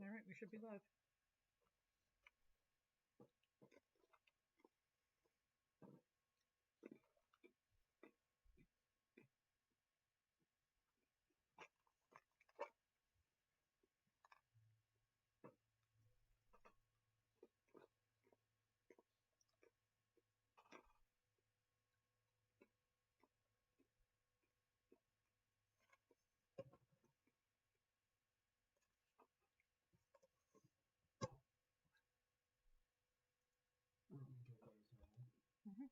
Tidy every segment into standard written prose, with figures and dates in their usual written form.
All right, we should be live. Mm-hmm.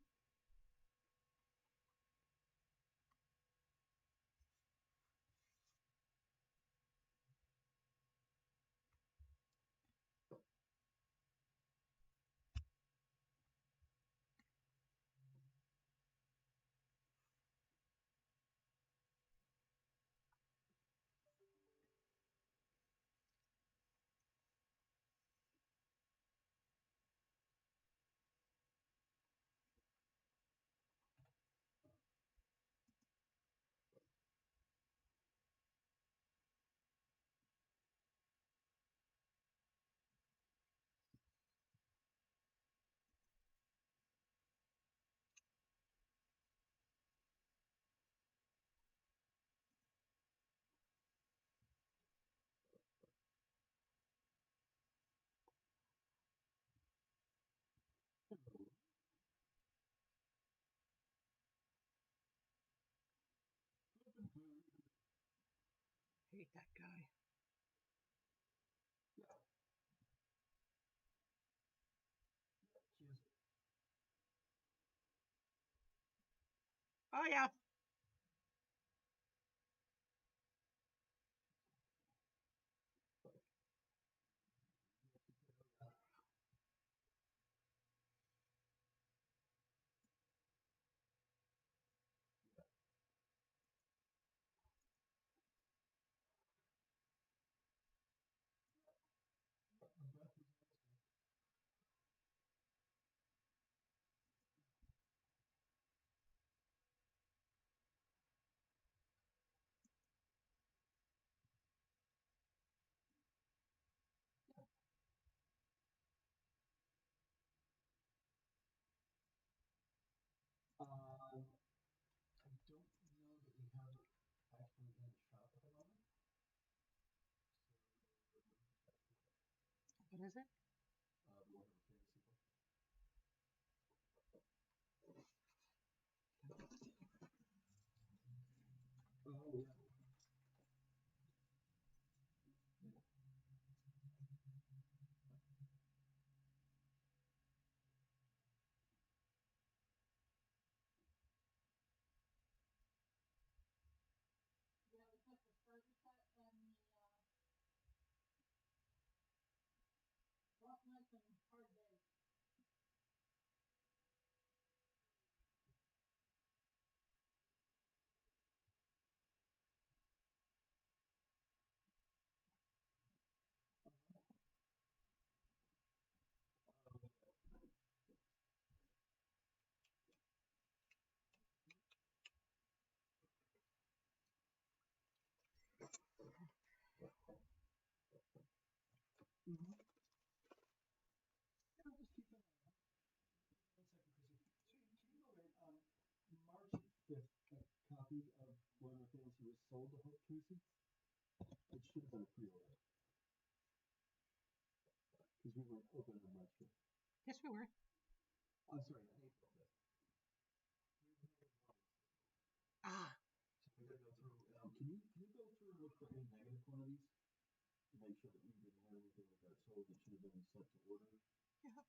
Hate that guy. Oh yeah. What is it? Yes, we were. Ah. Yeah.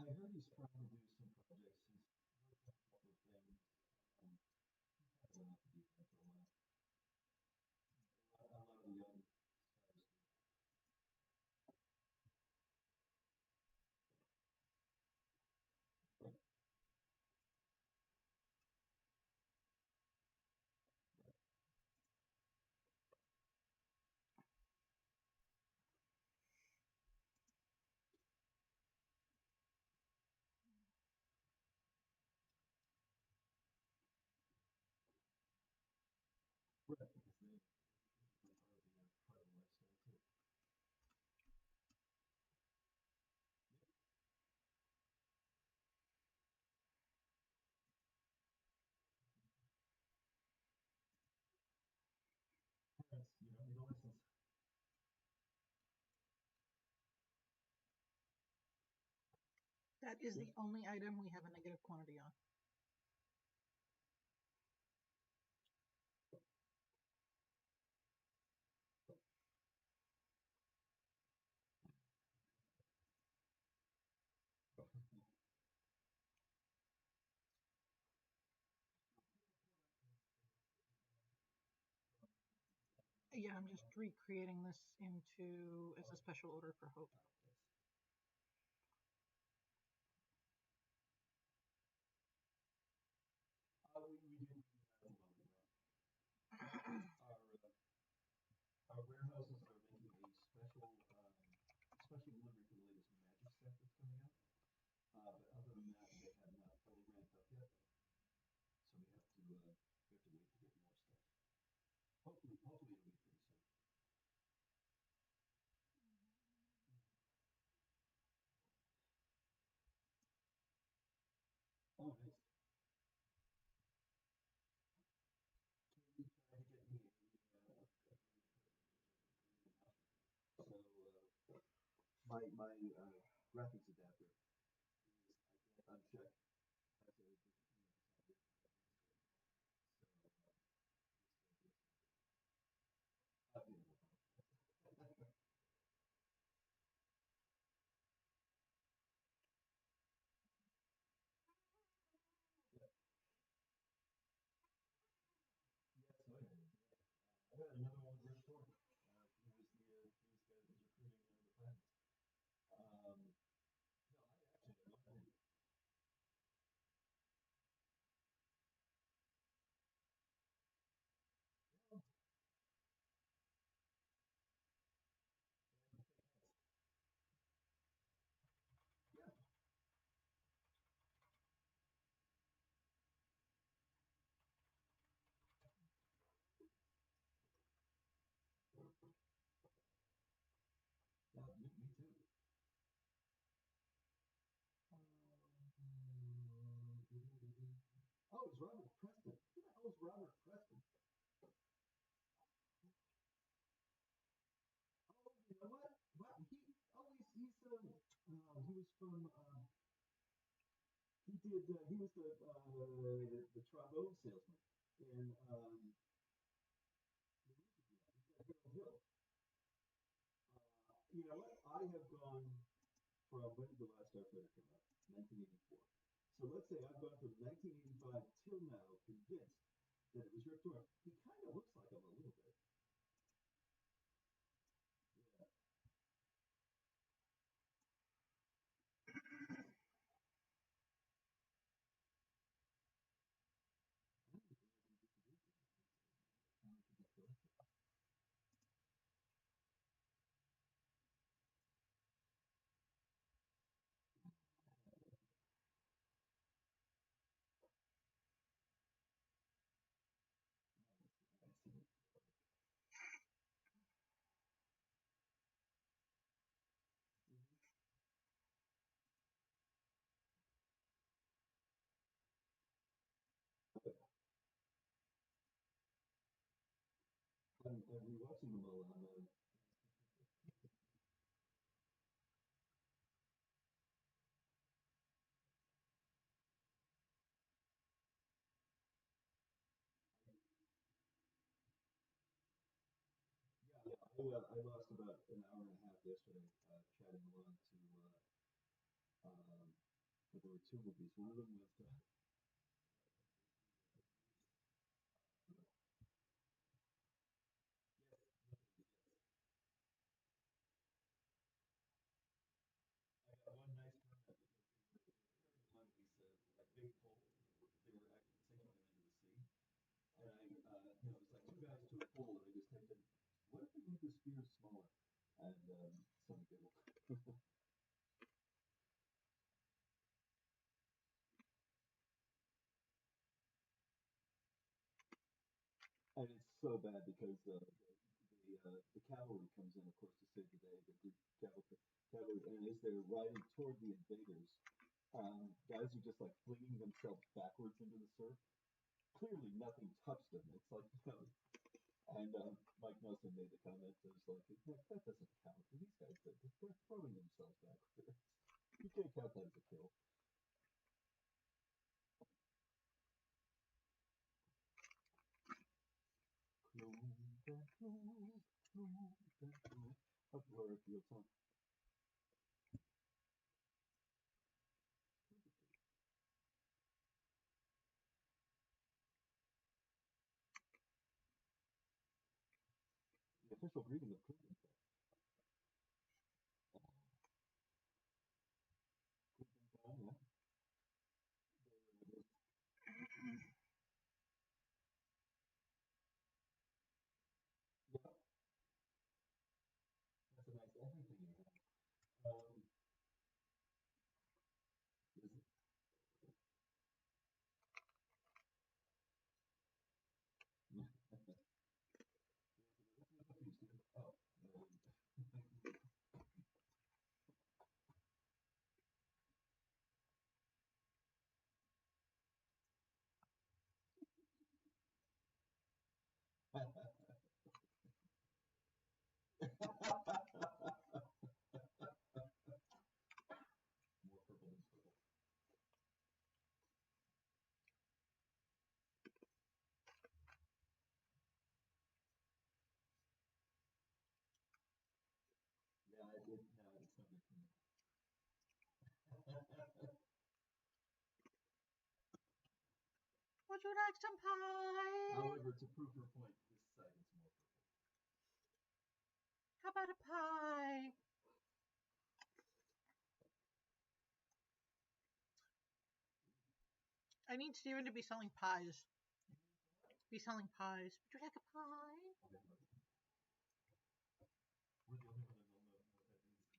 I heard he's trying to do some projects. He's worked on a couple of things. Um, he's kind of been off the deep end for a while. A lot of the young stars do. Right, because they become part of the lifestyle too. Yep. Parents, you don't need a license. That is the only item we have a negative quantity on. Yeah, I'm just recreating this into as a special order for Hope. Oh, thanks. We do have a moment our warehouses are making a special delivery for the latest Magic set that's coming out. But other than that, they have not fully ramped up yet, so we have to wait to get more stuff. Hopefully it'll be pretty soon. Oh, nice. Katie tried to get me a Korean house. So my graphics adapter is I can't uncheck has a design. So yeah. Yeah. Yes, oh yeah. I had another one with Rich Thorne. He was the guy that was recruiting the pilots. No, I actually had no idea. Well, and fake heads. Yeah, yeah, me too. Oh, it's Robert Preston. Who the hell is Robert Preston? Oh, you know what? What he was from he was the trombone salesman in the movie he had. He's got Harold Hill. You know what? I have gone from when did the last Starfighter come out? 1984. So let's say I've gone from 1985 till now, convinced that it was Rip Torn. He kind of looks like him a little bit. Yeah. I don't think they ever introduced him. How it could be collected. I see. Mm-hmm. I'm rewatching them all on. I lost about an hour and a half yesterday chatting along to But there were two movies. One of them was I got one nice comment because one he said a big hole. They were actually sinking them into the sea, and it's like two guys to a pool, and I just typed in, what if we made the sphere smaller? And some giggle. And it's so bad because the cavalry comes in, of course, to save the day. The Greek cavalry, and as they're riding toward the invaders, guys are just like flinging themselves backwards into the surf. Clearly, nothing touched them. It's like, and Mike Nelson made the comment. It was like, that doesn't count. These guys, they're throwing themselves backwards. You can't count that as a kill. Up Laura Field song. The official greeting of Cleveland. Cleveland Town, yeah. Yeah, that's a nice everything you have. Is it? Oh, more purple than purple. Yeah, I did. No, it's not good for me. Would you like some pie? However, to prove her point, this side is more purple. How about a pie? I need Steven to be selling pies. Be selling pies. Would you like a pie? Okay, we're the only one that don't know what that means.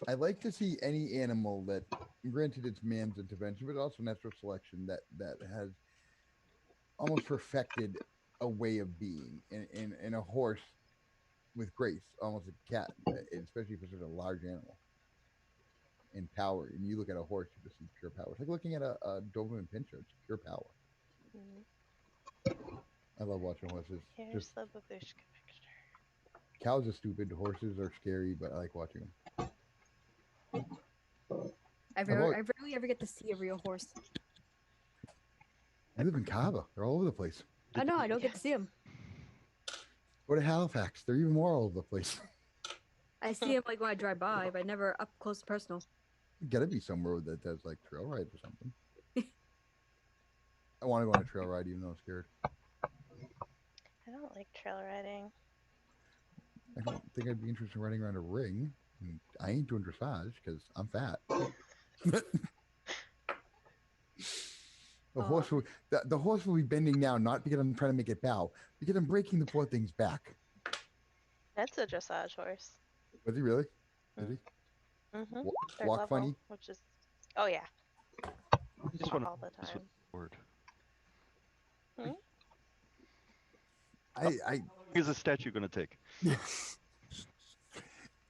I like to see any animal that, granted, it's man's intervention, but also natural selection that has almost perfected a way of being. In a horse with grace, almost a cat, especially for such a large animal. In power, and you look at a horse, you just see pure power. It's like looking at a Doberman Pinscher. It's pure power. I love watching horses. Here's Just the babushka picture. cows are stupid. Horses are scary, but I like watching them. I rarely ever get to see a real horse. You live in Cabo. They're all over the place. I know, I don't get to see them. Go to Halifax. They're even more all over the place. I see them like when I drive by, but never up close and personal. You gotta be somewhere that does like trail rides or something. I want to go on a trail ride even though I'm scared. I don't like trail riding. I don't think I'd be interested in riding around a ring. And I ain't doing dressage because I'm fat. The horse will be bending down, not because I'm trying to make it bow, because I'm breaking the poor thing's back. That's a dressage horse. Was he really? Did he? Mm-hmm. Walk funny? Which is, oh yeah, Just all the time. Word. Hmm? How long is the statue going to take?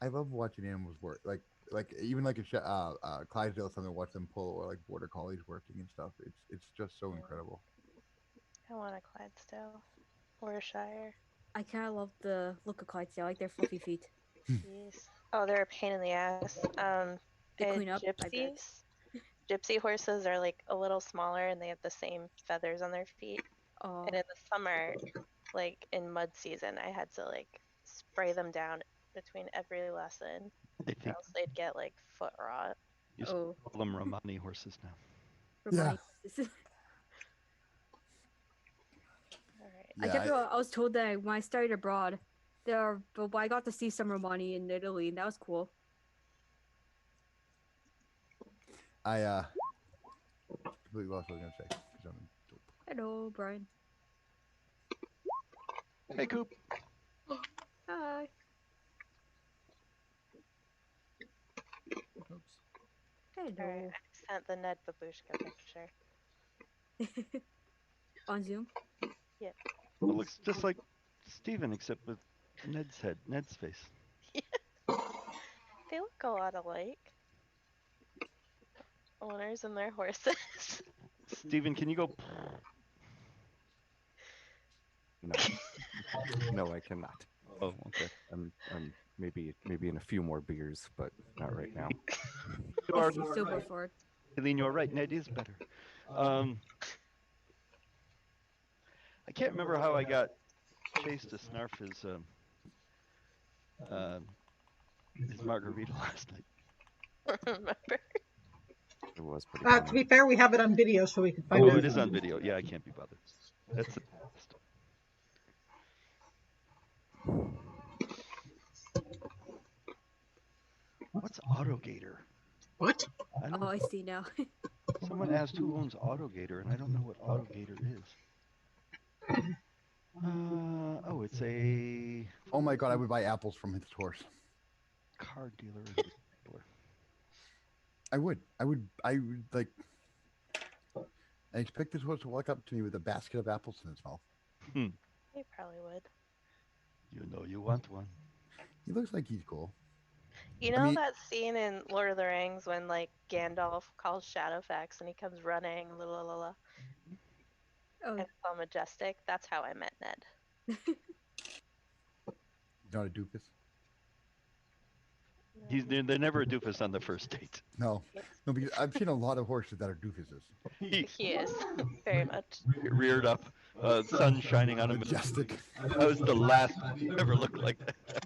I love watching animals work. Like like even like a Clydesdale or something. Watch them pull or like border collies working and stuff. It's just so incredible. I want a Clydesdale or a Shire. I kind of love the look of Clydesdale. I like their fluffy feet. Jeez. Oh, they're a pain in the ass. They And clean up, I bet. gypsy horses are like a little smaller and they have the same feathers on their feet. Oh, And in the summer, like in mud season, I had to like spray them down between every lesson, I or think else they'd get like foot rot. you oh, call them Romani horses now. Romani. Alright. I kept. I was told that when I studied abroad, but I got to see some Romani in Italy, and that was cool. I completely lost what I was gonna say. 'Cause I'm dope. Hello, Brian. Hey, Coop. Hi. Oops. Alright, Hello. I sent the Ned Babushka picture. On Zoom. It looks just like Steven, except with Ned's head, Ned's face. They look a lot alike. Owners and their horses. Steven, can you go? No, no, I cannot. Oh, okay. Maybe in a few more beers, but not right now. You are, Still go forward. Eileen, you're right. Ned is better. I can't remember how I got Chase to snarf his margarita last night. Remember? It was pretty To funny. be fair, we have it on video, so we can find Oh, out. it is on video. Yeah, I can't be bothered. That's the best. What's AutoGator? What? I don't Oh, I see now. Someone asked who owns AutoGator, and I don't know what AutoGator is. Oh, it's a Oh my god, I would buy apples from his horse. car dealer. I would like. I expect this horse to walk up to me with a basket of apples in his mouth. They probably would. You know you want one. He looks like he's cool. You I know mean- that scene in Lord of the Rings when like Gandalf calls Shadowfax and he comes running, la la la la, Oh, and it's all majestic? That's how I met Ned. Not a doofus. They're never a doofus on the first date. No, Yes, no, because I've seen a lot of horses that are doofuses. he is very much. Reared up, sun shining on him. Majestic. That was the last he ever looked like that.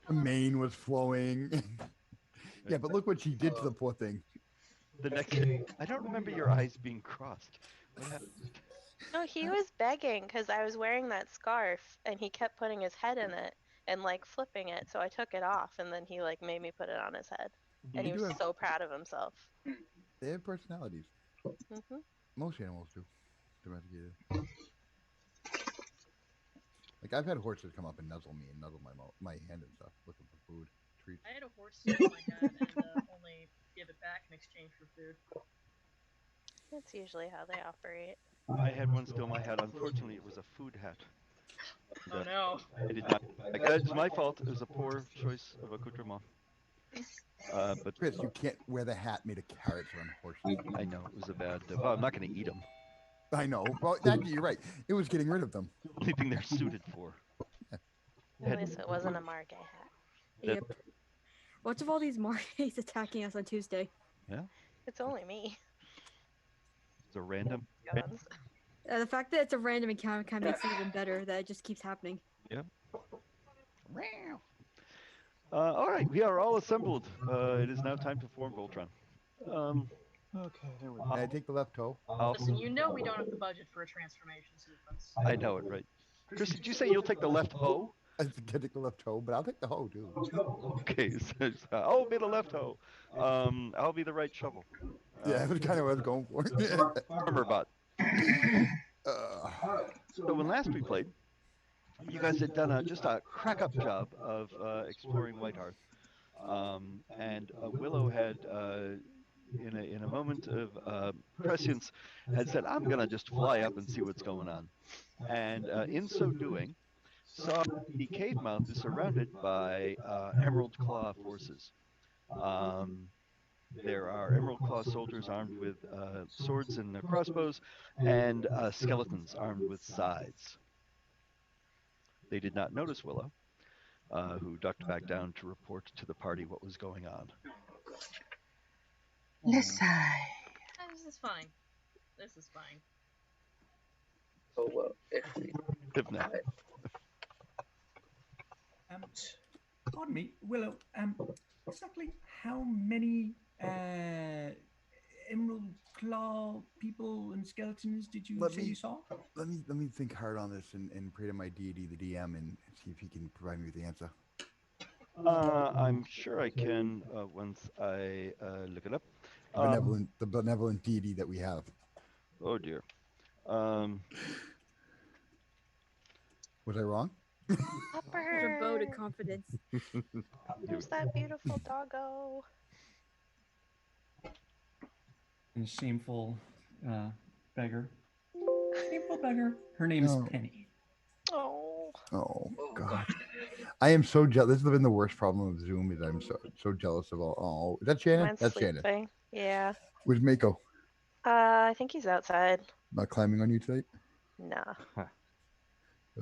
The mane was flowing. Yeah, but look what she did to the poor thing. The next day, I don't remember your eyes being crossed. What happened? No, he was begging because I was wearing that scarf and he kept putting his head in it and like flipping it. So I took it off and then he like made me put it on his head. And he They do was have- so proud of himself. They have personalities. Hmm. Most animals do. Domesticated. Like I've had horses come up and nuzzle me and nuzzle my hand and stuff, looking for food, treats. I had a horse steal my head and only give it back in exchange for food. That's usually how they operate. I had one steal my hat. Unfortunately, it was a food hat. Oh And, no. I did not. It's my fault. It was a poor choice of accoutrement. But Chris, you can't wear the hat made of carrots on horses. I know it was a bad. Well, I'm not going to eat them. I know. Well, actually, you're right. It was getting rid of them. Only thing they're suited for. At least it wasn't a Margay hat. yep. What's of all these Margays attacking us on Tuesday? It's only me. It's a random. Guns. The fact that it's a random encounter kind of makes it even better that it just keeps happening. All right, we are all assembled. It is now time to form Voltron. Okay, there we go. May I take the left toe? Listen, you know we don't have the budget for a transformation sequence. I know it, right? Chris, did you say you'll take the left hoe? I think I take the left toe, but I'll take the hoe too. Okay, so, I'll be the left hoe. I'll be the right shovel. Yeah, that's kind of what I was going for. Farmer bot. uh, So when last we played, you guys had done just a crack-up job of exploring Whitehearth, and Willow had, in a moment of prescience, had said, "I'm gonna just fly up and see what's going on," and in so doing, saw the cave mouth is surrounded by Emerald Claw forces. There are Emerald Claw soldiers armed with swords and crossbows, and skeletons armed with scythes. They did not notice Willow, who ducked back down to report to the party what was going on. Listen. This is fine. This is fine. So if we Hypno. Pardon me, Willow. Exactly how many Emerald Claw people and skeletons did you say you saw? Let me think hard on this and pray to my deity, the DM, and see if he can provide me with the answer. I'm sure I can once I look it up. The benevolent deity that we have. Oh dear. Was I wrong? Your vote of confidence. Who's that beautiful doggo? And a shameful beggar. Shameful beggar. Her name is Penny. Oh. Oh God. I am so jealous. This has been the worst problem of Zoom. Is I'm so jealous of all. Oh, is that Shannon? Mine's That's sleeping. Shannon. Yeah. Where's Mako? I think he's outside. Not climbing on you tonight? Nah. Huh.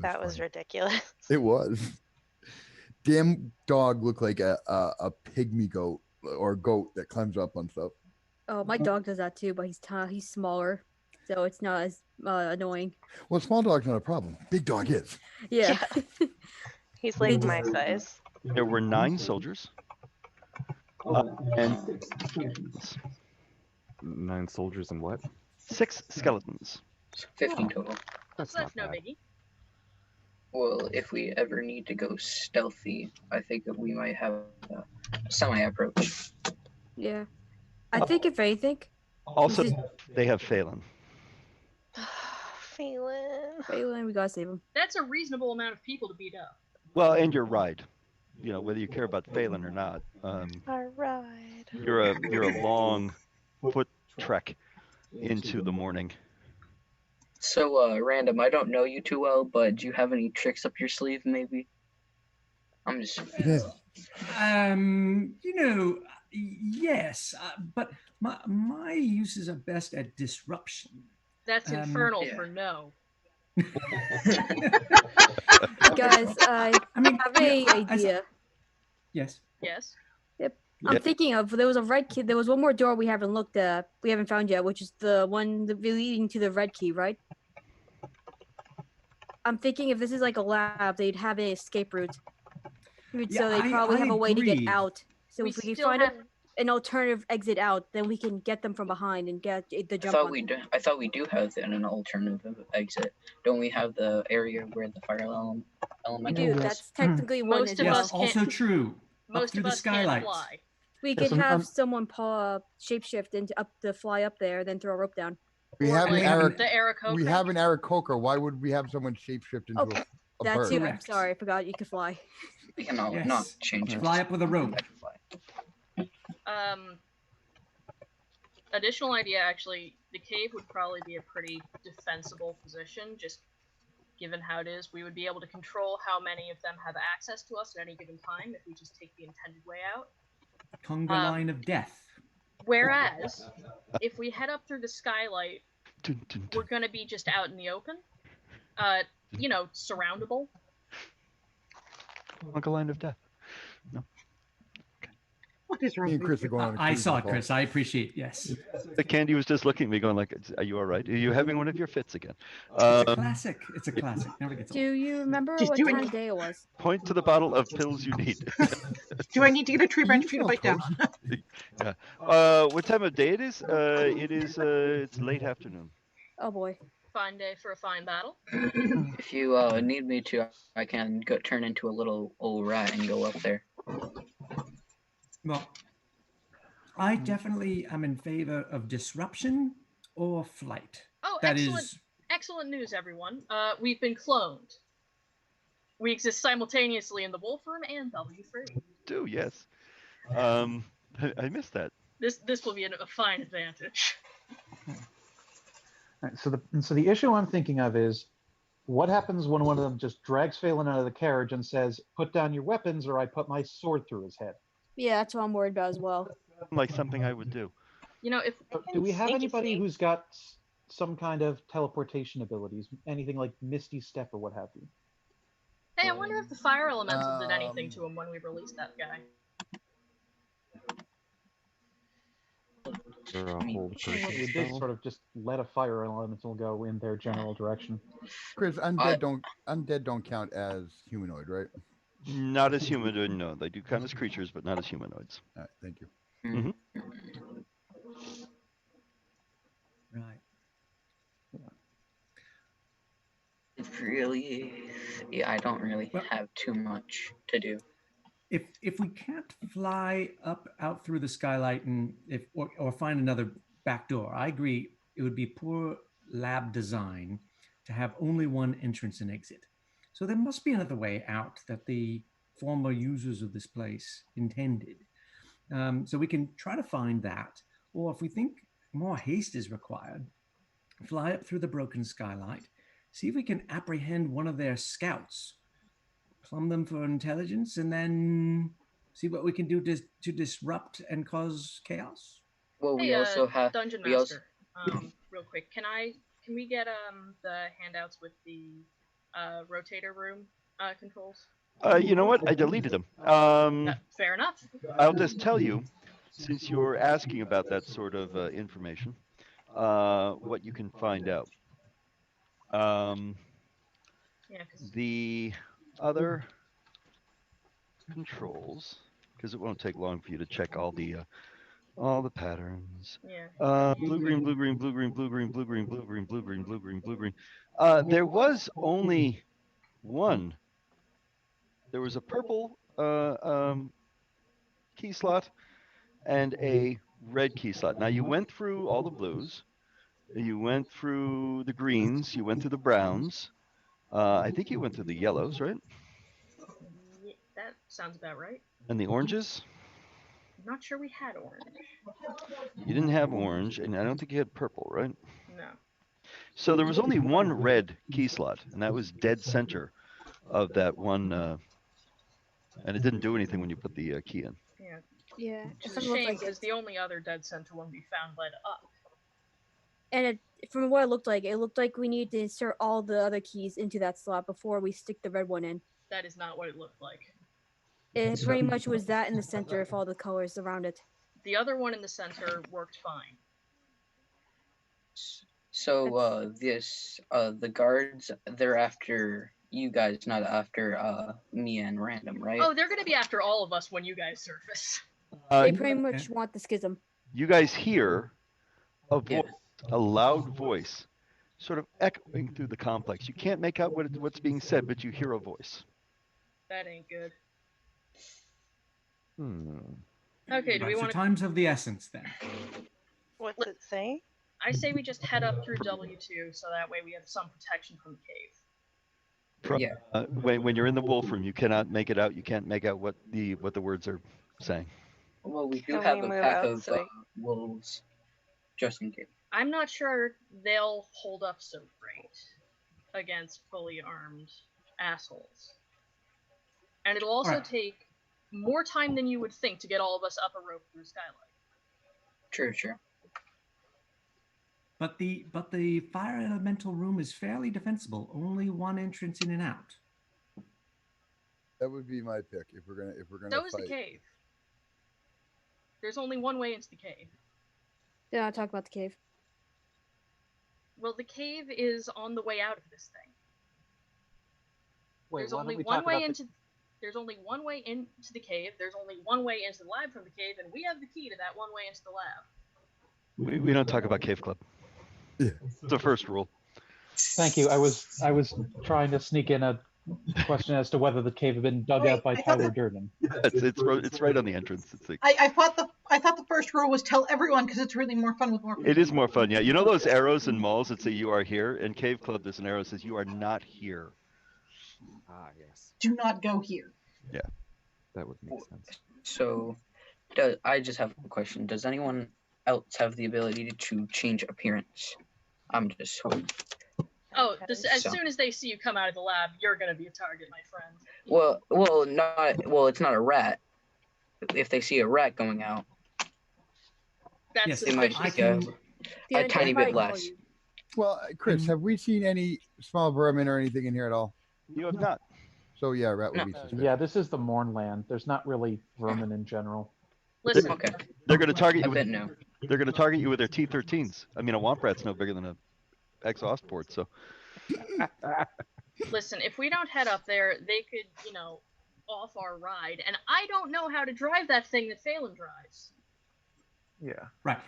That was funny. ridiculous. It was. Damn dog looked like a pygmy goat or goat that climbs up on stuff. Oh, my dog does that too, but he's smaller, so it's not as annoying. Well, small dog's not a problem. Big dog is. Yeah. He's like my size. There were 9 soldiers. And 9 soldiers and what? 6 skeletons. 50 total. That's So that's not no bad. biggie. Well, if we ever need to go stealthy, I think that we might have a semi-approach. Yeah. I think if anything, Also, This they have Phelan. Phelan. Phelan, we gotta save him. That's a reasonable amount of people to beat up. Well, and your ride. You know, whether you care about Phelan or not. All right. You're a long foot trek into the morning. So, Random, I don't know you too well, but do you have any tricks up your sleeve, maybe? I'm just... Yes, but my uses are best at disruption. That's infernal yeah. for no. Guys, I have a idea. Yes. Yes. I'm Yep. thinking of there was a red key. There was one more door we haven't looked at. We haven't found yet, which is the one leading to the red key, right? I'm thinking if this is like a lab, they'd have an escape route. So Yeah, they probably I have a way to agree. get out. So We if we can still find have- an alternative exit out, then we can get them from behind and get the I jump thought on. I thought we do have an alternative exit. Don't we have the area where the fire We elemental do. is? That's technically one Most as of well. us Yes, also can't- true. Most through of the us can't skylights. fly. We Yes, could I'm- have someone shapeshift into up to fly up there, then throw a rope down. We Or have an like Eric. the Aarakocra. We have an Aarakocra. Why would we have someone shapeshift into Oh, a That bird? too. I'm Correct. sorry, I forgot you could fly. We can not Yes. change it. Fly up with a rope. Additional idea, actually, the cave would probably be a pretty defensible position, just given how it is. We would be able to control how many of them have access to us at any given time if we just take the intended way out. Conga line of death. Whereas, if we head up through the skylight, Dun, dun, we're dun. going to be just out in the open. Surroundable. Uncle Line of Death. What is wrong Me and with Chris you? are going on a I cruise saw this it, fall. Chris. I appreciate. Yes. The Candy was just looking at me going like, are you all right? Are you having one of your fits again? It's a classic. It's a classic. Never gets old. Do you remember Just what do it. time of day it was? Point to the bottle of pills you need. Do I need to get a tree branch You for you to smell bite down? What time of day it is? It's late afternoon. Oh boy. Fine day for a fine battle. If you need me to, I can turn into a little old rat and go up there. Well, I definitely am in favor of disruption or flight. Oh, That excellent. is- Excellent news, everyone. We've been cloned. We exist simultaneously in the Wolf Room and W3. Do yes. I missed that. This will be a fine advantage. Right, so the issue I'm thinking of is What happens when one of them just drags Phelan out of the carriage and says, "Put down your weapons, or I put my sword through his head"? Yeah, that's what I'm worried about as well. Like something I would do. You know, if Do we have sneaky anybody sneak. who's got some kind of teleportation abilities? Anything like Misty Step or what have you? hey, I wonder if the fire elemental did anything to him when we released that guy. Or a whole person We did spell. sort of just let a fire elemental go in their general direction. Chris, undead don't count as humanoid, right? Not as humanoid, no. They do count as creatures, but not as humanoids. All right, thank you. Mhm. Right. Really, yeah, I don't really Well- have too much to do. If we can't fly up out through the skylight and or find another back door, I agree it would be poor lab design to have only one entrance and exit. So there must be another way out that the former users of this place intended. So we can try to find that, or if we think more haste is required, fly up through the broken skylight, see if we can apprehend one of their scouts, plumb them for intelligence, and then see what we can do to disrupt and cause chaos. Well, we Hey, also have Dungeon we also Master. Real quick, can we get the handouts with the rotator room controls? You know what? I deleted them. Fair enough. I'll just tell you, since you're asking about that sort of information, what you can find out. Yeah, 'cause The other controls, because it won't take long for you to check all the patterns. yeah. Blue, green, blue, green, blue, green, blue, green, blue, green, blue, green, blue, green, blue, green, blue, green. There was only one. There was a purple key slot and a red key slot. Now you went through all the blues, you went through the greens, you went through the browns. I think you went through the yellows, right? Yeah, that sounds about right. And the oranges. I'm not sure we had orange. You didn't have orange, and I don't think you had purple, right? No. So there was only one red key slot, and that was dead center of that one, and it didn't do anything when you put the key in. Yeah. Yeah, Which it is a doesn't look shame like because it. the only other dead center one we found led up. And from what it looked like we needed to insert all the other keys into that slot before we stick the red one in. That is not what it looked like. It pretty much was that in the center of all the colors around it. The other one in the center worked fine. So the guards, they're after you guys, not after me and Random, right? Oh, they're gonna be after all of us when you guys surface. They pretty much want the schism. You guys hear a voice, a loud voice, sort of echoing through the complex. You can't make out what's being said, but you hear a voice. That ain't good. Okay, do we so want to? time's of the essence then. What's it say? I say we just head up through W2 so that way we have some protection from the cave. Yeah. When you're in the wolf room, you cannot make it out. You can't make out what the words are saying. Well, we do Can have we a move pack out of so we- wolves, just in case. I'm not sure they'll hold up so great against fully armed assholes. And it'll also Alright. take more time than you would think to get all of us up a rope through skylight. True. But the fire elemental room is fairly defensible. Only one entrance in and out. That would be my pick if we're gonna So is fight. the cave. There's only one way into the cave. They're not talking about the cave. Well, the cave is on the way out of this thing. Wait, There's why don't only we one talk way about into. There's only one way into the cave. There's only one way into the lab from the cave, and we have the key to that one way into the lab. We don't talk about Cave Club. It's the first rule. Thank you. I was trying to sneak in a question as to whether the cave had been dug out by Tyler Durden. It's right on the entrance. It's like, I thought the first rule was tell everyone because it's really more fun with more people. it is more fun, yeah. You know those arrows in malls that say you are here? In Cave Club, there's an arrow that says you are not here. Ah, yes. Do not go here. Yeah. That would make sense. So, I just have a question. Does anyone else have the ability to change appearance? I'm just Oh, as So- soon as they see you come out of the lab, you're gonna be a target, my friend. It's not a rat. If they see a rat going out, That's Yes, They might suspicious. I can. a tiny bit less. Well, Chris, have we seen any small vermin or anything in here at all? You have not. So yeah, rat would No. be suspicious. Yeah, this is the Mornland. There's not really vermin in general. Listen, Okay, They're going to target a you. bit With, no. they're going to target you with their T13s. I mean, a womp rat's no bigger than a exhaust port. So listen, if we don't head up there, they could, off our ride, and I don't know how to drive that thing that Phelan drives. Yeah. Right.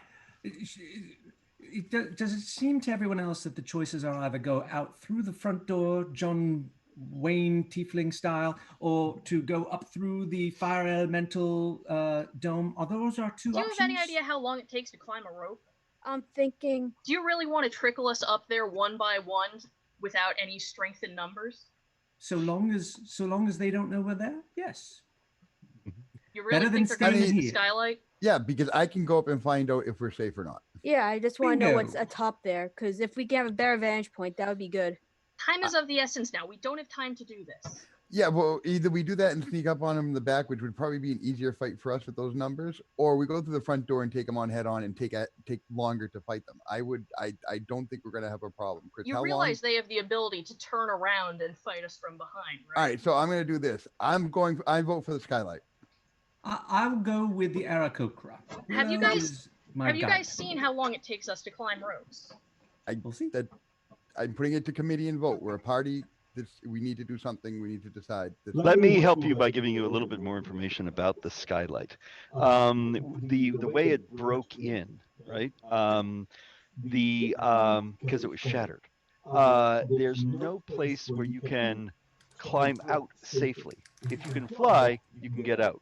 Does it seem to everyone else that the choices are either go out through the front door, John Wayne Tiefling style, or to go up through the fire elemental dome? Are those our two Do you options? have any idea how long it takes to climb a rope? I'm thinking. Do you really want to trickle us up there one by one without any strength in numbers? So long as they don't know we're there, yes. You really Better think than they're going to staying use the here. skylight? Yeah, because I can go up and find out if we're safe or not. Yeah, I just want to know what's Bingo. atop there, because if we can have a better vantage point, that would be good. Time is of the essence now. We don't have time to do this. Yeah, well, either we do that and sneak up on them in the back, which would probably be an easier fight for us with those numbers, or we go through the front door and take them on head on and take longer to fight them. I don't think we're gonna have a problem. Chris, You how realize long? they have the ability to turn around and fight us from behind, All right? right, so I'm gonna do this. I vote for the skylight. I'll go with the Aarakocra. Have you Willow guys- is my Have you guide. guys seen how long it takes us to climb ropes? We'll see. I'm putting it to committee and vote. We're a party. We need to do something. We need to decide. let me help you by giving you a little bit more information about the skylight. The way it broke in, right? Because it was shattered. There's no place where you can climb out safely. If you can fly, you can get out.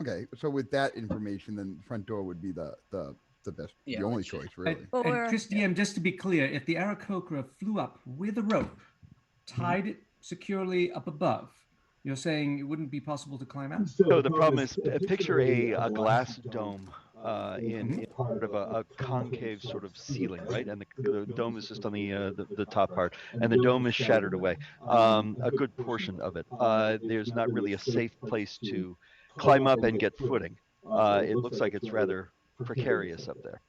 Okay, so with that information, then front door would be the best, Yeah, the only let's- choice, really. But And we're- Chris DM, just to be clear, if the Aarakocra flew up with a rope, tied it securely up above, you're saying it wouldn't be possible to climb out? So the problem is, picture a glass dome in part of a concave sort of ceiling, right? And the dome is just on the top part, and the dome is shattered away. A good portion of it. There's not really a safe place to climb up and get footing. It looks like it's rather precarious up there.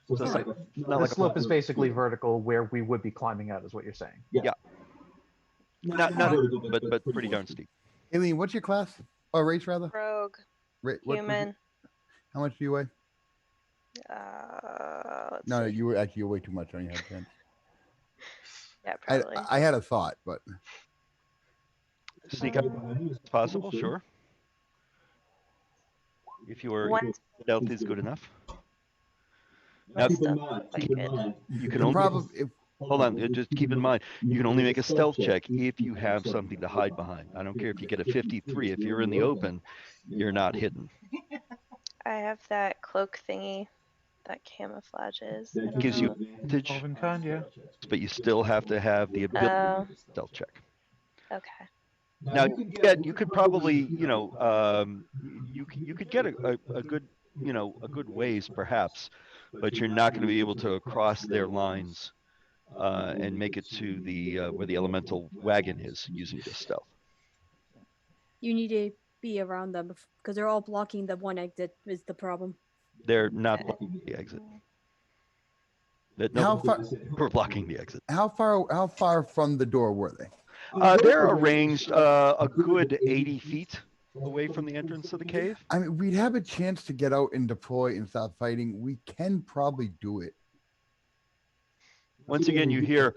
So it's like, not The like slope is basically vertical where we would be climbing out, is what you're saying. not vertical, but pretty darn steep. Aileen, what's your class? Or race, rather? Rogue, What- human. How much do you weigh? Let's No, see. you were actually way too much. I only had 10. Yeah, probably. I had a thought, but Sneak up as possible, sure. If your One stealth is good enough. Now, keep in mind, you can the only problem if hold on. Just keep in mind, you can only make a stealth check if you have something to hide behind. I don't care if you get a 53. If you're in the open, you're not hidden. I have that cloak thingy that camouflages. I don't Gives you know. advantage, Elven kind, yeah. but you still have to have the ability Oh, to stealth check. okay. Now, you could probably, you could get a good, a good ways perhaps, but you're not going to be able to cross their lines and make it to the where the elemental wagon is using just stealth. You need to be around them because they're all blocking the one exit is the problem. They're not blocking the exit. How far- We're blocking the exit. how far from the door were they? They're arranged a good 80 feet away from the entrance of the cave. I mean, we'd have a chance to get out and deploy and start fighting. We can probably do it. Once again, you hear,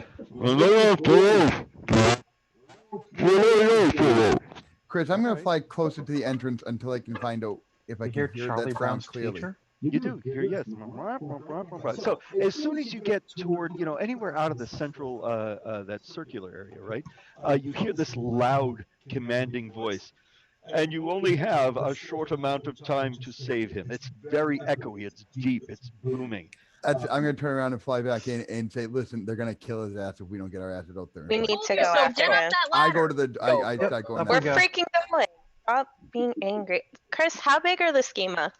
Chris, I'm going to fly closer to the entrance until I can find out if I You can hear hear Charlie that sound Brown's clearly. teacher? you do hear, yes. So as soon as you get toward, anywhere out of the central, that circular area, right, you hear this loud, commanding voice. And you only have a short amount of time to save him. It's very echoey. It's deep. It's booming. I'm going to turn around and fly back in and say, listen, they're going to kill his ass if we don't get our asses out there. We need to Okay, go so after get up him. that I ladder. go to the, I start going. Up We're we go. freaking going. Stop being angry. Chris, how big are the schema?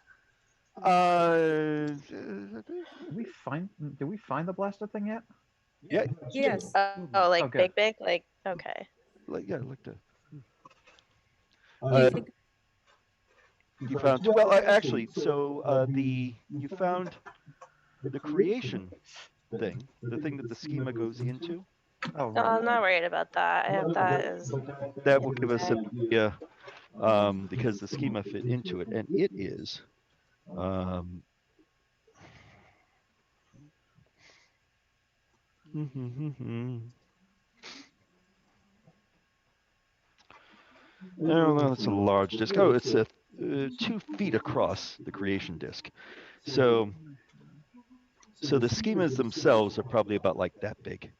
Did we find the blaster thing yet? Yeah, Yes. Oh, like Okay. big, like okay. like to. Do you think You found well, actually. So you found the creation thing, the thing that the schema goes into. Oh, No, right. I'm not worried about that. I have that as That will give us okay. an idea, because the schema fit into it, and it is. I don't know. It's a large disk. Oh, it's 2 feet across the creation disk. So the schemas themselves are probably about like that big.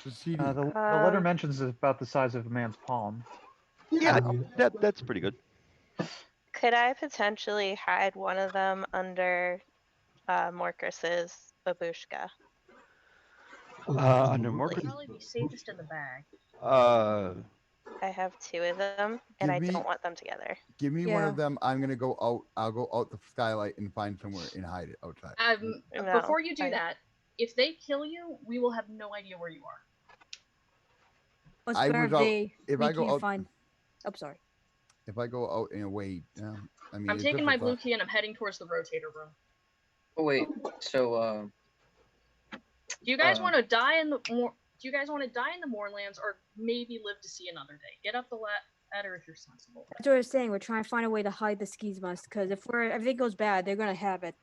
The letter mentions it's about the size of a man's palm. Yeah, that's pretty good. Could I potentially hide one of them under Morcris's babushka? Under It'd Morcris. probably be safest in the bag. I have 2 of them, and I don't want them together. Give me one of them. I'm gonna go out. I'll go out the skylight and find somewhere and hide it outside. Before you do that, if they kill you, we will have no idea where you are. What's I better was if out- they if we I go can't out- find? Oh, sorry. If I go out in a way, I mean, I'm it's taking just my a blue thought. key and I'm heading towards the rotator room. Oh wait, so Do you guys want to die in the Do you guys want to die in the Moorlands, or maybe live to see another day? Get up the ladder if you're sensible. That's what I was saying. We're trying to find a way to hide the schizmas because if everything goes bad, they're gonna have it.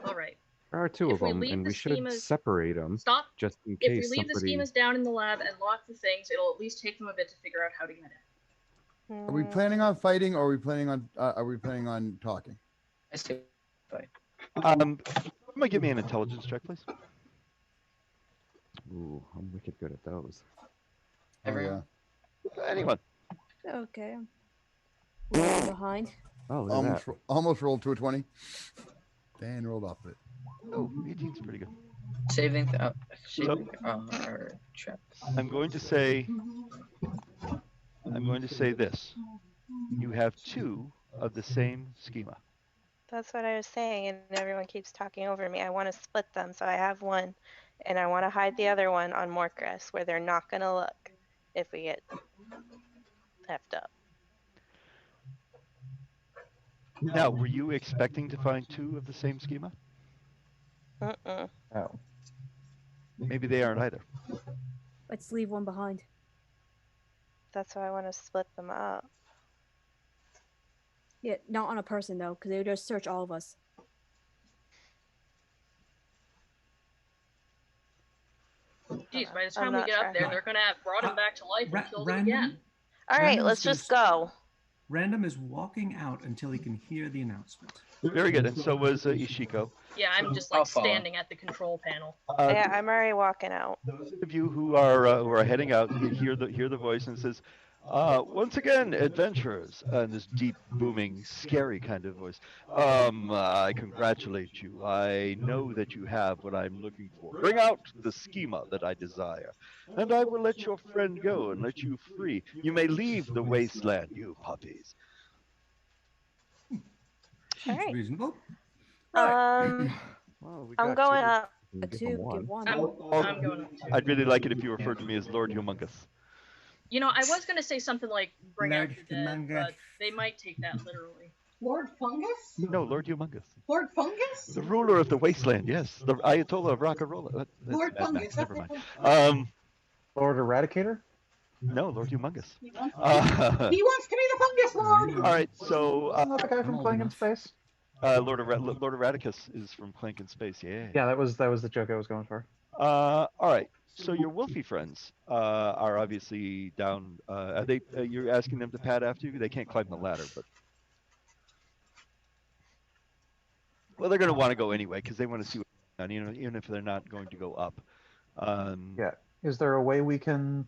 All right. There are 2 If of we them, leave and the we should schemas- separate them. Stop. Just in If we case leave somebody. the schemas down in the lab and lock the things, it'll at least take them a bit to figure out how to get in. Are we planning on fighting, or are we planning on talking? I see. Somebody give me an intelligence check, please. Ooh, I'm wicked good at those. Everyone. Anyone? Okay. We're behind. Oh, look at that. Almost rolled to a 20. Dan rolled off it. Oh, 18's pretty good. Saving or check. I'm going to say this. You have 2 of the same schema. That's what I was saying, and everyone keeps talking over me. I want to split them, so I have one, and I want to hide the other one on Morcris, where they're not gonna look if we get effed up. Now, were you expecting to find 2 of the same schema? Mm-mm. Oh. Maybe they aren't either. Let's leave one behind. That's why I want to split them up. Yeah, not on a person though, because they would just search all of us. Jeez, by the I'm time we not get up there, tracking. they're gonna have brought him back to life and killed him random- again. All right, Random let's is gonna just go. Random is walking out until he can hear the announcement. Very good, and so was Ishiko. Yeah, I'm just I'll like follow. standing at the control panel. Yeah, I'm already walking out. Those of you who are heading out, you hear the voice and it says, once again, adventurers, and this deep, booming, scary kind of voice. I congratulate you. I know that you have what I'm looking for. Bring out the schema that I desire, and I will let your friend go and let you free. You may leave the wasteland, you puppies. Seems Alright. reasonable. Well, we I'm got going 2. up. We can A give 2, them give one. I'm going up too. I'd really like it if you referred to me as Lord Humongous. You know, I was gonna say something like bring out Lord the dead, Humongous. but they might take that literally. Lord Fungus? No, Lord Humongous. Lord Fungus? The ruler of the wasteland, yes. The Ayatollah of Rockarola. That's Lord Mad Fungus. Max, never mind. Lord Eradicator? No, Lord Humongous. He wants to be the Fungus Lord! All right, so Not the guy from old Playing in enough. Space. Lord Erraticus is from Clank in Space, yeah. Yeah, that was the joke I was going for. All right, so your Wolfie friends are obviously down. Are they? You're asking them to pad after you? They can't climb the ladder, but well, they're going to want to go anyway because they want to see what's going on, even if they're not going to go up. Yeah. Is there a way we can,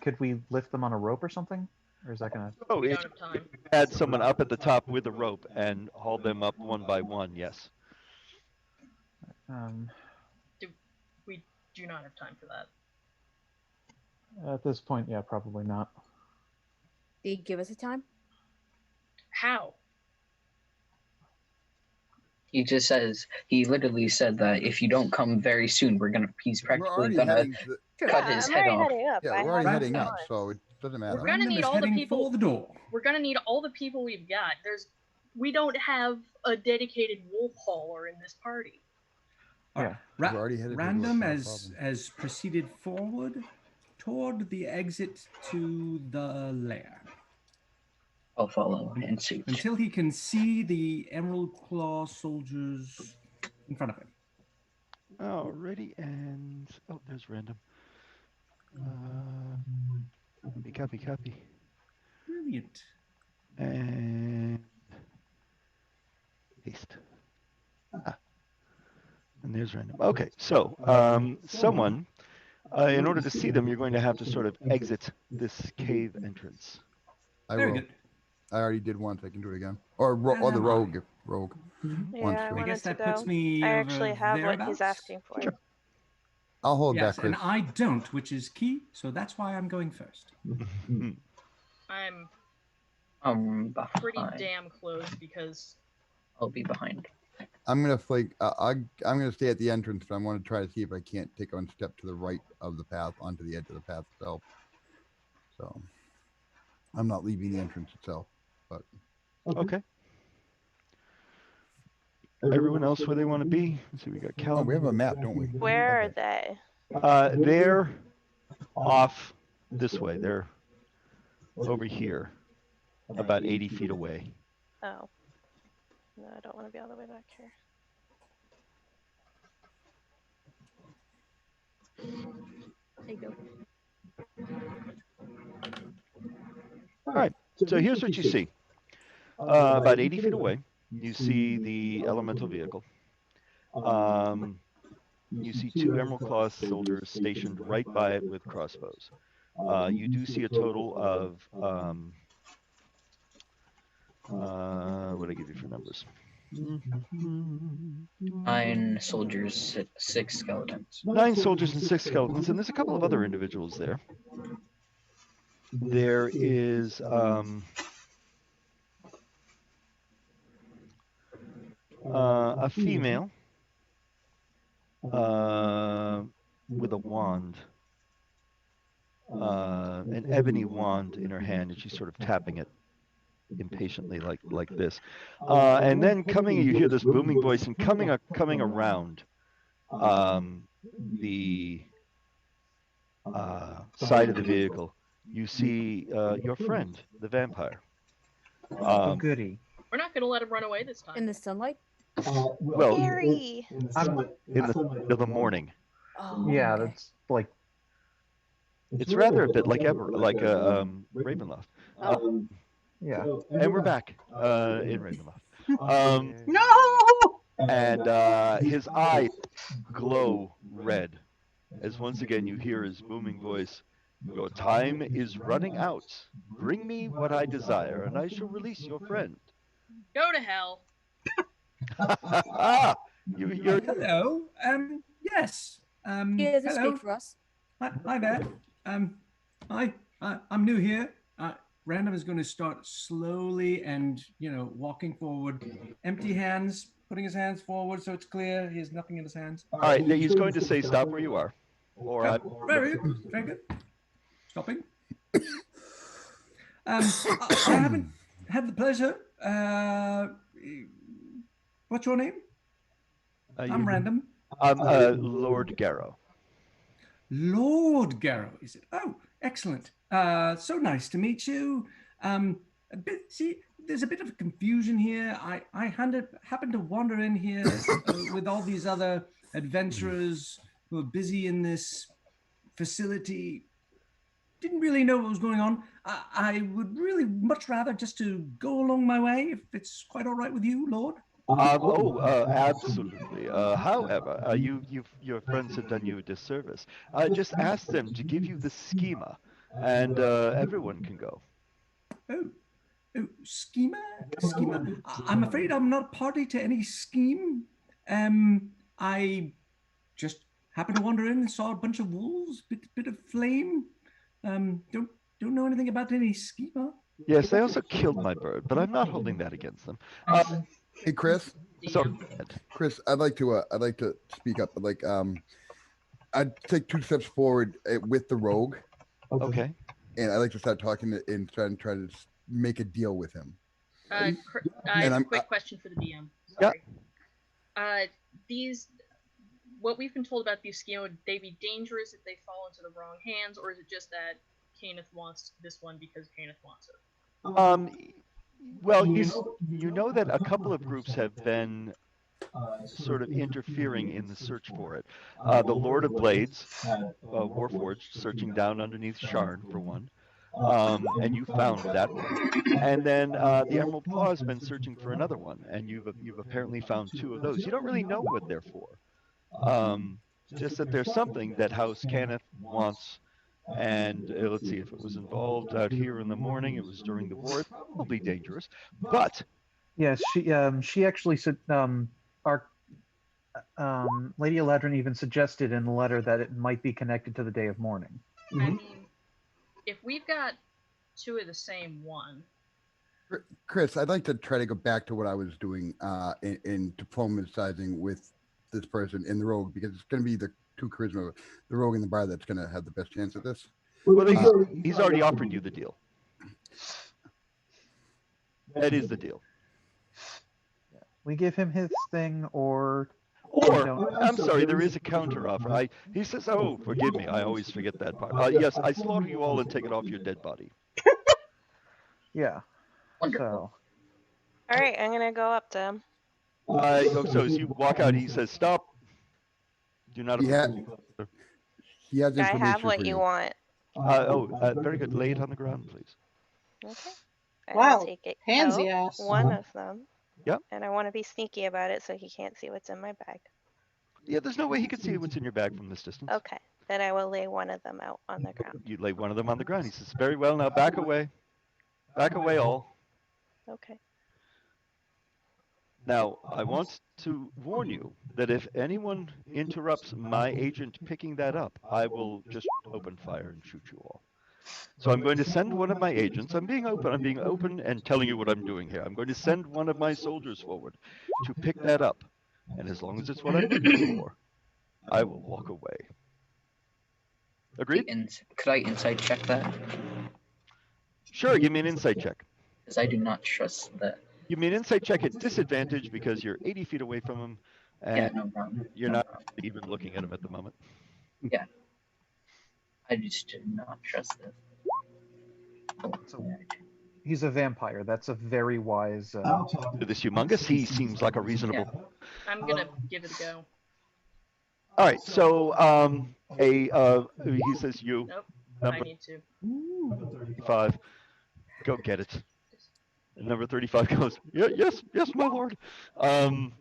could we lift them on a rope or something? Or is that gonna... Oh, We if don't have time. you add someone up at the top with a rope and haul them up one by one, yes. We do not have time for that. At this point, yeah, probably not. Did he give us a time? How? He just says, he literally said that if you don't come very soon, he's We're practically already gonna heading to, cut Yeah, his I'm head already off. heading up. yeah, I we're already have heading my up, time. so it doesn't matter. We're gonna Random need is all the heading people. for the door. We're gonna need all the people we've got. We don't have a dedicated wolf hauler in this party. All Yeah. right. We're already headed to the door, Random it's not a problem. has proceeded forward toward the exit to the lair I'll follow in suit. until he can see the Emerald Claw soldiers in front of him. Alrighty, and oh, there's random. Copy. Brilliant. And paste. And there's random. Okay, so someone, in order to see them, you're going to have to sort of exit this cave entrance. I Very will. good. I already did once. I can do it again. Or the Am I? rogue. Yeah, Wants I to. I wanted guess to that go. puts me I over actually have what he's thereabouts. asking for. Sure. I'll hold Yes, back, Chris. and I don't, which is key. So that's why I'm going first. I'm Behind. pretty damn close because I'll be behind. I'm gonna flake. I'm gonna stay at the entrance, but I want to try to see if I can't take one step to the right of the path onto the edge of the path itself. So I'm not leaving the entrance itself, but Okay. Everyone else where they want to be? Let's see, we got Cal. oh, we have a map, don't we? Where are they? They're off this way. They're over here, about 80 feet away. Oh. No, I don't want to be all the way back here. There you go. All right, so here's what you see. About 80 feet away, you see the elemental vehicle. You see 2 Emerald Claw soldiers stationed right by it with crossbows. You do see a total of, what did I give you for numbers? 9 soldiers, 6 skeletons. 9 soldiers and 6 skeletons, and there's a couple of other individuals there. There is a female with a wand, an ebony wand in her hand, and she's sort of tapping it impatiently like this. And then you hear this booming voice, and coming around the side of the vehicle, you see your friend, the vampire. Oh, goody. we're not gonna let him run away this time. In the sunlight? Well, Harry! in the morning. Oh, Yeah, okay. that's like. It's rather a bit like Ravenloft. Yeah. And we're back in Ravenloft. No! And his eyes glow red as once again you hear his booming voice. Your time is running out. Bring me what I desire, and I shall release your friend. Go to hell. You're Hello. Yes. He doesn't hello. speak for us. Hi there. I'm new here. Random is going to start slowly and walking forward, empty hands, putting his hands forward so it's clear he has nothing in his hands. all right. He's going to say, "Stop where you are," or I. Very good. Very good. Stopping. I haven't had the pleasure. What's your name? I'm Random. I'm Lord Garrow. Lord Garrow, is it? Oh, excellent. So nice to meet you. There's a bit of confusion here. I happened to wander in here with all these other adventurers who are busy in this facility. Didn't really know what was going on. I would really much rather just to go along my way, if it's quite all right with you, Lord. Absolutely. However, your friends have done you a disservice. Just ask them to give you the schema, and everyone can go. Oh, schema? I'm afraid I'm not party to any scheme. I just happened to wander in and saw a bunch of wolves, bit of flame. Don't know anything about any schema. Yes, they also killed my bird, but I'm not holding that against them. Hey, Chris. So, Chris, I'd like to speak up. Like, I'd take 2 steps forward with the rogue, okay. and I'd like to start talking and try to make a deal with him. I have a quick question for the DM. Sorry. What we've been told about these schema, would they be dangerous if they fall into the wrong hands, or is it just that Kenneth wants this one because Kenneth wants it? Well, you know that a couple of groups have been sort of interfering in the search for it. The Lord of Blades, Warforged, searching down underneath Sharn for one, and you found that one. And then the Emerald Claw has been searching for another one, and you've apparently found 2 of those. You don't really know what they're for. Just that there's something that House Kenneth wants. And let's see, if it was involved out here in the morning, it was during the war, probably dangerous. But yes, she actually said our Lady Eladrin even suggested in the letter that it might be connected to the day of mourning. I mean, if we've got 2 of the same one. Chris, I'd like to try to go back to what I was doing in diplomatizing with this person in the rogue, because it's going to be the 2 charisma, the rogue and the bard, that's going to have the best chance at this. Well, he's already offered you the deal. That is the deal. We give him his thing, or I'm sorry, there is a counter offer. He says, "Oh, forgive me, I always forget that part." Yes, I slaughter you all and take it off your dead body. Yeah. Wonderful. All right, I'm gonna go up to him. So as you walk out, he says, "Stop. Do not approach." He has I information have what for you want. Very good. Lay it on the ground, please. Okay. I Wow, will take it pansy out, ass. one of them. Yep. And I want to be sneaky about it so he can't see what's in my bag. Yeah, there's no way he could see what's in your bag from this distance. Okay. Then I will lay one of them out on the ground. You lay one of them on the ground. He says, "Very well, now back away. Back away all." Okay. Now, I want to warn you that if anyone interrupts my agent picking that up, I will just open fire and shoot you all. So I'm going to send one of my agents. I'm being open and telling you what I'm doing here. I'm going to send one of my soldiers forward to pick that up. And as long as it's what I'm looking for, I will walk away. Agreed? And could I insight check that? Sure, give me an insight check. Because I do not trust that. Give me an insight check at disadvantage because you're 80 feet away from him, and Yeah, no problem. you're not even looking at him at the moment. Yeah. I just do not trust it. He's a vampire. That's a very wise. To this humongous, he seems like a reasonable. I'm gonna give it a go. All right, so he says you. Nope. Number I need to. 35. Go get it. Number 35 goes, "Yeah, yes, my lord," and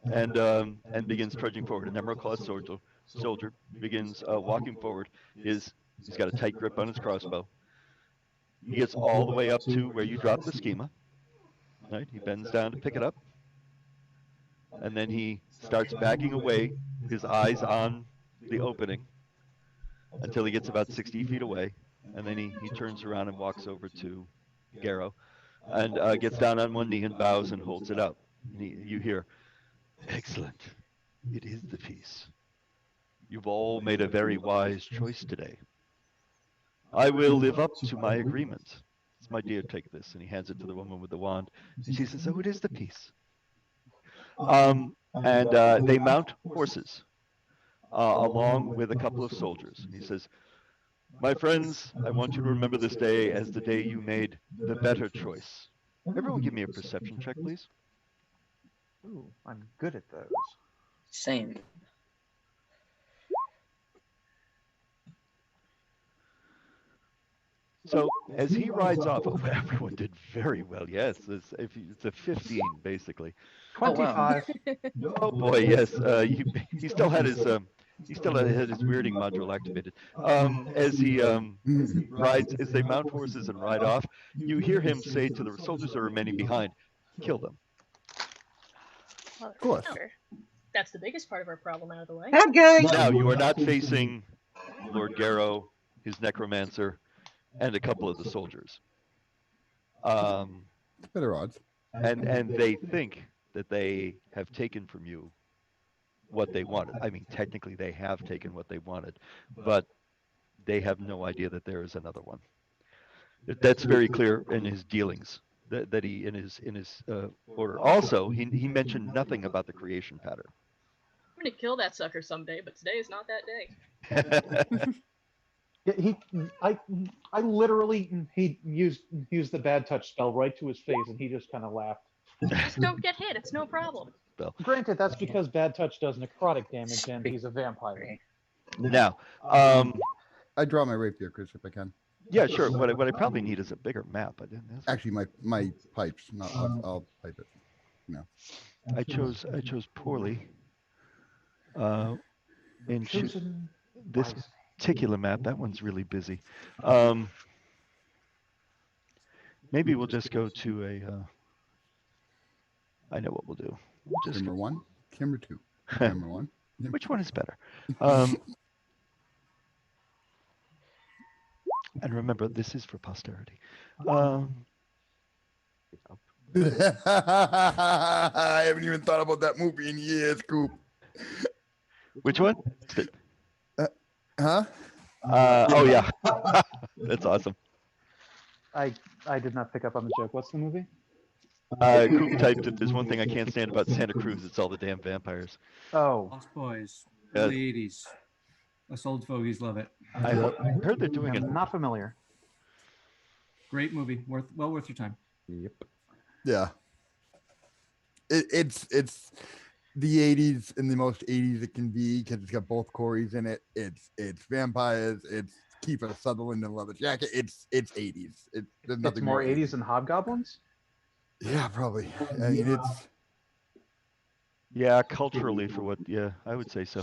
begins trudging forward. An Emerald Claw soldier begins walking forward. He's got a tight grip on his crossbow. He gets all the way up to where you drop the schema. Right? He bends down to pick it up, and then he starts backing away, his eyes on the opening, until he gets about 60 feet away, and then he turns around and walks over to Garrow, and gets down on one knee and bows and holds it up. And you hear, "Excellent. It is the piece. You've all made a very wise choice today. I will live up to my agreement. It's my dear, take this." And he hands it to the woman with the wand. And she says, "Oh, it is the piece." And they mount horses along with a couple of soldiers. And he says, "My friends, I want you to remember this day as the day you made the better choice." Everyone give me a perception check, please. Ooh, I'm good at those. Same. So as he rides off, everyone did very well. Yes, it's a 15 basically. 25. Oh boy, yes. He still had his weirding module activated. As he rides, as they mount horses and ride off, you hear him say to the soldiers that are remaining behind, "Kill them." Of course. That's the biggest part of our problem out of the way. Okay. Now you are not facing Lord Garrow, his necromancer, and a couple of the soldiers. Better odds. And they think that they have taken from you what they wanted. I mean, technically they have taken what they wanted, but they have no idea that there is another one. That's very clear in his dealings. That he in his order. Also, he mentioned nothing about the creation pattern. I'm gonna kill that sucker someday, but today is not that day. Yeah, I literally, he used the bad touch spell right to his face, and he just kind of laughed. Just don't get hit. It's no problem. Granted, that's because bad touch does necrotic damage, and he's a vampire. Now, I draw my rapier, Chris, if I can. yeah, sure. What I probably need is a bigger map. I didn't. Actually, my pipes. Not. I'll pipe it. No. I chose poorly. And this particular map, that one's really busy. Maybe we'll just go to a. I know what we'll do. We'll just camera 1, camera 2, camera 1. Which one is better? And remember, this is for posterity. I haven't even thought about that movie in years, Coop. Which one? Huh? Oh yeah, that's awesome. I did not pick up on the joke. What's the movie? Coop typed it. There's one thing I can't stand about Santa Cruz. It's all the damn vampires. Oh. Lost Boys, early 80s. Us old fogies love it. I heard they're doing it. Not familiar. Great movie, well worth your time. Yep. Yeah. It's the 80s and the most 80s it can be because it's got both Corys in it. It's vampires. It's Kiefer Sutherland in a leather jacket. It's 80s. There's nothing It's more 80s than Hobgoblins? Yeah, probably. I mean, it's. Yeah, culturally for what? Yeah, I would say so.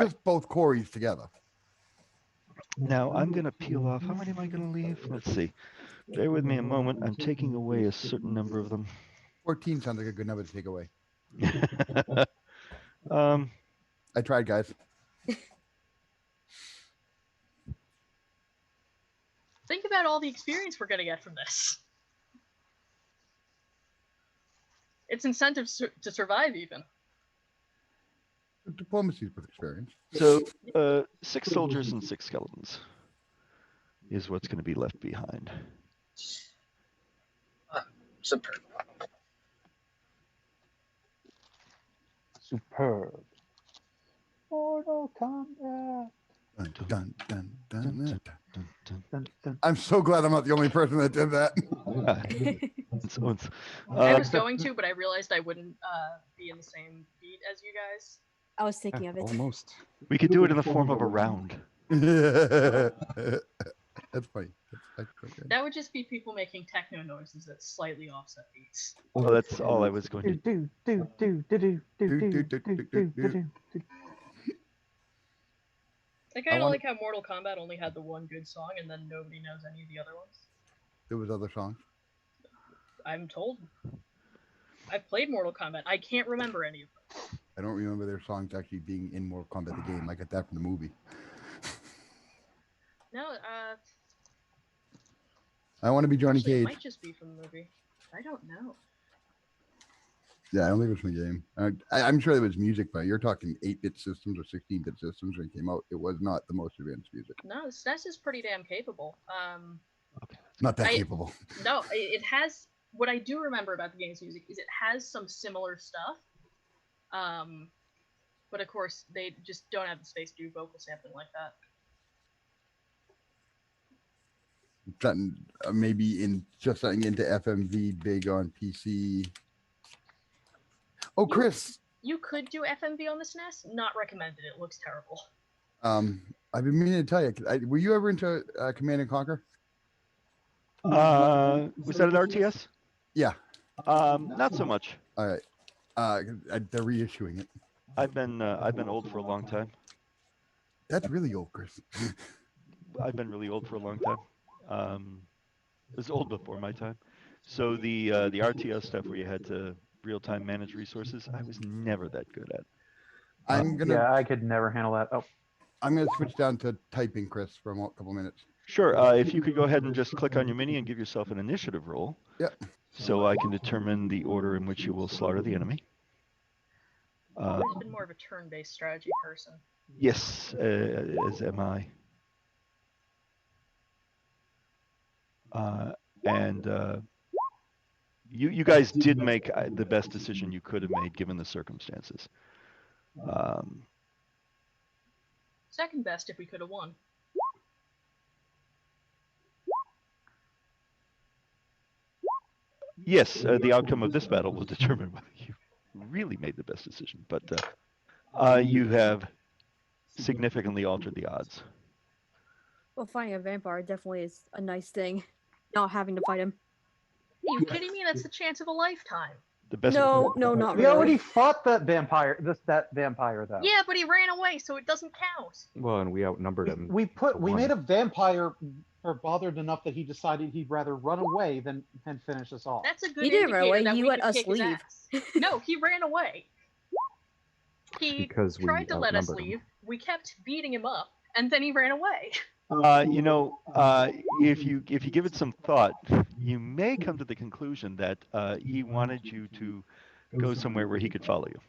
Just both Corys together. Now I'm gonna peel off. How many am I gonna leave? Let's see. Bear with me a moment. I'm taking away a certain number of them. 14 sounds like a good number to take away. I tried, guys. Think about all the experience we're gonna get from this. It's incentive to survive, even. Diplomacy with experience. So, 6 soldiers and 6 skeletons is what's going to be left behind. Superb. Superb. Mortal Kombat. Dun, dun, dun, dun, dun, dun. I'm so glad I'm not the only person that did that. I was going to, but I realized I wouldn't be in the same beat as you guys. I was thinking of it. Almost. We could do it in the form of a round. That's funny. That's good. That would just be people making techno noises that slightly offset beats. Well, that's all I was going to do. I kind of like how Mortal Kombat only had the one good song, and then nobody knows any of the other ones. There was other songs. I'm told. I've played Mortal Kombat. I can't remember any of them. I don't remember their songs actually being in Mortal Kombat the game. I got that from the movie. No, I want to be Johnny actually, it Cage. might just be from the movie. I don't know. Yeah, I don't think it was from the game. I'm sure there was music, but you're talking 8-bit systems or 16-bit systems when it came out. It was not the most advanced music. No, the SNES is pretty damn capable. Not that capable. No, it has. What I do remember about the game's music is it has some similar stuff. But of course, they just don't have the space to do vocal sampling like that. Something, maybe just something into FMV, big on PC. Oh, Chris. You could do FMV on the SNES. Not recommended. It looks terrible. I've been meaning to tell you. Were you ever into Command and Conquer? Was that an RTS? Yeah. Not so much. All right. They're reissuing it. I've been old for a long time. That's really old, Chris. I've been really old for a long time. It was old before my time. So the RTS stuff where you had to real-time manage resources, I was never that good at. Yeah, I could never handle that. Oh. I'm gonna switch down to typing, Chris, for a couple minutes. Sure. If you could go ahead and just click on your mini and give yourself an initiative roll. Yep. so I can determine the order in which you will slaughter the enemy. I've always been more of a turn-based strategy person. Yes, as am I. You guys did make the best decision you could have made given the circumstances. Second best if we could have won. Yes, the outcome of this battle will determine whether you really made the best decision, but you have significantly altered the odds. Well, fighting a vampire definitely is a nice thing. Not having to fight him. Are you kidding me? That's the chance of a lifetime. The best. No, not We really. already fought that vampire. That vampire though. Yeah, but he ran away, so it doesn't count. Well, and we outnumbered him. We one. made a vampire bothered enough that he decided he'd rather run away than finish us off. That's a good He didn't run away, indicator that he we let could us kick his leave. ass. No, he ran away. He Because we tried to let us outnumbered him. leave. We kept beating him up, and then he ran away. If you give it some thought, you may come to the conclusion that he wanted you to go somewhere where he could follow you.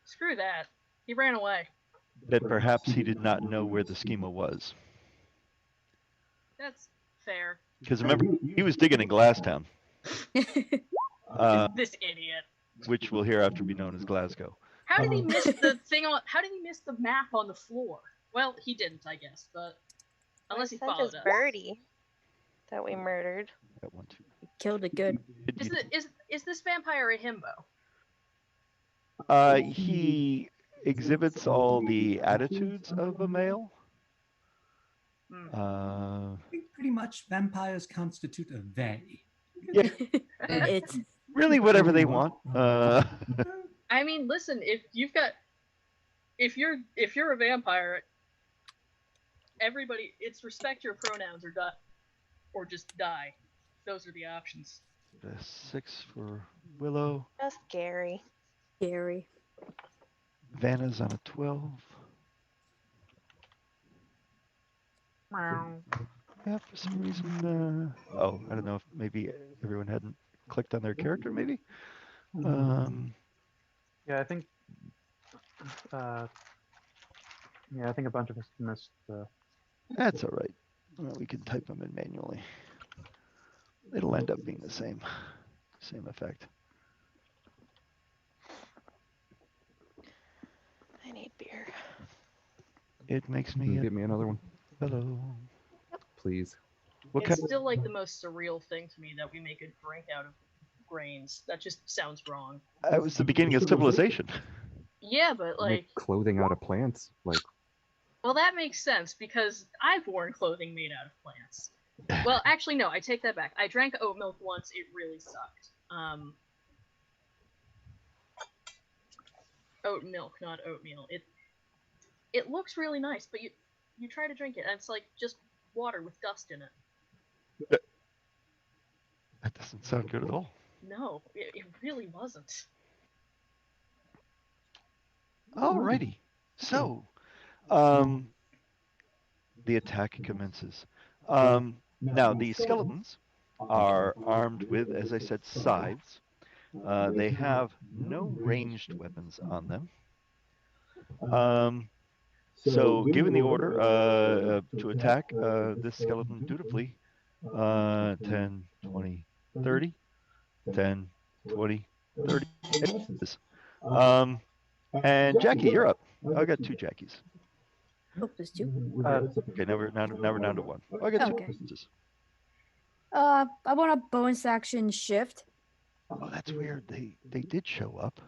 Screw that. He ran away. That perhaps he did not know where the schema was. That's fair. Because remember, he was digging in Glasstown. This idiot. Which will hereafter be known as Glasgow. How did he miss the thing on? How did he miss the map on the floor? Well, he didn't, I guess, but unless he Sent followed his us. birdie that we murdered. That one too. Killed it good. Is this vampire a himbo? He exhibits all the attitudes of a male. I think pretty much vampires constitute a they. Yeah. It's really whatever they want. I mean, listen, if you're a vampire, everybody, it's respect your pronouns or just die. Those are the options. 6 for Willow. Just Gary. Gary. Vanna's on a 12. Yeah, for some reason. I don't know if maybe everyone hadn't clicked on their character, maybe. Yeah, I think. I think a bunch of us missed. That's all right. Well, we can type them in manually. It'll end up being the same effect. I need beer. It makes Can you me. get me another one, Hello. please? What It's kind? still like the most surreal thing to me that we make a drink out of grains. That just sounds wrong. That was the beginning of civilization. Yeah, but like, Make clothing out of plants, like well, that makes sense because I've worn clothing made out of plants. Well, actually, no, I take that back. I drank oat milk once. It really sucked. Oat milk, not oatmeal. It looks really nice, but you try to drink it, and it's like just water with dust in it. That doesn't sound good at all. No, it really wasn't. Alrighty. So, the attack commences. Now, the skeletons are armed with, as I said, scythes. They have no ranged weapons on them. So, given the order to attack, this skeleton dutifully 10, 20, 30, 10, 20, 30. And Jackie, you're up. I got 2 Jackies. Oh, there's 2. Okay, now we're down to 1. I got 2 Okay. instances. I want a bonus action shift. Oh, that's weird. They did show up.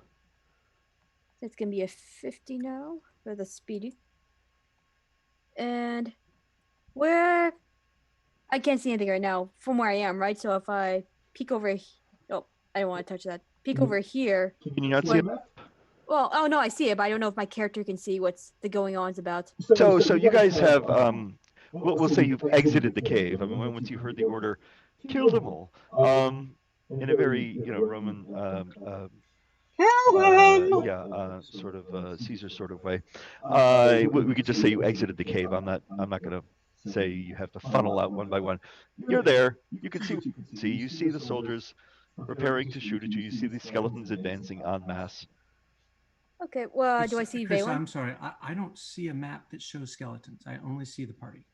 It's gonna be a 50 now for the speedy. And where I can't see anything right now from where I am, right? So if I peek over, oh, I don't want to touch that. Peek over here. Can you not see it? Well, oh no, I see it, but I don't know if my character can see what's the going on's about. So you guys have we'll say you've exited the cave. I mean, once you heard the order, kill them all. In a very Roman sort of Caesar sort of way. We could just say you exited the cave. I'm not gonna say you have to funnel out one by one. You're there. You can see what you can see. You see the soldiers preparing to shoot at you. You see these skeletons advancing en masse. Okay. Well, do I Chris, see Chris, Valen? I'm sorry. I don't see a map that shows skeletons. I only see the party.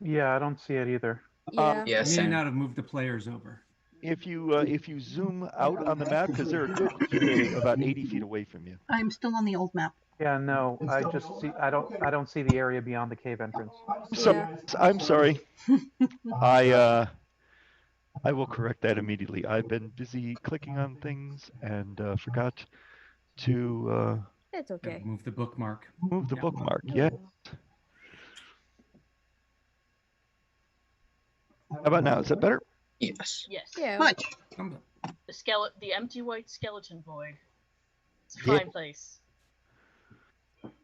Yeah, I don't see it either. Yeah. Yeah, I may same. not have moved the players over. If you zoom out on the map, because they're a good about 80 feet away from you. I'm still on the old map. Yeah, no, I just see. I don't see the area beyond the cave entrance. So Yeah. I'm sorry. I will correct that immediately. I've been busy clicking on things and forgot to It's okay. Move the bookmark. move the Yeah. bookmark. Yeah. How about now? Is that better? Yes. Yes. Yeah. Much. The empty white skeleton void. It's a Yeah. fine place.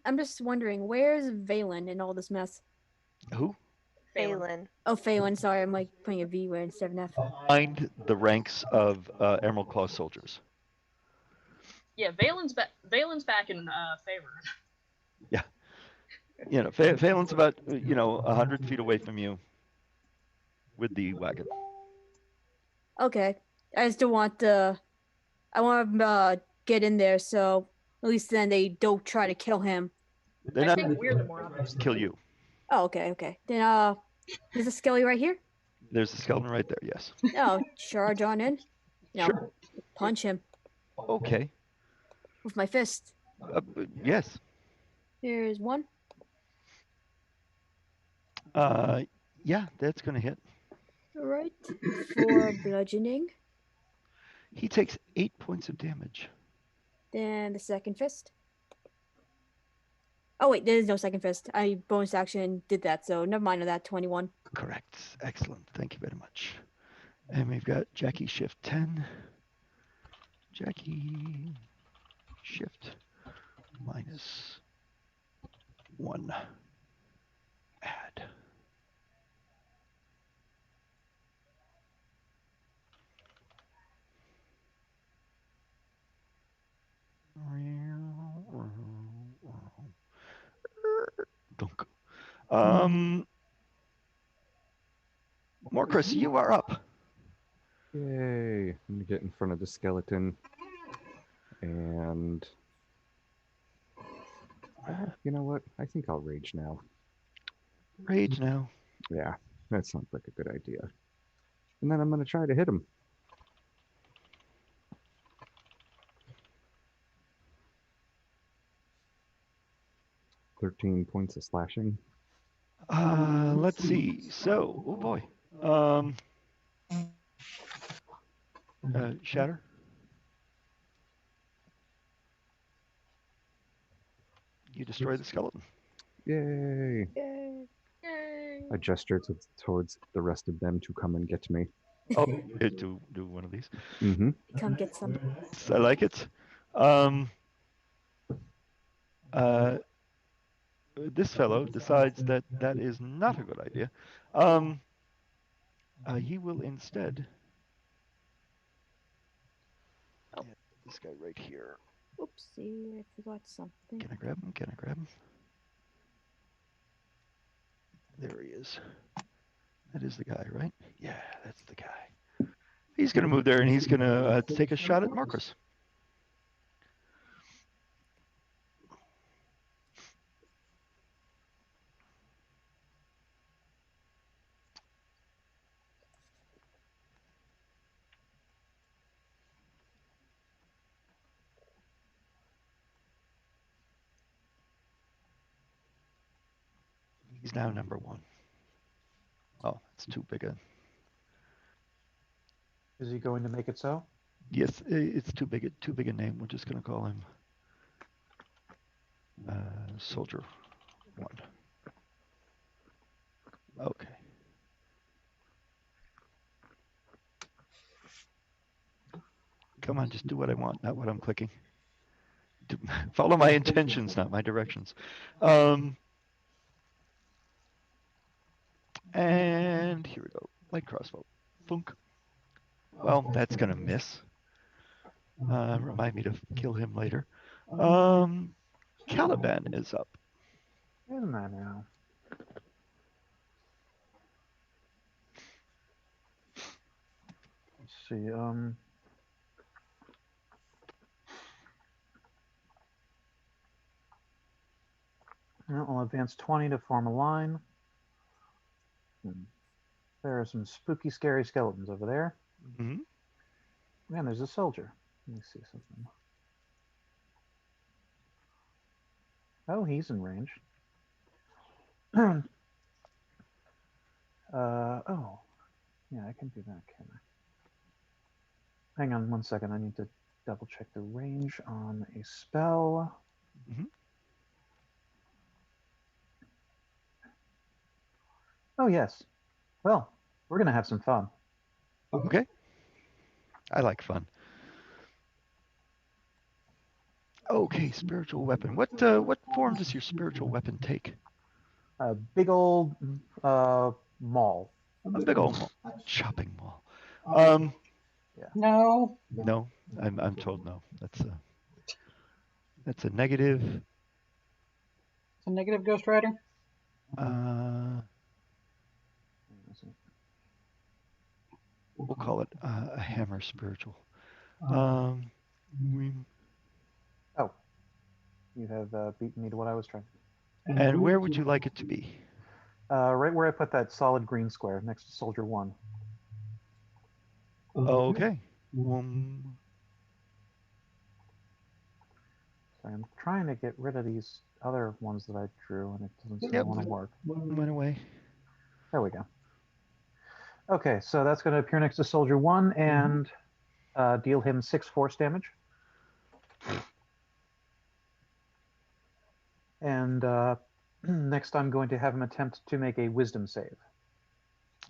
I'm just wondering, where's Valen in all this mess? Who? Phelan. Oh, Phelan. Sorry, I'm like putting a V where instead of an F. Behind the ranks of Emerald Claw soldiers. Yeah, Valen's back in favor. You know, Phelan's about 100 feet away from you with the wagon. Okay. I still want to. I want to get in there, so at least then they don't try to kill him. They're I not think we're the morons. kill you. Oh, okay, okay. Then there's a skelly right here. There's a skeleton right there. Yes. Oh, charge on in. No, Sure. punch him Okay. with my fist. Yes. Here's one. Yeah, that's gonna hit. All right. For bludgeoning. He takes 8 points of damage. Then the second fist. Oh wait, there is no second fist. I bonus action did that, so never mind on that. 21. Correct. Excellent. Thank you very much. And we've got Jackie shift 10. Jackie shift minus 1. Add. Dunk. Morcris, you are up. Yay. I'm gonna get in front of the skeleton. And you know what? I think I'll rage now. Rage now. Yeah, that sounds like a good idea. And then I'm gonna try to hit him. "13 points of slashing." Let's see. So, oh boy. Shatter. You destroy the skeleton. Yay. Yay. Yay. I gesture towards the rest of them to come and get me. Oh, do one of these. Mm-hmm. Come get some. I like it. This fellow decides that that is not a good idea. He will instead. Oh, this guy right here. Oopsie, I forgot something. Can I grab him? Can I grab him? There he is. That is the guy, right? Yeah, that's the guy. He's going to move there and he's going to take a shot at Marcus. He's now number 1. Oh, it's too big a. Is he going to make it so? Yes, it's too big a name. We're just going to call him Soldier 1. Okay. Come on, just do what I want, not what I'm clicking. Follow my intentions, not my directions. And here we go. Light crossbow. Thunk. Well, that's going to miss. Remind me to kill him later. Caliban is up. Isn't that now? see. Well, I'll advance 20 to form a line. There are some spooky, scary skeletons over there. Mhm. Man, there's a soldier. Let me see something. Oh, he's in range. Oh, yeah, I can do that, can I? Hang on 1 second. I need to double check the range on a spell. Mhm. Oh, yes. Well, we're going to have some fun. Okay. I like fun. Okay, spiritual weapon. What form does your spiritual weapon take? A big old maul. A big old chopping maul. No. No, I'm told no. That's a negative. It's a negative Ghost Rider. We'll call it a hammer spiritual. Oh, you have beaten me to what I was trying. And where would you like it to be? Right where I put that solid green square next to Soldier 1. Okay. Sorry, I'm trying to get rid of these other ones that I drew, and it doesn't seem Yep. to want to work. Went away. There we go. Okay, so that's going to appear next to Soldier 1 and deal him 6 force damage. And next I'm going to have him attempt to make a wisdom save.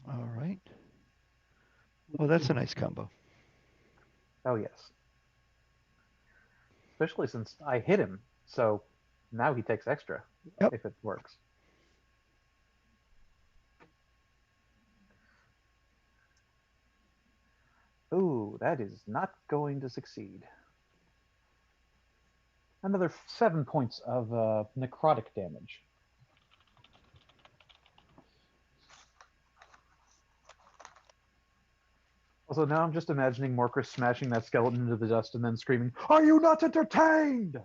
All right. Well, that's a nice combo. Oh, yes. Especially since I hit him, so now he takes extra if it works. Ooh, that is not going to succeed. Another 7 points of necrotic damage. Also, now I'm just imagining Morcris smashing that skeleton into the dust and then screaming, "Are you not entertained?"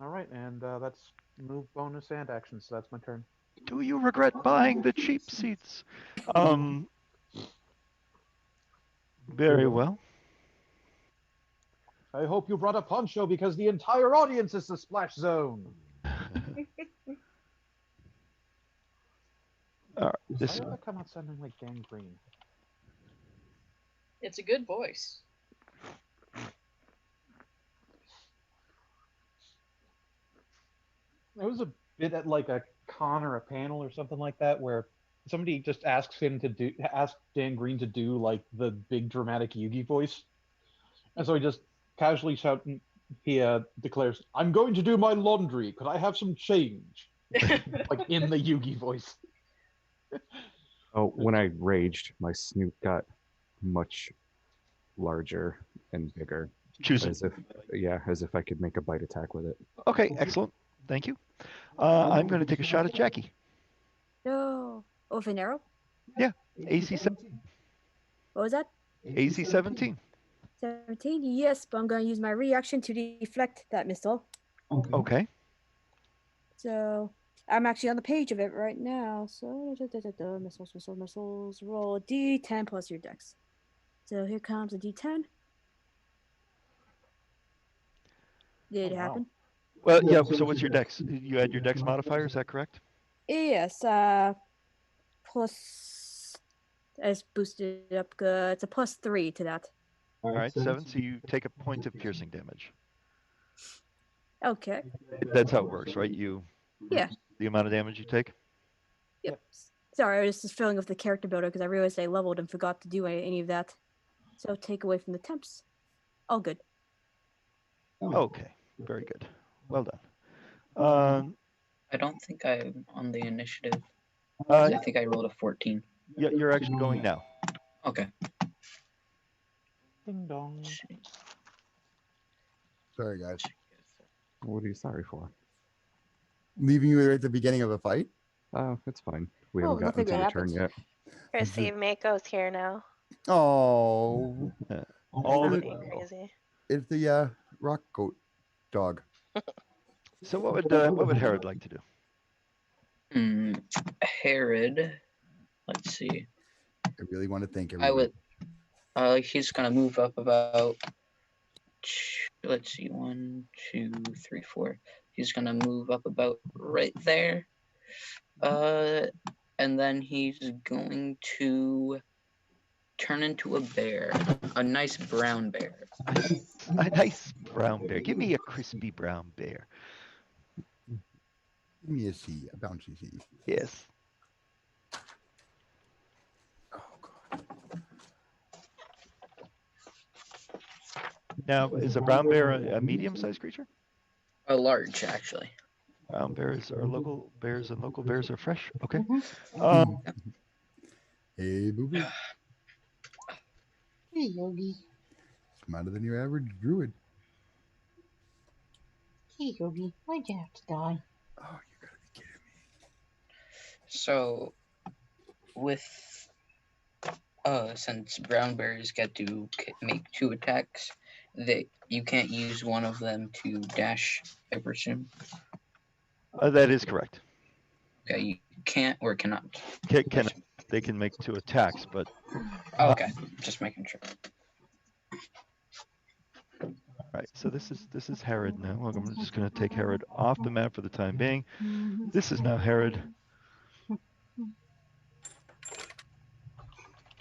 All right, and that's move, bonus, and action, so that's my turn. Do you regret buying the cheap seats? Very well. I hope you brought a poncho because the entire audience is the splash zone. Why did that come out sounding like Dan Green? It's a good voice. There was a bit at like a con or a panel or something like that where somebody just asked Dan Green to do like the big dramatic Yugi voice, and so he just casually shouting, he declares, "I'm going to do my laundry. Could I have some change?" Like in the Yugi voice. Oh, when I raged, my snoot got much larger and bigger. Choose as if I could make a bite attack with it. Okay, excellent. Thank you. I'm going to take a shot at Jackie. No. Oh, with an arrow? Yeah, AC 17. What was that? AC 17. 17? Yes, but I'm going to use my reaction to deflect that missile. Okay. So I'm actually on the page of it right now. So missiles. Roll D10 plus your dex. So here comes a D10. Did it happen? Well, yeah. So what's your dex? You add your dex modifier. Is that correct? Yes. Plus. It's boosted up. Good. It's a +3 to that. All right, 7. So you take a point of piercing damage. Okay. That's how it works, right? Yeah. The amount of damage you take. Yep. Sorry, I was just filling with the character builder because I realized I leveled and forgot to do any of that. So take away from the temps. All good. Okay. Very good. Well done. I don't think I'm on the initiative. I think I rolled a 14. Yeah, you're actually going now. Okay. Ding dong. Sorry, guys. What are you sorry for? Leaving you right at the beginning of a fight? Oh, it's fine. We Oh, haven't gotten nothing to good the turn happens. yet. Chrissy, Mako's here now. Oh, All the, Being crazy. it's the rock goat dog. so what would Herod like to do? Herod. Let's see. I really want to thank I everyone. would. He's gonna move up about. Let's see, 1, 2, 3, 4. He's gonna move up about right there. And then he's going to turn into a bear, a nice brown bear. A nice brown bear. Give me a crispy brown bear. Give me a C, a bouncy C. Yes. Oh god. Now, is a brown bear a medium-sized creature? A large, actually. Brown bears are local bears, and local bears are fresh. Okay. Hey, boo boo. Hey, Yogi. Smarter than your average druid. Hey, Yogi. Why'd you have to die? Oh, you gotta be kidding me. So, with since brown bears get to make 2 attacks, you can't use one of them to dash, I presume. That is correct. Okay, you can't or cannot. They can make 2 attacks, but Oh, okay, just making sure. right. So this is Herod now. Look, I'm just going to take Herod off the map for the time being. This is now Herod.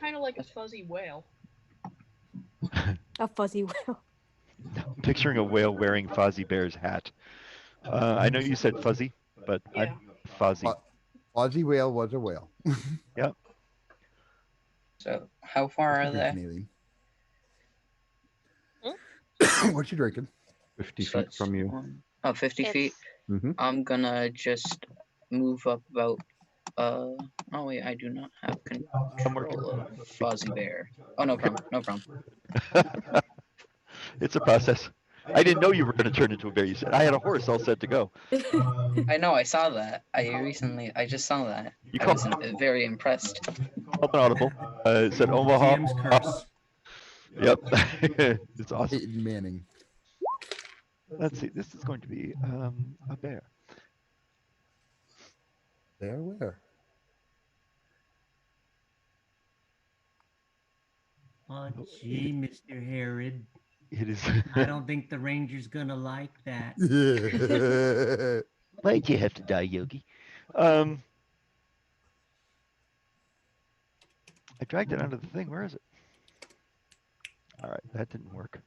Kind of like a fuzzy whale. A fuzzy whale. I'm picturing a whale wearing Fozzie Bear's hat. I know you said fuzzy, but Yeah. I'm fuzzy. Aussie whale was a whale. Yep. So, how far are they? Drinking, what you drinking? 50 So feet it's from you. 50 feet. Mhm. I'm gonna just move up about. Oh wait, I do not have control of Fozzie Bear. Oh, no problem. No problem. It's a process. I didn't know you were going to turn into a bear. You said I had a horse all set to go. I know. I saw that. I just saw that. You I called was very impressed. an audible. It said Omaha. DM's curse. Yep. It's awesome. Peyton Manning. Let's see. This is going to be a bear. There, where? Oh, gee, Mr. Herod. It is. I don't think the ranger's gonna like that. Why'd you have to die, Yogi? I dragged it onto the thing. Where is it? All right, that didn't work.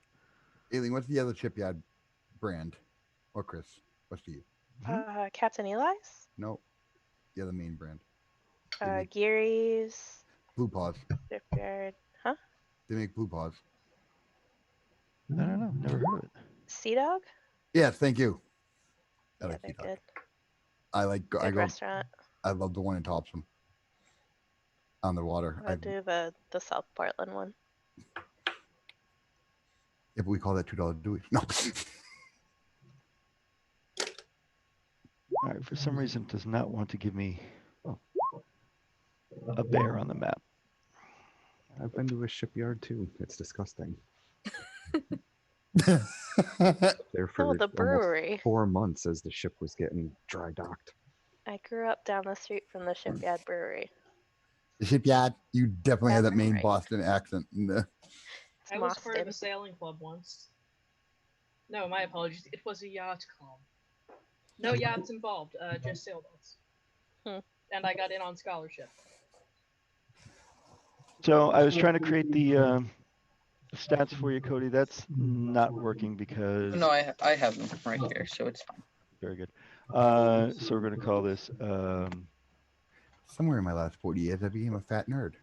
Aileen, what's the other shipyard brand? Or Chris, what's to you? Captain Eli's? No, the other main brand. Geary's. Blue Paws. Shipyard. Huh? They make Blue Paws. I don't know. Never heard of it. Sea Dog? Yes, thank you. I Yeah, like they're Sea Dog. good. I like. Good I go. restaurant. I love the one in Topsom. On the water. I'll do the South Portland one. Yeah, but we call that $2 Dewey. No. All right. For some reason, it does not want to give me a bear on the map. I've been to a shipyard too. It's disgusting. There for Oh, the almost brewery. 4 months as the ship was getting dry docked. I grew up down the street from the Shipyard Brewery. The shipyard. You definitely have that main Right. Boston accent. I was part of Boston. a sailing club once. No, my apologies. It was a yacht club. No yachts involved, just sailboats. And I got in on scholarship. So I was trying to create the stats for you, Cody. That's not working because. No, I have them right here, so it's fine. Very good. So we're going to call this Somewhere in my last 40 years, I became a fat nerd.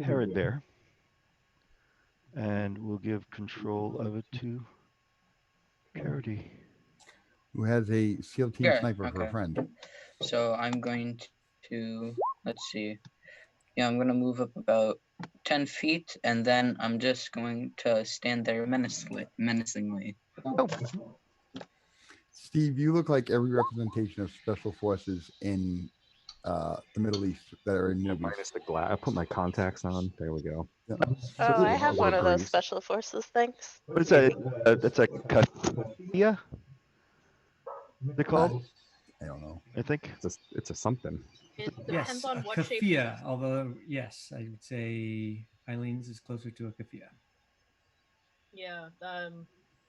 Herod Bear. And we'll give control of it to Carity. Who has a SEAL team Yeah, sniper for a okay. friend. So I'm going to, let's see. Yeah, I'm going to move up about 10 feet, and then I'm just going to stand there menacingly. Steve, you look like every representation of special forces in the Middle East that are in Yeah, movies. minus the glass. I put my contacts on. There we go. Yeah. Oh, I yeah, have I'll one of those breeze. special forces things. What is that? That's a Katia? They're called? I don't know. I think. It's a something. It Yes, depends on a what shape. kafia. Although, yes, I would say Eileen's is closer to a kafia. Yeah,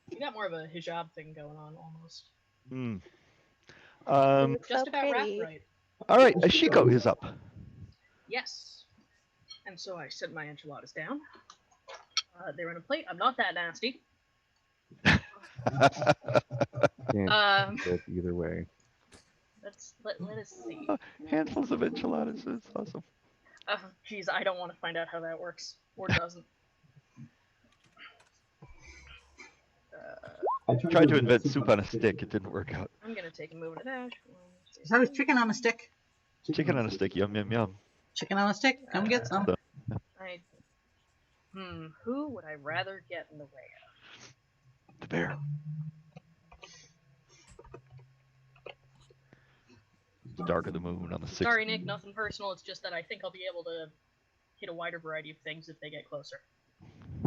you got more of a hijab thing going on almost. Hmm. It's Just so about wrapped pretty. right. All right, Ashiko is up. Yes. And so I set my enchiladas down. They're in a plate. I'm not that nasty. Can't go either way. Let us see. Handfuls of enchiladas. It's awesome. Geez, I don't want to find out how that works. Or doesn't. I tried to invent soup on a stick. It didn't work out. I'm gonna take a move and a dash. So it's chicken on a stick. Chicken on a stick. Yum, yum, yum. Chicken on a stick. Come get some. Who would I rather get in the way of? The bear. The dark of the moon on the 6th. Sorry, Nick, nothing personal. It's just that I think I'll be able to hit a wider variety of things if they get closer.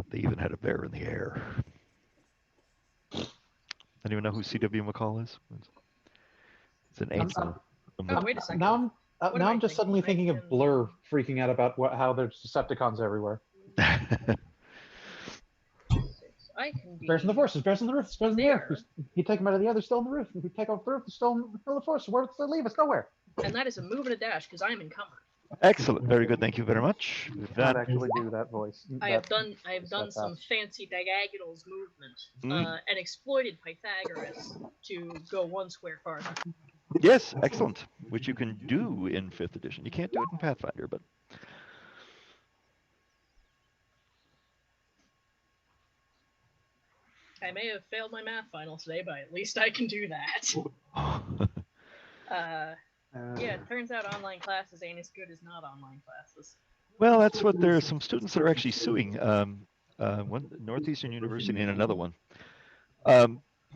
They even had a bear in the air. Anyone know who C.W. McCall is? It's an ancient. Oh, wait a second. Now What am I'm I just suddenly thinking of Blur freaking out about how there's Decepticons everywhere. I can be... Bears in the forest, bears in the roof, bears in the air. You take them out of the air, they're still on the roof. If we take off the roof, they're still in the forest. Where does they leave us? Nowhere. And that is a move and a dash because I am encumbered. Excellent. Very good. Thank you very much. Not actually do that voice. I have done some fancy diagonals movement and exploited Pythagoras to go one square farther. Yes, excellent. Which you can do in 5th edition. You can't do it in Pathfinder, but I may have failed my math final today, but at least I can do that. Yeah, it turns out online classes ain't as good as not online classes. well, that's what there are some students that are actually suing. One Northeastern University and another one.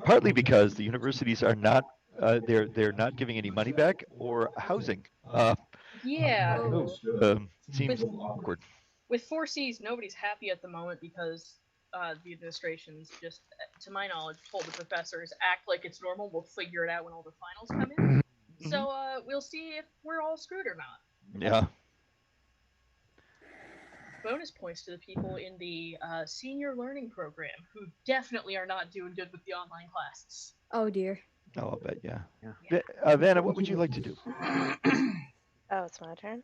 Partly because the universities are not they're not giving any money back or housing. Yeah. Seems awkward. With 4Cs, nobody's happy at the moment because the administration's just, to my knowledge, told the professors, act like it's normal, we'll figure it out when all the finals come in. So we'll see if we're all screwed or not. Yeah. Bonus points to the people in the senior learning program who definitely are not doing good with the online classes. Oh dear. Oh, I'll bet, yeah. Vanna, what would you like to do? Oh, it's my turn.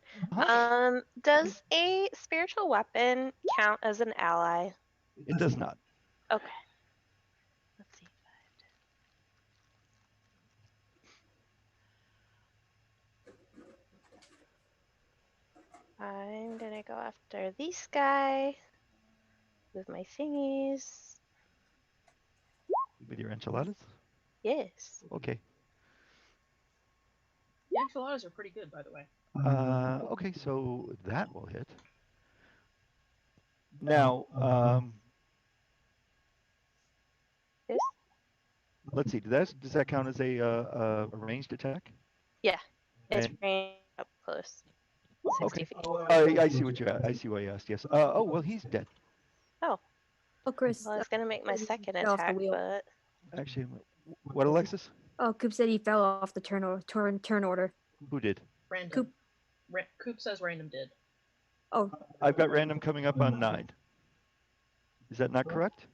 Does a spiritual weapon count as an ally? It does not. Okay. Let's see. I'm gonna go after this guy with my thingies. With your enchiladas? Yes. Okay. The enchiladas are pretty good, by the way. Okay, so that will hit. Now, Yes. let's see. Does that count as a ranged attack? Yeah. It's And- range up close. 60 Okay. feet. I see what you. I see why you asked. Yes. Oh well, he's dead. Oh. Oh, Chris. Well, I was gonna make my second fell off the attack, wheel. but Actually, what, Alexis? Oh, Coop said he fell off the turn order. Who did? Random. Coop. Coop says random did. Oh. I've got random coming up on 9. Is that not correct?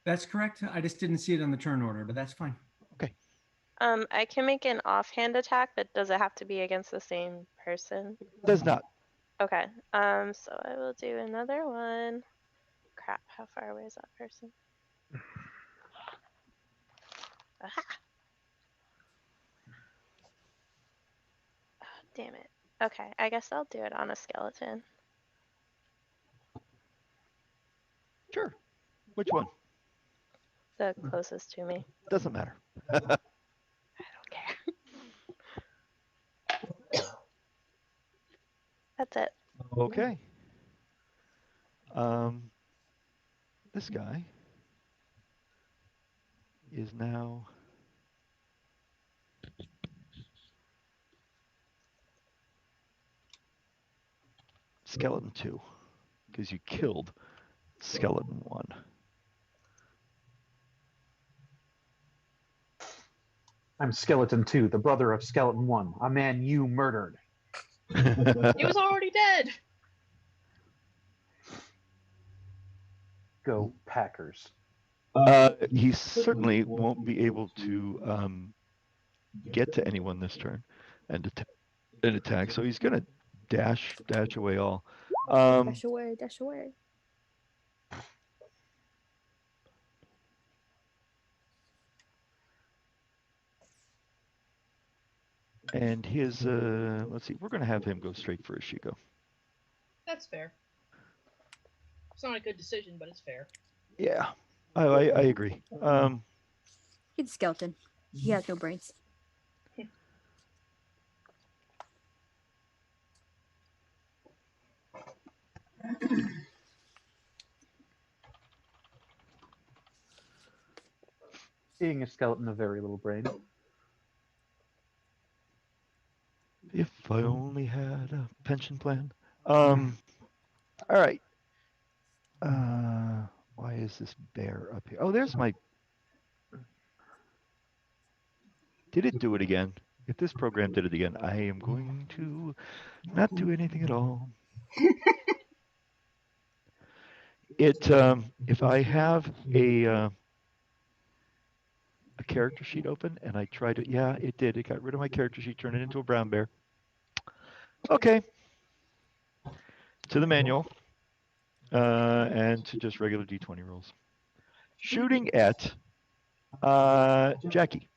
That's correct. I just didn't see it on the turn order, but that's fine. Okay. I can make an offhand attack, but does it have to be against the same person? Does not. Okay. So I will do another one. Crap, how far away is that person? Aha! Oh, damn it. Okay, I guess I'll do it on a skeleton. Sure. Which one? The closest to me. Doesn't matter. I don't care. That's it. Okay. This guy is now Skeleton 2, because you killed Skeleton 1. I'm Skeleton 2, the brother of Skeleton 1, a man you murdered. He was already dead. Go Packers. He certainly won't be able to get to anyone this turn and attack. So he's gonna dash away all. Dash away, dash away. And his let's see, we're gonna have him go straight for Ashiko. That's fair. It's not a good decision, but it's fair. Yeah, I agree. He's a skeleton. He has no brains. Seeing a skeleton of very little brain. If I only had a pension plan. All right. Why is this bear up here? Oh, there's my. Did it do it again? If this program did it again, I am going to not do anything at all. If I have a character sheet open and I try to, yeah, it did. It got rid of my character sheet, turned it into a brown bear. Okay. To the manual and to just regular D20 rolls. Shooting at Jackie.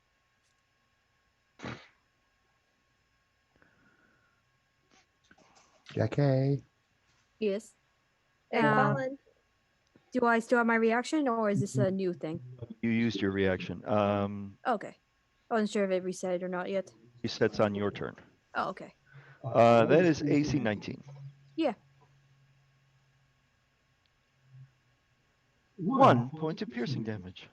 Jackie. Yes. And Colin. Do I still have my reaction, or is this a new thing? You used your reaction. Okay. I wasn't sure if it reset or not yet. Resets on your turn. Oh, okay. That is AC 19. Yeah. 1 point of piercing damage.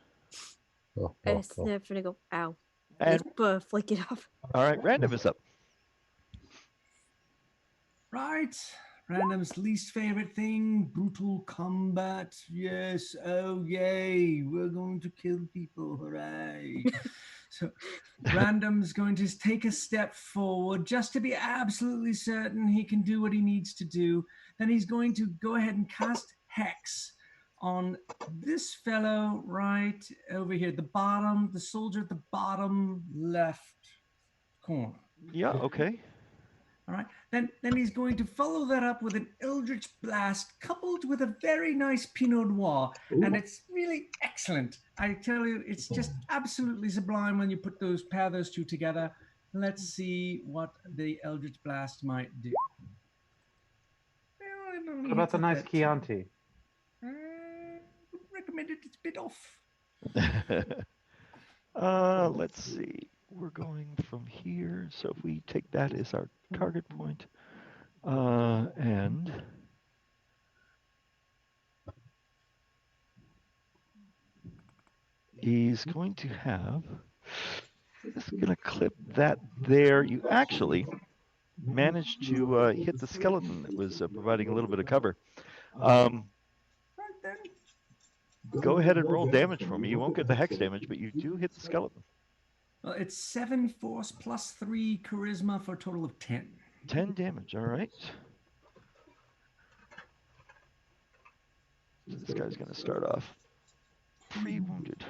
I just gonna go, ow. And, just flick it off. all right, random is up. Right. Random's least favorite thing, brutal combat. Yes, oh yay, we're going to kill people, hooray. So Random's going to take a step forward just to be absolutely certain he can do what he needs to do. Then he's going to go ahead and cast Hex on this fellow right over here, the bottom, the soldier at the bottom left corner. Yeah, okay. All right, then he's going to follow that up with an Eldritch Blast coupled with a very nice Pinot Noir. Ooh. And it's really excellent. I tell you, it's just absolutely sublime when you pair those two together. Let's see what the Eldritch Blast might do. What about the nice Chianti? Recommended it's a bit off. Let's see. We're going from here. So if we take that as our target point, and he's going to have, just going to clip that there. You actually managed to hit the skeleton that was providing a little bit of cover. Go ahead and roll damage for me. You won't get the hex damage, but you do hit the skeleton. Well, it's 7 force plus 3 charisma for a total of 10. 10 damage, all right. So this guy's going to start off pre-wounded.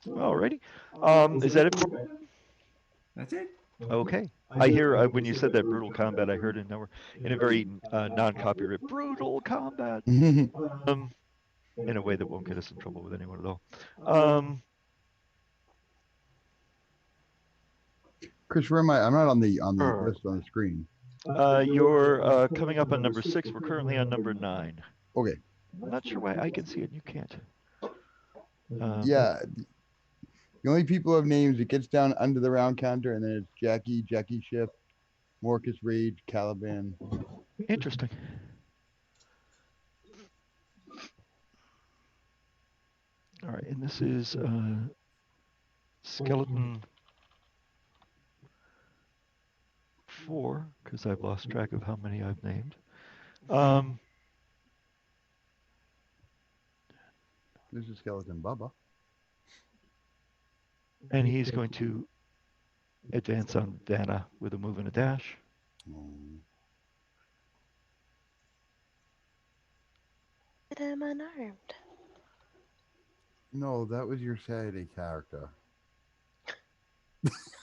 Alrighty. Is that it for? That's it. Okay. I hear when you said that brutal combat, I heard in a very non-copyright brutal combat. In a way that won't get us in trouble with anyone at all. Chris, where am I? I'm not on the list on the screen. You're coming up on number 6. We're currently on number 9. Okay. I'm not sure why I can see it and you can't. Yeah. The only people who have names, it gets down under the round counter, and then it's Jackie Ship, Morcus Rage, Caliban. Interesting. All right, and this is skeleton 4, because I've lost track of how many I've named. This is Skeleton Bubba. And he's going to advance on Vanna with a move and a dash. But I'm unarmed. No, that was your Saturday character.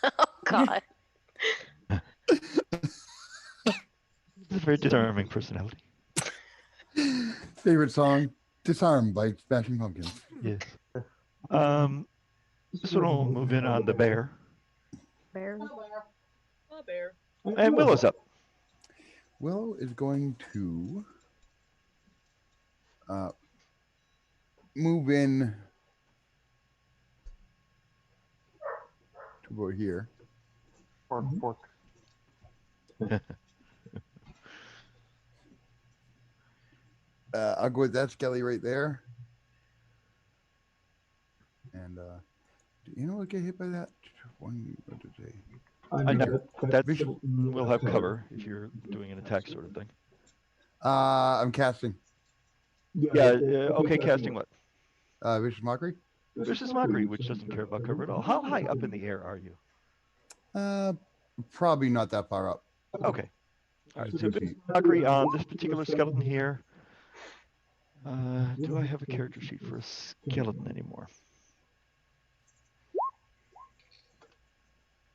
Oh God. It's a very disarming personality. Favorite song? Disarm by Smashing Pumpkins. Yes. This one will move in on the bear. Bear. A bear. And Willow's up. Willow is going to move in to about here. Fork. I'll go with that Skelly right there. And do you know what get hit by that? One, what did they? I know that will have cover if you're doing an attack sort of thing. I'm casting. Yeah. Okay, casting what? Vicious Mockery. Vicious Mockery, which doesn't care about cover at all. How high up in the air are you? Probably not that far up. Okay. All right. So Vicious Mockery on this particular skeleton here. Do I have a character sheet for a skeleton anymore?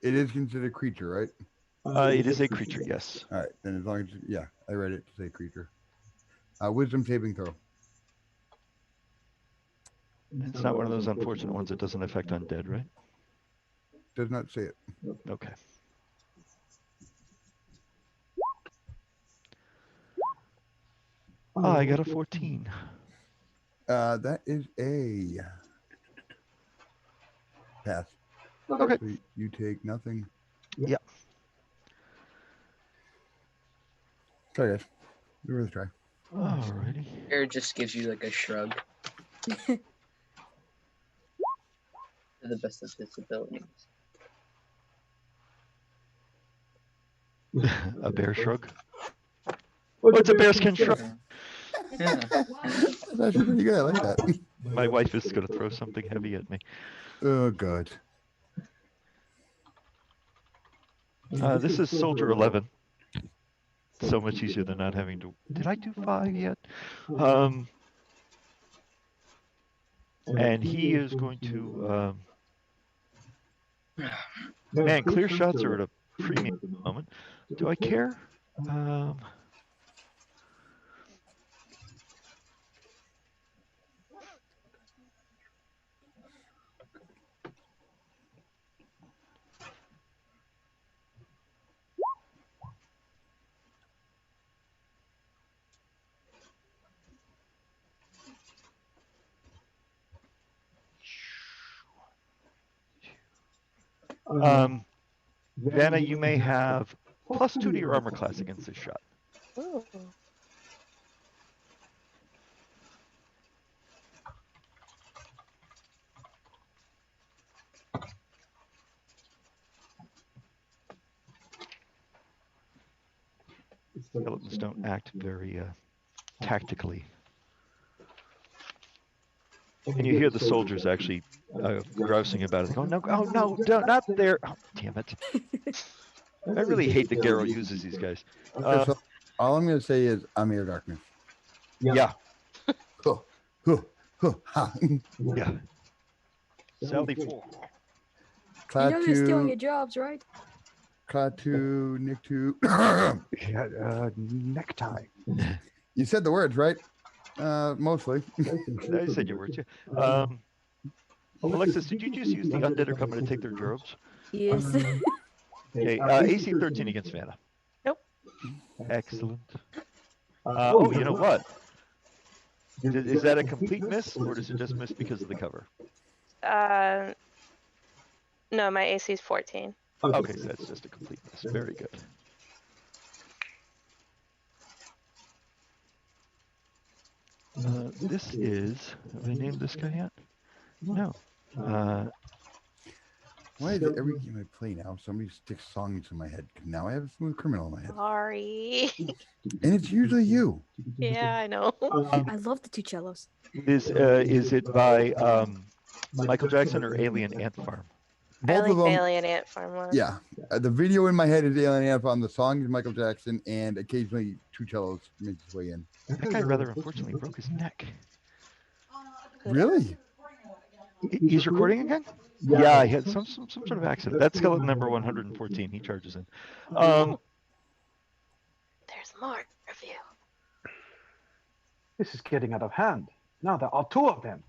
It is considered a creature, right? It is a creature, yes. All right, then as long as yeah, I read it to say creature. Wisdom saving throw. It's not one of those unfortunate ones that doesn't affect undead, right? Does not say it. Okay. I got a 14. That is a pass. Okay. So you take nothing. Yeah. Sorry, guys. Give it a try. Alrighty. Bear just gives you like a shrug. To the best of his abilities. A bear shrug? What's a bearskin shrug? Yeah. That's actually pretty good. I like that. My wife is going to throw something heavy at me. Oh, God. This is Soldier 11. So much easier than not having to... Did I do 5 yet? And he is going to... Man, clear shots are at a premium at the moment. Do I care? Vanna, you may have +2 to your armor class against this shot. Ooh. Skeletons don't act very tactically. And you hear the soldiers actually grousing about it. Going, no, oh no, not there. Oh, damn it. I really hate that Garrow uses these guys. So all I'm going to say is I'm Air Darkness. Yeah. Huh, huh, huh, ha. Yeah. Sally 4. You Clad know they're stealing 2, your jobs, right? Clad 2, Nick 2. Necktie. You said the words, right? Mostly. I said your words, yeah. Alexis, did you just use the undead are coming to take their robes? Yes. Okay, AC 13 against Vanna. Nope. Excellent. Oh, you know what? Is that a complete miss, or does it just miss because of the cover? No, my AC is 14. Okay, so that's just a complete miss. Very good. This is, have I named this guy yet? No. Why is it every game I play now, somebody sticks songs in my head? Now I have a Smooth Criminal in my head. Sorry. And it's usually you. Yeah, I know. I love the two cellos. Is it by Michael Jackson or Alien Ant Farm? I Both like of the them. Alien Ant Farm one. Yeah. The video in my head is Alien Ant Farm. The song is Michael Jackson, and occasionally two cellos makes its way in. That guy rather unfortunately broke his neck. Really? He's recording again? Yeah, he had some sort of accident. That's skeleton number 114. He charges in. There's more of you. This is getting out of hand. Now there are two of them.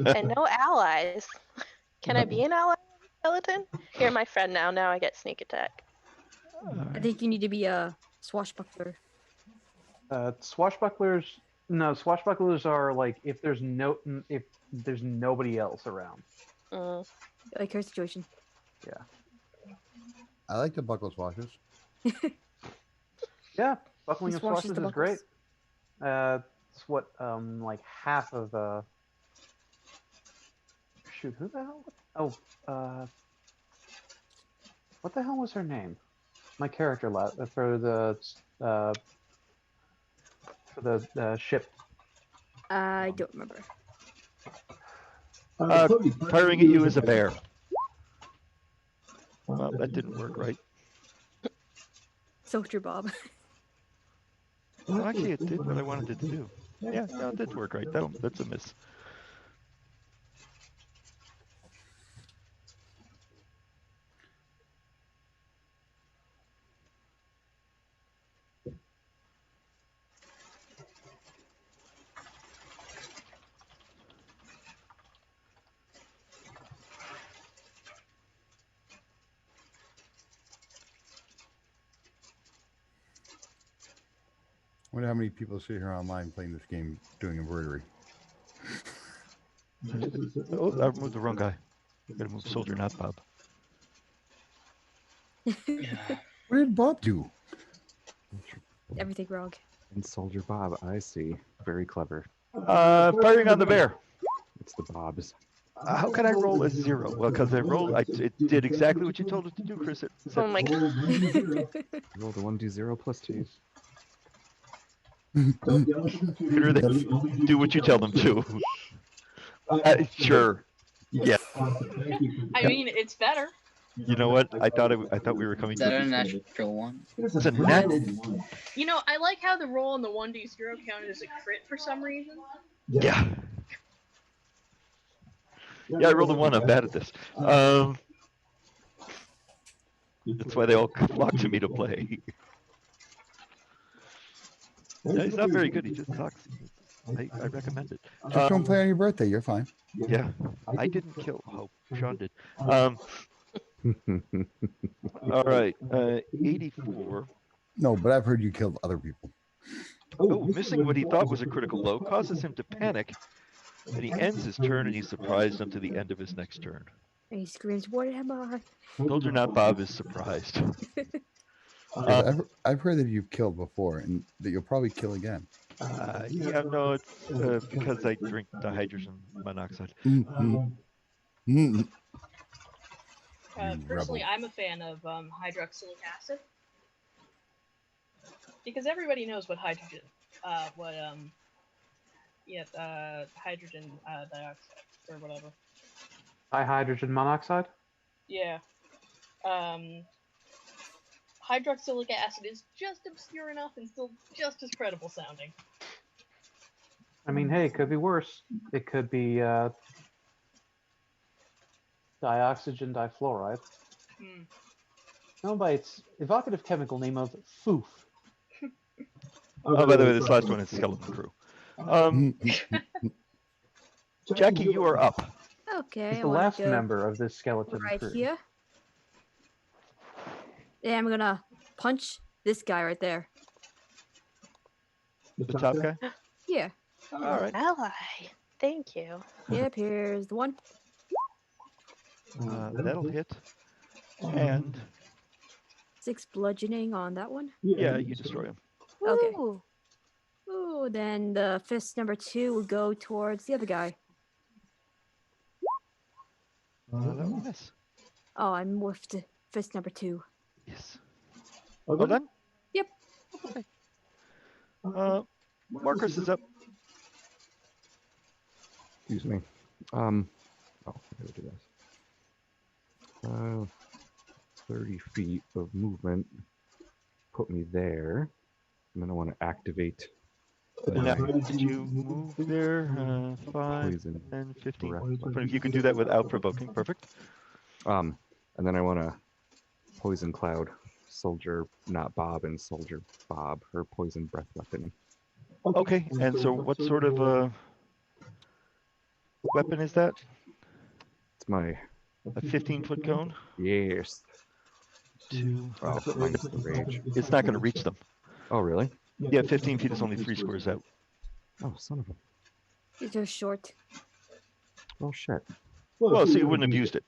And no allies. Can I be an ally, skeleton? You're my friend now. Now I get sneak attack. I think you need to be a swashbuckler. Swashbucklers. No, swashbucklers are like if there's nobody else around. Like her situation. Yeah. I like the buckle swashes. Yeah, buckling He of swashes swashes the is great. buckles. It's what like half of shoot, who the hell? What the hell was her name? My character for the ship. I don't remember. Firing at you is a bear. Well, that didn't work right. Soldier Bob. Well, actually, it did what I wanted it to do. Yeah, no, it did work right. That's a miss. I wonder how many people sit here online playing this game doing embroidery. Oh, I moved the wrong guy. Gotta move Soldier, not Bob. What did Bob do? Everything wrong. And Soldier Bob, I see. Very clever. Firing on the bear. It's the Bobs. How can I roll a 0? Well, because it did exactly what you told it to do, Chris. It said, Oh my god. Roll the 1d0 plus 2. Computer, they do what you tell them to. Sure. Yeah. I mean, it's better. You know what? I thought we were coming Is that to a natural one? It's a nat. You know, I like how the roll on the 1d0 counted as a crit for some reason. Yeah. Yeah, I rolled a 1. I'm bad at this. That's why they all flock to me to play. Yeah, he's not very good. He just sucks. I recommend it. Just don't play on your birthday. You're fine. Yeah, I didn't kill. Oh, Sean did. All right, 84. No, but I've heard you killed other people. Oh, missing what he thought was a critical blow causes him to panic, and he ends his turn, and he's surprised until the end of his next turn. And he screams, "What am I?" Soldier Not Bob is surprised. I've heard that you've killed before, and that you'll probably kill again. Yeah, no, it's because I drink the hydrogen monoxide. Personally, I'm a fan of hydroxylic acid because everybody knows what hydrogen, hydrogen dioxide or whatever. Hydrogen monoxide. Yeah. Hydroxylic acid is just obscure enough and still just as credible sounding. I mean, hey, it could be worse. It could be dioxygen difluoride. No, by its evocative chemical name of FOOF. Oh, by the way, this last one is Skeleton Crew. Jackie, you are up. Okay. He's I the wanna last go member of this skeleton right crew. here. And I'm gonna punch this guy right there. The top guy? Yeah. All right. Ally. Thank you. Yep, here's the one. That'll hit. And 6 bludgeoning on that one. yeah, you destroy him. Okay. Ooh, then the fist number 2 will go towards the other guy. That will miss. Oh, I morphed fist number 2. Yes. All done? Yep. Okay. Marcus is up. Excuse me. Oh, I gotta do this. 30 feet of movement put me there. And then I want to activate And my did you move there? 5, poison 10, 15. breath But if you can do that without provoking, perfect. And then I want to poison cloud, soldier not Bob, and soldier Bob, her poison breath weapon. Okay, and so what sort of weapon is that? It's my A 15-foot cone? yes. 2. Oh, minus the rage. It's not going to reach them. Oh, really? Yeah, 15 feet is only 3 squares out. Oh, son of a. These are short. Oh shit. Well, so you wouldn't have used it.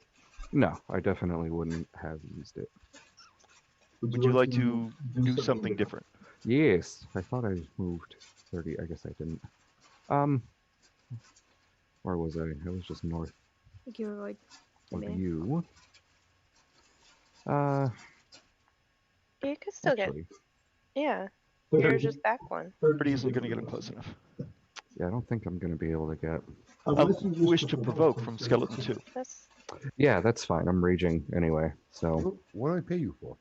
No, I definitely wouldn't have used it. Would you like to do something different? Yes, I thought I moved 30. I guess I didn't. Where was I? I was just north I think you're right. of Man. you. You could still Actually, get. Yeah. You're just back one. Pretty isn't going to get him close enough. yeah, I don't think I'm gonna be able to get. Wish to provoke from skeleton 2. That's Yeah, that's fine. I'm raging anyway, so What do I pay you for?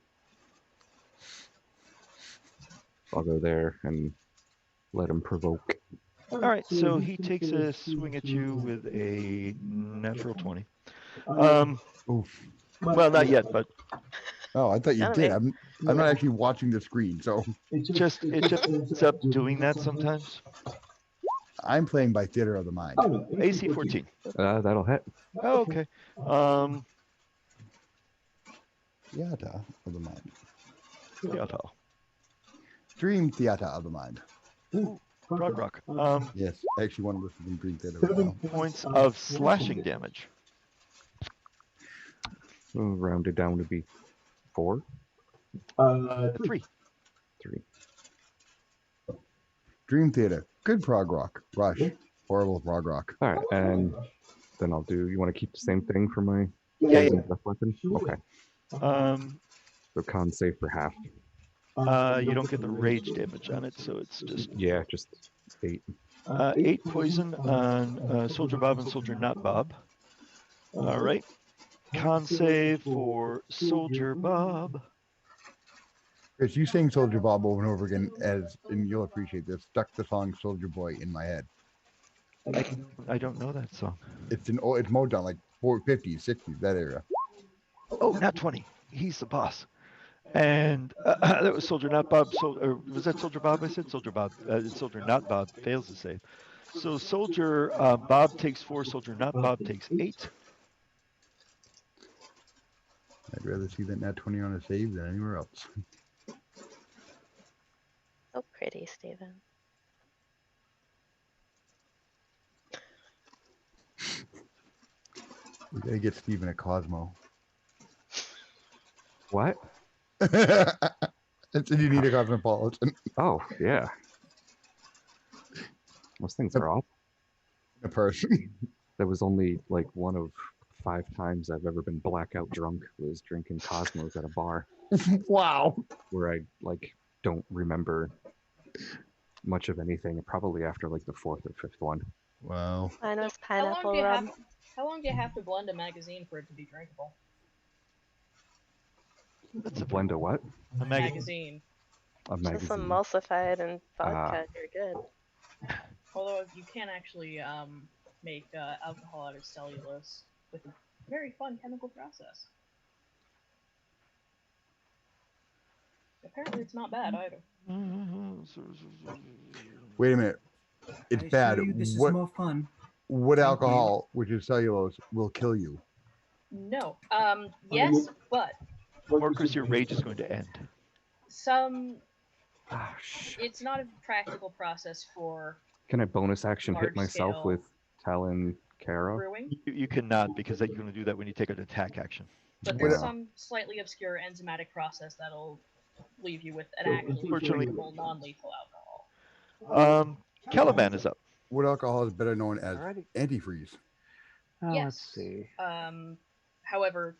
I'll go there and let him provoke. All right, so he takes a swing at you with a natural 20. Well, not yet, but Oh, I thought you None of did. it. I'm not actually watching the screen, so it just ends up doing that sometimes. I'm playing by theater of the mind. AC 14. That'll hit. Oh, okay. Theater of the mind. Yeah, Dream theater of the mind. Prog rock. Yes, I actually want to listen to Dream theater. For a 7 while. points of slashing damage. Rounded down to be 4. 3. 3. Dream theater. Good prog rock. Rush. Horrible prog rock. All right, and then I'll do. You want to keep the same thing for my Yeah, poison breath weapon? Okay. So con save for half. You don't get the rage damage on it, so it's just Yeah, just 8. 8 poison on Soldier Bob and Soldier Not Bob. All right. Con save for Soldier Bob. Chris, you saying Soldier Bob over and over again, and you'll appreciate this, stuck the song Soldier Boy in my head. I don't know that song. It's Motown, like 50s, 60s, that era. Oh, not 20. He's the boss. And that was Soldier Not Bob. Or was that Soldier Bob? I said Soldier Bob. Soldier Not Bob fails to save. So Soldier Bob takes 4. Soldier Not Bob takes 8. I'd rather see that nat 20 on a save than anywhere else. so pretty, Steven. We gotta get Steven a Cosmo. What? I said you need a Cosmopolitan. Oh, yeah. Those things are off. A person. That was only like one of 5 times I've ever been blackout drunk, was drinking Cosmos at a bar. Wow. Where I like don't remember much of anything, probably after like the 4th or 5th one. Wow. Mine was How long, pineapple do you rum. have, how long do you have to blend a magazine for it to be drinkable? That's a blend of what? A Magazine. A Just magazine. emulsified and vodka. You're good. Although you can actually make alcohol out of cellulose with a very fun chemical process. Apparently it's not bad either. Wait a minute. It's I bad. assure you this is What more fun. what Thank alcohol, which is cellulose, will kill you? No. Yes, but Marcus, your rage is going to end. some Ah, shit. it's not a practical process for Can I bonus action hit large myself scale with Talon Kara? brewing, You cannot, because that you're going to do that when you take an attack action. but there's Yeah. some slightly obscure enzymatic process that'll leave you with an actually Unfortunately- drinkable, non-lethal alcohol. Caliban is up. What alcohol is better known as Alrighty. antifreeze? Let's Yes. see. However,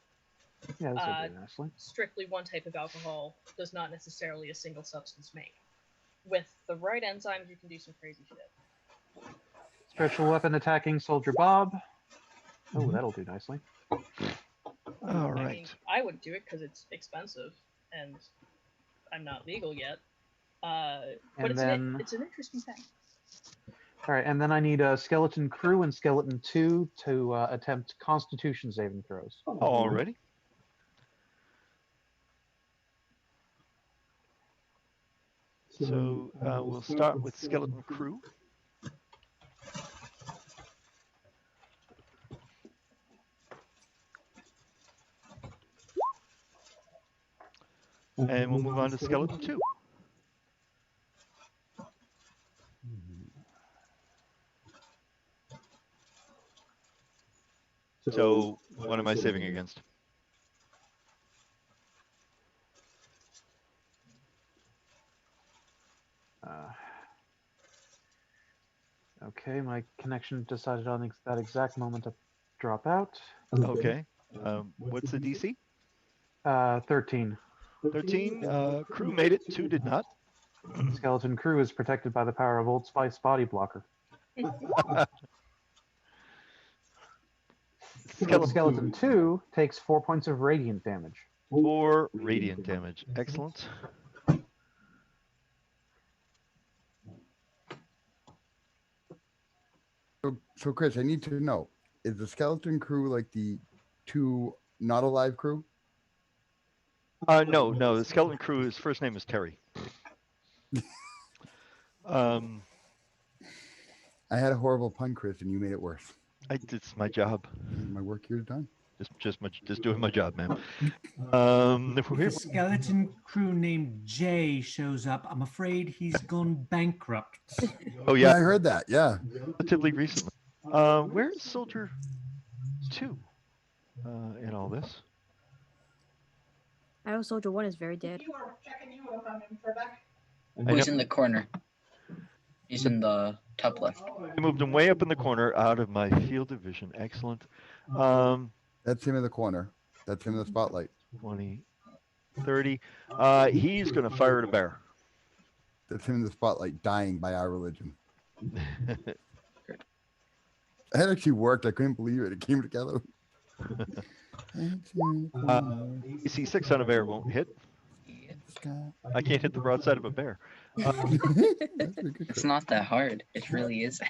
Yeah, this will do nicely. strictly one type of alcohol does not necessarily a single substance make. With the right enzymes, you can do some crazy shit. Special weapon attacking Soldier Bob. Oh, that'll do nicely. All I right. mean, I would do it because it's expensive and I'm not legal yet. But And it's, then- it's an interesting thing. All right, and then I need a Skeleton Crew and Skeleton 2 to attempt Constitution saving throws. Alrighty. So we'll start with Skeleton Crew. And we'll move on to Skeleton 2. So what am I saving against? Okay, my connection decided on that exact moment to drop out. Okay. What's the DC? 13. 13. Crew made it. 2 did not. Skeleton Crew is protected by the power of Old Spice Body Blocker. Skeleton 2 takes 4 points of radiant damage. 4 radiant damage. Excellent. So Chris, I need to know, is the Skeleton Crew like the 2 not alive crew? No. The Skeleton Crew, his first name is Terry. I had a horrible pun, Chris, and you made it worse. It's my job. My work here is done. Just doing my job, man. If a skeleton crew named Jay shows up, I'm afraid he's gone bankrupt. Oh yeah, I heard that. Yeah, relatively recently. Where's Soldier 2 in all this? I know Soldier 1 is very dead. You are checking you if I'm in for back. He's in the corner. He's in the top left. I moved him way up in the corner out of my field of vision. Excellent. That's him in the corner. That's him in the spotlight. 20, 30. He's going to fire at a bear. That's him in the spotlight, dying by our religion. That actually worked. I couldn't believe it. It came together. AC 6 on a bear won't hit. I can't hit the broadside of a bear. It's not that hard. It really isn't.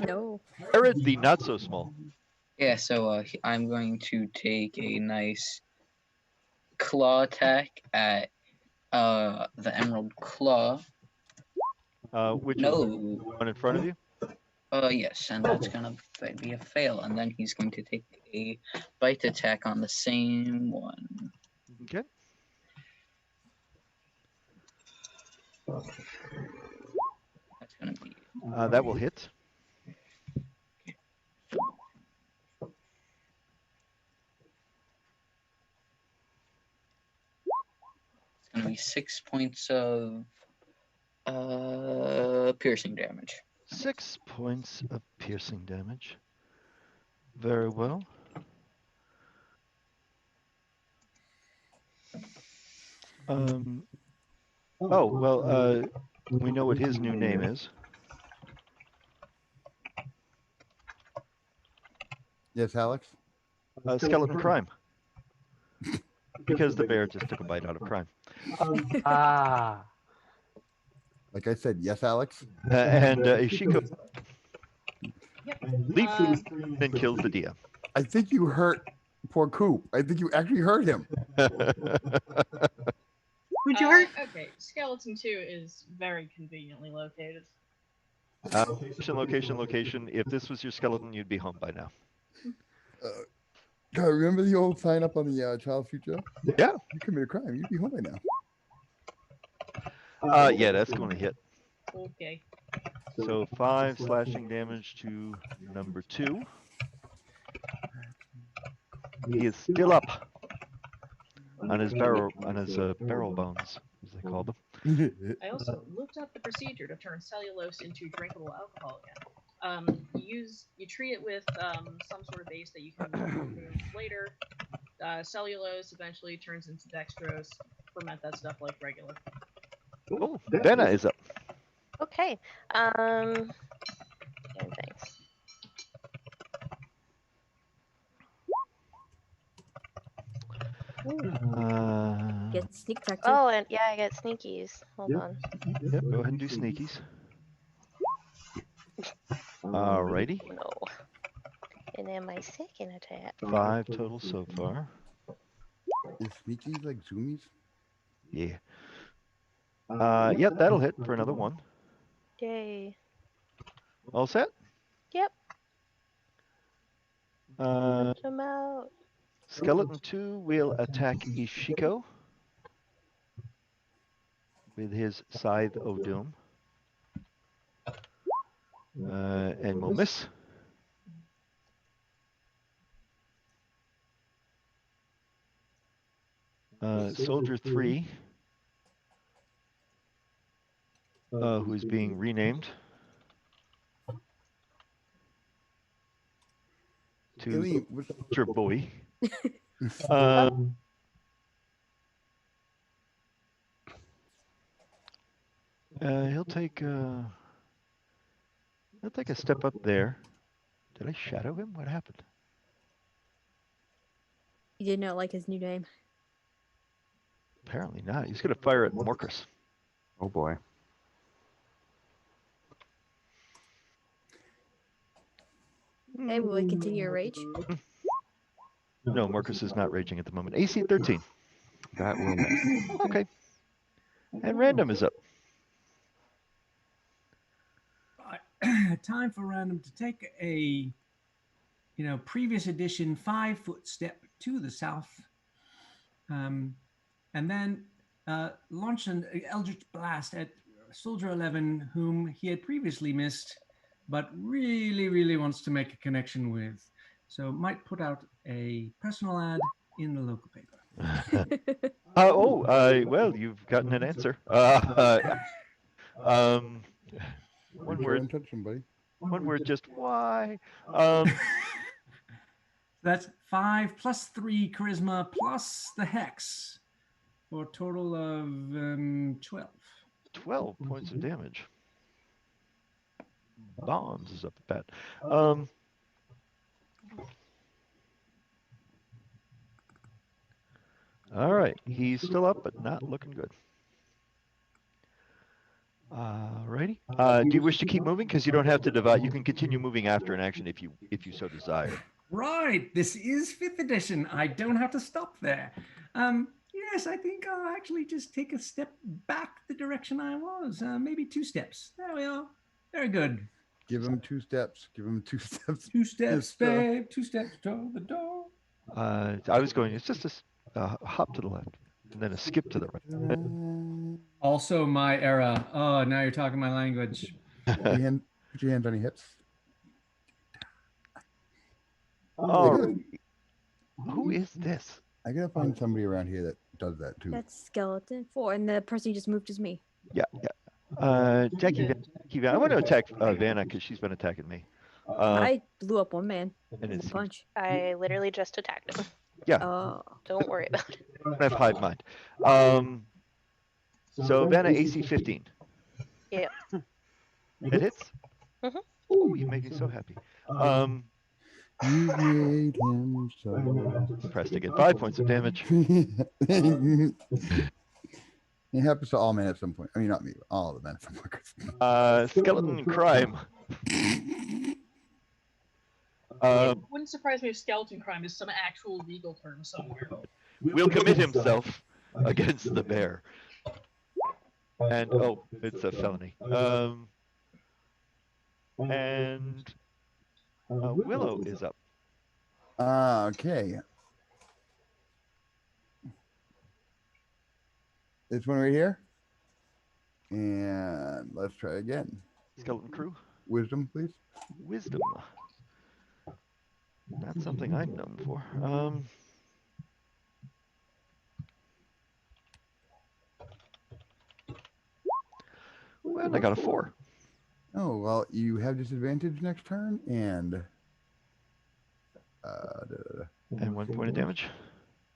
No. Jared, the not so small. Yeah, so I'm going to take a nice claw attack at the Emerald Claw. Which no. one in front of you? Yes, and that's gonna be a fail, and then he's going to take a bite attack on the same one. Okay. That's gonna be. That will hit. It's gonna be 6 points of piercing damage. 6 points of piercing damage. Very well. We know what his new name is. Yes, Alex? Skeleton Prime. Because the bear just took a bite out of Prime. Like I said, yes, Alex? And Ishiko leaps and kills the DM. I think you hurt poor Coop. I think you actually hurt him. Who'd you hurt? Okay, Skeleton 2 is very conveniently located. Location. If this was your skeleton, you'd be home by now. God, remember the old sign up on the Child's Future? Yeah. You commit a crime, you'd be home by now. Yeah, that's going to hit. Okay. So 5 slashing damage to number 2. He is still up on his barrel bones, as they call them. I also looked up the procedure to turn cellulose into drinkable alcohol again. You treat it with some sort of base that you can remove later. Cellulose eventually turns into dextrose. Ferment that stuff like regular. Oh, Benna is up. Okay. And thanks. Get sneak attack too. Oh, and yeah, I get sneakies. Hold on. Yep, go ahead and do sneakies. Alrighty. No. And then my second attack. 5 total so far. Is sneakies like zoomies? Yeah. Yep, that'll hit for another 1. Yay. All set? Yep. Uh, I'm out. Skeleton 2 will attack Ishiko with his Scythe of Doom. And will miss. Soldier 3, who is being renamed to Ellie, what's- Soldier Boy. He'll take a step up there. Did I shadow him? What happened? You did not like his new name. Apparently not. He's going to fire at Morcus. Oh boy. Hey, will we continue your rage? No, Morcus is not raging at the moment. AC 13. That will miss. Okay. And random is up. Time for random to take a, previous edition 5-foot step to the south, and then launch an Eldritch Blast at Soldier 11, whom he had previously missed, but really, really wants to make a connection with. So might put out a personal ad in the local paper. Well, you've gotten an answer. One Go word. and touch somebody. One word. Just why? That's 5 plus 3 charisma plus the hex for a total of 12. 12 points of damage. Bombs is up at bat. All right, he's still up, but not looking good. Alrighty. Do you wish to keep moving? Because you don't have to divide. You can continue moving after an action if you so desire. Right, this is 5th edition. I don't have to stop there. Yes, I think I'll actually just take a step back the direction I was. Maybe 2 steps. There we are. Very good. Give him 2 steps. Give him 2 steps. 2 steps, Yes, babe. 2 steps to the door. I was going. It's just a hop to the left and then a skip to the right. Also my era. Oh, now you're talking my language. Put your hands on your hips. Oh, who is this? I gotta find somebody around here that does that too. That's skeleton 4, and the person you just moved is me. Yeah. Jackie, I want to attack Vanna because she's been attacking me. I blew up one man And with a it's punch. I literally just attacked him. yeah. Oh. Don't worry about it. I don't have hive mind. So Vanna AC 15. Yeah. It hits. Mhm. Oh, you make me so happy. You made him so. Pressed to get 5 points of damage. It happens to all men at some point. I mean, not me, but all the men at some point. Skeleton crime. It wouldn't surprise me if skeleton crime is some actual legal term somewhere. Will commit himself against the bear. And it's a felony. And Willow is up. Okay. This one right here. And let's try again. Skeleton crew. Wisdom, please. Wisdom. Not something I'm known for. Well, I got a 4. Oh well, you have disadvantage next turn, and And 1 point of damage.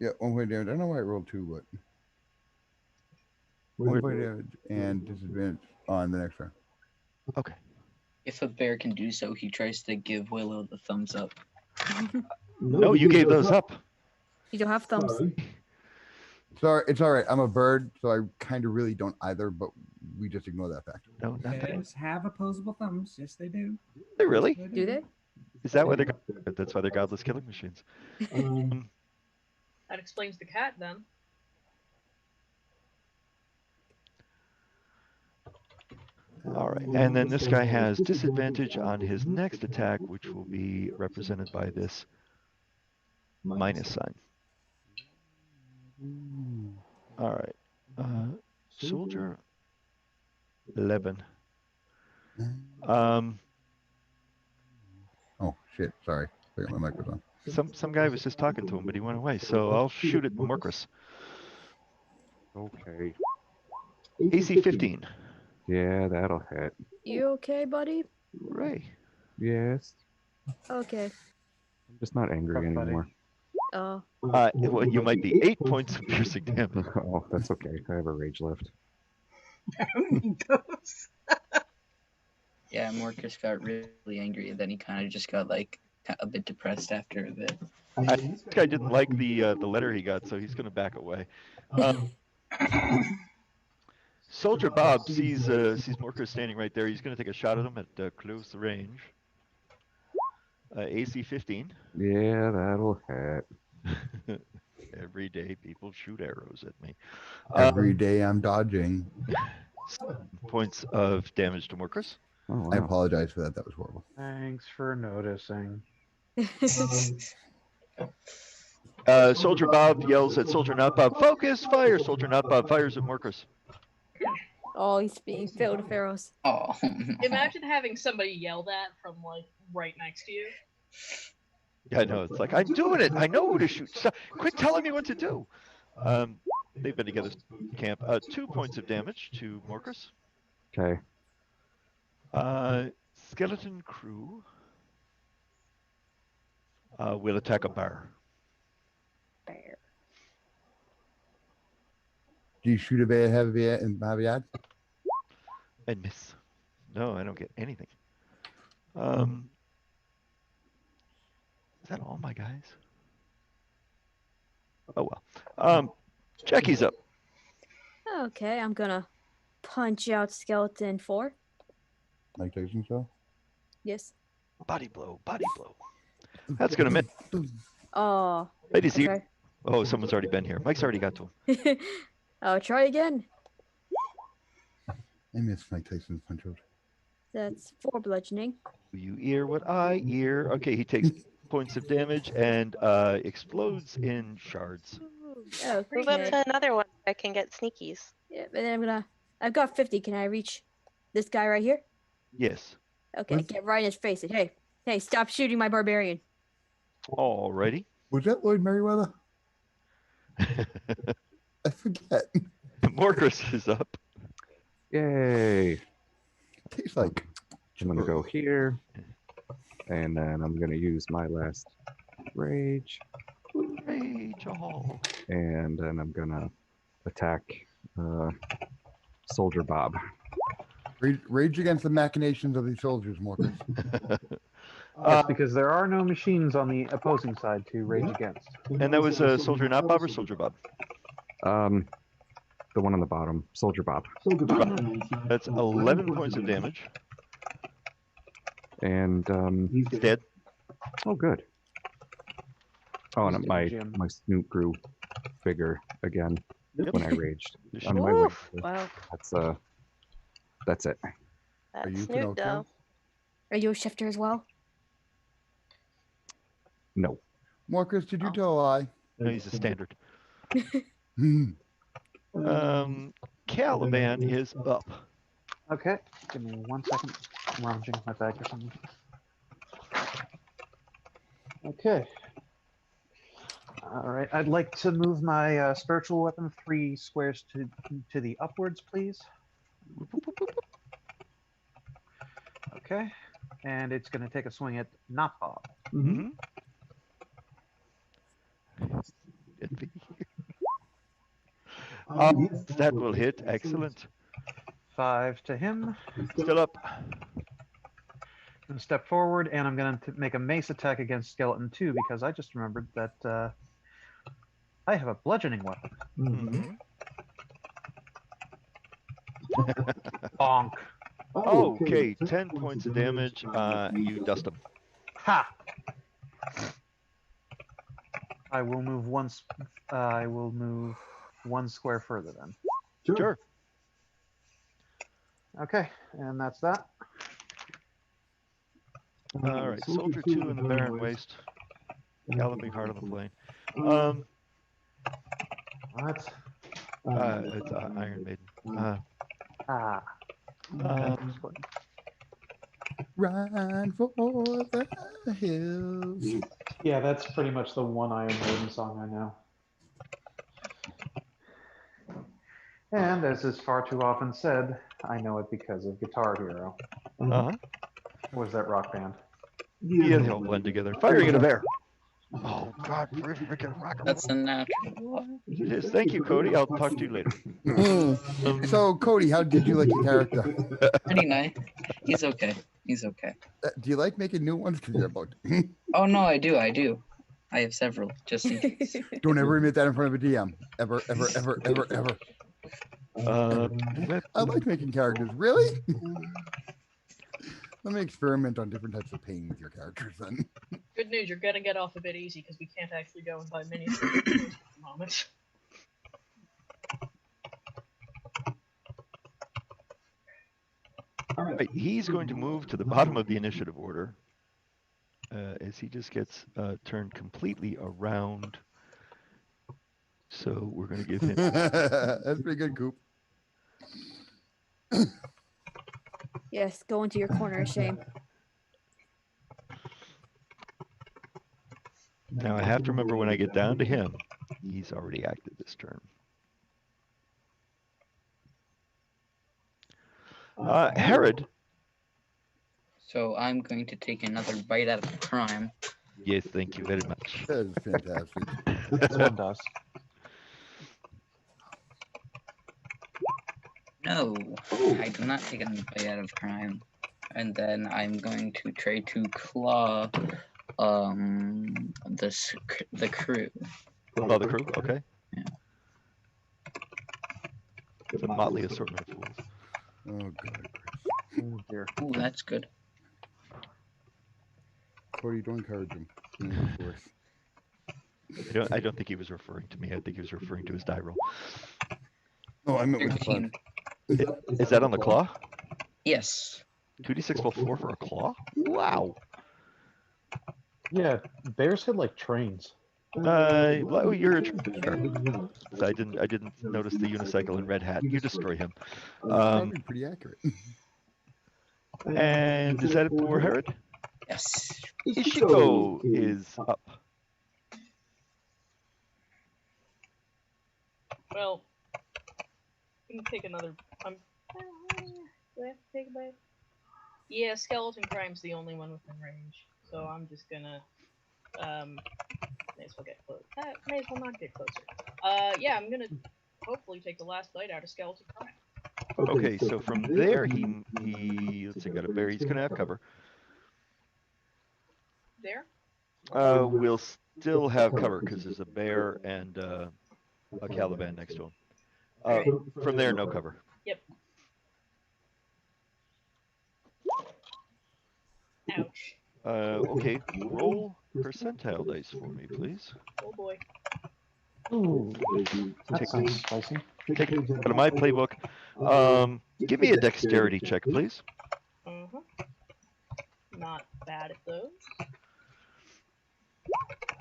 yeah, 1 point of damage. I don't know why I rolled 2, but Where- 1 point of damage and disadvantage on the next turn. Okay. If a bear can do so, he tries to give Willow the thumbs up. No, you gave those up. You don't have thumbs. Sorry, it's all right. I'm a bird, so I kind of really don't either. But we just ignore that fact. No, not that. Bears have opposable thumbs. Yes, they do. They really? Do they? Is that why they're? That's why they're godless killing machines. That explains the cat then. All right, and then this guy has disadvantage on his next attack, which will be represented by this minus sign. All right, soldier 11. Oh shit! Sorry, I got my mic was on. Some guy was just talking to him, but he went away. So I'll shoot at Morcris. Okay. AC 15. Yeah, that'll hit. You okay, buddy? Ray. Yes. Okay. I'm just not angry Fuck, buddy. anymore. Oh. Well, you might be 8 points of piercing damage. Oh, that's okay. I have a rage left. I don't need those. Yeah, Morcus got really angry, and then he kind of just got like a bit depressed after a bit. This guy didn't like the letter he got, so he's going to back away. Soldier Bob sees Morcris standing right there. He's going to take a shot at him at close range. AC 15. Yeah, that'll hit. Every day people shoot arrows at me. Every day I'm dodging. 7 points of damage to Morcris. Oh, wow. I apologize for that. That was horrible. Thanks for noticing. Soldier Bob yells at Soldier Not Bob, "Focus! Fire!" Soldier Not Bob fires at Morcris. Oh, he's being filled with arrows. Oh. Imagine having somebody yell that from like right next to you. Yeah, I know. It's like, I'm doing it. I know who to shoot. Stop. Quit telling me what to do. They've been together since camp. 2 points of damage to Morcris. Okay. Skeleton crew will attack a bear. Bear. Do you shoot a bear heavy in Javiad? And miss. No, I don't get anything. Is that all my guys? Oh well. Jackie's up. Okay, I'm gonna punch out skeleton 4. Mike Tyson show? Yes. Body blow, body blow. That's gonna miss. Oh. Ladies, Okay. oh, someone's already been here. Mike's already got to him. I'll try again. I missed Mike Tyson's punch out. That's 4 bludgeoning. You hear what I hear. Okay, he takes points of damage and explodes in shards. Oh, Move up to another one. I can get sneakies. Yeah, but then I've got 50. Can I reach this guy right here? Yes. Okay, get right in his face. And, hey, stop shooting my barbarian. Alrighty. Was that Lloyd Merriweather? I forget. Morcris is up. Yay. Tastes like. I'm going to go here. And then I'm going to use my last rage. Rage all. And then I'm going to attack Soldier Bob. Rage against the machinations of these soldiers, Morcris. Yes, because there are no machines on the opposing side to rage against. And that was Soldier Not Bob or Soldier Bob? The one on the bottom, Soldier Bob. That's 11 points of damage. And He's dead. Oh, good. Oh, and He's my dead, Jim. my snoot grew bigger again when I raged. Just- On my way. Oof, wow. That's it. That's you Snoot, Pinocchio? though. Are you a shifter as well? No. Morcris, did you tell a lie? No, he's a standard. Hmm. Caliban is up. Okay, give me 1 second. I'm rummaging my bag or something. Okay. All right, I'd like to move my spiritual weapon 3 squares to the upwards, please. Okay. And it's going to take a swing at not Bob. Mm-hmm. Yes, That will hit. Excellent. 5 to him. Still up. And step forward, and I'm going to make a mace attack against Skeleton 2 because I just remembered that I have a bludgeoning weapon. Mm-hmm. Bonk. Okay, 10 points of damage. You dust him. Ha! I will move I will move 1 square further then. Sure. Okay, and that's that. All right, Soldier 2 in the Barren Waste. Galloping hard on the plain. What? It's Iron Maiden. Run for the hills. Yeah, that's pretty much the one Iron Maiden song I know. And as is far too often said, I know it because of Guitar Hero. Uh-huh. What was that rock band? Yeah, they all blend together. Firing at a bear. Oh, God, freaking rock. That's a natural. It is. Thank you, Cody. I'll talk to you later. So, Cody, how did you like your character? Pretty nice. He's okay. He's okay. Do you like making new ones? Because you're about Oh no, I do. I have several, just in case. Don't ever admit that in front of a DM. Ever. I like making characters. Really? Let me experiment on different types of pain with your characters then. Good news, you're gonna get off a bit easy because we can't actually go and buy minis at the moment. All right, he's going to move to the bottom of the initiative order as he just gets turned completely around. So we're going to give him. That's pretty good, Coop. Yes, go into your corner, shame. Now I have to remember when I get down to him, he's already acted this turn. Herod. So I'm going to take another bite out of crime. Yes, thank you very much. That is fantastic. This one does. No, I do not take a bite out of crime. And then I'm going to try to claw the crew. Claw the crew, okay. Yeah. It's a motley assortment of fools. Oh, God, Chris. Oh, dear. Ooh, that's good. Cody, don't encourage him. Of course. I don't think he was referring to me. I think he was referring to his die roll. Oh, I meant with 13. fun. Is that on the claw? Yes. 2d6 plus 4 for a claw? Wow. Yeah, bears hit like trains. Well, you're a sure. I didn't notice the unicycle and red hat. You destroy him. Probably pretty accurate. And is that it for Herod? Yes. Ishiko is up. Well, you can take another. Do I have to take a bite? Yeah, Skeleton Crime's the only one within range, so I'm just gonna. May as well get close. May as well not get closer. Yeah, I'm gonna hopefully take the last bite out of Skeleton Crime. Okay, so from there he let's see, got a bear. He's gonna have cover. There. We'll still have cover because there's a bear and a Caliban next to him. From there, no cover. Yep. Ouch. Okay, roll percentile dice for me, please. Oh boy. Ooh, that Take sounds these. spicy. Take it out of my playbook. Give me a dexterity check, please. Mm-hmm. Not bad at those.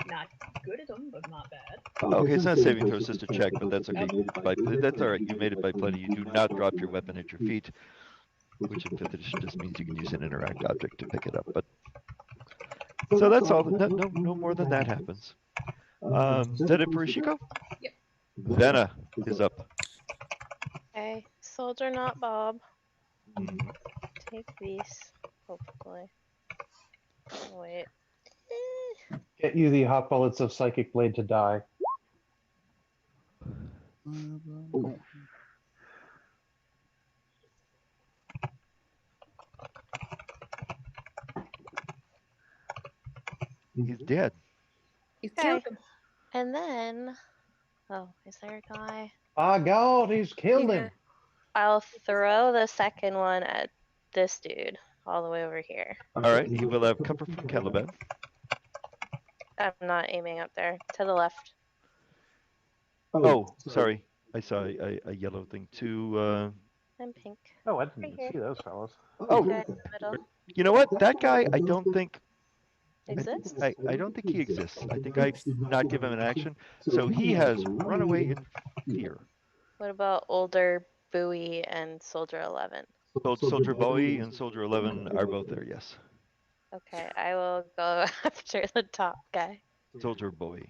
Not good at them, but not bad. Okay, it's not a saving throw, it's just a check, but that's okay. That's all right. You made it by plenty. You do not drop your weapon at your feet, which in 5th edition just means you can use an interact object to pick it up. But so that's all. No more than that happens. Is that it for Ishiko? Yep. Venna is up. Okay, soldier, not Bob. Take these. Hopefully. Wait. Get you the hot bullets of Psychic Blade to die. Oh, He's dead. You Okay. killed him. And then, oh, is there a guy? Ah, God, he's killed him. I'll throw the second one at this dude all the way over here. All right, he will have cover from Caliban. I'm not aiming up there. To the left. Oh, sorry. I saw a yellow thing too. I'm pink. Oh, I didn't Right even here. see those fellas. Oh, Guy in the middle. you know what? That guy, I don't think Exists? I don't think he exists. I think I not give him an action. So he has run away in fear. What about older Bowie and Soldier 11? Soldier Bowie and Soldier 11 are both there, yes. Okay, I will go after the top guy. Soldier Bowie.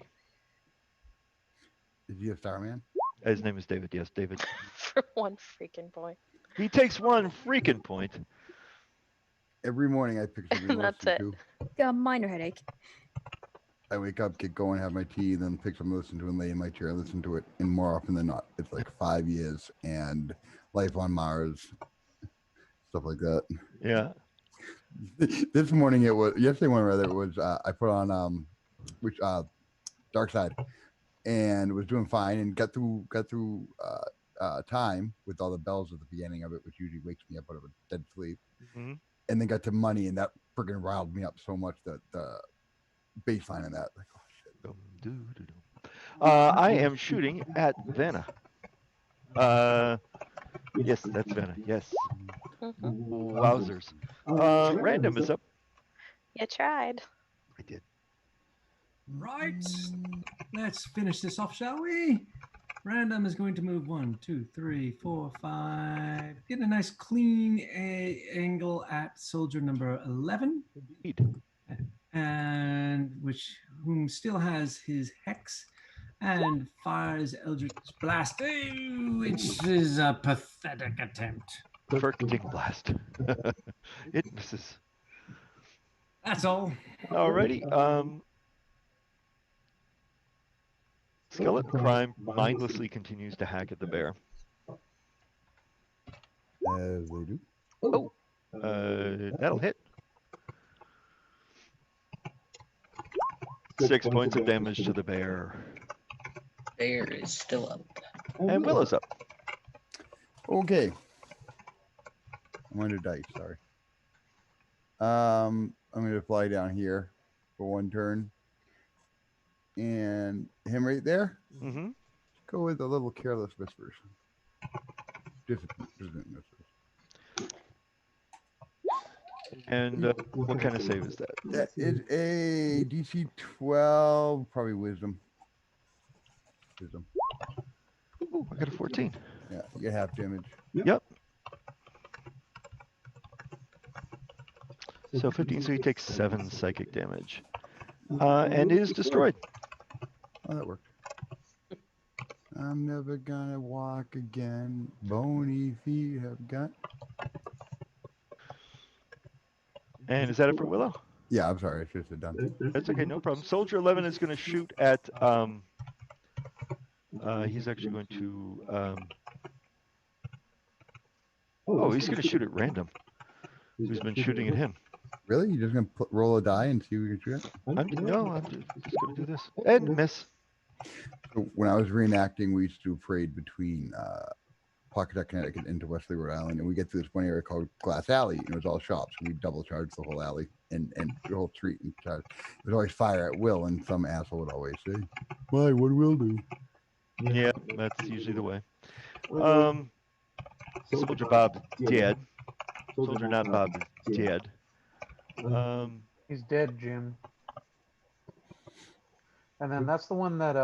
is he a Starman? His name is David, yes, David. For one freaking point. He takes one freaking point. Every morning I pick something to That's listen it. to. Got a minor headache. I wake up, get going, have my tea, then pick something to listen to and lay in my chair, listen to it. And more often than not, it's like 5 years and Life on Mars, stuff like that. Yeah. This morning yesterday morning rather, it was, I put on, Dark Side and was doing fine and got through time with all the bells at the beginning of it, which usually wakes me up out of a dead sleep. Mhm. And then got to money, and that freaking riled me up so much that the bass line in that, like, oh shit. I am shooting at Vanna. Yes, that's Vanna. Yes. Wowzers. Random is up. You tried. I did. Right. Let's finish this off, shall we? Random is going to move 1, 2, 3, 4, 5. Get a nice clean angle at soldier number 11. Indeed. And whom still has his hex and fires Eldritch Blast, which is a pathetic attempt. Perfecting blast. It misses. That's all. Alrighty. Skeleton Crime mindlessly continues to hack at the bear. As they do. Oh, that'll hit. 6 points of damage to the bear. Bear is still up. And Willow's up. Okay. I'm under dice, sorry. I'm going to fly down here for one turn. And him right there. Mm-hmm. Go with a little Careless Whispers. Discipline Whispers. And what kind of save is that? That is a DC 12, probably Wisdom. Ooh, I got a 14. Yeah, you get half damage. Yep. So 15, so he takes 7 psychic damage. And is destroyed. Oh, that worked. I'm never gonna walk again. Bony feet have got. And is that it for Willow? Yeah, I'm sorry. I should have done. That's okay, no problem. Soldier 11 is going to shoot at. He's actually going to. He's going to shoot at random. Who's been shooting at him? Really? You're just gonna roll a die and see who you can shoot at? I'm just going to do this and miss. So when I was reenacting, we used to do a parade between Pawcatuck, Connecticut, into Wesley, Rhode Island, and we get to this one area called Glass Alley, and it was all shops. And we double charged the whole alley and the whole street. And it was always fire at will, and some asshole would always say, "Why? What do Will do?" Yeah, that's usually the way. Soldier Bob dead. Soldier not Bob is dead. He's dead, Jim. And then that's the one that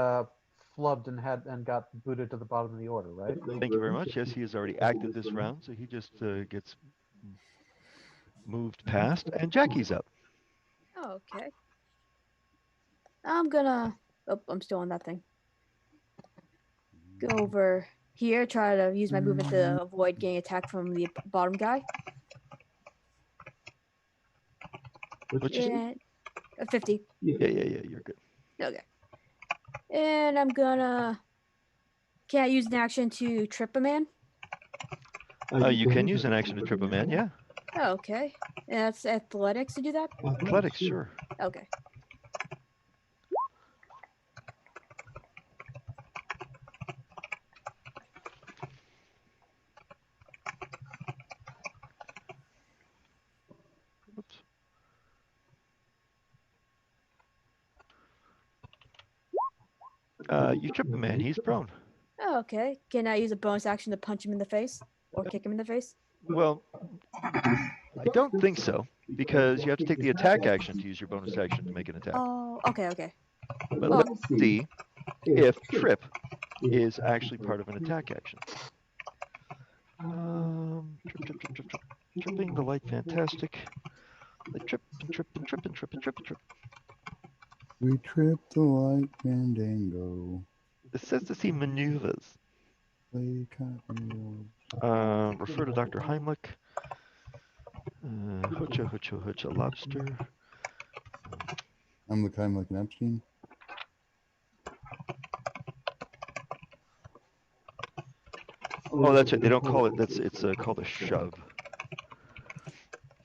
flubbed and got booted to the bottom of the order, right? Thank you very much. Yes, he has already acted this round, so he just gets moved past. And Jackie's up. Oh, okay. I'm gonna. Oh, I'm still on that thing. Go over here. Try to use my movement to avoid getting attacked from the bottom guy. What'd you say? And 50. Yeah, you're good. Okay. And I'm gonna. Can I use an action to trip a man? You can use an action to trip a man, yeah. Oh, okay. And that's athletics to do that? Athletics, sure. Okay. Oops. You trip a man, he's prone. Oh, okay. Can I use a bonus action to punch him in the face or kick him in the face? Well, I don't think so, because you have to take the attack action to use your bonus action to make an attack. Oh, okay. But let's see if trip is actually part of an attack action. Trip. Tripping the light fantastic. They trip and trip and trip and trip and trip and trip. We trip the light fandango. It says to see maneuvers. Play cartwheels. Refer to Dr. Heimlich. Hutcha, lobster. I'm the kind like an Epstein. Oh, that's it. They don't call it. It's called a shove.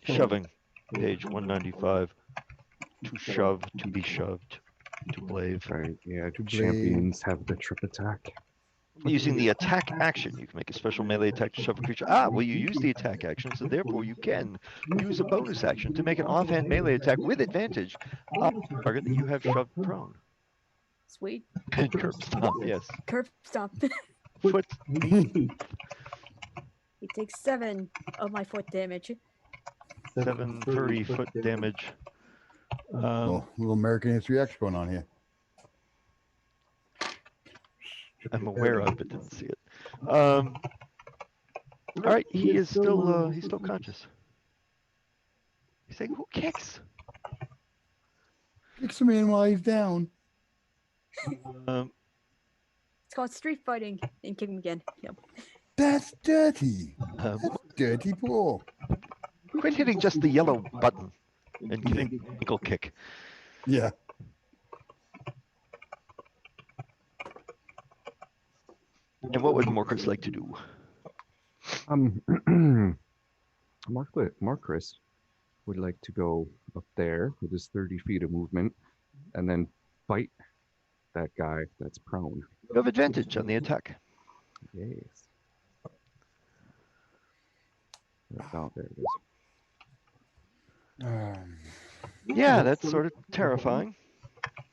Shoving, page 195. To shove, to be shoved, to blave. Right, yeah, champions have the trip attack. Using the attack action, you can make a special melee attack to shove a creature. Well, you use the attack action, so therefore you can use a bonus action to make an offhand melee attack with advantage on a target that you have shoved prone. Sweet. And curb stomp, yes. Curb stomp. Foot. He takes 7 of my foot damage. 7 furry foot damage. Little American History X going on here. I'm aware of, but didn't see it. All right, he's still conscious. He's saying, "Who kicks?" Kicks a man while he's down. It's called street fighting. And kick him again. Yep. That's dirty. That's dirty ball. Quit hitting just the yellow button and giving ankle kick. Yeah. And what would Morcris like to do? Morcris would like to go up there with his 30 feet of movement and then bite that guy that's prone. You have advantage on the attack. Yes. Oh, there it is. Yeah, that's sort of terrifying.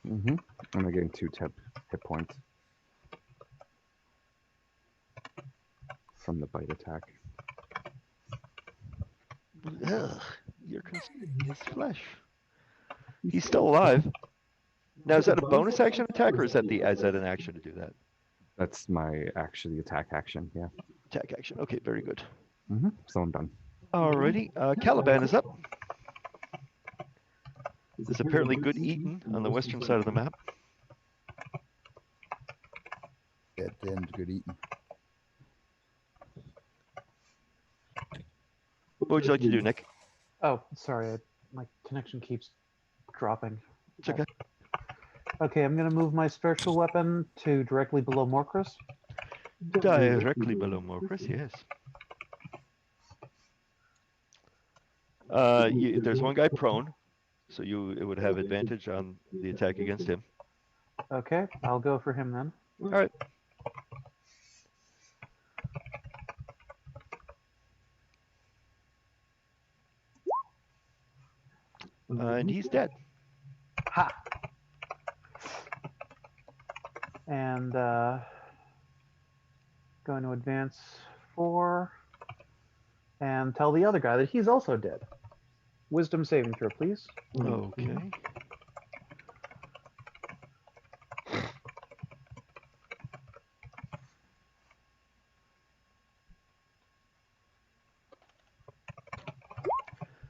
Mm-hmm. And I gain 2 hit points from the bite attack. Ugh, you're consuming his flesh. He's still alive. Now, is that a bonus action attack, or is that an action to do that? That's the attack action, yeah. Attack action. Okay, very good. Mm-hmm. So I'm done. Alrighty, Caliban is up. There's apparently good eating on the western side of the map. Yeah, Dan's good eating. What would you like to do, Nick? Oh, sorry, my connection keeps dropping. It's okay. Okay, I'm gonna move my special weapon to directly below Morcris. Directly below Morcris, yes. There's one guy prone, so it would have advantage on the attack against him. Okay, I'll go for him then. All right. And he's dead. Ha! And going to advance 4 and tell the other guy that he's also dead. Wisdom saving throw, please. Okay.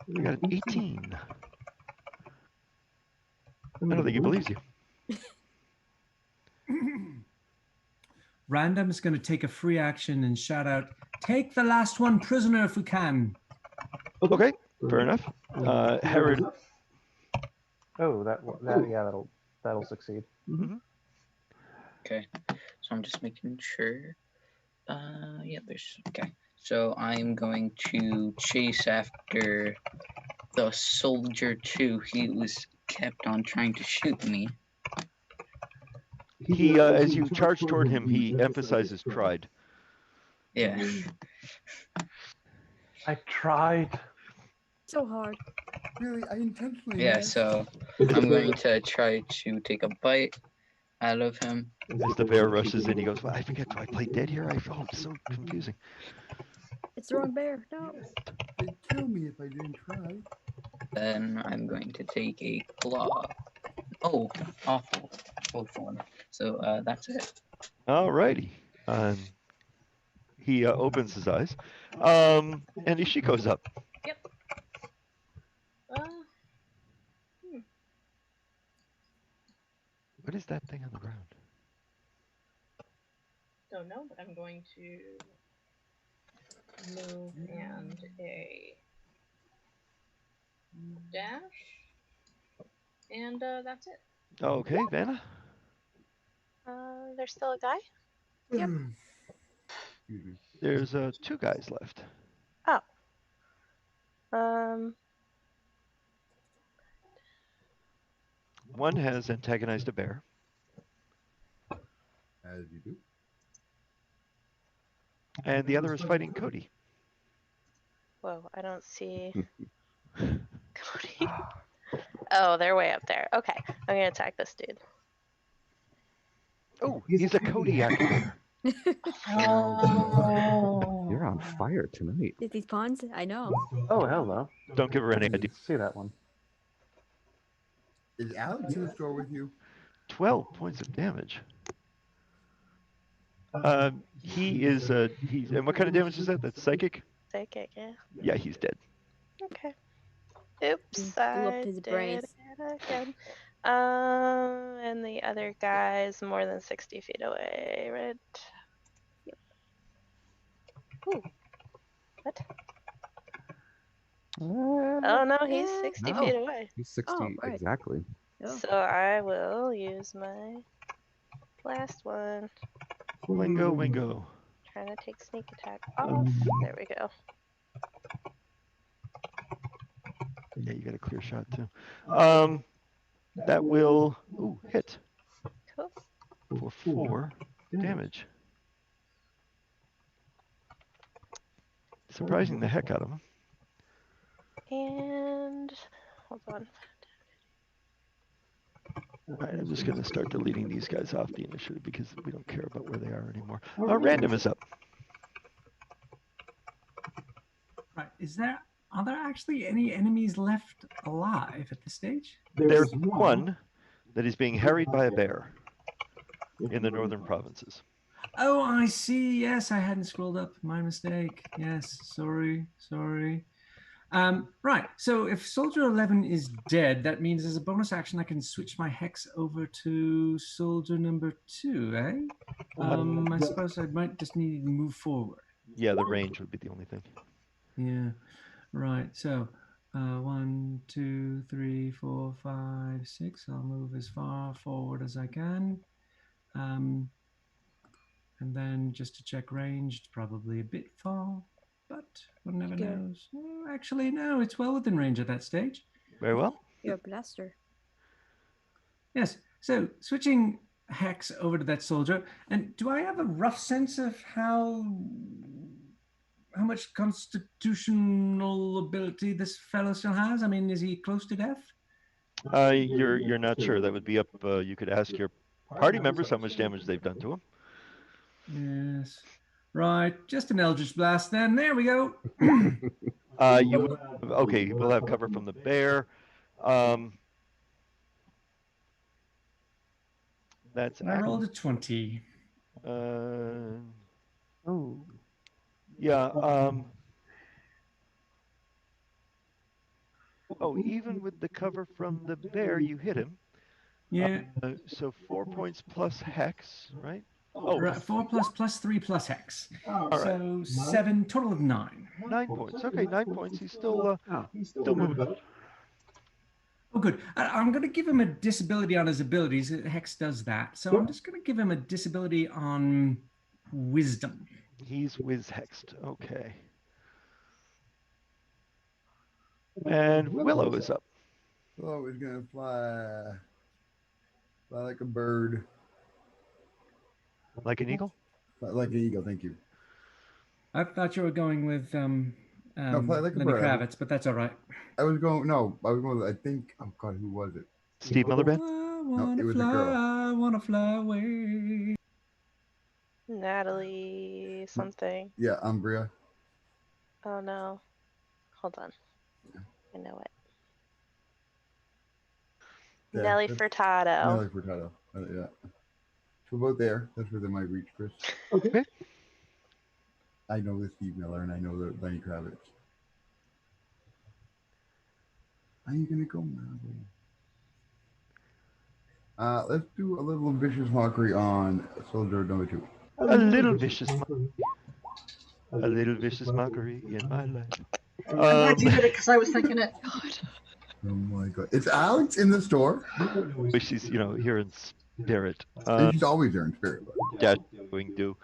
We got an 18. I don't think he believes you. Random is going to take a free action and shout out, "Take the last one prisoner if we can." Okay, fair enough. Herod Oh, that'll succeed. Okay, so I'm just making sure. Yeah, there's okay. So I'm going to chase after the soldier too. He was kept on trying to shoot me. He, as you charge toward him, he emphasizes tried. Yeah. I tried. So hard. Really, I intentionally. Yeah, missed. so I'm going to try to take a bite out of him. As the bear rushes in, he goes, well, I forget, do I play dead here? Oh, it's so confusing. It's the wrong bear. No. They'd kill me if I didn't try. Then I'm going to take a claw. Oh, awful one. So that's it. Alrighty. He opens his eyes. And Ishiko's up. Yep. What is that thing on the ground? Don't know, but I'm going to move and a dash, and that's it. Okay, Vanna. There's still a guy? Yep. There's 2 guys left. One has antagonized a bear. As you do. And the other is fighting Cody. Whoa, I don't see Cody. Oh, they're way up there. Okay, I'm gonna attack this dude. Oh, he's a Kodiak bear. You're on fire tonight. These pawns? I know. Oh, hello. Don't give her any idea. See that one. Is Alex in the store with you? 12 points of damage. He is and what kind of damage is that? That's psychic? Psychic, yeah. Yeah, he's dead. Okay. Oops, Blew I up his did brains. it again. And the other guy's more than 60 feet away, right? Yep. Ooh. What? Oh no, he's 60 No. feet away. He's 60 right. exactly. Oh. So I will use my last one. Wingo. Trying to take sneak attack off. There we go. Yeah, you got a clear shot too. That will hit Cool. for 4 damage. Surprising the heck out of him. And hold on. All right, I'm just going to start deleting these guys off the initiative because we don't care about where they are anymore. Random is up. Right. Are there actually any enemies left alive at this stage? There's one that is being harried by a bear in the northern provinces. Oh, I see. Yes, I hadn't scrolled up. My mistake. Yes, sorry. Right. So if Soldier 11 is dead, that means as a bonus action, I can switch my hex over to Soldier number 2, eh? I suppose I might just need to move forward. Yeah, the range would be the only thing. Yeah. Right. So 1, 2, 3, 4, 5, 6. I'll move as far forward as I can. And then just to check range, probably a bit far. But one never knows. Oh, actually, no, it's well within range at that stage. Very well. You're a blaster. Yes. So switching hex over to that soldier. And do I have a rough sense of how much constitutional ability this fellow still has? I mean, is he close to death? You're not sure. That would be up. You could ask your party members how much damage they've done to him. Yes. Right, just an Eldritch Blast then. There we go. Okay, we'll have cover from the bear. That's I rolled a 20. Yeah. Even with the cover from the bear, you hit him. Yeah. So 4 points plus hex, right? Right, 4 plus 3 plus hex. All so right. 7, total of 9. 9 points. Okay, 9 points. He's still moving. Oh, good. I'm going to give him a disability on his abilities. Hex does that. So I'm just going to give him a disability on wisdom. He's whiz-hexed. Okay. And Willow is up. Willow is gonna fly like a bird. Like an eagle? Fly like an eagle, thank you. I thought you were going with Fly like a Lenny bird. Kravitz, but that's all right. I was going with, I think, oh God, who was it? Steve Motherman? No, it was a girl. I want to fly away. Natalie something. Yeah, Umbria. Oh no. Hold on. I know it. Yeah, Nelly that's- Furtado. Nelly Furtado. Yeah. So about there. That's within my reach, Chris. Okay. I know the Steve Miller and I know the Lenny Kravitz. How are you gonna go, Marvel? Let's do a little vicious mockery on soldier number 2. A little vicious mockery in my life. I'm glad you did it because I was thinking it. Oh my God! It's Alex in the store. Wish she's, here in spirit. She's always there in spirit. But... Yeah, doing do.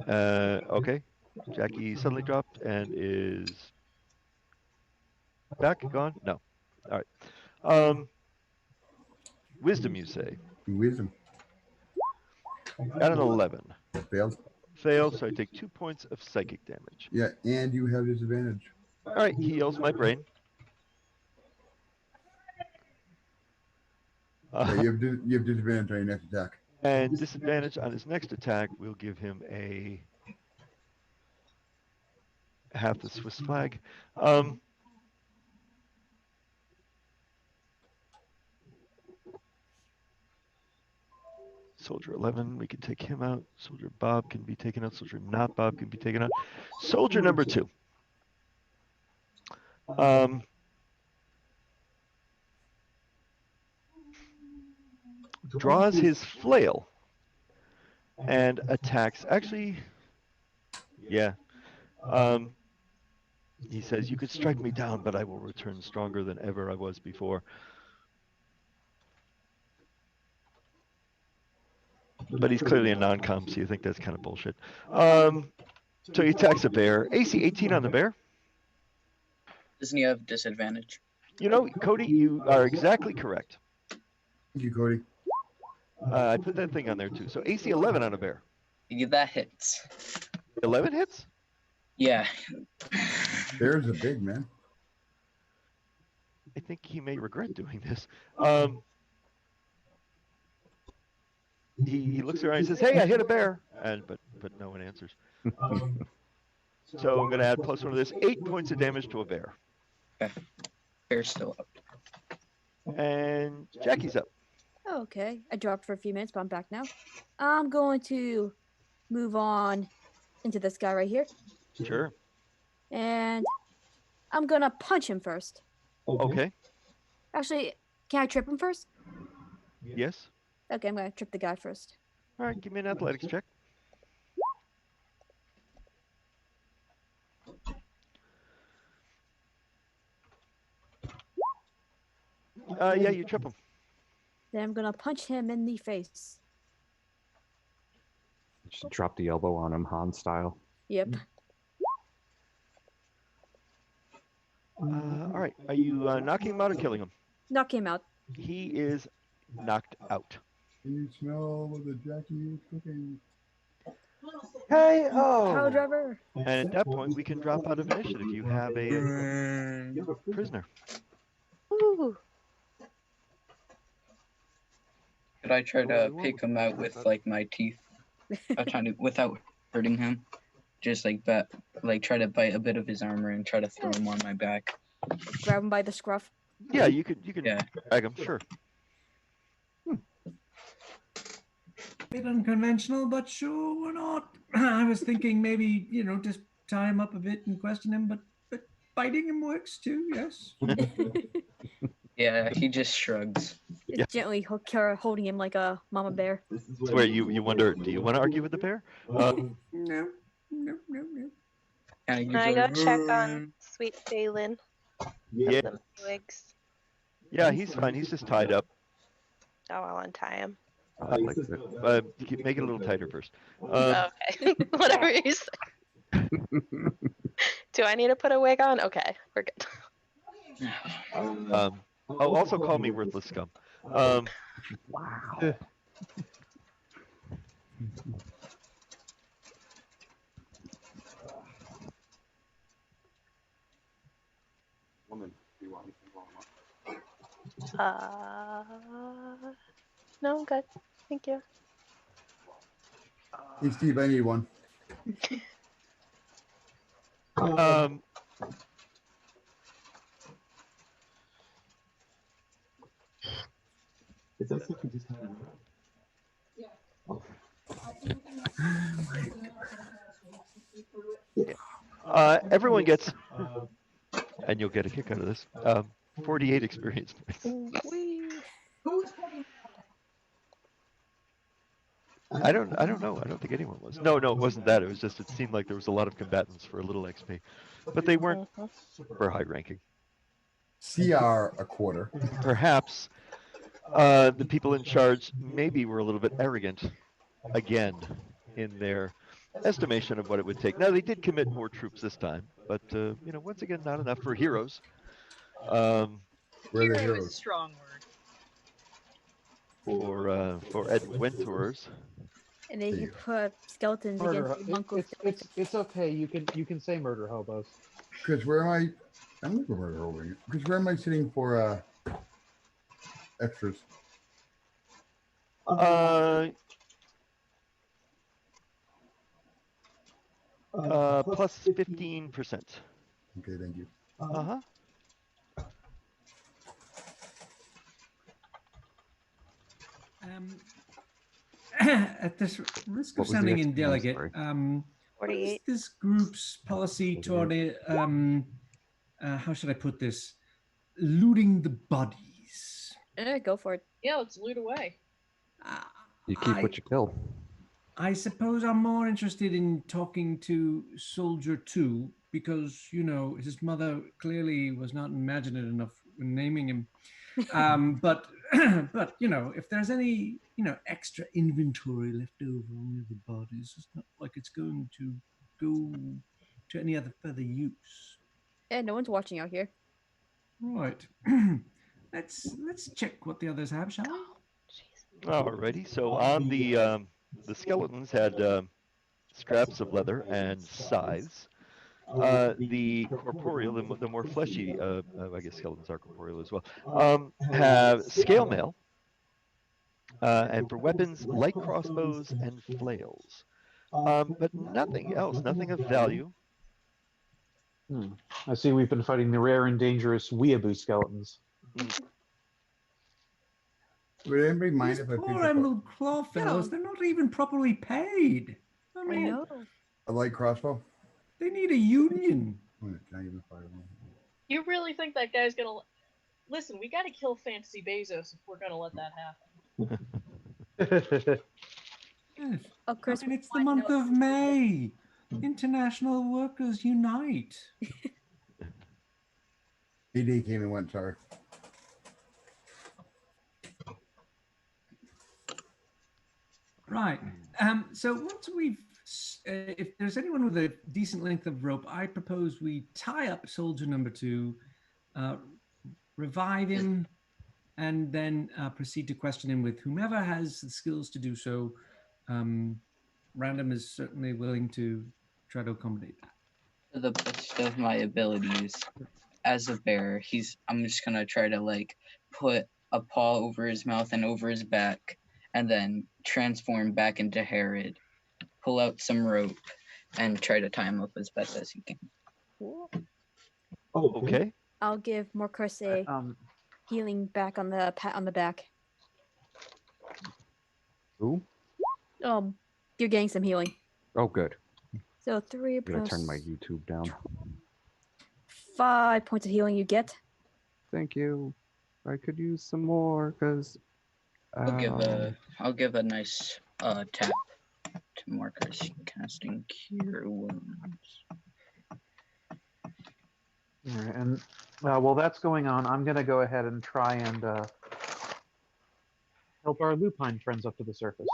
Okay. Jackie suddenly dropped and is back, gone? No. All right. Wisdom, you say? Wisdom. Got an 11. Failed. Failed, so I take 2 points of psychic damage. Yeah, and you have disadvantage. All right, heals my brain. Yeah, you have disadvantage on your next attack. And disadvantage on his next attack will give him a half the Swiss flag. Soldier 11, we can take him out. Soldier Bob can be taken out. Soldier not Bob can be taken out. Soldier number 2. Draws his flail and attacks. Actually, yeah. He says, "You could strike me down, but I will return stronger than ever I was before." But he's clearly a non-com, so you think that's kind of bullshit. So he attacks a bear. AC 18 on the bear. Doesn't he have disadvantage? Cody, you are exactly correct. Thank you, Cody. I put that thing on there too. So AC 11 on a bear. Yeah, that hits. 11 hits? Yeah. Bear's a big man. I think he may regret doing this. He looks around and says, "Hey, I hit a bear," but no one answers. So I'm going to add +1 of this. 8 points of damage to a bear. Okay. Bear's still up. And Jackie's up. Okay, I dropped for a few minutes, but I'm back now. I'm going to move on into this guy right here. Sure. And I'm gonna punch him first. Okay. Actually, can I trip him first? Yes. Okay, I'm gonna trip the guy first. All right, give me an athletics check. Yeah, you trip him. Then I'm gonna punch him in the face. Just drop the elbow on him, Han style. Yep. All right. Are you knocking him out or killing him? Knock him out. He is knocked out. Can you smell what the Jackie is cooking? Hey, Power driver. And at that point, we can drop out of initiative. You have a prisoner. Ooh. Could I try to pick him out with like my teeth? I'm trying to without hurting him. Just like that, like try to bite a bit of his armor and try to throw him on my back. Grab him by the scruff. Yeah, you could Yeah. drag him, sure. Bit unconventional, but sure, why not? I was thinking maybe, just tie him up a bit and question him, but biting him works too, yes. Yeah, he just shrugs. Just gently holding him like a mama bear. Where you wonder, do you want to argue with the bear? No. And Can I go check on Sweet Phelan? Yeah. The wigs. Yeah, he's fine. He's just tied up. Oh, I'll untie him. I like that. Make it a little tighter first. Okay. Whatever you say. Do I need to put a wig on? Okay, we're good. Also call me worthless scum. Wow. Woman, do you want anything wrong? No, I'm good. Thank you. Hey, Steve, I need one. Is that stuff you just had? Everyone gets, and you'll get a kick out of this, 48 experience points. I don't know. I don't think anyone was. No, it wasn't that. It was just, it seemed like there was a lot of combatants for a little XP, but they weren't super high ranking. CR a quarter. Perhaps the people in charge maybe were a little bit arrogant again in their estimation of what it would take. Now, they did commit more troops this time, but once again, not enough for heroes. Where are the Hero is a heroes? strong word. For adventurers. And then you put skeletons Murder. against the monk with It's okay. You can say murder hobos. Chris, where am I? I'm looking for murder hobos. Chris, where am I sitting for extras? Plus 15%. Okay, thank you. Uh-huh. At this risk of sounding indelicate, what is this group's policy toward how should I put this? Looting the bodies. Go for it. Yeah, let's loot away. You keep what you kill. I suppose I'm more interested in talking to Soldier 2 because, his mother clearly was not imaginative enough when naming him. But if there's any, extra inventory left over on the bodies, it's not like it's going to go to any other further use. Yeah, no one's watching out here. Right. Let's check what the others have, shall we? Alrighty. So on the skeletons had scraps of leather and scythes. The corporeal, the more fleshy, I guess skeletons are corporeal as well, have scale mail, and for weapons, light crossbows and flails, but nothing else, nothing of value. I see we've been fighting the rare and dangerous weeaboo skeletons. Would anybody mind These if I poor picked up Emerald Claw fellows, they're not even properly paid. I mean, a light crossbow? they need a union. Can I even fire one? You really think that guy's gonna... Listen, we gotta kill Fantasy Bezos if we're gonna let that happen. Yes. Oh, Chris, And it's the month of May. International Workers Unite. AD came and went, sorry. Right. So once we've, if there's anyone with a decent length of rope, I propose we tie up soldier number 2, revive him, and then proceed to question him with whomever has the skills to do so. Random is certainly willing to try to accommodate that. To the best of my abilities, as a bear, I'm just gonna try to put a paw over his mouth and over his back, and then transform back into Herod, pull out some rope, and try to tie him up as best as he can. Okay. I'll give Morcris a healing back on the pat on the back. Who? You're getting some healing. Oh, good. So 3 I'm gonna plus turn my YouTube down. 5 points of healing you get. Thank you. I could use some more because I'll give a nice tap to Marcus casting Cure Wounds. Alright, and while that's going on, I'm gonna go ahead and try and help our lupine friends up to the surface.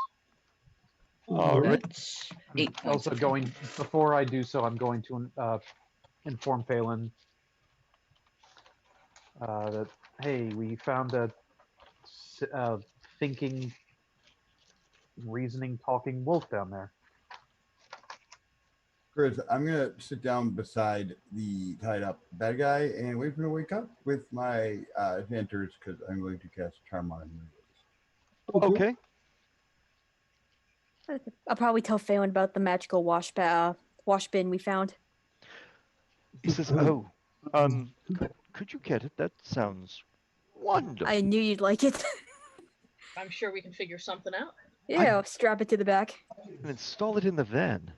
All right. That's 8 points. Also, before I do so, I'm going to inform Phelan that hey, we found a thinking, reasoning, talking wolf down there. Chris, I'm gonna sit down beside the tied up bad guy and wait for him to wake up with my adventures because I'm going to cast charm on him. Okay. I'll probably tell Phelan about the magical wash bin we found. He says, "Oh, could you get it? That sounds wonderful." I knew you'd like it. I'm sure we can figure something out. Yeah, I'll strap it to the back. And install it in the van.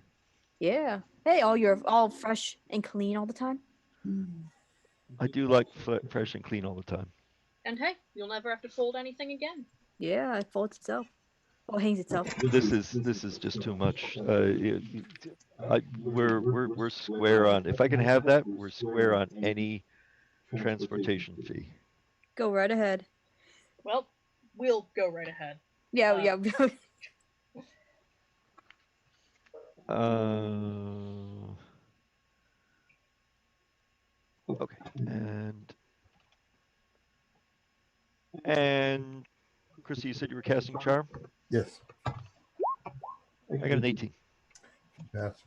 Yeah. Hey, all fresh and clean all the time. I do like fresh and clean all the time. And hey, you'll never have to fold anything again. Yeah, it folds itself. Well, it hangs itself. This is just too much. We're square on. If I can have that, we're square on any transportation fee. Go right ahead. Well, we'll go right ahead. Yeah, yeah. Okay, and Chrissy, you said you were casting charm? Yes. I got an 18. Pass.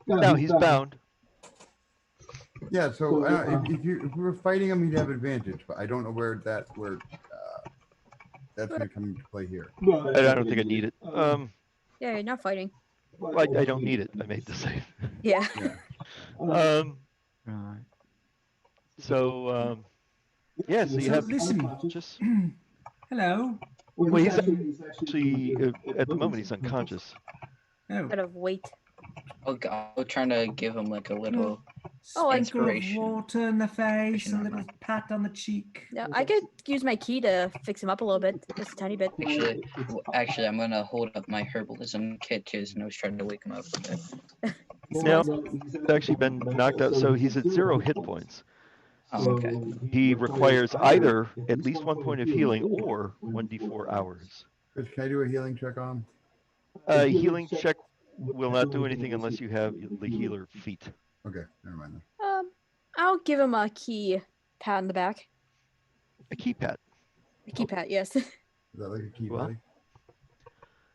Now he's bound. Yeah, so if we were fighting him, he'd have advantage, but I don't know where that's going to come into play here. I don't think I need it. Yeah, you're not fighting. I don't need it. I made the save. Yeah. So yeah, so you have listen. just Hello. well, he's actually at the moment he's unconscious. Oh. Out of weight. I'm trying to give him like a little Oh, Sprinkle of water in the face, a little pat on the cheek. Yeah, I could use my key to fix him up a little bit, just a tiny bit. Actually, I'm gonna hold up my herbalism kit too, and I was trying to wake him up a bit. Now he's actually been knocked out, so he's at 0 hit points. Oh, okay. He requires either at least 1 point of healing or 1d4 hours. Chris, can I do a healing check on him? Healing check will not do anything unless you have the healer feat. Okay, never mind then. I'll give him a key pat on the back. A keypad. A key pat, yes. Is that like a key Well,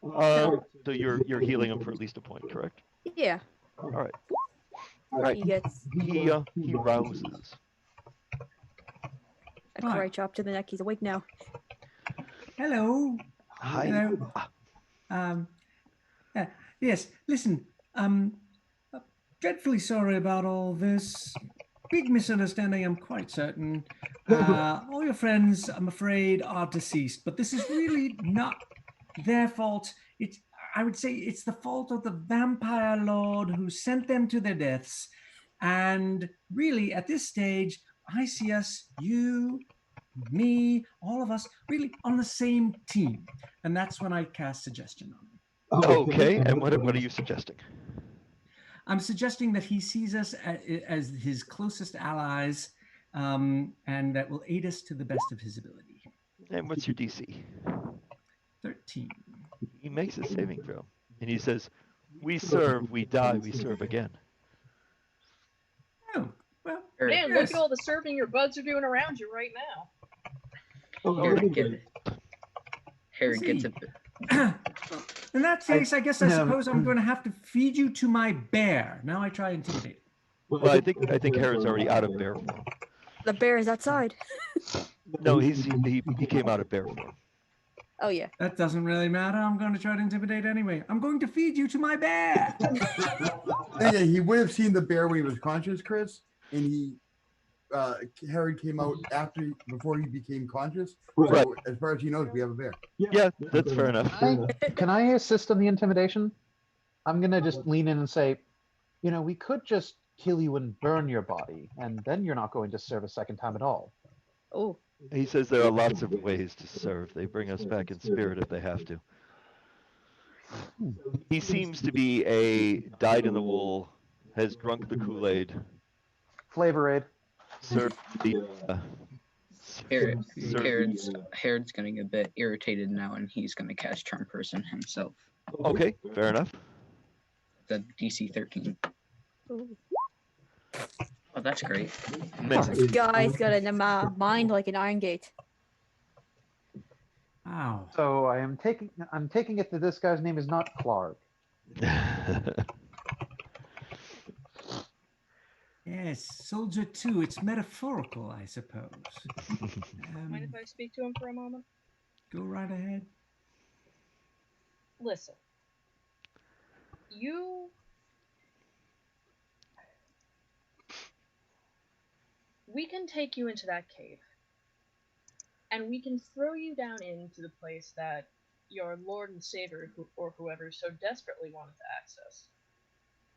buddy? so you're healing him for at least a point, correct? Yeah. All right. All right. He gets He rouses. a karate chop to the neck. He's awake now. Hello. Hi. Hello. Yes. Listen. Dreadfully sorry about all this. Big misunderstanding, I'm quite certain. All your friends, I'm afraid, are deceased, but this is really not their fault. I would say it's the fault of the vampire lord who sent them to their deaths. And really, at this stage, I see us, you, me, all of us, really on the same team. And that's when I cast suggestion on them. Okay, and what are you suggesting? I'm suggesting that he sees us as his closest allies, and that will aid us to the best of his ability. And what's your DC? 13. He makes a saving throw, and he says, "We serve, we die, we serve again." Oh, well. Man, look at all the serving your buds are doing around you right now. Harry gets a bit. In that case, I guess I suppose I'm going to have to feed you to my bear. Now I try and intimidate. Well, I think Herod's already out of bear form. The bear is outside. No, he came out of bear form. Oh yeah. That doesn't really matter. I'm going to try to intimidate anyway. I'm going to feed you to my bear. Yeah, he would have seen the bear when he was conscious, Chris, and Harry came out before he became conscious. Right. So as far as he knows, we have a bear. Yeah, that's fair enough. Can I assist in the intimidation? I'm gonna just lean in and say, we could just kill you and burn your body, and then you're not going to serve a second time at all. Oh. He says there are lots of ways to serve. They bring us back in spirit if they have to. He seems to be a dyed-in-the-wool has drunk the Kool-Aid. Flavor Aid. Served the. Herod's getting a bit irritated now, and he's gonna cast Charm Person himself. Okay, fair enough. The DC 13. Oh, that's great. This guy's got a mind like an iron gate. Wow. So I'm taking it that this guy's name is not Clark. Yes, Soldier 2. It's metaphorical, I suppose. Mind if I speak to him for a moment? Go right ahead. Listen. We can take you into that cave. And we can throw you down into the place that your Lord and Savior, or whoever, so desperately wanted to access.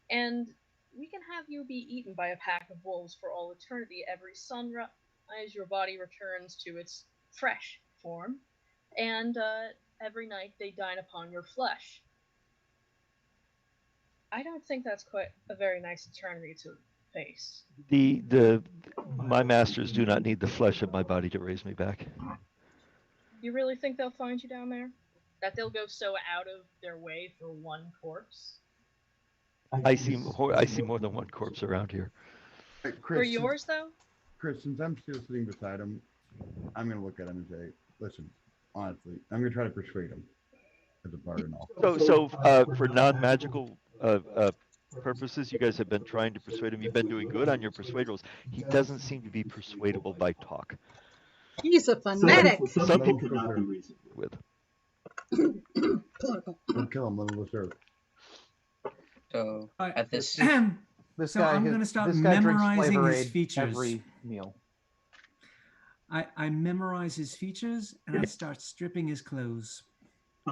And we can have you be eaten by a pack of wolves for all eternity every sunrise as your body returns to its fresh form, and every night they dine upon your flesh. I don't think that's quite a very nice eternity to face. My masters do not need the flesh of my body to raise me back. You really think they'll find you down there? That they'll go so out of their way for one corpse? I see more than one corpse around here. Chris, For yours, though? Chris, since I'm still sitting beside him, I'm gonna look at him and say, "Listen, honestly, I'm gonna try to persuade him as a bard and all." So for non-magical purposes, you guys have been trying to persuade him. You've been doing good on your persuade rolls. He doesn't seem to be persuadable by talk. He's a fanatic. Some people could not be reasoned with. Don't kill him. Let him serve. So at this, This So guy, I'm his- going to start this guy drinks memorizing Flavor his Aid features. every meal. I memorize his features and I start stripping his clothes.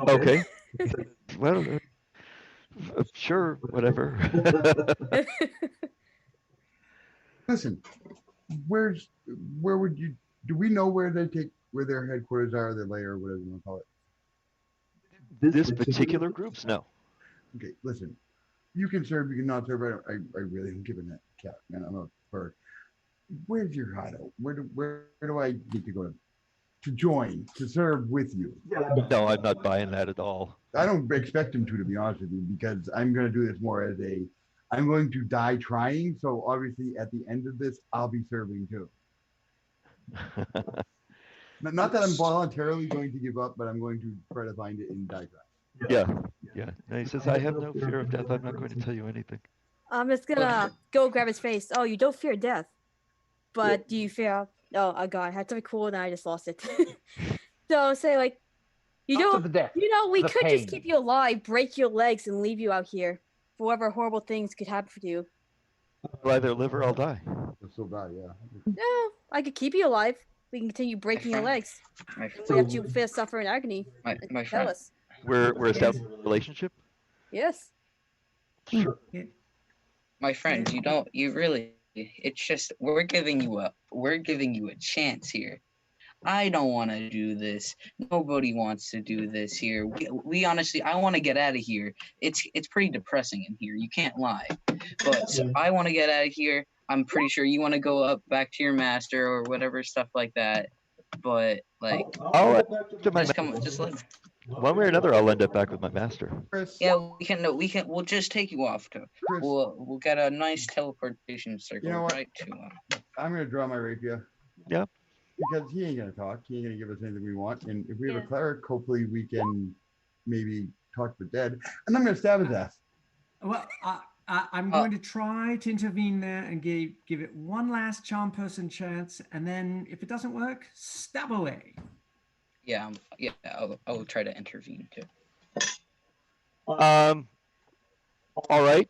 Okay. Well, sure, whatever. Listen, where would you? Do we know where their headquarters are, their lair, whatever you want to call it? This particular group's no. Okay, listen. You can serve, you can not serve. I really don't give a cat, man. I'm a bird. Where's your hideout? Where do I need to go to join, to serve with you? No, I'm not buying that at all. I don't expect him to be honest with you, because I'm going to do this more as I'm going to die trying. So obviously at the end of this, I'll be serving too. Not that I'm voluntarily going to give up, but I'm going to try to find it in die try. Yeah. No, he says, I have no fear of death. I'm not going to tell you anything. I'm just gonna go grab his face. Oh, you don't fear death, but do you fear? Oh God, I had something cool and I just lost it. So say like, you Not to don't. the death, You know, we the could pain. just keep you alive, break your legs, and leave you out here for whatever horrible things could happen for you. I'll either live or I'll die. So bad, yeah. No, I could keep you alive. We can continue breaking your legs. My, And let you feel suffer in agony. my Tell friend, us. We're establishing a relationship. Yes. my friend, you really, it's just, we're giving you a chance here. I don't want to do this. Nobody wants to do this here. We honestly, I want to get out of here. It's pretty depressing in here. You can't lie. But I want to get out of here. I'm pretty sure you want to go up back to your master or whatever stuff like that. But like, I'll to my just let. One way or another, I'll end up back with my master. Chris, Yeah, we'll just take you off to. Chris, We'll get a nice teleportation circle know what? right to I'm going to draw my rapier. Yeah. Because he ain't going to talk. He ain't going to give us anything we want. And if we have a Yeah. cleric, hopefully we can maybe talk to the dead. And I'm going to stab his ass. Well, I'm going to try to intervene there and give it one last charm person chance, and then if it doesn't work, stab away. Yeah, I'll try to intervene too. All right.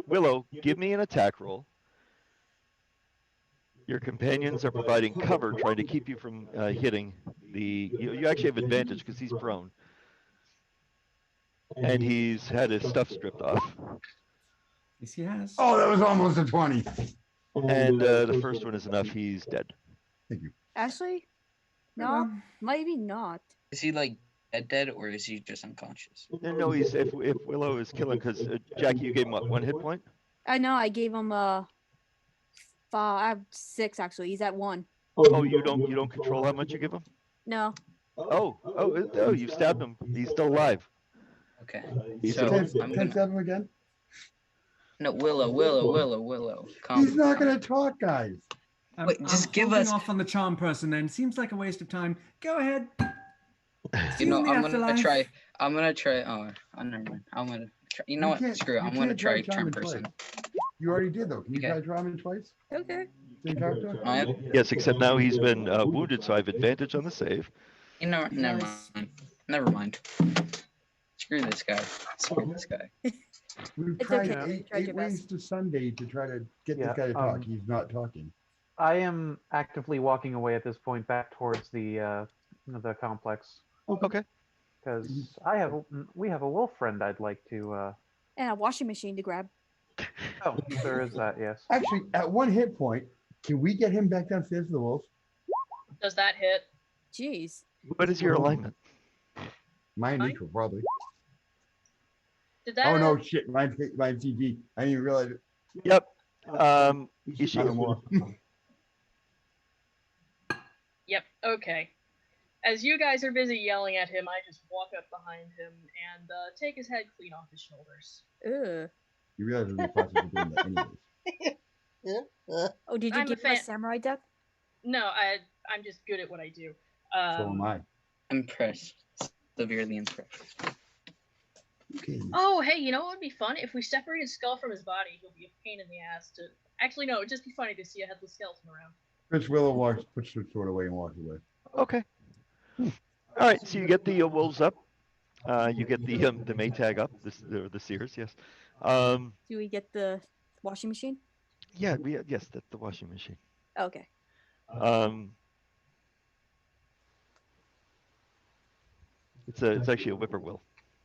Willow, give me an attack roll. Your companions are providing cover, trying to keep you from hitting the. You actually have advantage because he's prone, and he's had his stuff stripped off. Yes, he has. Oh, that was almost a 20. And the first one is enough. He's dead. Thank you. Actually, no, Well, maybe not. Is he like dead, or is he just unconscious? No, he's if Willow is killing because Jackie, you gave him what, 1 hit point? I know. I gave him 5. I have 6 actually. He's at 1. Oh, you don't control how much you give him? No. Oh, you stabbed him. He's still alive. Okay. He's So still- I'm Can I gonna. stab him again? No, Willow. Calm. He's not gonna talk, guys. Wait, just I'm give holding us. off on the charm person then. Seems like a waste of time. Go ahead. See You know, in the I'm gonna afterlife. try. I'm gonna try. Oh, never mind. I'm gonna. Try, you know what? can't- Screw it. you I'm gonna can't try charm charm him twice. person. You already did though. Can you Okay. try charming twice? Okay. Same character? I have, Yes, except now he's been wounded, so I have advantage on the save. you know, never Nice. mind. Never mind. Screw this guy. Screw this guy. We've It's tried okay. eight, Tried eight your ways best. to Sunday to try to get Yeah, this guy to talk. He's not talking. I am actively walking away at this point back towards the complex Okay. because we have a wolf friend I'd like to. And a washing machine to grab. Oh, there is that. Yes. Actually, at 1 hit point, can we get him back downstairs to the wolves? Does that hit? Jeez. What is your alignment? Mine Mine? neutral, probably. Did that? Oh no, shit! Mine's CG. I didn't even realize it. Yep. Ishi. I don't know more. Yep. Okay. As you guys are busy yelling at him, I just walk up behind him and take his head clean off his shoulders. Ugh. You realize there's a process of doing that anyways. Oh, did you I'm a give him a fan- samurai death? No, I'm just good at what I do. So am I. Impressed. Severely impressed. Okay. Oh, hey, you know what would be fun? If we separate his skull from his body, he'll be a pain in the ass to... Actually, no, it'd just be funny to see a headless skeleton around. Chris Willow puts the sword away and walks away. Okay. All right. So you get the wolves up. You get the Maytag up. The Sears. Yes. Do we get the washing machine? Yeah. Yes. That's the washing machine. Okay. It's actually a whippoorwill.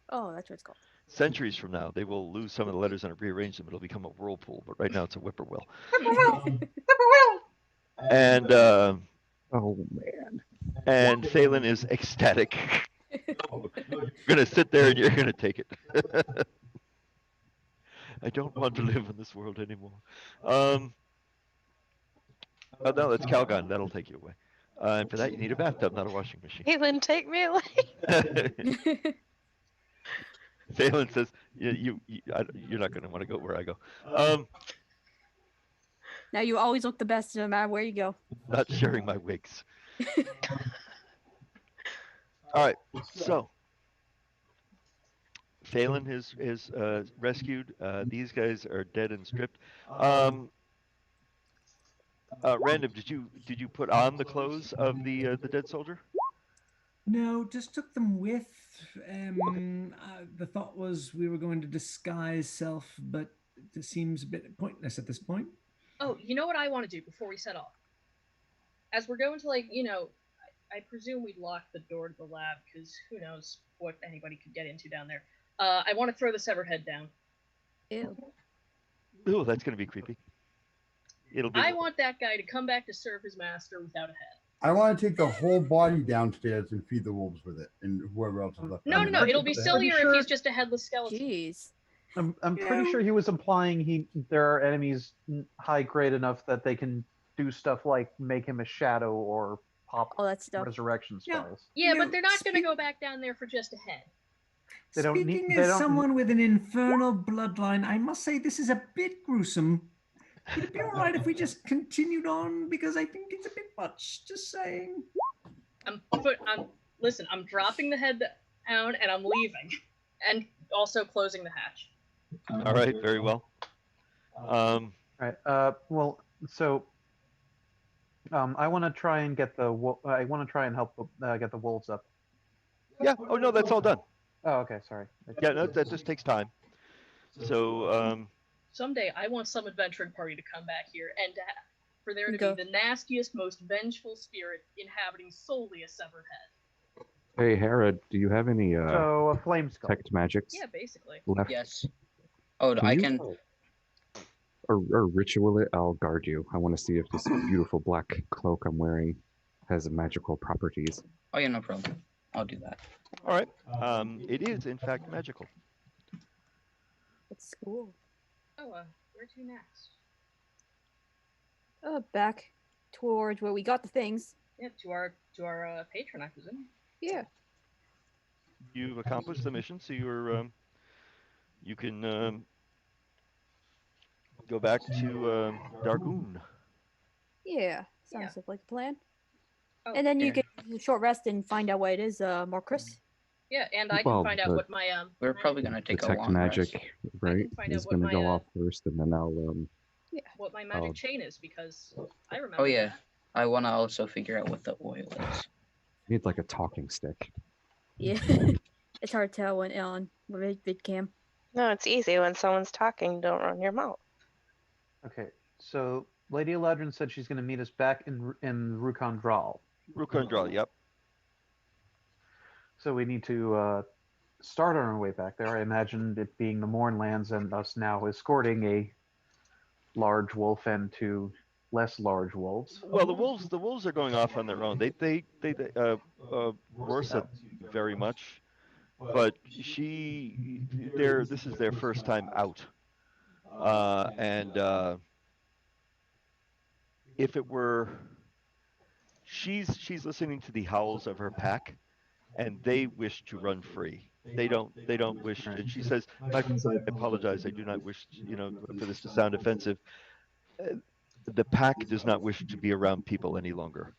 Oh, that's what it's called. Centuries from now, they will lose some of the letters and rearrange them. It'll become a whirlpool. But right now, it's a whippoorwill. And Oh man. and Phelan is ecstatic. You're gonna sit there and you're gonna take it. I don't want to live in this world anymore. Oh no, that's Calgon. That'll take you away. And for that, you need a bathtub, not a washing machine. Caitlin, take me away. Phelan says, "You're not going to want to go where I go." Now you always look the best no matter where you go. Not sharing my wigs. All right, so Phelan is rescued. These guys are dead and stripped. Random, did you put on the clothes of the dead soldier? No, just took them with. The thought was we were going to disguise self, but it seems a bit pointless at this point. Oh, you know what I want to do before we set off? As we're going to, I presume we'd lock the door to the lab, because who knows what anybody could get into down there. I want to throw the severed head down. Ew. Ooh, that's going to be creepy. It'll be. I want that guy to come back to serve his master without a head. I want to take the whole body downstairs and feed the wolves with it, and whoever else is left. No, behind. no, it'll be What the sillier heck? if he's just a headless skeleton. Jeez. I'm pretty sure he was implying there are enemies high grade enough that they can do stuff like make him a shadow or pop All that stuff. resurrection Yeah. spells. Yeah, You know, but they're not going to go back down there for just a head. They don't need- Speaking they as don't- someone with an infernal bloodline, I must say this is a bit gruesome. Would it be all right if we just continued on? Because I think it's a bit much. Just saying. Listen, I'm dropping the head down and I'm leaving, and also closing the hatch. All right, very well. Right. Well, so I want to try and get the I want to try and help get the wolves up. Yeah. Oh no, that's all done. Oh, okay. Sorry. Yeah, no, that just takes time. So Someday, I want some adventuring party to come back here and for there to Go. be the nastiest, most vengeful spirit inhabiting solely a severed head. Hey, Hera, do you have any So a flame skull. detect magics Yeah, basically. left? Yes. Oh, Can I you- can. Or ritual it, I'll guard you. I want to see if this beautiful black cloak I'm wearing has magical properties. Oh yeah, no problem. I'll do that. All right. It is in fact magical. It's cool. Oh, where to next? Back towards where we got the things. Yeah, to our patron, I presume. Yeah. You've accomplished the mission, so you can go back to Dargoon. Yeah. Sounds like a plan. Oh, And then you yeah. get a short rest and find out what it is, Marcus. Yeah, and I Well, can find out but- what my We're probably gonna take a Detect long magic, rest. right? find out Is what going to my, go off first, and then I'll what my magic Oh. chain is, because I remember. Oh yeah, that. I want to also figure out what the oil is. need like a talking stick. Yeah. It's hard to tell when on VidCam. No, it's easy when someone's talking. Don't run your mouth. Okay, so Lady Eladrin said she's going to meet us back in Rukon Dral. Rukondral, yep. So we need to start on our way back there. I imagined it being the Mournlands and us now escorting a large wolf and two less large wolves. Well, the wolves are going off on their own. They worse it very much, but this is their first time out, and if it were, she's listening to the howls of her pack, and they wish to run free. They don't wish, and she says, "My friends, I apologize. I do not wish, for this to sound offensive. The pack does not wish to be around people any longer."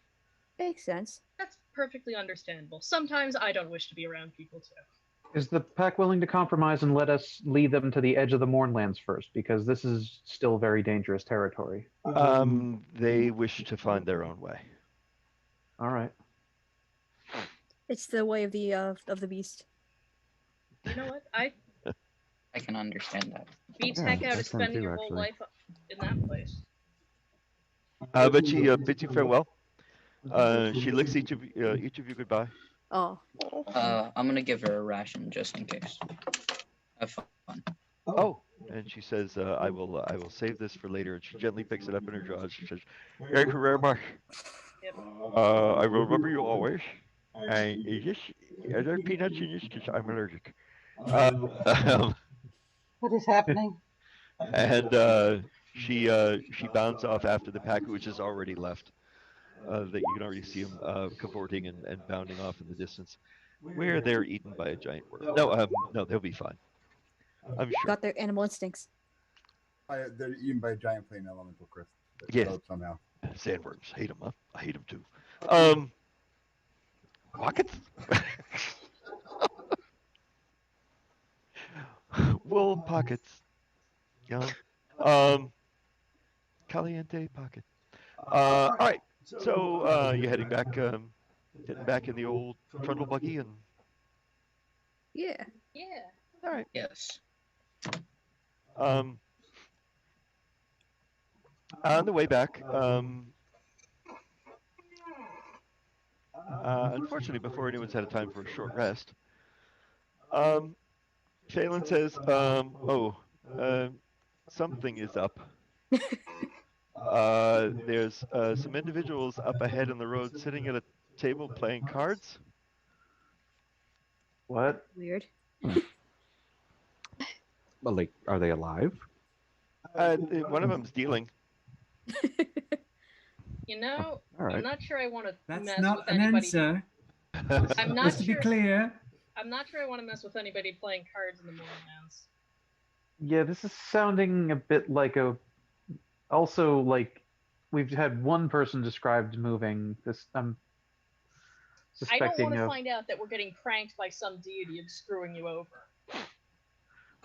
Makes sense. That's perfectly understandable. Sometimes I don't wish to be around people too. Is the pack willing to compromise and let us lead them to the edge of the Mournlands first? Because this is still very dangerous territory. They wish to find their own way. All right. It's the way of the beast. You know what? I can understand that. beats Yeah, heck out I of can spending too, your whole actually. life in that place. But she bids you farewell. She licks each of you goodbye. Oh. I'm gonna give her a ration just in case. Have fun. Oh, and she says, "I will save this for later." And she gently picks it up in her jaws. She says, "Thank you very much. Yep. I will remember you always. And are there peanuts in this? Because I'm allergic." What is happening? And she bounds off after the pack, which has already left. That you can already see them cavorting and bounding off in the distance, where they're eaten by a giant worm. No, they'll be fine. I'm sure. Got their animal instincts. They're eaten by a giant plane elemental, Chris. Yes. Somehow. Sandworms. Hate them, huh? I hate them too. Pockets? Wool pockets. Caliente pocket. All right. So you're heading back in the old trundle buggy, and Yeah. Yeah. all right. Yes. On the way back, unfortunately, before anyone's had a time for a short rest, Phelan says, something is up. There's some individuals up ahead in the road sitting at a table playing cards. What? Weird. Well, like, are they alive? One of them's dealing. You know, All right. I'm not sure I want to That's mess not with an anybody. answer. I'm not Just to be sure. clear. I'm not sure I want to mess with anybody playing cards in the Mournlands. Yeah, this is sounding a bit like a. Also, like we've had one person described moving. This I'm I don't suspecting want to of. find out that we're getting pranked by some deity and screwing you over.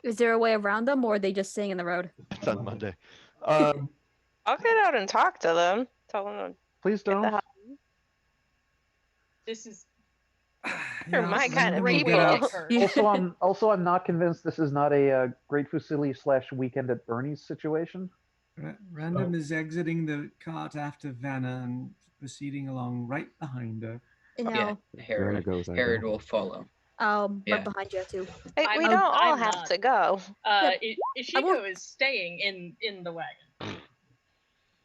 Is there a way around them, or are they just sitting in the road? It's on Monday. I'll get out and talk to them. Tell them Please to get the don't. hell. This is They're my kind of great way people. to get cursed. I'm not convinced this is not a Great Fusilli / Weekend at Bernie's situation. Random is exiting the cart after Vanna and proceeding along right behind her. And Yeah, now, Herod, goes, I Herod go. will follow. right Yeah. behind you too. Hey, we I'm- don't all I'm have not. to go. Ishiko is staying in the wagon.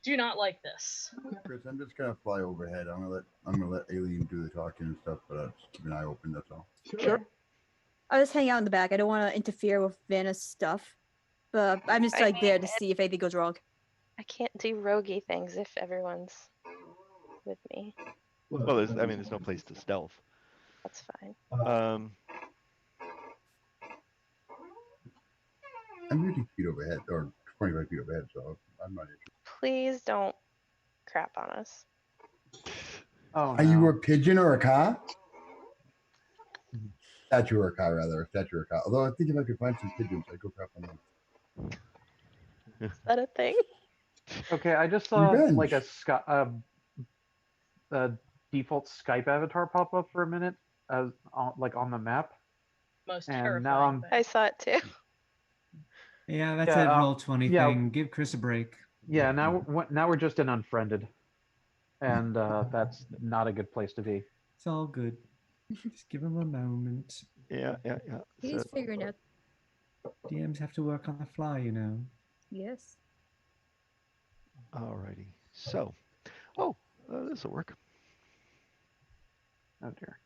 do not like this. Chris, I'm just gonna fly overhead. I'm gonna let Alien do the talking and stuff, but just keep an eye open. That's all. Sure. I'll just hang out in the back. I don't want to interfere with Vanna's stuff, but I'm just I like there mean, to see if anything goes wrong. I can't do roguey things if everyone's with me. Well, there's no place to stealth. That's fine. I'm 50 feet overhead, or 25 feet overhead, so I'm not interested. Please don't crap on us. Oh, Are you no. a pigeon or a car? Statue or a car, rather. A statue or a car. Although I think if I could find some pigeons, I'd go crap on them. Is that a thing? Okay, I just saw Revenge. like a default Skype avatar pop up for a minute, as on the map. Most And terrifying now I'm thing. I saw it too. Yeah, that's Yeah, a roll 20 yeah. thing. Give Chris a break. Yeah, now we're just in unfriended, and that's not a good place to be. It's all good. Just give him a moment. Yeah. He's So, figuring out. DMs have to work on the fly, you know. Yes. alrighty. So, this will work. Oh dear.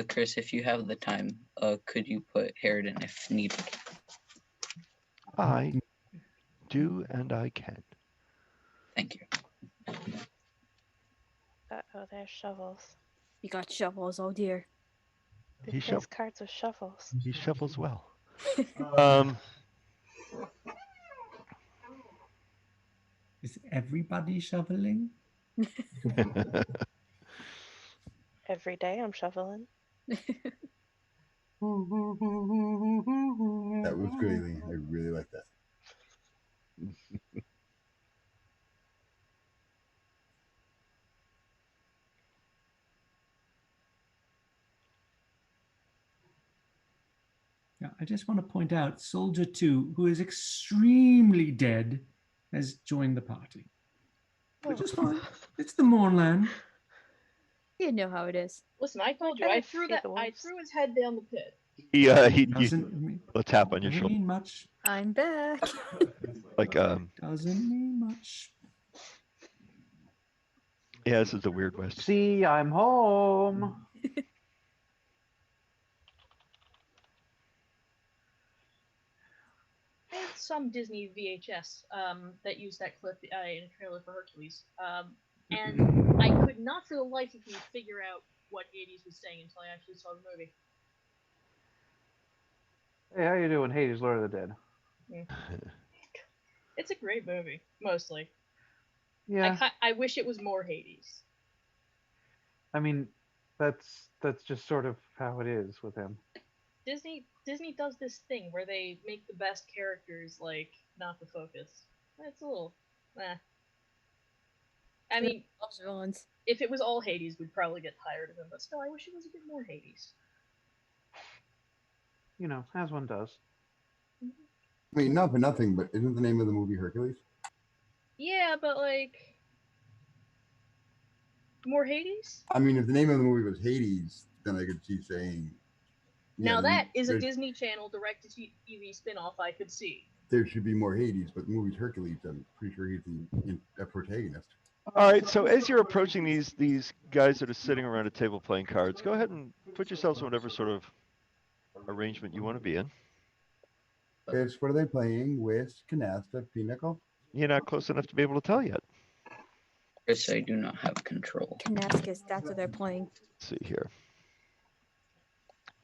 Chris, if you have the time, could you put Harridan if needed? I do, and I can. Thank you. Oh, there's shovels. You got shovels, oh dear. He Plays cards with shovels. He shovels well. Is everybody shoveling? Every day I'm shoveling. That was good, Alien. I really like that. Yeah, I just want to point out Soldier 2, who is extremely dead, has joined the party. Which is fine. It's the Mournland. You know how it is. Listen, I told you, I I didn't threw see that. the I wolves. threw his head down the pit. He Doesn't mean, a tap on your doesn't shoulder, mean much. I'm back. like Doesn't mean much. yeah, this is the Weird West. See, I'm home. I had some Disney VHS that used that clip in a trailer for Hercules, and I could not for the life of me figure out what Hades was saying until I actually saw the movie. Hey, how you doing, Hades, Lord of the Dead? It's a great movie, mostly. Yeah, I wish it was more Hades. I mean, that's just sort of how it is with him. Disney does this thing where they make the best characters like not the focus. It's a little, I mean, Loves villains. if it was all Hades, we'd probably get tired of him. But still, I wish it was a bit more Hades. You know, as one does. I mean, not for nothing, but isn't the name of the movie Hercules? Yeah, but like more Hades. I mean, if the name of the movie was Hades, then I could see saying. Now that is a there's- Disney Channel direct-to-TV spin-off I could see. There should be more Hades, but the movie's Hercules. I'm pretty sure he's a protagonist. All right, so as you're approaching these guys that are sitting around a table playing cards, go ahead and put yourselves in whatever sort of arrangement you want to be in. It's what are they playing? Whist, canasta, pinochle? You're not close enough to be able to tell yet. Chris, I do not have control. Canascus, that's what they're playing. Let's see here.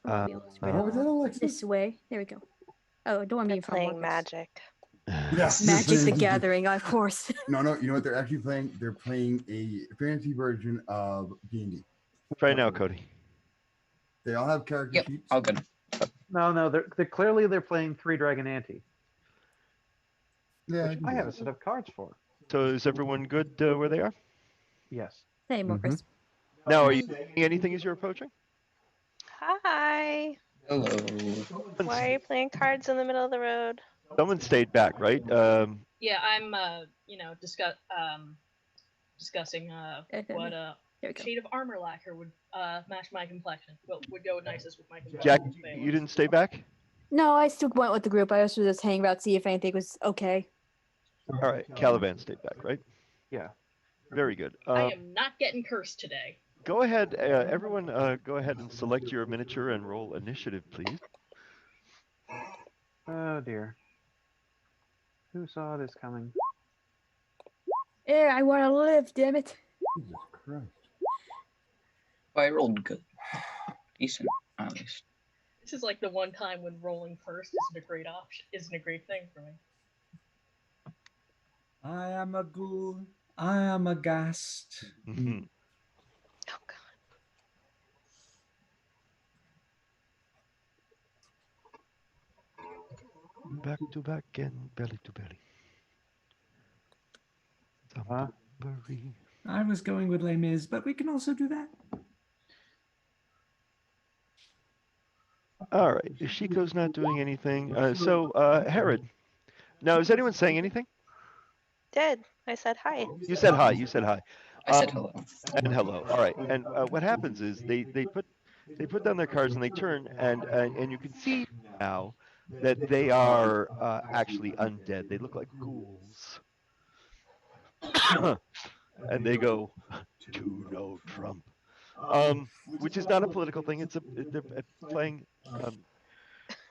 What was that, Alexa? This way. There we go. Oh, don't want me They're from playing Magic. Yes. Magic the Gathering, of course. No, you know what they're actually playing? They're playing a fantasy version of D&D. Try now, Cody. They all have character Yep, sheets. all good. No, they're clearly playing Three Dragon Ante, Yeah, which I have a set of cards for. So is everyone good where they are? Yes. Hey, Marcus. Now, are you saying anything as you're approaching? Hi. Hello. Why are you playing cards in the middle of the road? Someone stayed back, right? Yeah, I'm discussing what There we go. shade of armor lacquer would match my complexion. Well, would go nicest with my complexion. Jack, you didn't stay back? No, I still went with the group. I was just hanging out, see if anything was okay. All right, Caliban stayed back, right? Yeah. Very good. I am not getting cursed today. Go ahead, everyone. Go ahead and select your miniature and roll initiative, please. Oh dear. Who saw this coming? Yeah, I want to live, damn it. Jesus Christ. I rolled good. Decent, at least. This is like the one time when rolling first isn't a great option, isn't a great thing for me. I am a ghoul. I am a ghast. Mhm. Oh God. Back to back and belly to belly. Huh? Thumpery. I was going with Les Mis, but we can also do that. All right, Ishiko's not doing anything. Herod. Now, is anyone saying anything? Did. I said hi. You said hi. You said hi. I said hello. And hello. All right. And what happens is they put down their cards and they turn and you can see now that they are actually undead. They look like ghouls. And they go to no Trump, which is not a political thing. They're playing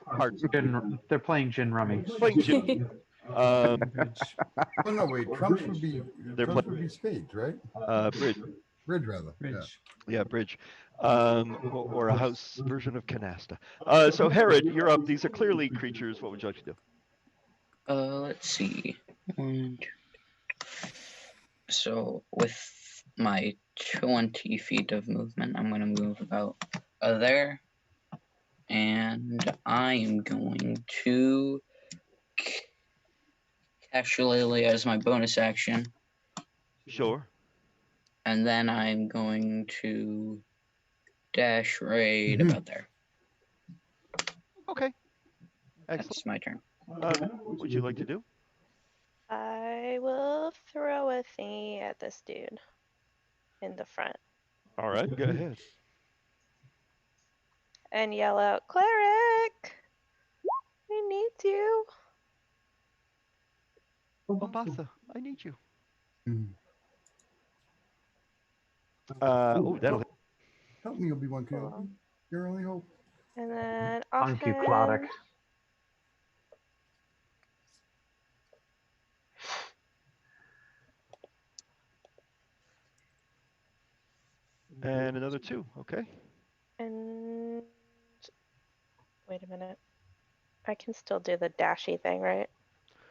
hard. They're playing gin rummy. Playing gin. Oh no, wait. Trumps would be They're Trumps would be spades, right? Bridge. Bridge rather. Bridge. Yeah, bridge. Or a house version of canasta. So Herod, you're up. These are clearly creatures. What would you like to do? Let's see. So with my 20 feet of movement, I'm gonna move about there, and I am going to casually as my bonus action. Sure. And then I'm going to dash right about there. Okay. Excellent. That's my turn. What would you like to do? I will throw a thingy at this dude in the front All right, go ahead. and yell out, "Cleric! I need you." Mombasa, I need you. Mm. That'll hit. Help me, Obi-Wan Kenobi. Your only hope. And then Uncuclotic. offhand, And another 2, okay. and wait a minute. I can still do the dashy thing, right?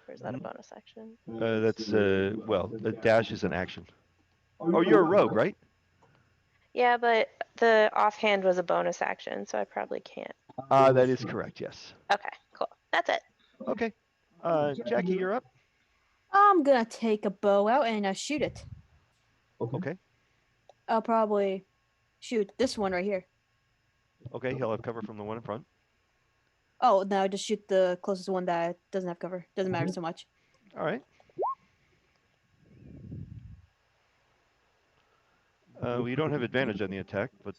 Or is that a bonus action? That's, the dash is an action. Oh, you're a rogue, right? Yeah, but the offhand was a bonus action, so I probably can't. That is correct, yes. Okay, cool. That's it. Okay. Jackie, you're up. I'm gonna take a bow out and shoot it. Okay. I'll probably shoot this one right here. Okay, he'll have cover from the one in front. Oh, no, just shoot the closest one that doesn't have cover. Doesn't matter so much. All right. We don't have advantage on the attack, but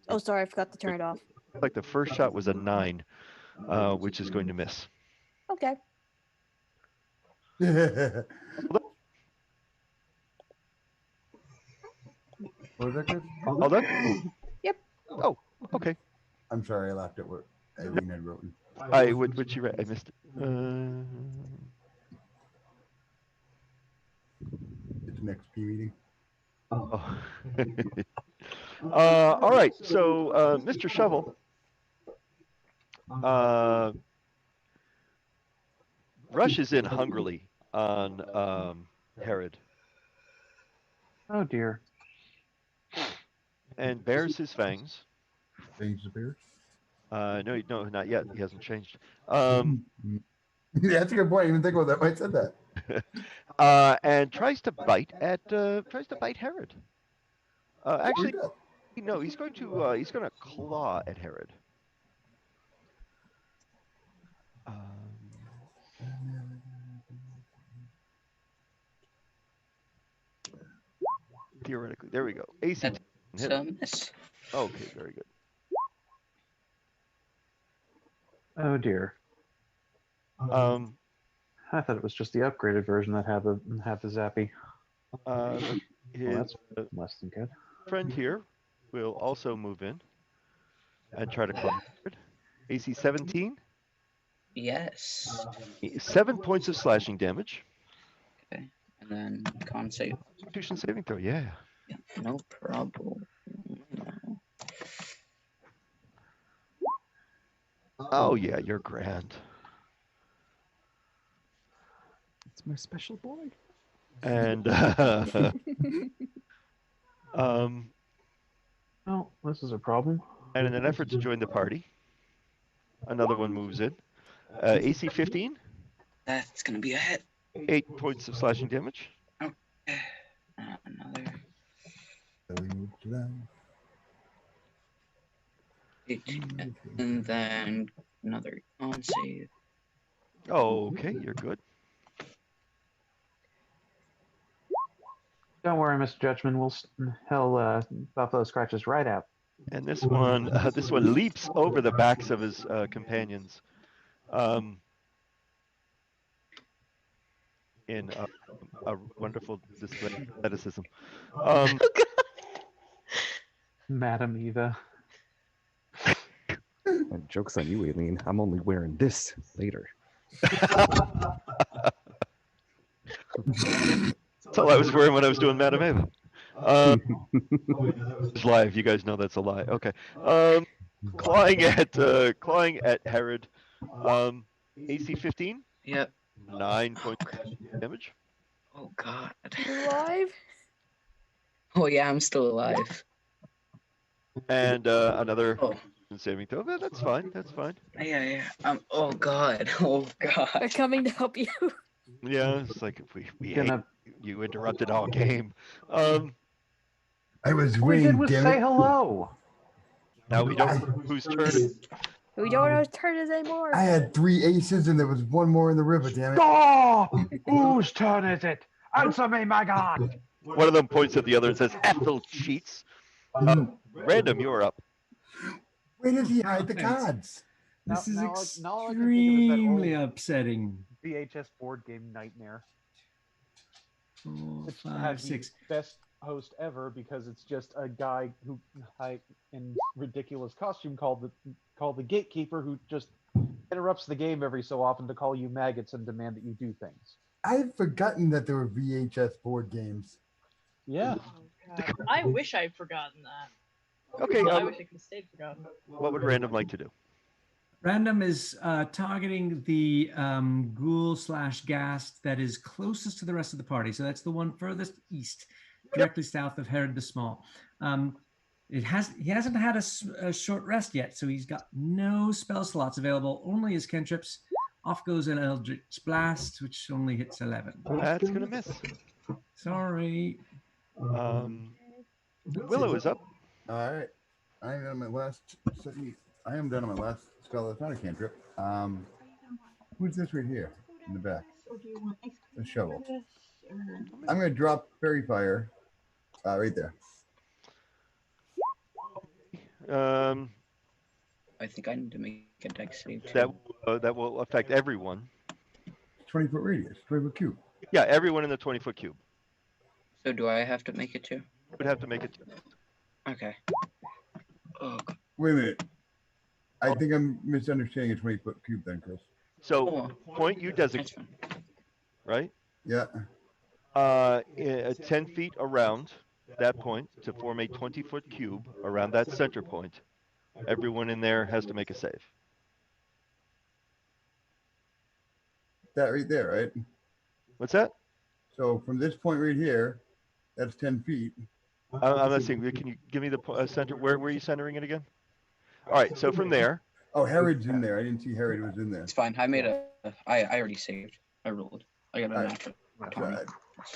Oh, sorry, I forgot to turn it off. like the first shot was a 9, which is going to miss. Okay. Was that good? All done? Yep. Oh, okay. I'm sorry, I laughed at what Eileen had written. What you read? I missed it. It's an XP meeting. Oh. All right. So, Mr. Shovel, rushes in hungrily on Herod Oh dear. and bares his fangs. Change the beer. No, not yet. He hasn't changed. Yeah, that's a good point. I didn't even think about that. Why I said that. And tries to bite Herod. Actually, no. He's going to claw at Herod. Theoretically, there we go. AC. That's 10, hit a him. miss. Okay, very good. Oh dear. I thought it was just the upgraded version that had the zappy. His That's less than good. friend here will also move in and try to claw. AC 17. Yes. 7 points of slashing damage. Okay. And then con save. Constitution saving throw. Yeah. Yeah, no problem. Oh yeah, you're grand. It's my special boy. And Oh, this is a problem. and in an effort to join the party, another one moves in. AC 15. That's gonna be a hit. 8 points of slashing damage. Another. And then another con save. Oh, okay, you're good. Don't worry, Mr. Judgman. He'll Buffalo scratches right out. And this one leaps over the backs of his companions, in a wonderful display of athleticism. Madam Eva. And joke's on you, Aileen. I'm only wearing this later. That's all I was wearing when I was doing Madam Eva. It's live. You guys know that's a lie. Okay. Clawing at Herod. AC 15. Yep. 9 points of damage. Oh God. You alive? Oh yeah, I'm still alive. And another saving throw. That's fine. That's fine. Yeah. Oh God. Oh God. We're coming to help you. Yeah, it's like if we Gonna- you interrupted all game. I was All we did waiting, was damn say it. hello. Now we don't know whose turn it is. We don't know whose turn it is anymore. I had 3 aces and there was one more in the river, damn it. Stop! Whose turn is it? Answer me, my God! One of them points at the other and says, Ethel cheats. Random, you're up. Where did he hide the Okay. cards? This is Now all I can think of is that extremely old upsetting. VHS board game nightmare. 4, It's 5, had the 6. best host ever because it's just a guy who in ridiculous costume called the gatekeeper who just interrupts the game every so often to call you maggots and demand that you do things. I'd forgotten that there were VHS board games. Yeah. God. I wish I'd forgotten that. Okay, I wish I could have stayed forgotten. what would Random like to do? Random is targeting the ghoul/ghast that is closest to the rest of the party. So that's the one furthest east, directly south of Herod the Small. He hasn't had a short rest yet, so he's got no spell slots available, only his cantrips. Off goes an Eldritch Blast, which only hits 11. That's gonna miss. Sorry. Willow is up. All right. I am done my last spell. That's not a cantrip. Who's this right here in the back? The shovel. I'm going to drop Fairy Fire right there. I think I need to make a dex save too. That will affect everyone. 20-foot radius, 20-foot cube. Yeah, everyone in the 20-foot cube So do I have to make it too? would have to make it. Okay. Oh, God. Wait a minute. I think I'm misunderstanding a 20-foot cube then, Chris. So point you designate, right? Yeah. 10 feet around that point to form a 20-foot cube around that center point. Everyone in there has to make a save. That right there, right? What's that? So from this point right here, that's 10 feet. I'm not seeing. Can you give me the center? Where are you centering it again? All right. So from there. Oh, Herod's in there. I didn't see Herod was in there. It's fine. I already saved. I rolled. I got a natural 20.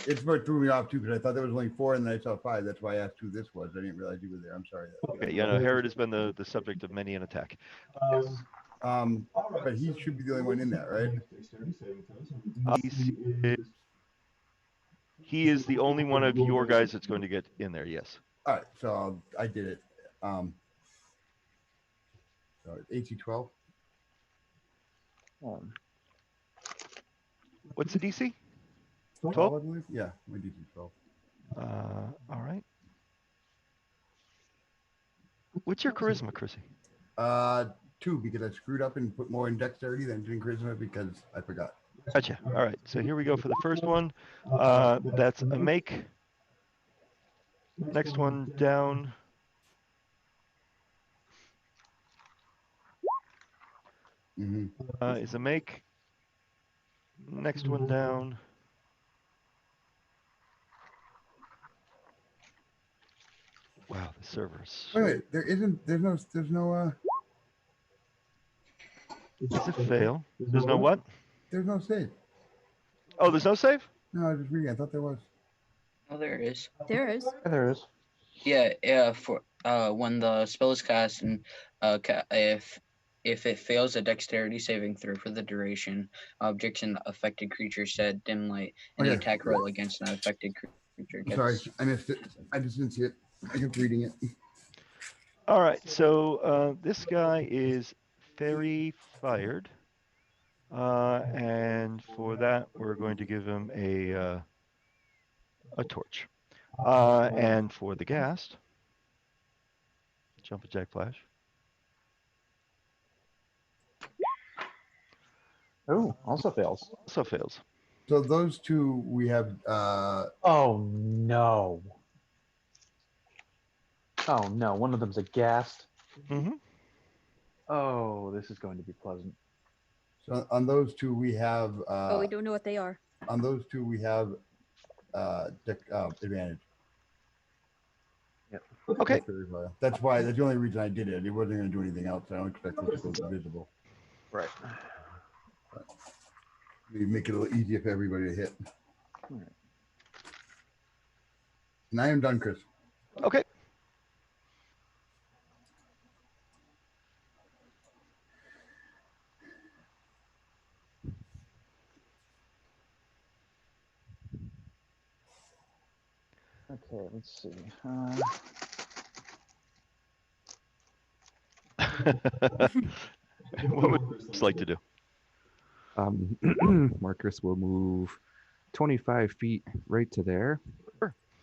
It's what threw me off too because I thought there was only 4 and then I saw 5. That's why I asked who this was. I didn't realize you were there. I'm sorry. Okay, yeah, no, Herod has been the subject of many an attack. But he should be the only one in that, right? He is the only one of your guys that's going to get in there. Yes. All right, so I did it. So AC 12. What's the DC? 12, I believe. Yeah, my DC 12. All right. What's your charisma, Chrissy? 2 because I screwed up and put more in dexterity than in charisma because I forgot. Gotcha. All right, so here we go for the first one. That's a make. Next one down. Is a make. Next one down. Wow, the servers. Wait, there's no. It's a fail. There's no what? There's no save. Oh, there's no save? No, I was just reading. I thought there was. Oh, there is. There is. Yeah, there is. Yeah, for when the spell is cast and if it fails a dexterity saving throw for the duration, objects and affected creatures set dim light, and the attack roll against an affected creature gets... Sorry, I missed it. I just didn't see it. I kept reading it. All right, so this guy is fairy fired, and for that we're going to give him a torch, and for the ghast, jump a jack flash. Oh, also fails. Also fails. So those 2 we have. Oh no. Oh no, one of them's a ghast. Mm-hmm. Oh, this is going to be pleasant. So on those 2 we have. Oh, we don't know what they are. On those 2 we have advantage. Yep. Okay. That's why. That's the only reason I did it. It wasn't going to do anything else. I don't expect it to go visible. Right. We make it a little easier for everybody to hit. All right. And I am done, Chris. Okay. Okay, let's see. What would you like to do? Marcus will move 25 feet right to there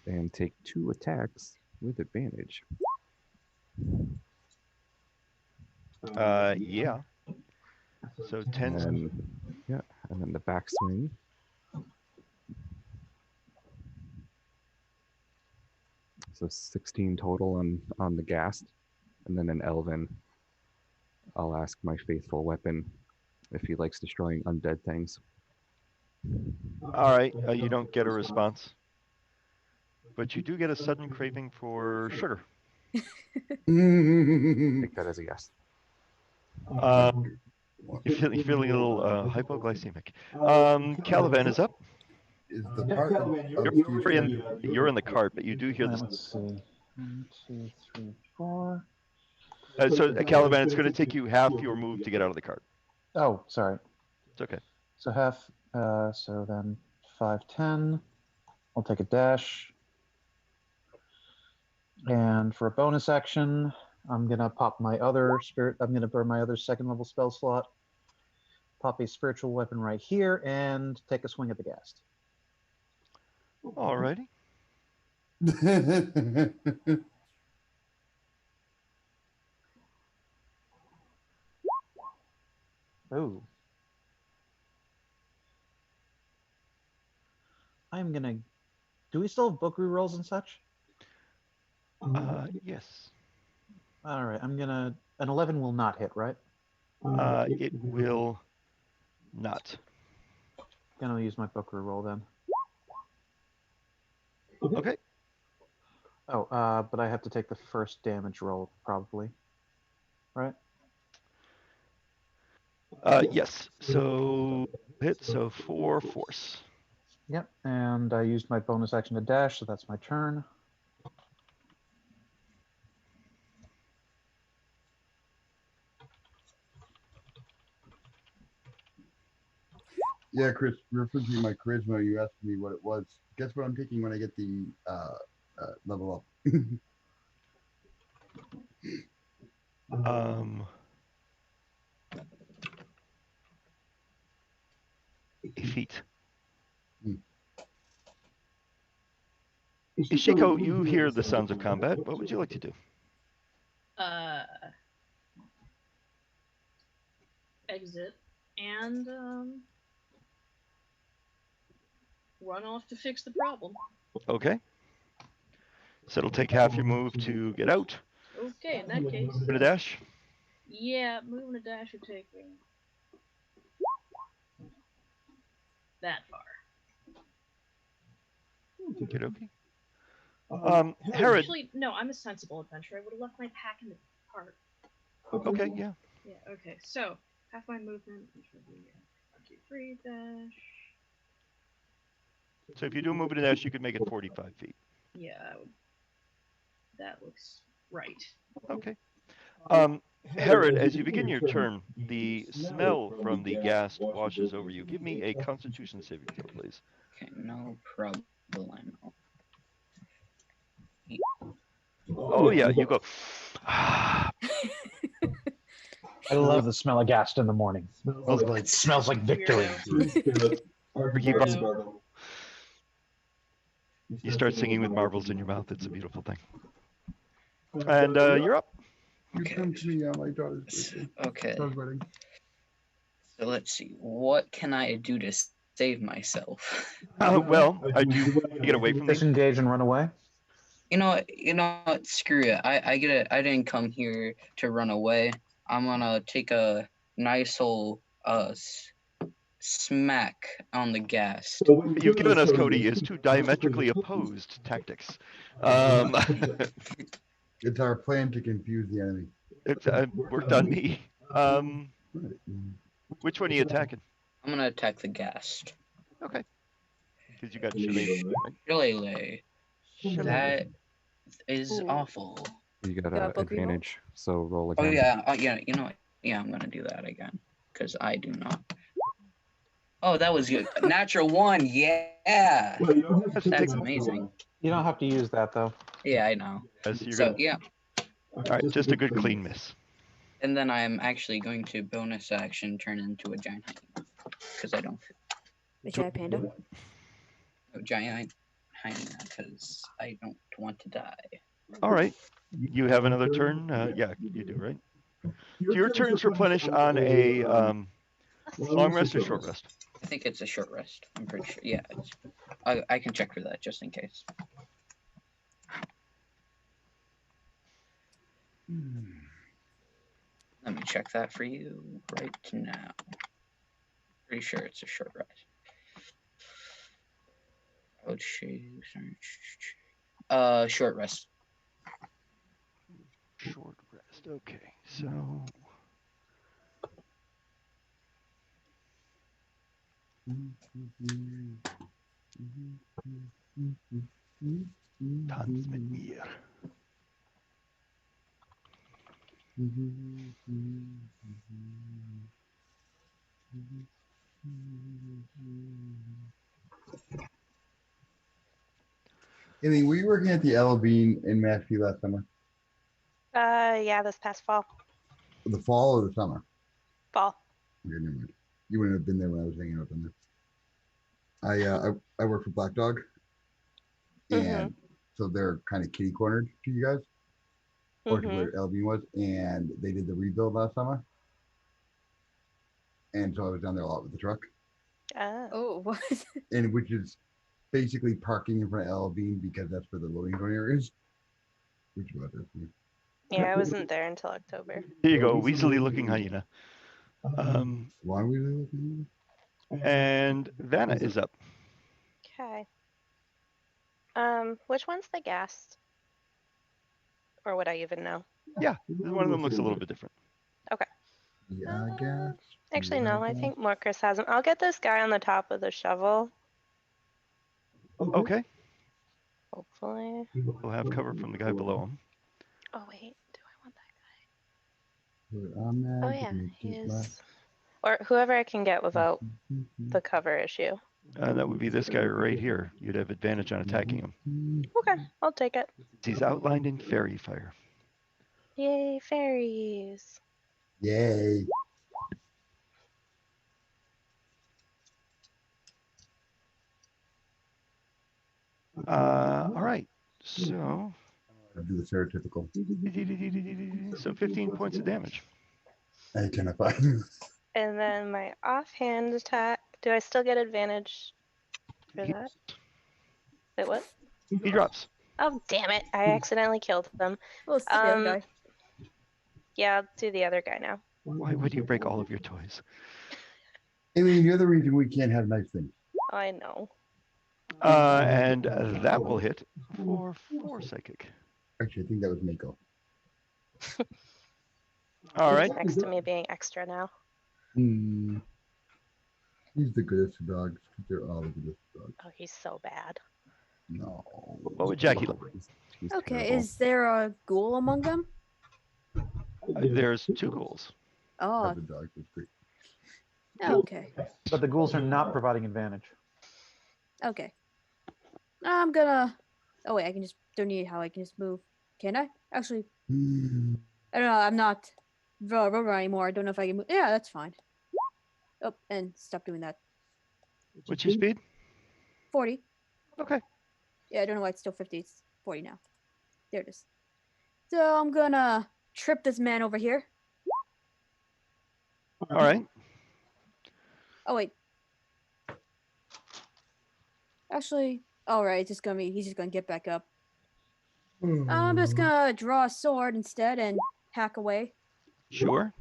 and take 2 attacks with advantage. Yeah. So 10. And, yeah, and then the backswing. So 16 total on the ghast, and then an elven. I'll ask my faithful weapon if he likes destroying undead things. All right, you don't get a response, but you do get a sudden craving for sugar. Take that as a yes. You're feeling a little hypoglycemic. Caliban is up. Is the part You're in the cart, but you do hear this. Let's see. 1, 2, 3, 4. So Caliban, it's going to take you half your move to get out of the cart. Oh, sorry. It's okay. So half. So then 5, 10. I'll take a dash. And for a bonus action, I'm gonna pop my other spirit. I'm gonna burn my other 2nd level spell slot. Pop a spiritual weapon right here and take a swing at the ghast. Alrighty. Oh. I'm gonna. Do we still have book rerolls and such? Yes. All right. I'm gonna. An 11 will not hit, right? It will not. Gonna use my book reroll then. Okay. Oh, but I have to take the first damage roll probably, right? Yes. So hit. So 4 force. Yep, and I used my bonus action to dash, so that's my turn. Yeah, Chris, referencing my charisma, you asked me what it was. Guess what I'm taking when I get the level up? Feet. Hmm. Ishiko, you hear the sounds of combat. What would you like to do? Exit and run off to fix the problem. Okay. So it'll take half your move to get out. Okay, in that case. Move and a dash. Yeah, moving a dash would take me that far. Okay, okay. Herod. Actually, no, I'm a sensible adventurer. I would have left my pack in the cart. Okay, yeah. Yeah, okay. So, half my movement, which would be 3 dash. So if you do move and a dash, you could make it 45 feet. Yeah, that looks right. Okay. Herod, as you begin your turn, the smell from the gas washes over you. Give me a Constitution saving throw, please. Okay, no problem. Oh yeah, you go. I love the smell of gas in the morning. It smells like victory. Ricky Buzz- You start singing with marbles in your mouth. It's a beautiful thing. And you're up. You come to me on my daughter's birthday. Okay. Daughter's wedding. So let's see. What can I do to save myself? Well, I do get away from this. Disengage and run away. You know what? Screw it. I didn't come here to run away. I'm gonna take a nice old smack on the gas. What you've given us, Cody, is two diametrically opposed tactics. It's our plan to confuse the enemy. It's worked on me. Which one are you attacking? I'm gonna attack the gas. Okay. Because you got Shillelagh. Shillelagh. That is awful. You got Yeah, an Pokemon. advantage, so roll Oh again. yeah, yeah. You know what? Yeah, I'm gonna do that again because I do not. Oh, that was good. Natural 1. Yeah. That's amazing. You don't have to use that though. Yeah, I know. So yeah. All right, just a good clean miss. And then I'm actually going to bonus action turn into a giant hyena because I don't. A giant panda. A giant hyena because I don't want to die. All right. You have another turn? Yeah, you do, right? So your turns replenish on a long rest or short rest? I think it's a short rest. I'm pretty sure. Yeah. I can check for that just in case. Let me check that for you right now. Pretty sure it's a short rest. Oh, short rest. Short rest. Okay, so Tanz mit mir. Amy, were you working at the Ella Bean in Mashpee last summer? Yeah, this past fall. The fall or the summer? Fall. Okay, never mind. You wouldn't have been there when I was hanging out in there. I work for Black Dog, and so they're kind of kitty cornered to you guys, or to where Ella Bean was, and they did the rebuild last summer, and so I was down there a lot with the truck. Oh, what? And which is basically parking in front of Ella Bean because that's where the loading zone area is. Which is about this. Yeah, I wasn't there until October. Here you go, weaselly looking hyena. Why weaselly looking? And Vanna is up. Okay. Which one's the gas? Or would I even know? Yeah, one of them looks a little bit different. Okay. Yeah, I guess. Actually, no, I think Morcris has them. I'll get this guy on the top of the shovel. Okay. Hopefully. We'll have cover from the guy below him. Oh wait, do I want that? Where I'm Oh at, yeah, make it he's last. or whoever I can get without the cover issue. That would be this guy right here. You'd have advantage on attacking him. Okay, I'll take it. He's outlined in fairy fire. Yay, fairies! Yay. All right. So I'll do the stereotypical. So 15 points of damage. Identify. And then my offhand attack. Do I still get advantage for that? Wait, what? He drops. Oh damn it! I accidentally killed them. Oh, it's the other guy. Yeah, I'll do the other guy now. Why would you break all of your toys? I mean, you're the reason we can't have nice things. I know. And that will hit for 4 psychic. Actually, I think that was Mako. All right. He's next to me being extra now. He's the goodest of dogs. They're all the goodest of dogs. Oh, he's so bad. No. What would Jackie look? Okay, is there a ghoul among them? There's 2 ghouls. Oh, The dog was great. okay. But the ghouls are not providing advantage. Okay. I'm gonna. Oh wait, I can just. Don't need how I can just move. Can I? Actually, I don't know. I'm not Rover anymore. I don't know if I can move. Yeah, that's fine. Oh, and stop doing that. What's your speed? 40. Okay. Yeah, I don't know why it's still 50. It's 40 now. There it is. So I'm gonna trip this man over here. All right. Oh wait. Actually, all right. It's just gonna be. He's just gonna get back up. I'm just gonna draw a sword instead and hack away. Sure.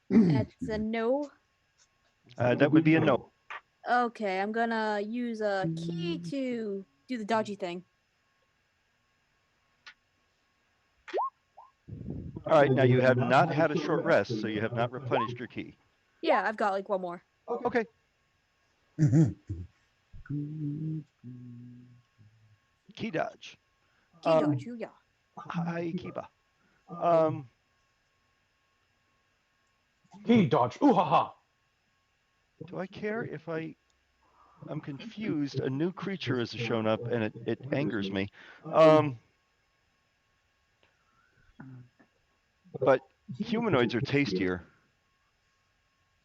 That's a no. That would be a no. Okay, I'm gonna use a key to do the dodgy thing. All right. Now you have not had a short rest, so you have not replenished your key. Yeah, I've got like one more. Okay. Key dodge. Key dodge, yeah. Hi, Kiba. Key dodge. Ooh ha ha. Do I care if I'm confused. A new creature has shown up and it angers me. But humanoids are tastier.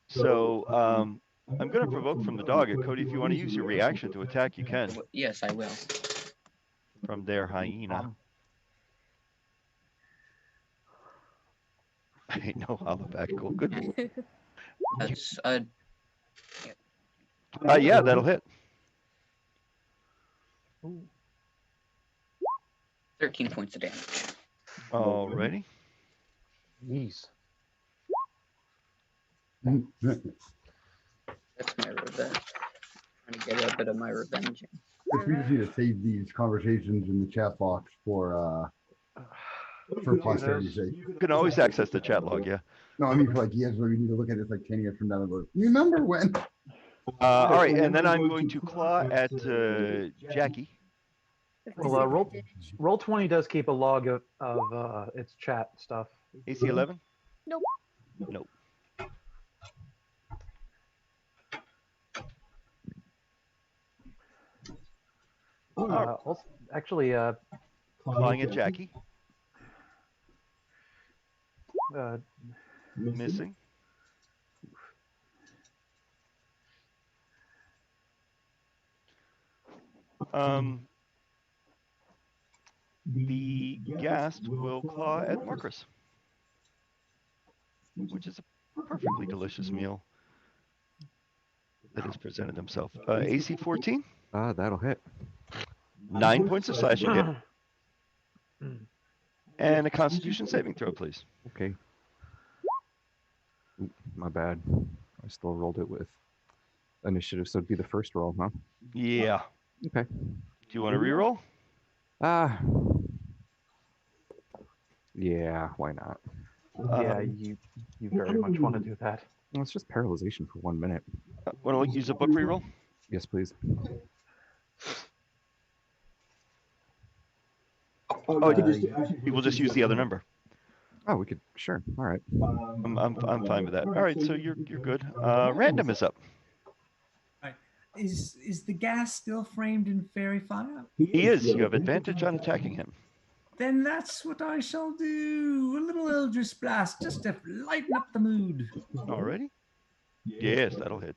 So I'm going to provoke from the dog. And Cody, if you want to use your reaction to attack, you can. Yes, I will. From their hyena. I know holoback. Good. That's Yeah, that'll hit. 13 points of damage. Alrighty. Jeez. That's my revenge. Trying to get a bit of my revenge. It's easy to save these conversations in the chat box for posterity's sake. You can always access the chat log, yeah. No, I mean, for like years, where we need to look at this like 10 years from now and go, remember when? All right, and then I'm going to claw at Jackie. Well, roll 20 does keep a log of its chat stuff. AC 11? Nope. Nope. Also, actually, Clawing at Jackie. Missing. The ghast will claw at Marcus, which is a perfectly delicious meal that has presented himself. AC 14? That'll hit. 9 points of slashing hit. And a Constitution saving throw, please. Okay. Oop, my bad. I still rolled it with initiative, so it'd be the first roll, huh? Yeah. Okay. Do you want to reroll? Yeah, why not? Yeah, you very much want to do that. Well, it's just paralyzation for 1 minute. Want to use a book reroll? Yes, please. Oh, you will just use the other number. Oh, we could. Sure. All right. I'm fine with that. All right, so you're good. Random is up. Is the gas still framed in fairy fire? He is. You have advantage on attacking him. Then that's what I shall do. A little Eldritch Blast just to lighten up the mood. Already? Yes, that'll hit.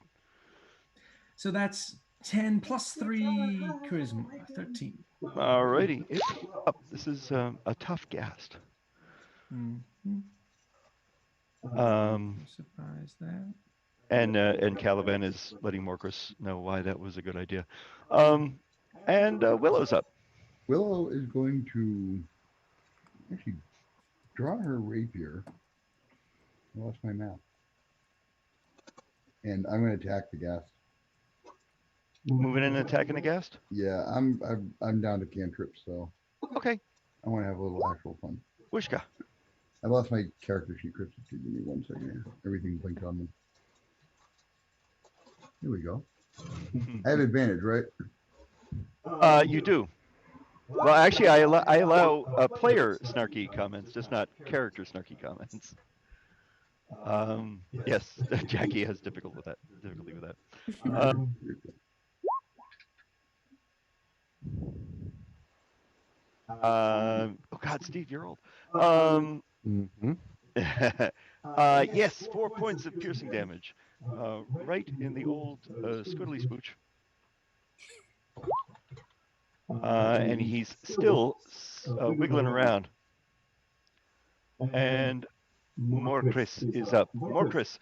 So that's 10 plus 3 charisma, 13. Alrighty, it's up. This is a tough ghast. Mm-hmm. Surprise there. And Caliban is letting Morcris know why that was a good idea. And Willow's up. Willow is going to actually draw her rapier. I lost my map. And I'm going to attack the ghast. Moving in and attacking the ghast? Yeah, I'm down to cantrips, so okay. I want to have a little actual fun. Wishka. I lost my character sheet, Chris. Give me 1 second here. Everything blinked on me. Here we go. I have advantage, right? You do. Well, actually, I allow player snarky comments, just not character snarky comments. Yes, Jackie has difficulty with that. Oh God, Steve, you're old. Yes, 4 points of piercing damage, right in the old squiddly smooch. And he's still wiggling around. And Morcris is up. Morcris,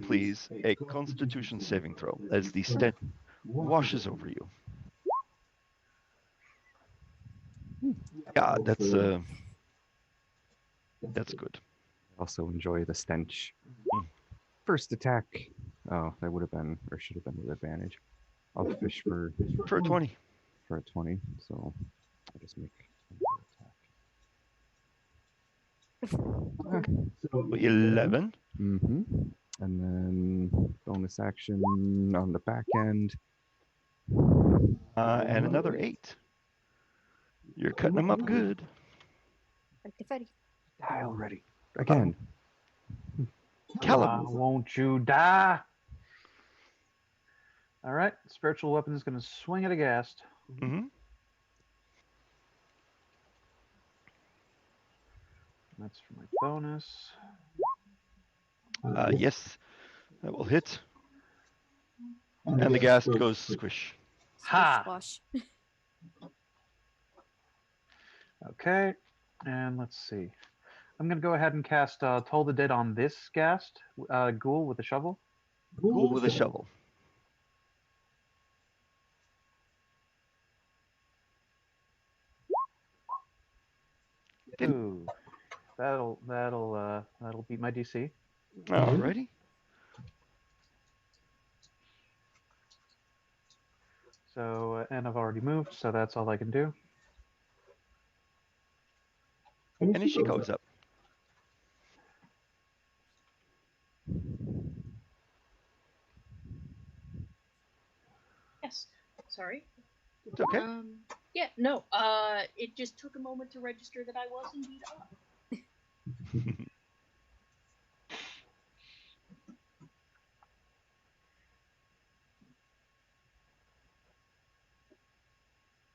please, a Constitution saving throw as the stench washes over you. Yeah, that's good. Also enjoy the stench. First attack. Oh, that would have been, or should have been with advantage. I'll fish for a 20. For a 20, so I'll just make another attack. 11. Mm-hmm. And then bonus action on the back end. And another 8. You're cutting them up good. Die already. Again. Callum. Won't you die? All right. Spiritual weapon is going to swing at a ghast. Mm-hmm. That's for my bonus. Yes, that will hit. And the ghast goes squish. Ha! Squash. Okay, and let's see. I'm going to go ahead and cast Toll the Dead on this ghast, ghoul with a shovel. Ghoul with a shovel. Ooh, that'll beat my DC. Alrighty. So, and I've already moved, so that's all I can do. And Ishiko's up. Yes. Sorry. It's okay. Yeah, no. It just took a moment to register that I was indeed up.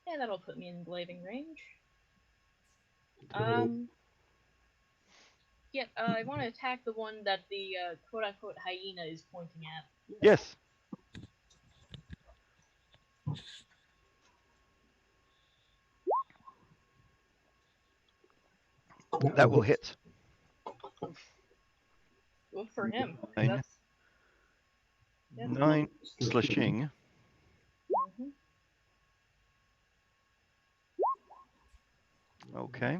Yeah, that'll put me in glaive range. Yeah, I want to attack the one that the quote-unquote hyena is pointing at. Yes. That will hit. Good for him. 9. 9 slashing. Mm-hmm. Okay.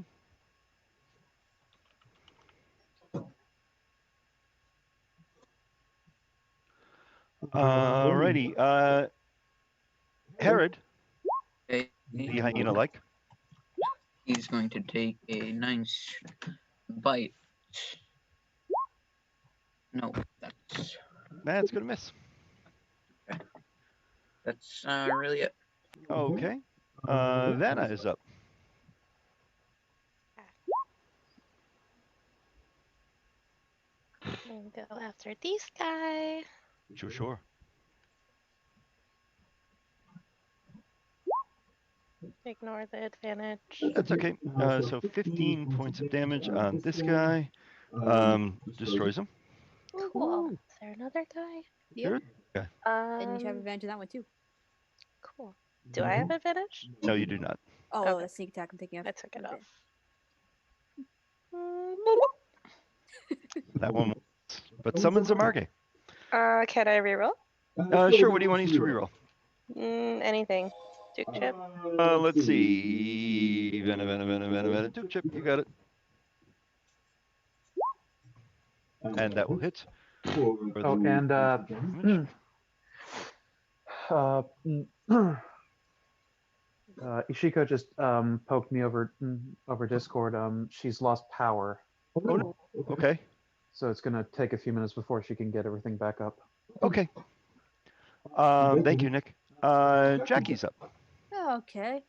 Alrighty. Herod, Okay. the hyena-like. He's going to take a nice bite No, that's That's gonna miss. really it. Okay. Vanna is up. And go after this guy. Sure. Ignore the advantage. That's okay. So 15 points of damage on this guy. Destroys him. Cool. Is there another guy? There- yeah. And you have advantage on that one too. Cool. Do I have advantage? No, you do not. Oh, Okay. that's sneak attack. I'm thinking of. I took it Okay. off. That one. But summons a Margay. Can I reroll? Sure. What do you want to use to reroll? Anything. Duke chip. Let's see. Venom. Duke chip. You got it. And that will hit. Oh, and Ishiko just poked me over Discord. She's lost power. Oh, no. Okay. So it's gonna take a few minutes before she can get everything back up. Okay. Thank you, Nick. Jackie's up. Okay.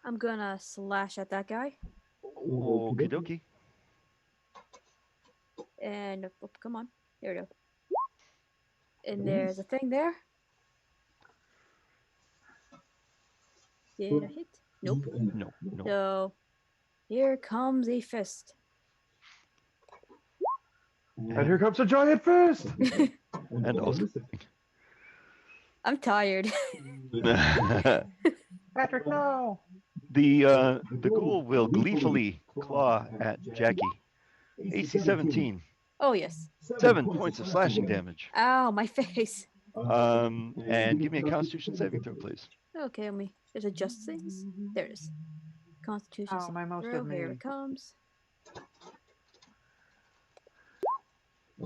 I'm gonna slash at that guy. Okie dokie. And oh, come on. There we go. And there's a thing there. Did I hit? Nope. No. So here comes a fist. And here comes a giant fist. And also. I'm tired. Patrick, no. The ghoul will gleefully claw at Jackie. AC 17. Oh yes. 7 points of slashing damage. Ow, my face. And give me a Constitution saving throw, please. Okay, let me just adjust things. There it is. Constitution Oh, my mouse saving did throw. Here me. it comes.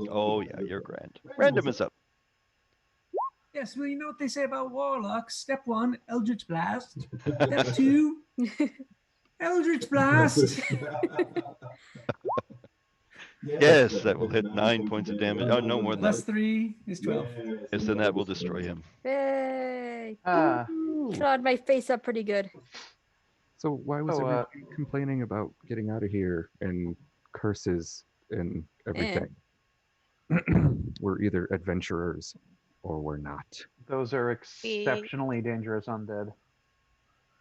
Oh yeah, you're grand. Random is up. Yes, well, you know what they say about warlocks. Step 1, Eldritch Blast. Step 2, Eldritch Blast. Yes, that will hit 9 points of damage. Oh, no more than Plus that. 3 is 12. Yes, then that will destroy him. Yay! Ah. Clawed my face up pretty good. So why was everybody complaining about getting out of here and curses and everything? We're either adventurers or we're not. Those are exceptionally dangerous undead.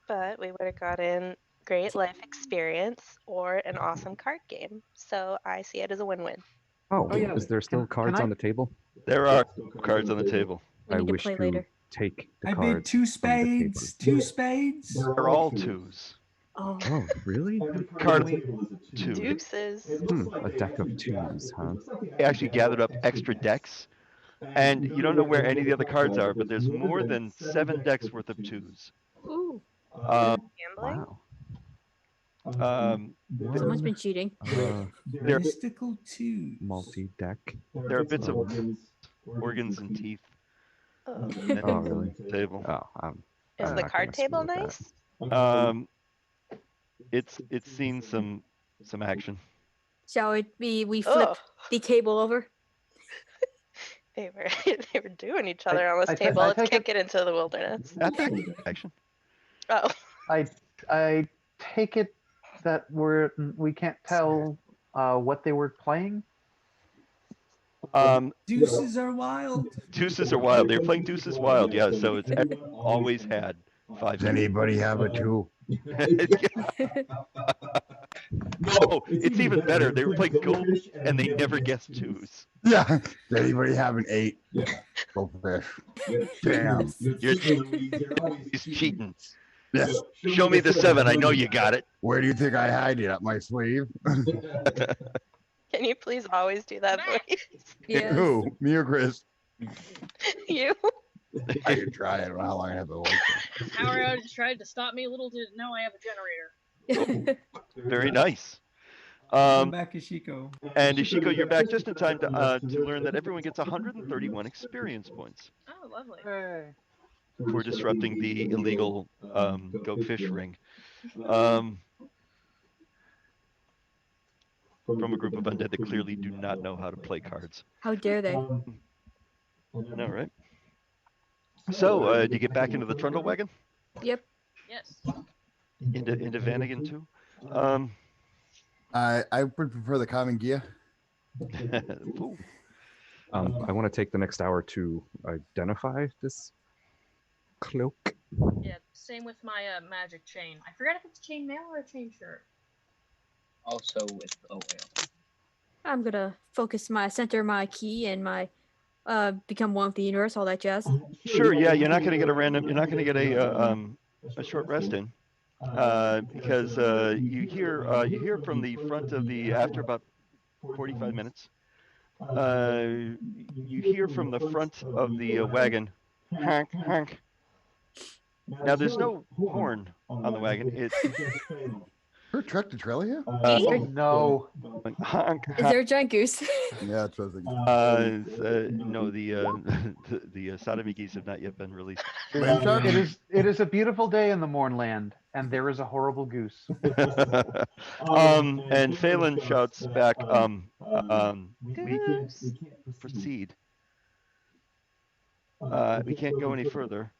But we would have gotten great life experience or an awesome card game. So I see it as a win-win. Oh, yeah. is there still cards on the table? There are cards on the table. I wish to take the I cards. bid 2 spades. 2 spades. They're all twos. Oh, Oh, really? Card two. Deuces. A deck of twos, huh? I actually gathered up extra decks, and you don't know where any of the other cards are, but there's more than 7 decks worth of twos. ooh. Gambling? Wow. Someone's been cheating. There, Mystical 2. Multi-deck. there are bits of organs and teeth Oh. in Oh, really? the table. Oh, Is the card table nice? It's seen some action. Shall it be we flip Oh. the table over? They were doing each other on this table. I Let's take kick it into the wilderness. That's action. Oh. I take it that we can't tell what they were playing. Deuces are wild. Deuces are wild. They're playing Deuces Wild, yeah. So it's always had 5. Does anybody have a 2? No, it's even better. They were playing Goldfish and they never guessed 2s. Yeah. Does anybody have an 8? Go fish. Damn. He's cheating. Yeah. Show me the 7. I know you got it. Where do you think I hide it? Up my sleeve? Can you please always do that voice? Yes. Who? Me or Chris? You? I can try it. I don't know how long I have to wait. Howard just tried to stop me. Little did it know I have a generator. Very nice. Come back, Ishiko. And Ishiko, you're back just in time to learn that everyone gets 131 experience points Oh, lovely. for disrupting the illegal goat fish ring. from a group of undead that clearly do not know how to play cards. How dare they? I know, right? So, do you get back into the trundle wagon? Yep. Yes. Into Vanagon too? I would prefer the common gear. Ooh. I want to take the next hour to identify this cloak. Yeah, same with my magic chain. I forget if it's chain mail or a chain shirt. Also with oil. I'm gonna center my key and my become one with the universe, all that jazz. Sure, yeah, you're not going to get a short rest in, because you hear from the front of the, after about 45 minutes, you hear from the front of the wagon, honk, honk. Now there's no horn on the wagon. It's Her tractor trailer here? No. honk, Is there a giant goose? Yeah, that's what I was thinking. no, the sodomy geese have not yet been released. It is a beautiful day in the Mornland, and there is a horrible goose. And Phelan shouts back, we can't proceed. We can't go any further.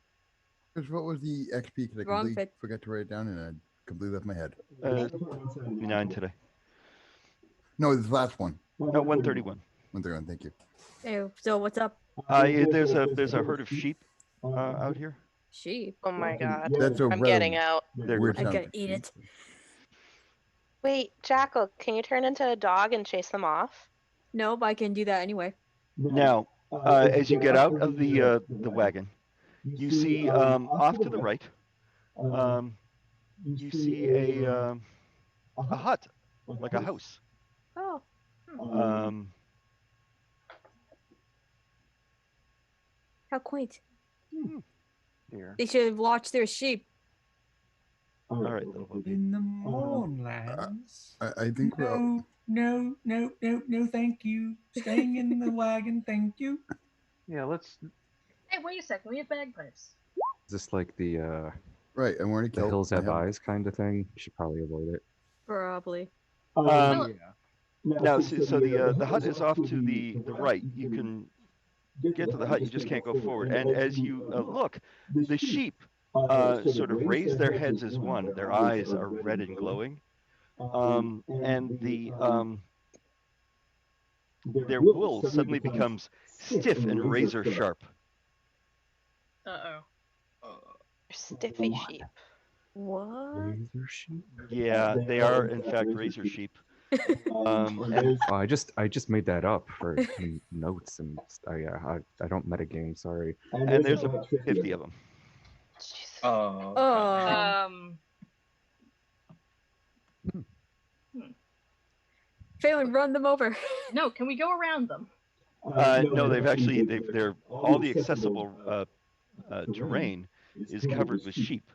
Chris, what was the XP? Because I Wrong completely fit. forgot to write it down and I completely left my head. 9 today. No, this last one. No, 131. 131, thank you. Hey, so what's up? There's a herd of sheep out here. Sheep. Oh my god. That's a I'm rather getting out. weird I sound. gotta eat it. Wait, Jackal, can you turn into a dog and chase them off? No, but I can do that anyway. Now, as you get out of the wagon, you see off to the right, you see a hut, like a house. Oh. How quaint. Dear. They should have watched their sheep. All right, little puppy. In the Mournlands. I think we're out. No, thank you. Staying in the wagon, thank you. Yeah, let's. Hey, wait a second. We have bagpipes. Is this like the Right, I'm wearing a the kilt. hills I have have- eyes kind of thing? You should probably avoid it. Probably. Now, so the hut is off to the right. You can get to the hut. You just can't go forward. And as you look, the sheep sort of raise their heads as one. Their eyes are red and glowing, and their wool suddenly becomes stiff and razor sharp. Uh-oh. Stiffy sheep. What? Razor sheep? Yeah, they are in fact razor sheep. And Oh, I just made that up for some notes, and I don't metagame. Sorry. and there's about 50 of them. Oh. Oh. Phelan, run them over. No, can we go around them? No, they're all the accessible terrain is covered with sheep.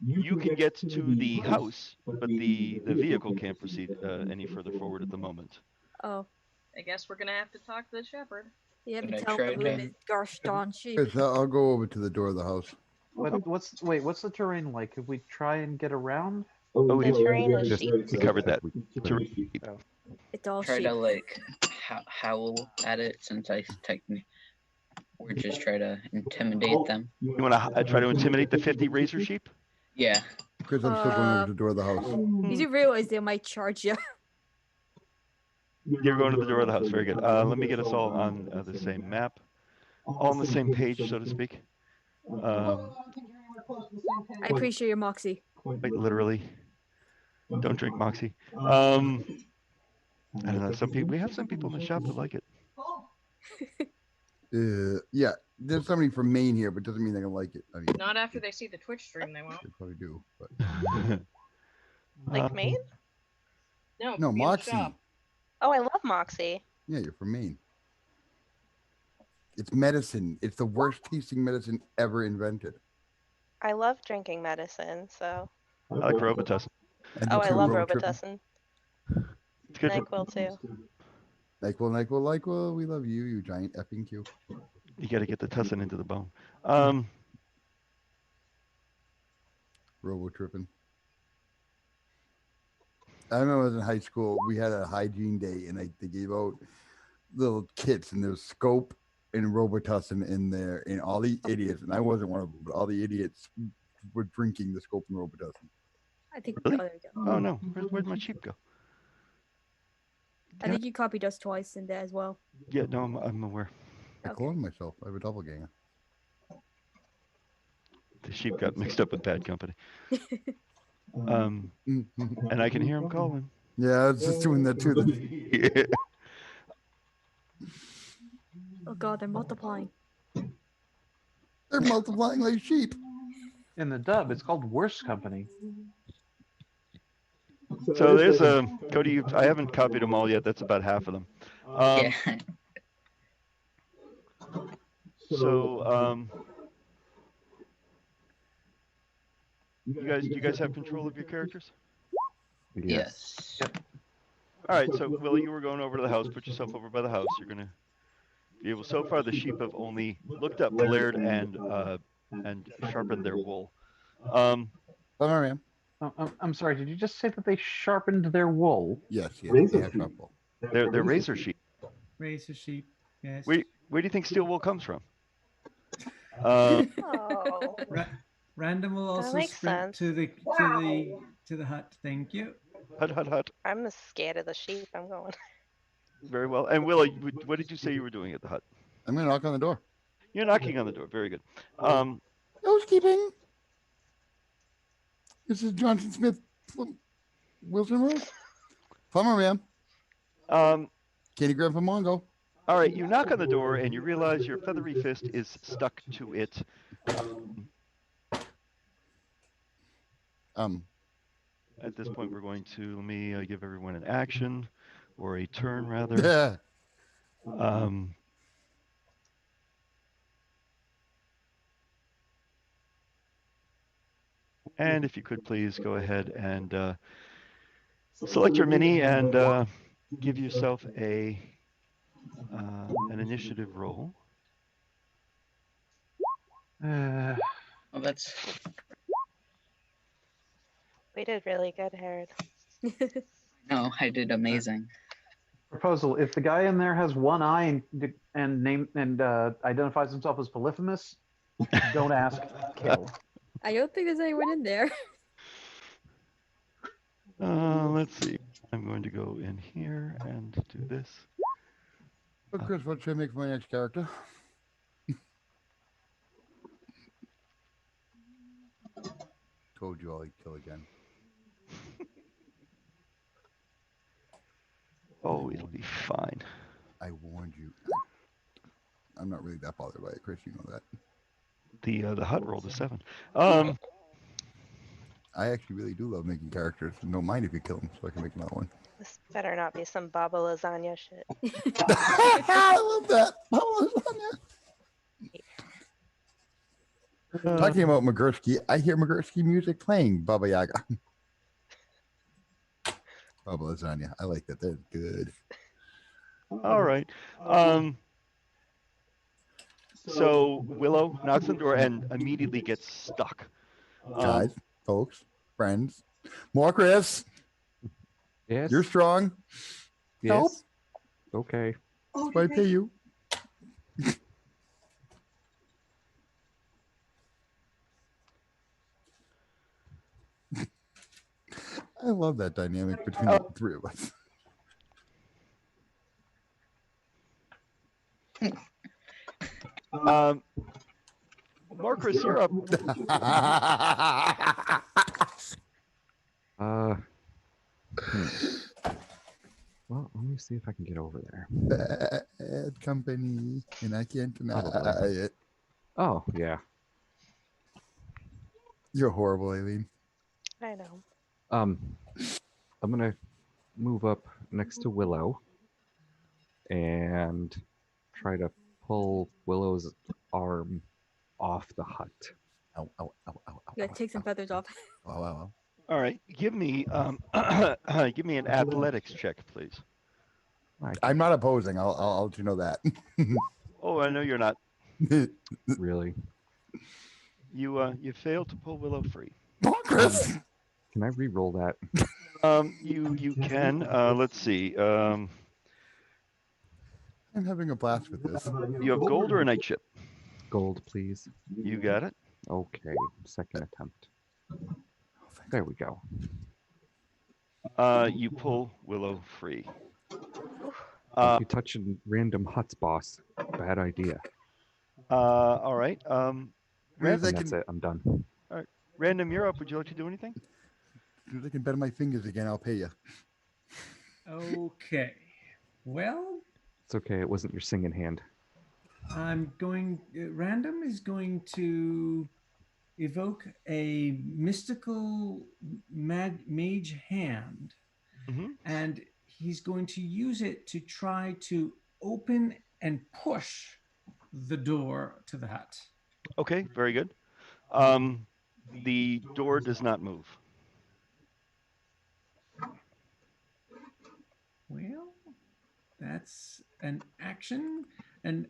You can get to the house, but the vehicle can't proceed any further forward at the moment. Oh. I guess we're gonna have to talk to the shepherd. Yeah, Can but I tell try them to- to move gosh darn sheep. Chris, I'll go over to the door of the house. What's the terrain like? Could we try and get around? Oh, The we terrain is Just- sheep. we covered that. Terrain. It's all Try sheep. to like howl at it since I technically, or just try to intimidate them. You want to try to intimidate the 50 razor sheep? Yeah. Chris, I'm still going over to the door of the house. You do realize they might charge you. You're going to the door of the house. Very good. Let me get us all on the same map, all on the same page, so to speak. I appreciate your moxie. Quite literally. Don't drink Moxie. I don't know. We have some people in the shop that like it. Yeah, there's somebody from Maine here, but doesn't mean they're gonna like it. I mean, Not after they see the Twitch stream, they won't. they probably do. But Like Maine? No, no, be in the Moxie. shop. Oh, I love Moxie. Yeah, you're from Maine. It's medicine. It's the worst tasting medicine ever invented. I love drinking medicine, so. I like Robitussin. And Oh, the I two love road trip- Robitussin. It's good. NyQuil too. NyQuil, we love you, you giant effing Q. You got to get the tussin into the bone. Robo tripping. I remember I was in high school. We had a hygiene day, and they gave out little kits, and there's scope and Robitussin in there, and all the idiots, and I wasn't one of them, but all the idiots were drinking the scope and Robitussin. I think. Really? Oh, there we go. Oh no, where'd my sheep go? I think you copied us twice in there as well. Yeah, no, I'm aware. I cloned myself. I have a doppelganger. The sheep got mixed up with bad company. And I can hear him calling. Yeah, I was just doing that too. Yeah. Oh god, they're multiplying. They're multiplying like sheep. In the dub, it's called Worst Company. So there's Cody. I haven't copied them all yet. That's about half of them. Yeah. So you guys have control of your characters? Yes. All right. So Willie, you were going over to the house. Put yourself over by the house. You're gonna be able. So far, the sheep have only looked up, glared, and sharpened their wool. Ma'am. I'm sorry. Did you just say that they sharpened their wool? Yes, they have sharp wool. They're razor sheep. Razor sheep. Yes. Where do you think steel wool comes from? Oh. Random will also makes sprint sense. to the hut. Thank you. Hut. I'm scared of the sheep. I'm going. Very well. And Willow, what did you say you were doing at the hut? I'm gonna knock on the door. You're knocking on the door. Very good. Housekeeping. This is Johnson Smith, Wilson Road. Plumber, ma'am. Candy Graham from Mongo. All right, you knock on the door and you realize your feathery fist is stuck to it. At this point, we're going to let me give everyone an action or a turn rather. Yeah. And if you could please go ahead and select your mini and give yourself an initiative roll. Well, that's We did really good, Harold. no, I did amazing. Proposal: if the guy in there has one eye and identifies himself as Polyphemus, don't ask, kill. I don't think there's anyone in there. Let's see. I'm going to go in here and do this. So Chris, what should I make for my next character? Told you I'd kill again. Oh, it'll be fine. I warned you. I'm not really that bothered by it, Chris. You know that. The hut rolled a 7. I actually really do love making characters. Don't mind if you kill them, so I can make another one. This better not be some Baba lasagna shit. I love that. Baba lasagna. Talking about Magursky, I hear Magursky music playing Baba Yaga. Baba lasagna. I like that. They're good. All right. So Willow knocks on the door and immediately gets stuck. Guys, folks, friends. More Chris. Yes. You're strong. Yes. Help. Okay. That's why I pay you. I love that dynamic between the three of us. Marcus, you're up. Well, let me see if I can get over there. Bad company, and I can't deny it. Oh, yeah. You're horrible, Aileen. I know. I'm gonna move up next to Willow and try to pull Willow's arm off the hut. Ow, ow, ow, ow, ow. You gotta take some feathers off. Wow, wow, wow. All right, give me give me an athletics check, please. I'm not opposing. I'll let you know that. Oh, I know you're not. Really? You failed to pull Willow free. Chris. Can I re-roll that? You can. Let's see. I'm having a blast with this. You have gold or a night ship? Gold, please. You got it. Okay, second attempt. There we go. You pull Willow free. Don't be touching random huts, boss. Bad idea. All right. Random, that's it. I'm done. All right. Random, you're up. Would you like to do anything? As soon as I can bend my fingers again, I'll pay you. Okay. Well, It's okay. It wasn't your singing hand. I'm going. Random is going to evoke a mystical mage hand, and he's going to use it to try to open and push the door to the hut. Okay, very good. The door does not move. Well, that's an action, and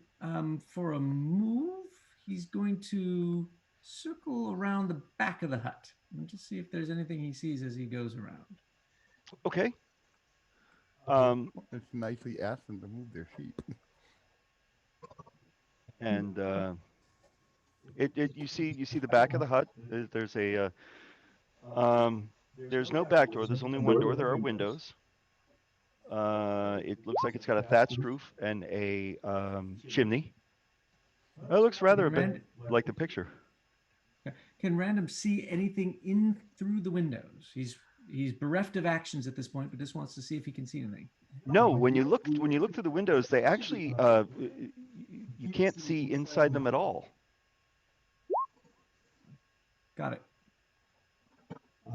for a move, he's going to circle around the back of the hut and just see if there's anything he sees as he goes around. Okay. It's nicely asked them to move their sheep. And you see the back of the hut. There's a there's no back door. There's only one door. There are windows. It looks like it's got a thatched roof and a chimney. It looks rather a bit like the picture. Can Random see anything in through the windows? He's bereft of actions at this point, but just wants to see if he can see anything. No, when you look through the windows, they actually you can't see inside them at all. Got it.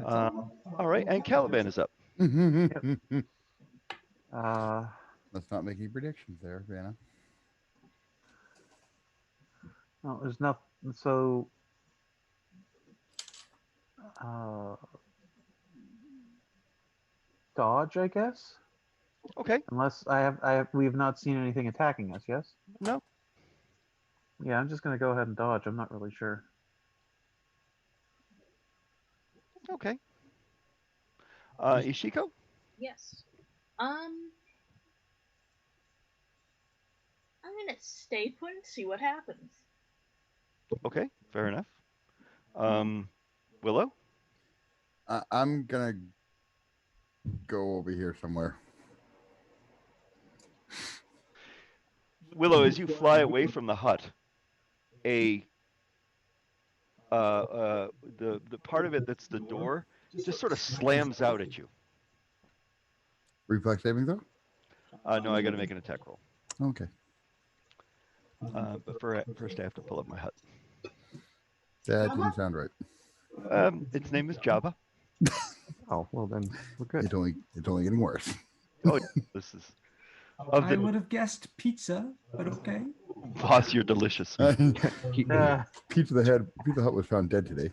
All right, and Caliban is up. Let's not make any predictions there, Vanna. No, there's nothing. So, dodge, I guess. Okay. Unless we have not seen anything attacking us. Yes. No. Yeah, I'm just gonna go ahead and dodge. I'm not really sure. Okay. Ishiko? Yes. I'm gonna stay put and see what happens. Okay, fair enough. Willow? I'm gonna go over here somewhere. Willow, as you fly away from the hut, the part of it that's the door just sort of slams out at you. Reflex saving throw? No, I got to make an attack roll. Okay. But first I have to pull up my hut. That didn't sound right. Its name is Java. Oh, well then we're good. It's only getting worse. Oh, this is. I would have guessed pizza, but okay. Boss, you're delicious. Pizza Hut was found dead today.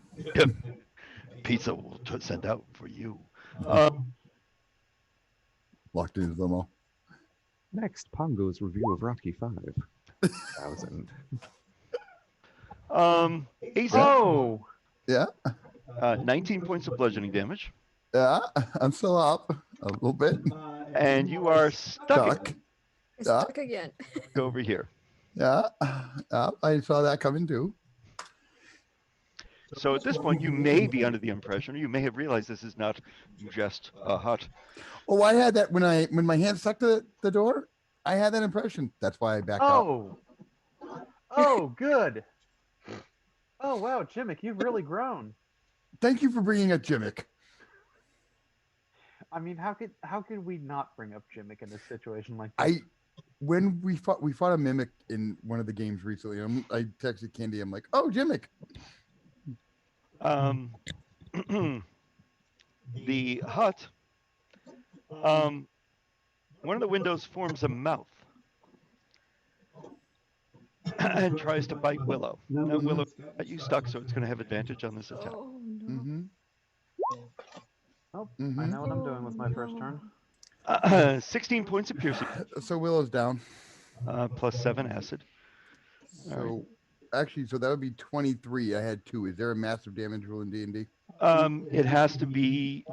Pizza will send out for you. Locked into them all. Next, Pongo's review of Rocky 5000. Asa. Oh! Yeah? 19 points of bludgeoning damage. Yeah, I'm still up a little bit. And you are stuck. Stuck again. Go over here. Yeah, I saw that coming too. So at this point, you may be under the impression, or you may have realized this is not just a hut. Oh, I had that when my hand stuck to the door. I had that impression. That's why I backed up. Oh, good. Oh wow, Jimmick, you've really grown. Thank you for bringing up Jimmick. I mean, how could we not bring up Jimmick in a situation like this? When we fought a mimic in one of the games recently. I texted Candy. I'm like, oh, Jimmick. The hut. One of the windows forms a mouth and tries to bite Willow. Now Willow got you stuck, so it's going to have advantage on this attack. Oh, no. Mm-hmm. Oh, I know what I'm doing with my first turn. 16 points of piercing. So Willow's down. Plus 7 acid. So actually, so that would be 23. I had 2. Is there a massive damage rule in D&D? It has to be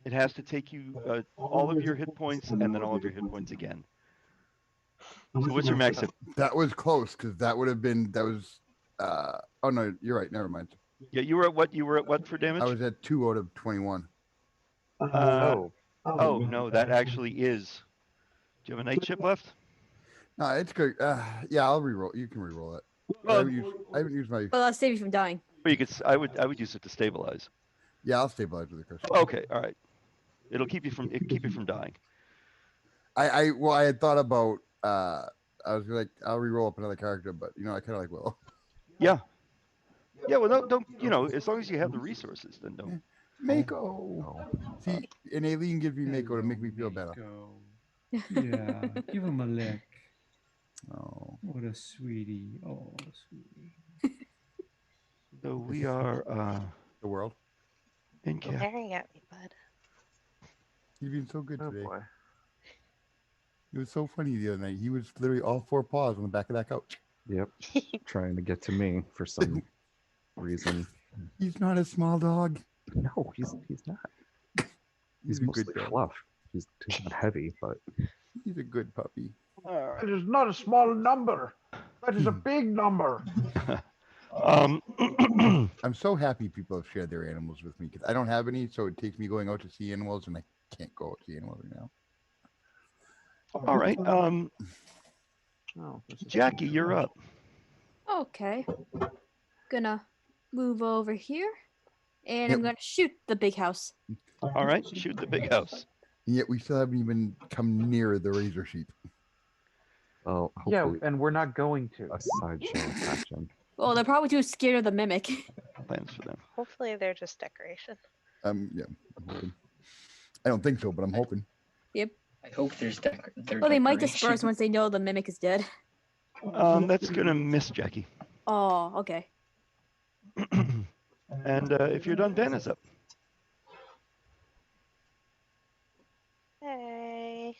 It has to take you all of your hit points and then all of your hit points again. So what's your max hit? That was close because that would have been that was. Oh no, you're right. Never mind. Yeah, you were at what? You were at what for damage? I was at 2 out of 21. Oh no, that actually is. Do you have a night chip left? No, it's good. Yeah, I'll reroll. You can reroll it. I haven't used my. Well, I'll save you from dying. Well, you could. I would use it to stabilize. Yeah, I'll stabilize with the crystal. Okay, all right. It'll keep you from dying. I had thought about. I was like, I'll reroll up another character, but I kind of like Willow. Yeah. Yeah. Well, don't. As long as you have the resources, then don't. Mako. See, and Aileen gives me Mako to make me feel better. Yeah, give him a lick. Oh. What a sweetie. Oh, sweetie. So we are the world in camp. Staring at me, bud. You've been so good today. Boy. It was so funny the other night. He was literally all 4 paws on the back of that couch. Yep. Trying to get to me for some reason. He's not a small dog. No, he's not. He's a mostly good dog. fluff. He's not heavy, but He's a good puppy. That is not a small number. That is a big number. I'm so happy people have shared their animals with me because I don't have any, so it takes me going out to see animals, and I can't go out to see animals right now. All right. Jackie, you're up. Okay. Gonna move over here, and I'm Yep. gonna shoot the big house. All right. Shoot the big house. And yet we still haven't even come near the razor sheep. well, Yeah, hopefully and we're not going to. a sideshow action. Well, they're probably too scared of the mimic. Plans for them. Hopefully they're just decoration. Yeah, I'm hoping. I don't think so, but I'm hoping. Yep. I hope there's Well, they might disperse decoration. once they know the mimic is dead. That's gonna miss Jackie. Oh, okay. And if you're done, Ben is up. Hey.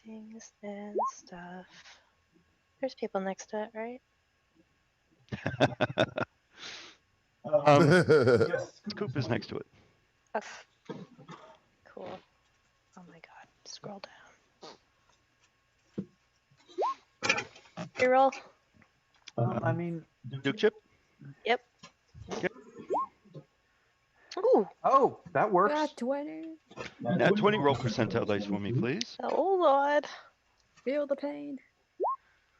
Things and stuff. There's people next to it, right? Yes. Scoop is next to it. Oh. Cool. Oh my god. Scroll down. Reroll. I mean, Duke chip. Yep. Okay. Ooh. oh, that works. Got 20. Now 20 roll percentile dice for me, please. Oh lord. Feel the pain.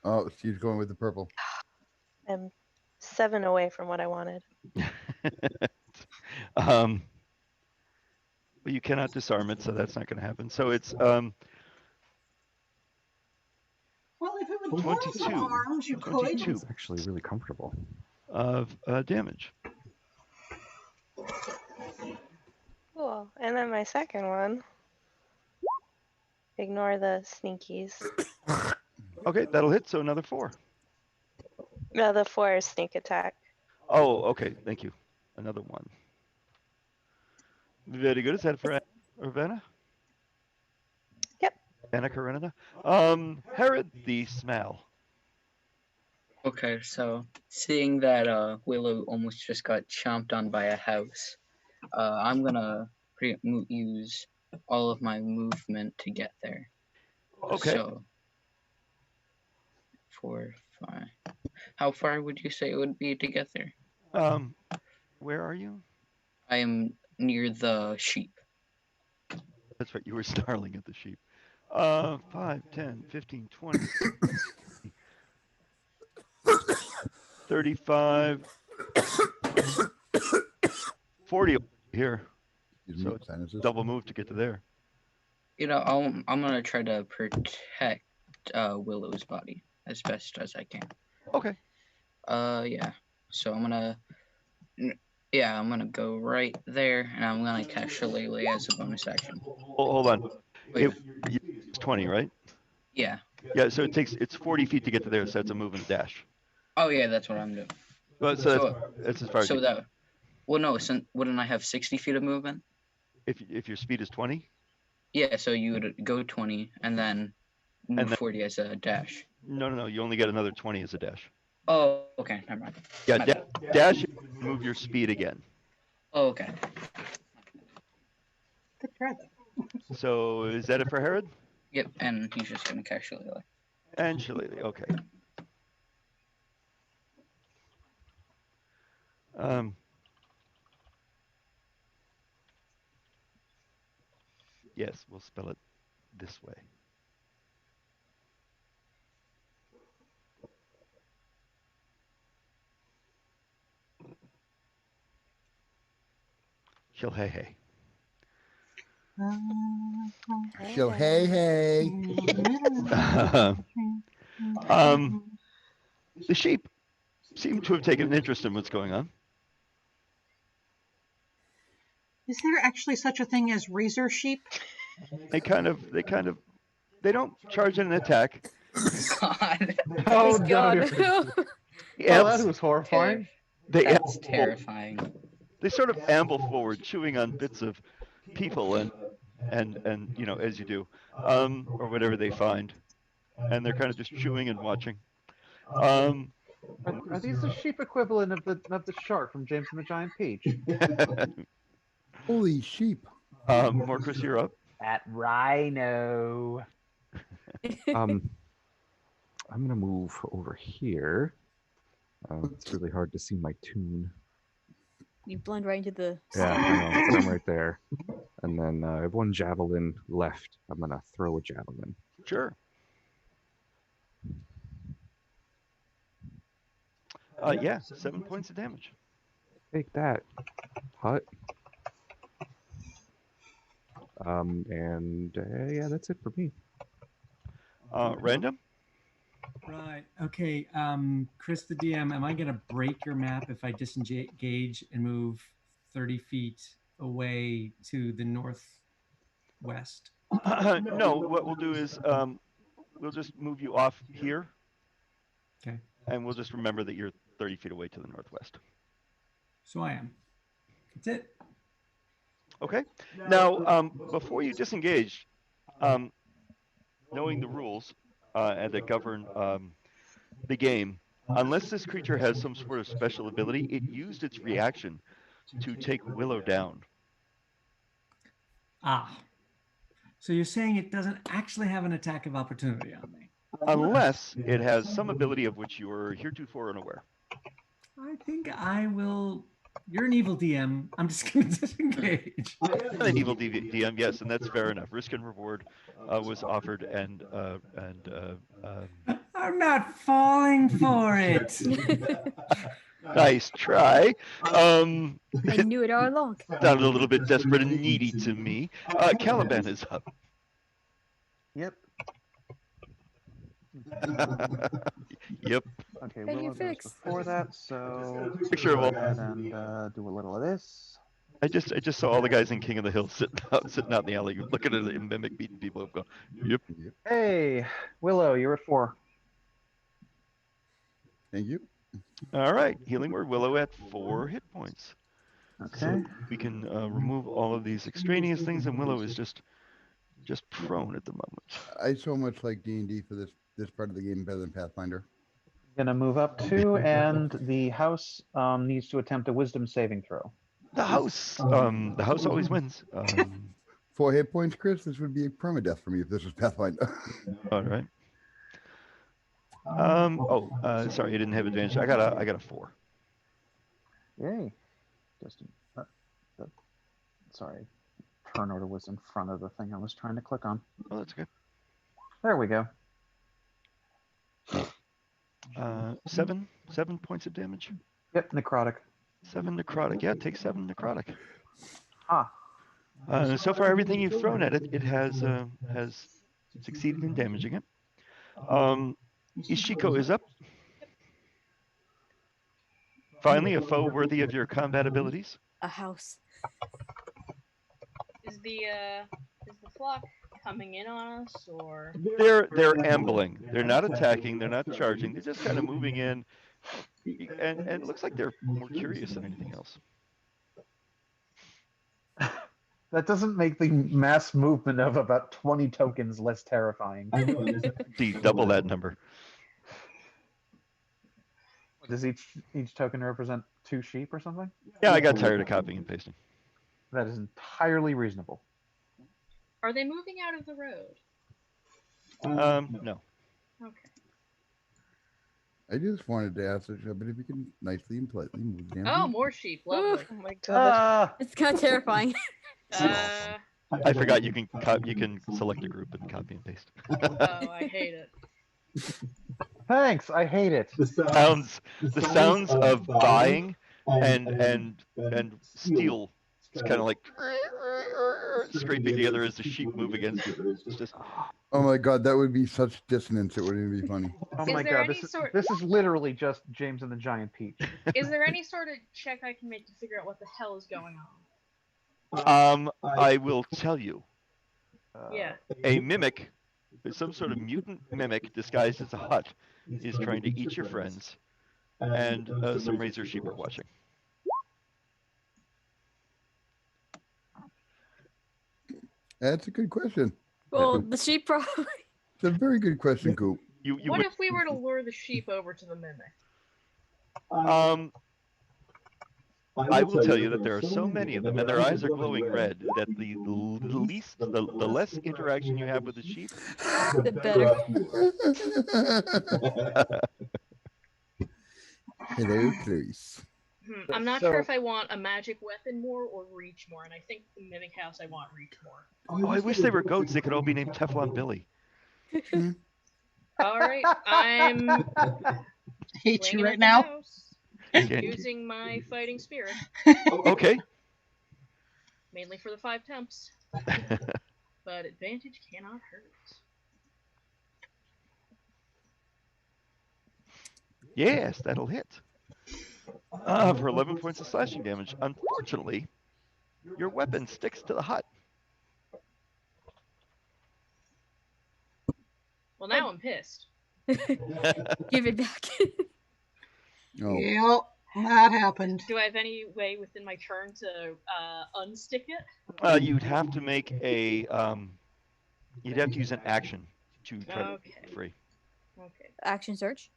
Oh, she's going with the purple. I'm 7 away from what I wanted. But you cannot disarm it, so that's not going to happen. So it's Well, if it would close 22. your arms, you could. 22 It's actually really comfortable. of damage. Cool. And then my second one. Ignore the sneakies. Okay, that'll hit. So another 4. No, the 4 is sneak attack. Oh, okay. Thank you. Another 1. Very good. Is that for Ravenna? Yep. Anna Karenina. Herod the Smell. Okay, so seeing that Willow almost just got chomped on by a house, I'm gonna use all of my movement to get there. Okay. So 4, 5. How far would you say it would be to get there? Where are you? I am near the sheep. That's right. You were snarling at the sheep. 5, 10, 15, 20, 35, 40 here. So it's double move to get to there. You know, I'm gonna try to protect Willow's body as best as I can. Okay. Yeah. So I'm gonna go right there, and I'm gonna cast Shillelagh as a bonus action. Hold on. It's 20, right? Yeah. Yeah. So it's 40 feet to get to there. So it's a move and a dash. Oh yeah, that's what I'm doing. Well, so that's as far as. So that. Well, no. So wouldn't I have 60 feet of movement? If your speed is 20. Yeah. So you would go 20 and then move 40 as a dash. No. You only get another 20 as a dash. Oh, okay. Never mind. Yeah, My bad. dash, move your speed again. Oh, okay. Good try. So is that it for Herod? Yep, and he's just gonna catch Shillelagh. And Shillelagh, okay. Yes, we'll spell it this way. Shillelagh. So hey. The sheep seem to have taken an interest in what's going on. Is there actually such a thing as razor sheep? They don't charge an attack. God. Oh God. no! Yeah, Oh, that was horrifying. That's terrifying. They sort of amble forward, chewing on bits of people and you know, as you do, or whatever they find, and they're kind of just chewing and watching. Are these the sheep equivalent of the shark from James and the Giant Peach? Holy sheep. Morcris, you're up. That rhino. I'm gonna move over here. It's really hard to see my tune. You blend right into the. Yeah, I know, but I'm right there. And then I have one javelin left. I'm gonna throw a javelin. Sure. Yeah, 7 points of damage. Take that, hut. And yeah, that's it for me. Random? Right. Okay. Chris, the DM, am I going to break your map if I disengage and move 30 feet away to the northwest? No, what we'll do is we'll just move you off here. Okay. And we'll just remember that you're 30 feet away to the northwest. So I am. That's it. Okay. Now, before you disengage, knowing the rules that govern the game, unless this creature has some sort of special ability, it used its reaction to take Willow down. Ah. So you're saying it doesn't actually have an attack of opportunity on me? Unless it has some ability of which you are heretofore unaware. I think I will. You're an evil DM. I'm just going to disengage. An evil DM, yes, and that's fair enough. Risk and reward was offered, and I'm not falling for it. Nice try. I knew it all along. Sounded a little bit desperate and needy to me. Caliban is up. Yep. Yep. Okay, Hey, you Willow goes fix. before that, so Picture of all. go ahead and do a little of this. I just saw all the guys in King of the Hill sitting out in the alley, looking at the mimic beating people up, going, "Yep." Hey, Willow, you're at 4. Thank you. All right, healing word Willow at 4 hit points. Okay. So we can remove all of these extraneous things, and Willow is just prone at the moment. I so much like D&D for this part of the game better than Pathfinder. Gonna move up 2, and the house needs to attempt a wisdom saving throw. The house always wins. 4 hit points, Chris. This would be a permadeath for me if this was Pathfinder. All right. Sorry, I didn't have advantage. I got a 4. Yay. Just sorry. Turn order was in front of the thing I was trying to click on. Oh, that's okay. There we go. 7 points of damage. Yep, necrotic. 7 necrotic. Yeah, take 7 necrotic. Ah. So far, everything you've thrown at it, it has succeeded in damaging it. Ishiko is up. Finally, a foe worthy of your combat abilities. A house. Is the flock coming in on us, or They're ambling. They're not attacking. They're not charging. They're just kind of moving in, and it looks like they're more curious than anything else. That doesn't make the mass movement of about 20 tokens less terrifying. Double that number. Does each token represent 2 sheep or something? Yeah, I got tired of copying and pasting. That is entirely reasonable. Are they moving out of the road? No. Okay. I just wanted to ask but if you can nicely and politely move the damn Oh, sheep. more sheep. Lovely. Oh my god. It's kind of terrifying. I forgot you can select a group and copy and paste. Oh, I hate it. Thanks, I hate it. The sounds of buying and steel. It's kind of like scraping together as the sheep move against it. It's just. Oh my god, that would be such dissonance. It wouldn't even be funny. Oh Is my there god, any sort- this is literally just James and the Giant Peach. Is there any sort of check I can make to figure out what the hell is going on? I will tell you. Yeah. A mimic, some sort of mutant mimic disguised as a hut, is trying to eat your friends, and some razor sheep are watching. That's a good question. Well, the sheep probably. It's a very good question, Coop. What if we were to lure the sheep over to the mimic? I will tell you that there are so many of them, and their eyes are glowing red, that the less interaction you have with the sheep, the better. Hello, Clarice. I'm not sure if I want a magic weapon more or reach more, and I think the mimic house I want reach more. oh, I wish they were goats. They could all be named Teflon Billy. All right, I'm hate you bringing right up now. the house, Okay. using my fighting spirit, Okay. mainly for the 5 temps. But advantage cannot hurt. Yes, that'll hit. For 11 points of slashing damage. Unfortunately, your weapon sticks to the hut. Well, now I'm pissed. Give it back. Oh. Yep, that happened. Do I have any way within my turn to unstick it? You'd have to make a. You'd have to use an action to try to Okay. get free. Okay. Action search.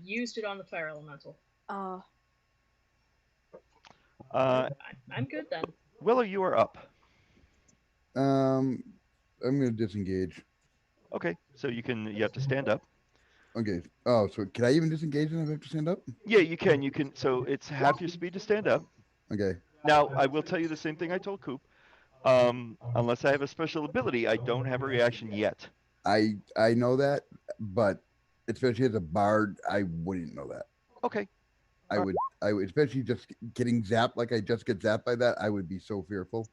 Used it on the fire elemental. I'm good then. Willow, you are up. I'm gonna disengage. Okay, so you have to stand up. Okay. Oh, so can I even disengage and I have to stand up? Yeah, you can. You can. So it's half your speed to stand up. Okay. Now, I will tell you the same thing I told Coop. Unless I have a special ability, I don't have a reaction yet. I know that, but especially as a bard, I wouldn't know that. Okay. I would, especially just getting zapped like I just get zapped by that. I would be so fearful.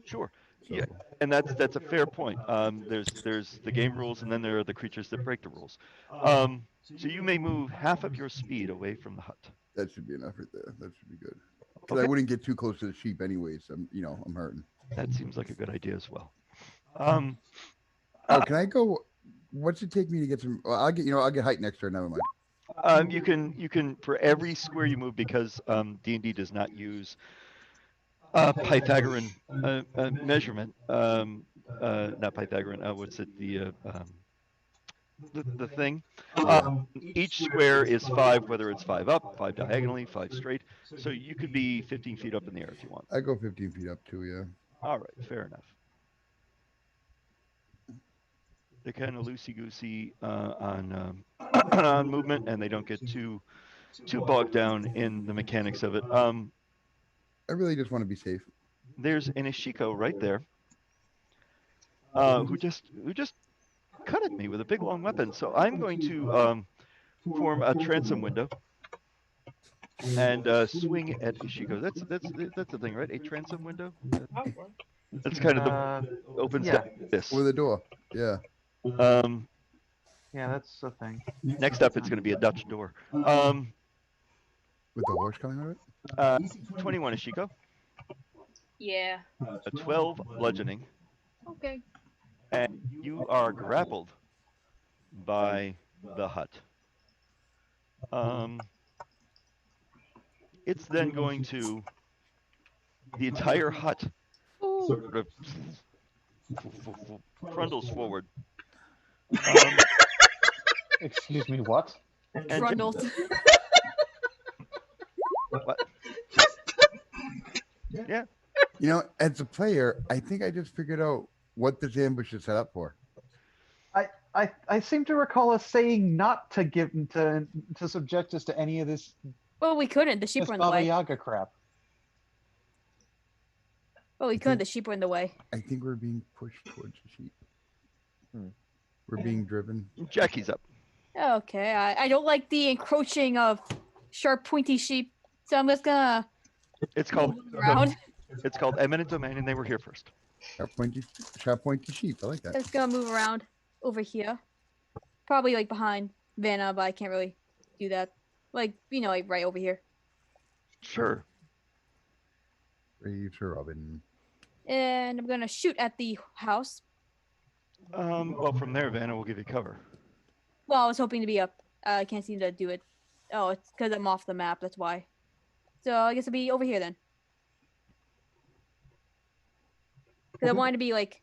Sure. Yeah, and that's a fair point. There's the game rules, and then there are the creatures that break the rules. So you may move half of your speed away from the hut. That should be enough right there. That should be good. Because Okay. I wouldn't get too close to the sheep anyways. I'm hurting. That seems like a good idea as well. Oh, can I go? What's it take me to get some? Well, I'll get height next turn. Never mind. You can for every square you move, because D&D does not use Pythagorean measurement. Not Pythagorean. What's it? The thing. Each square is 5, whether it's 5 up, 5 diagonally, 5 straight. So you could be 15 feet up in the air if you want. I go 15 feet up too. Yeah. All right, fair enough. They're kind of loosey-goosey on on movement, and they don't get too bogged down in the mechanics of it. I really just want to be safe. There's an Ishiko right there, who just cut at me with a big long weapon. So I'm going to form a transom window and swing at Ishiko. That's the thing, right? A transom window. That's kind of the opens yeah. up this. With a door. Yeah. Yeah, that's the thing. Next up, it's going to be a Dutch door. With the horse coming out of it. 21 Ishiko. Yeah. A 12 bludgeoning. Okay. And you are grappled by the hut. It's then going to the entire hut sort of trundles forward. Excuse me, what? And Trundled. What? Yeah. You know, as a player, I think I just figured out what this ambush is set up for. I seem to recall us saying not to give to subject us to any of this Well, we couldn't. The sheep this were in the Baba way. Yaga crap. Well, we couldn't. The sheep were in the way. I think we're being pushed towards the sheep. We're being driven. Jackie's up. Okay, I don't like the encroaching of sharp, pointy sheep, so I'm just gonna It's called move around. It's called eminent domain, and they were here first. Sharp pointy sheep. I like that. Just gonna move around over here. Probably like behind Vanna, but I can't really do that. Like, you know, like right over here. Sure. Brave Sir Robin. And I'm gonna shoot at the house. Well, from there, Vanna will give you cover. Well, I was hoping to be up. I can't seem to do it. Oh, it's because I'm off the map. That's why. So I guess I'll be over here then. Because I wanted to be like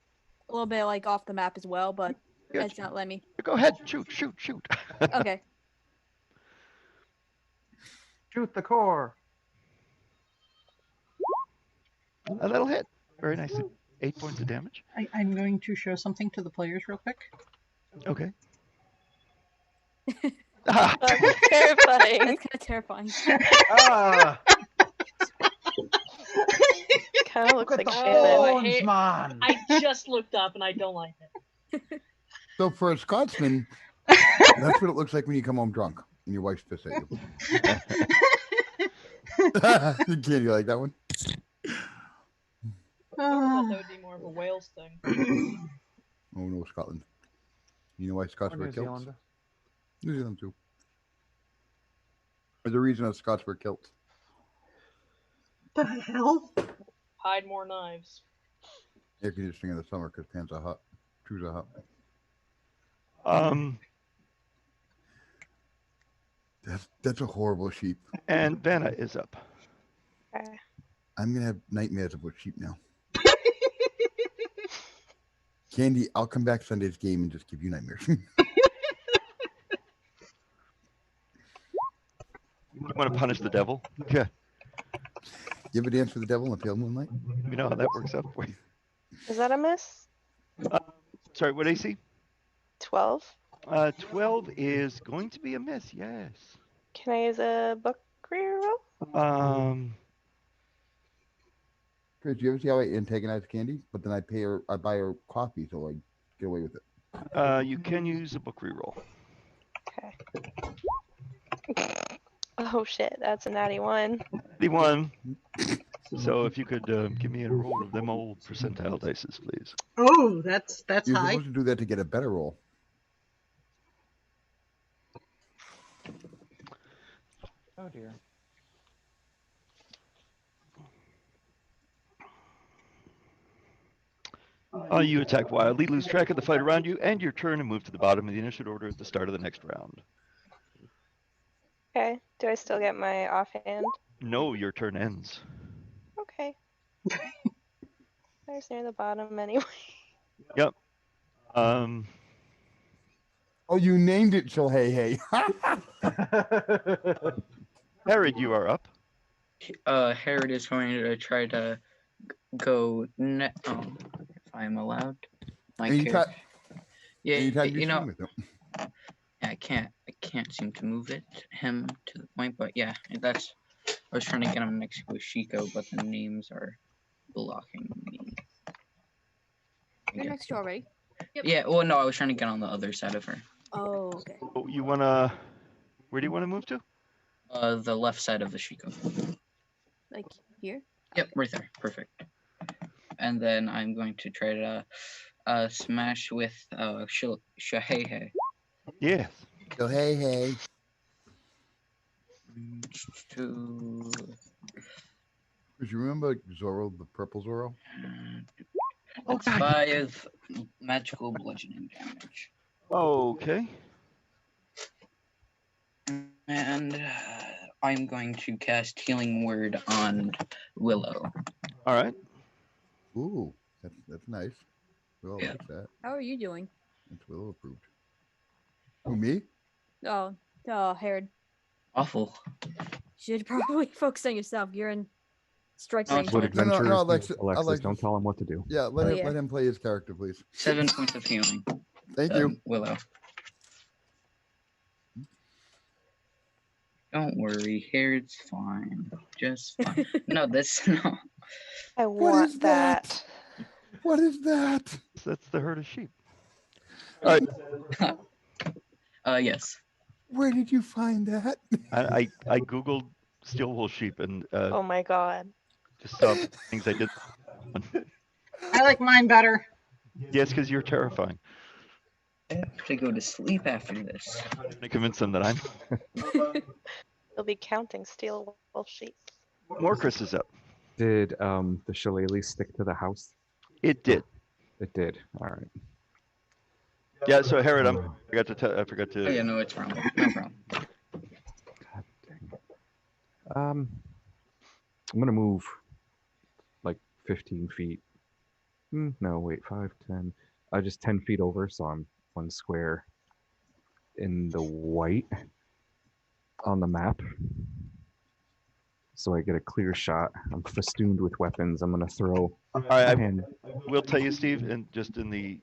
a little bit like off the map as well, but Yeah, it's not letting me. Go ahead, shoot. Okay. Shoot the core. That'll hit. Very nicely. 8 points of damage. I'm going to show something to the players real quick. Okay. That's terrifying. That's kind of terrifying. Ah, Kind of looks look at like the Shannon. horns, man. I just looked up and I don't like it. So for a Scotsman, that's what it looks like when you come home drunk and your wife's pissed at you. Can you like that one? I thought that would be more of a Wales thing. Oh no, Scotland. You know why Scots Or wear New kilts? Zealand. New Zealand too. There's a reason that Scots wear kilts. The hell? Hide more knives. Air conditioning in the summer because pants are hot. Shoes are hot. That's a horrible sheep. And Vanna is up. Okay. I'm gonna have nightmares about sheep now. Candy, I'll come back Sunday's game and just give you nightmares. You want to punish the devil? Yeah. You ever dance for the devil in the pale moonlight? You know how that works out for you. Is that a miss? Sorry, what AC? 12? 12 is going to be a miss, yes. Can I use a book reroll? Chris, you ever see how I antagonize Candy? But then I buy her coffee so I get away with it. You can use a book reroll. Okay. Oh shit, that's a natty 1. 81. So if you could give me a roll of them old percentile dices, please. Oh, that's You're high. supposed to do that to get a better roll. Oh dear. You attack wildly, lose track of the fight around you, and your turn, and move to the bottom of the initiative order at the start of the next round. Okay. Do I still get my offhand? No, your turn ends. Okay. I was near the bottom anyway. Yep. Oh, you named it, so hey. Herod, you are up. Herod is going to try to go. If I'm allowed. My Anytime- character. Yeah, anytime you know. swing with it. I can't seem to move him to the point, but yeah, that's. I was trying to get him next to Ashiko, but the names are blocking me. You're next to her already. Yeah, well, no, I was trying to get on the other side of her. Oh, okay. Oh, you wanna? Where do you want to move to? The left side of the Ashiko. Like here? Yep, right there. Perfect. And then I'm going to try to smash with Shahehe. Yes. So hey. To Because you remember Zoro, the purple Zoro? That's 5 magical bludgeoning damage. Okay. And I'm going to cast Healing Word on Willow. All right. Ooh, that's nice. Willow likes that. How are you doing? That's Willow approved. Who, me? Oh, Oh, Herod. Awful. Should probably focus on yourself. You're in strike No, range. it's What fine. No, adventure? no, Alexis, Alexis, don't tell him what to do. Yeah, let Oh, him yeah. let him play his character, please. 7 points of healing. Thank you. Willow. Don't worry, Herod's fine. Just fine. No, that's no. I What is want that. What is that? That's the herd of sheep. All right. Yes. Where did you find that? I googled steel wool sheep and Oh my god. just saw things I did. I like mine better. Yes, because you're terrifying. I have to go to sleep after this. To convince them that I'm. You'll be counting steel wolf sheep. More Chris is up. Did the shillelagh stick to the house? It did. It did. All right. Yeah. So Herod, I forgot to. Oh yeah, no, it's wrong. No problem. God dang it. I'm gonna move like 15 feet. No, wait, 5, 10. Just 10 feet over, so I'm one square in the white on the map. So I get a clear shot. I'm festooned with weapons. I'm gonna throw. All right, I hand. will tell you, Steve, and just in the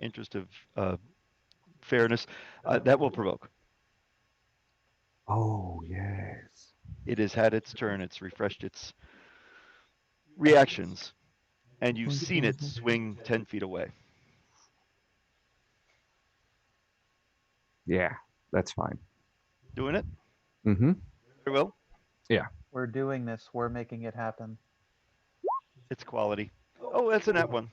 interest of fairness, that will provoke. Oh yes. It has had its turn. It's refreshed its reactions, and you've seen it swing 10 feet away. Yeah, that's fine. Doing it? Mm-hmm. Very well. Yeah. We're doing this. We're making it happen. It's quality. Oh, that's a net one.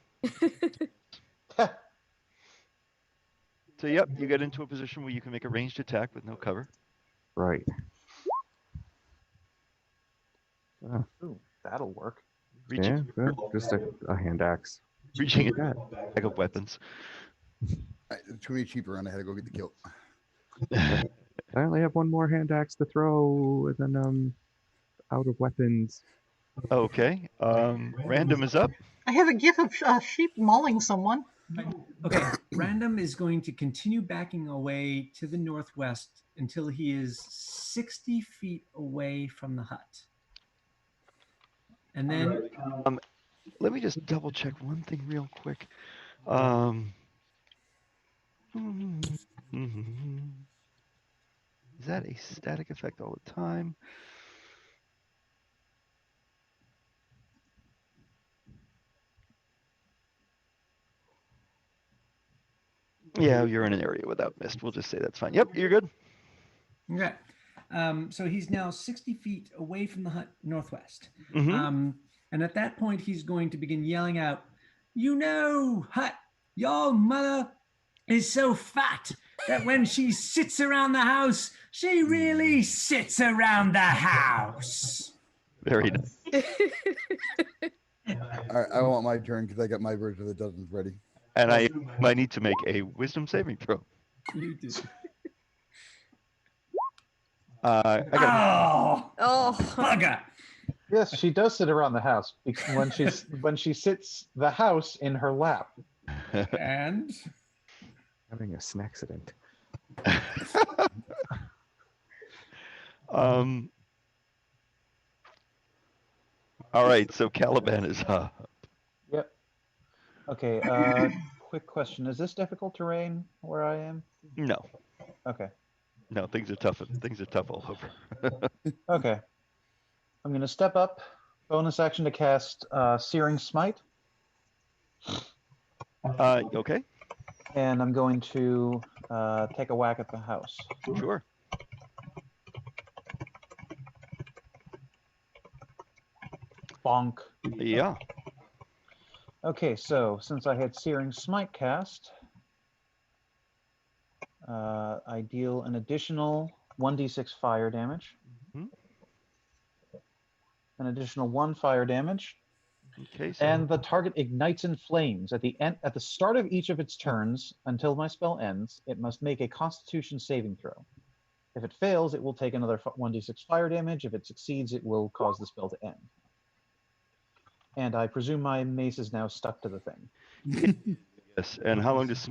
So, yep, you get into a position where you can make a ranged attack with no cover. Right. Ooh, that'll work. Reaching, Yeah, just a hand axe. reaching a bag of weapons. Too many cheap around. I had to go get the kilt. I only have one more hand axe to throw, and then out of weapons. Okay. Random is up. I have a gif of sheep mauling someone. Okay, Random is going to continue backing away to the northwest until he is 60 feet away from the hut. And then Let me just double check one thing real quick. Is that a static effect all the time? Yeah, you're in an area without mist. We'll just say that's fine. Yep, you're good. okay. So he's now 60 feet away from the hut northwest. Mhm. And at that point, he's going to begin yelling out, "You know, hut, your mother is so fat that when she sits around the house, she really sits around the house." Very nice. All right, I want my turn because I got my version of the dozens ready. And I might need to make a wisdom saving throw. You do. I got Oh, bugger. Yes, she does sit around the house when she sits the house in her lap. And Having a snacksident. All right, so Caliban is up. Yep. Okay. Quick question: is this difficult terrain where I am? No, Okay. no, things are tough. Things are tough all over. Okay. I'm going to step up. Bonus action to cast Searing Smite. Okay, And I'm going to take a whack at the house. sure. Bonk. Yeah. Okay, so since I had Searing Smite cast, I deal an additional 1d6 fire damage. Mhm. An additional 1 fire damage. Okay. So And the target ignites in flames. At the start of each of its turns, until my spell ends, it must make a Constitution saving throw. If it fails, it will take another 1d6 fire damage. If it succeeds, it will cause the spell to end. And I presume my mace is now stuck to the thing. yes. And how long does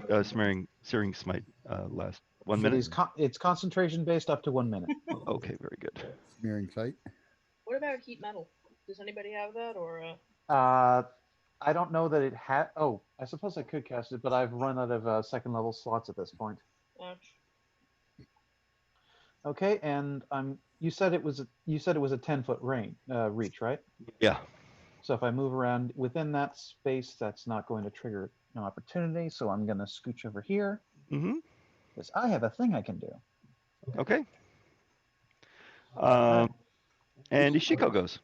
Searing Smite last 1 It minute? is it's concentration based up to 1 minute. Okay, very good. Smearing sight. What about heat metal? Does anybody have that, or I don't know that it had. Oh, I suppose I could cast it, but I've run out of second level slots at this point. Okay, and you said it was a 10-foot reach, right? Yeah. So if I move around within that space, that's not going to trigger an opportunity. So I'm going to scooch over here. Mm-hmm. Because I have a thing I can do. Okay. And Ishiko goes.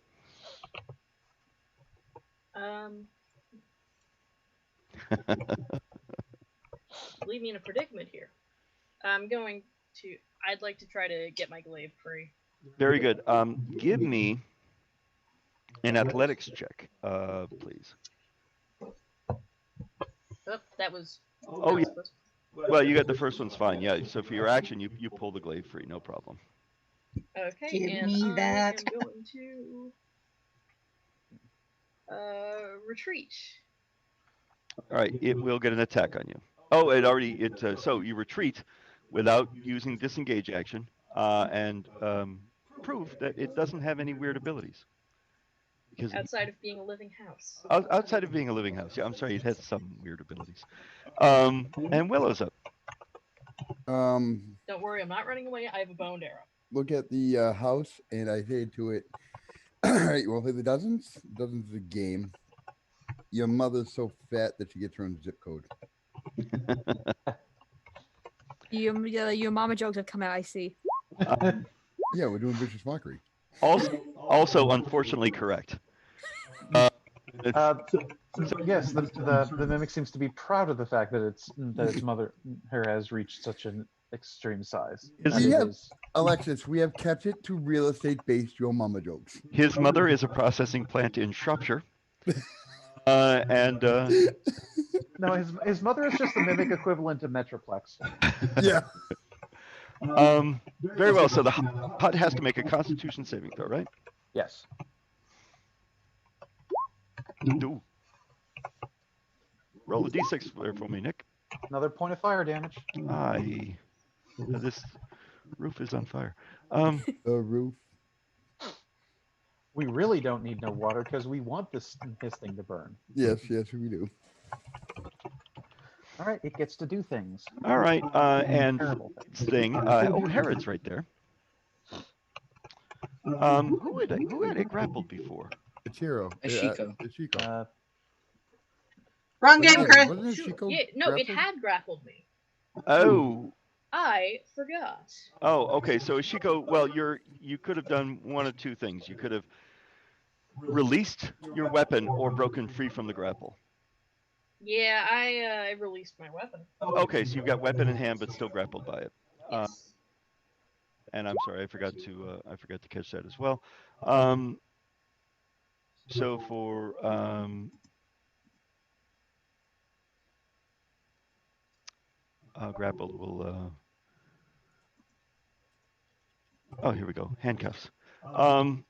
Leave me in a predicament here. I'd like to try to get my glaive free. Very good. Give me an athletics check, please. Oh, that was. Oh, yeah. Well, you got the first one's fine. Yeah. So for your action, you pull the glaive free, no problem. Okay, Give and me that. I am going to retreat. All right, it will get an attack on you. Oh, so you retreat without using disengage action, and prove that it doesn't have any weird abilities. Because outside of being a living house. Outside of being a living house, yeah. I'm sorry, it has some weird abilities. And Willow's up. Don't worry, I'm not running away. I have a bow and arrow. Look at the house, and I say to it, all right, well, play the dozens. Dozens is a game. Your mother's so fat that she gets her own zip code. Your mama jokes have come out, I see. Yeah, we're doing vicious mockery. Also unfortunately correct. Yes, the mimic seems to be proud of the fact that its mother has reached such an extreme size. Alexis, we have kept it to real estate based your mama jokes. His mother is a processing plant in Shropshire. No, his mother is just the mimic equivalent to Metroplex. Yeah. Very well. So the hut has to make a Constitution saving throw, right? Yes. Do. Roll a d6 there for me, Nick. Another point of fire damage. This roof is on fire. The roof. We really don't need no water because we want his thing to burn. Yes, we do. All right, it gets to do things. All right, and Herod's right there. Who had it grappled before? Ichiro. Ishiko. Wrong game, Chris. Wasn't it Ishiko No, it grappled? had grappled me. Oh. I forgot. Oh, okay. So Ishiko, well, you could have done one of two things. You could have released your weapon or broken free from the grapple. Yeah, I released my weapon. Okay, so you've got weapon in hand but still grappled by it. Yes. And I'm sorry, I forgot to catch that as well. So for grappled, we'll oh, here we go, handcuffs. And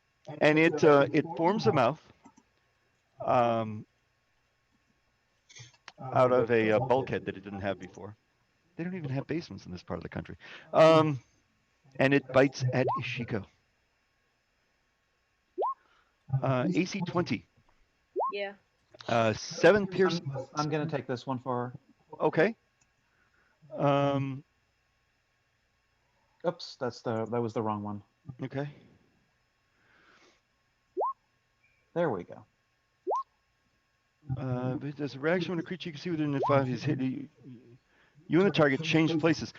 it forms a mouth out of a bulkhead that it didn't have before. They don't even have basements in this part of the country. And it bites at Ishiko. AC 20. Yeah. 7 pierce. I'm gonna take this one for her. Okay. Oops, that was the wrong one. Okay. There we go. But there's a reaction when a creature you can see within the 5 is hit. You and the target change places.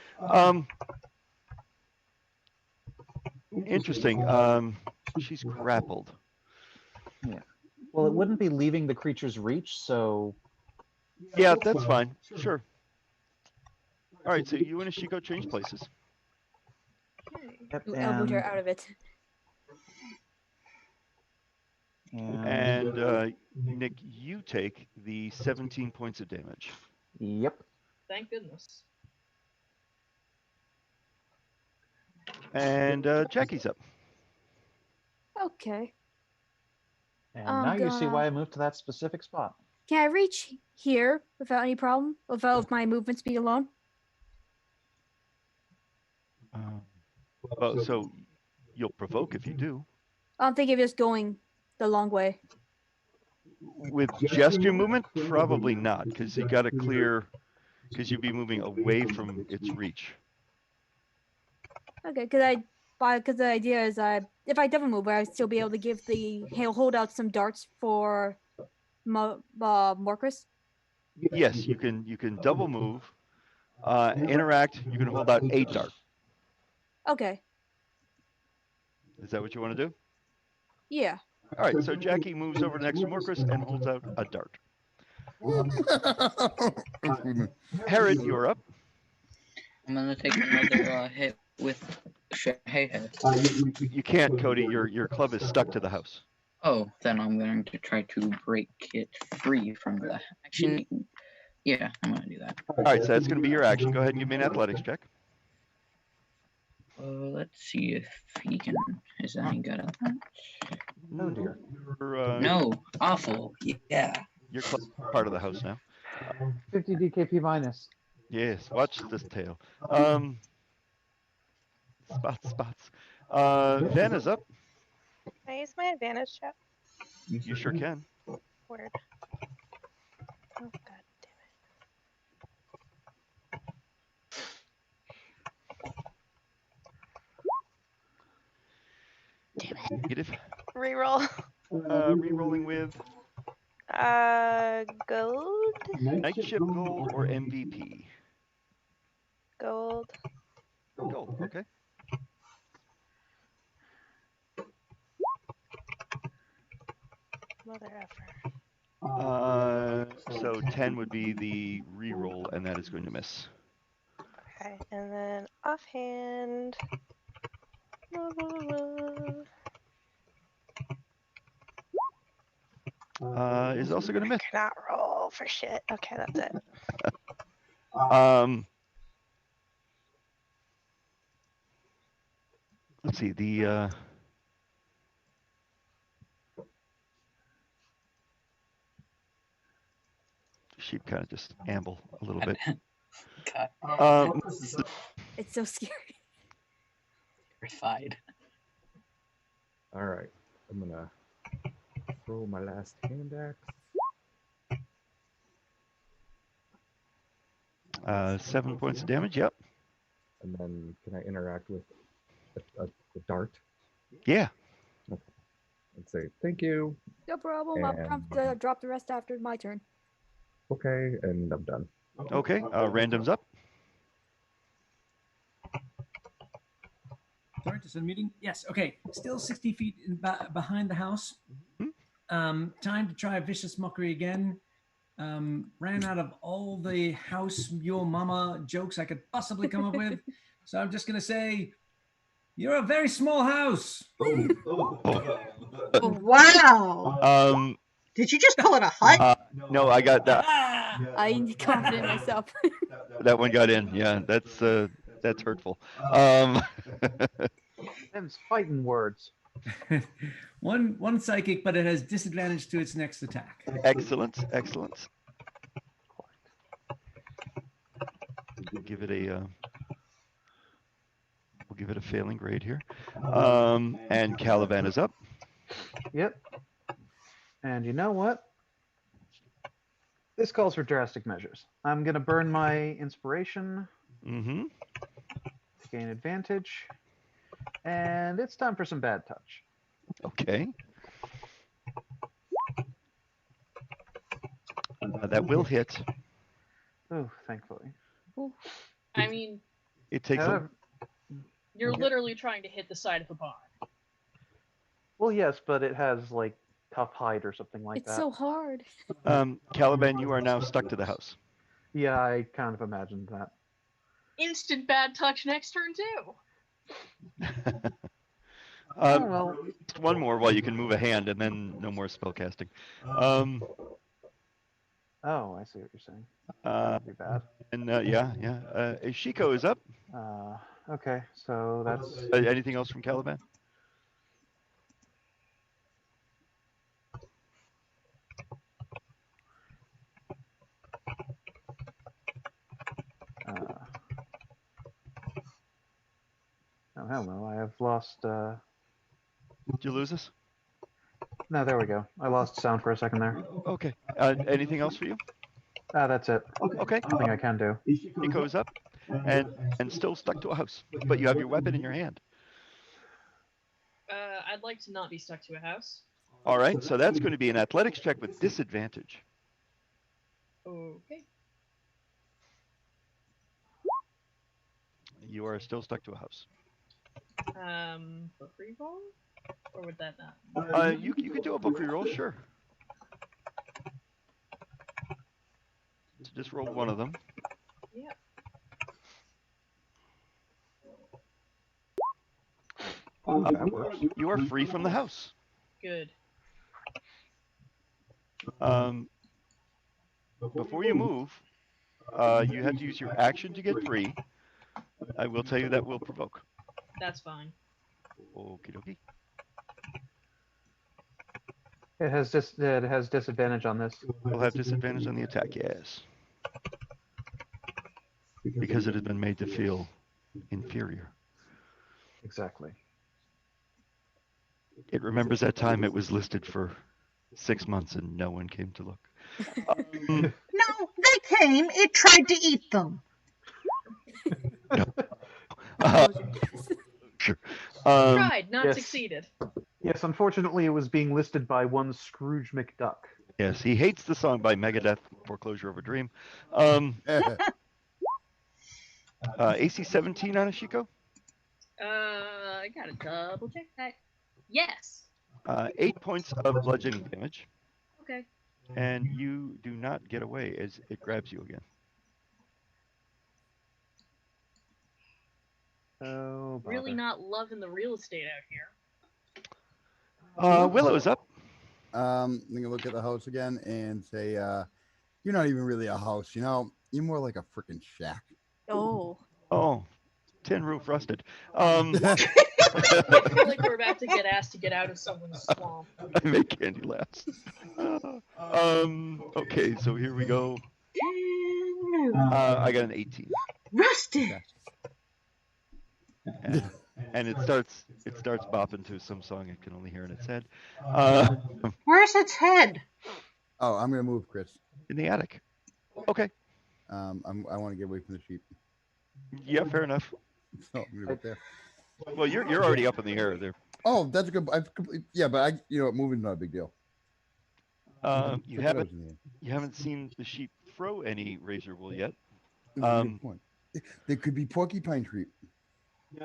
Interesting. She's grappled. Yeah. Well, it wouldn't be leaving the creature's reach, so. Yeah, that's fine. Sure. All right, so you and Ishiko change places. Yep, You elbowed her out of it. And Nick, you take the 17 points of damage. Yep. Thank goodness. And Jackie's up. Okay. And now you see why I moved to that specific spot. Can I reach here without any problem? Without my movement speed alone? Well, so you'll provoke if you do. I'm thinking of just going the long way. With gesture movement, probably not, because you got to clear, because you'd be moving away from its reach. Okay, because the idea is if I double move, I'd still be able to give the hold out some darts for Morcris. Yes, you can double move, interact. You can hold out a dart. Okay. Is that what you want to do? Yeah. All right. So Jackie moves over next to Morcris and holds out a dart. Herod, you're up. I'm gonna take another hit with Hey. You can't, Cody. Your club is stuck to the house. Oh, then I'm going to try to break it free from the. Actually, yeah, I'm gonna do that. All right, so that's going to be your action. Go ahead and give me an athletics check. Let's see if he can. Is that any good at that? Oh dear. No, awful. Yeah. You're part of the house now. 50 DKP minus. Yes, watch this tail. Spots. Ven is up. Can I use my advantage check? You sure can. Word. Oh, god damn it. Negative. Reroll. Rerolling with Gold? Knightship Gold or MVP? Gold. Gold, okay. Mother effer. So 10 would be the reroll, and that is going to miss. Okay, and then offhand. Is also going to miss. Cannot roll for shit. Okay, that's it. Let's see, the sheep kind of just amble a little bit. It's so scary. Terrified. All right, I'm gonna roll my last hand axe. 7 points of damage, yep. And then can I interact with a dart? Yeah. Okay. Let's say thank you. No problem. I'll drop the rest after my turn. Okay, and I'm done. Okay, random's up. Sorry, just unmuting. Yes, okay. Still 60 feet behind the house. Time to try vicious mockery again. Ran out of all the house your mama jokes I could possibly come up with. So I'm just going to say, you're a very small house. Wow. Did you just call it a hut? No, I got that. I'm confident in myself. That one got in. Yeah, that's hurtful. Them's fighting words. One psychic, but it has disadvantage to its next attack. Excellent. We'll give it a failing grade here. And Caliban is up. Yep. And you know what? This calls for drastic measures. I'm gonna burn my inspiration. Mm-hmm. Gain advantage. And it's time for some bad touch. Okay. That will hit. Oh, thankfully. I mean, It takes you're literally trying to hit the side of the barn. Well, yes, but it has like tough hide or something like that. It's so hard. Caliban, you are now stuck to the house. Yeah, I kind of imagined that. Instant bad touch next turn too. Well. Just one more while you can move a hand, and then no more spell casting. Oh, I see what you're saying. That'd be bad. And yeah. Shiko is up. Okay, so that's. Anything else from Caliban? hello. I have lost. Did you lose us? No, there we go. I lost sound for a second there. Okay. Anything else for you? That's it. Okay. Nothing I can do. Nico is up and still stuck to a house, but you have your weapon in your hand. I'd like to not be stuck to a house. All right, so that's going to be an athletics check with disadvantage. Okay. You are still stuck to a house. Book reroll? Or would that not? You could do a book reroll, sure. So just roll one of them. Yeah. You are free from the house. Good. Before you move, you have to use your action to get free. I will tell you that will provoke. That's fine. Okie dokie. It has disadvantage on this. We'll have disadvantage on the attack, yes. Because it has been made to feel inferior. Exactly. It remembers that time it was listed for 6 months and no one came to look. No, they came. It tried to eat them. Sure. Tried, not yes. succeeded. Yes, unfortunately, it was being listed by one Scrooge McDuck. Yes, he hates the song by Megadeth, Foreclosure of a Dream. AC 17 on Ashiko? I gotta double check that. Yes. 8 points of bludgeoning damage. Okay. And you do not get away as it grabs you again. Oh, bother. Really not loving the real estate out here. Willow's up. I'm gonna look at the house again and say, "You're not even really a house. You know, you're more like a freaking shack." Oh. Oh, tin roof rusted. I feel like we're about to get asked to get out of someone's swamp. I make Candy laughs. Okay, so here we go. I got an 18. Rusted. And it starts bopping to some song it can only hear in its head. Where's its head? Oh, I'm gonna move, Chris. In the attic. Okay. I want to get away from the sheep. Yeah, fair enough. So I'm gonna go there. Well, you're already up in the air there. Oh, that's a good. Yeah, but moving's not a big deal. You haven't seen the sheep throw any razor wool yet. Good point. They could be porcupine sheep.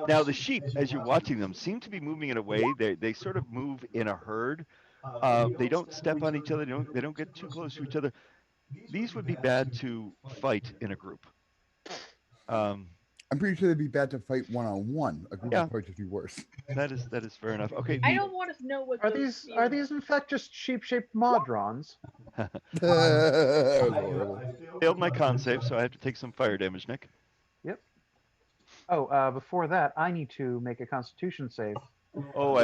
Now the sheep, as you're watching them, seem to be moving in a way they sort of move in a herd. They don't step on each other. They don't get too close to each other. These would be bad to fight in a group. I'm pretty sure they'd be bad to fight one-on-one. A group would probably just be worse. That is fair enough. Okay. I don't want to know what Are these in fact just sheep-shaped Modrons? Failed my con save, so I have to take some fire damage, Nick. Yep. Oh, before that, I need to make a Constitution save. Oh,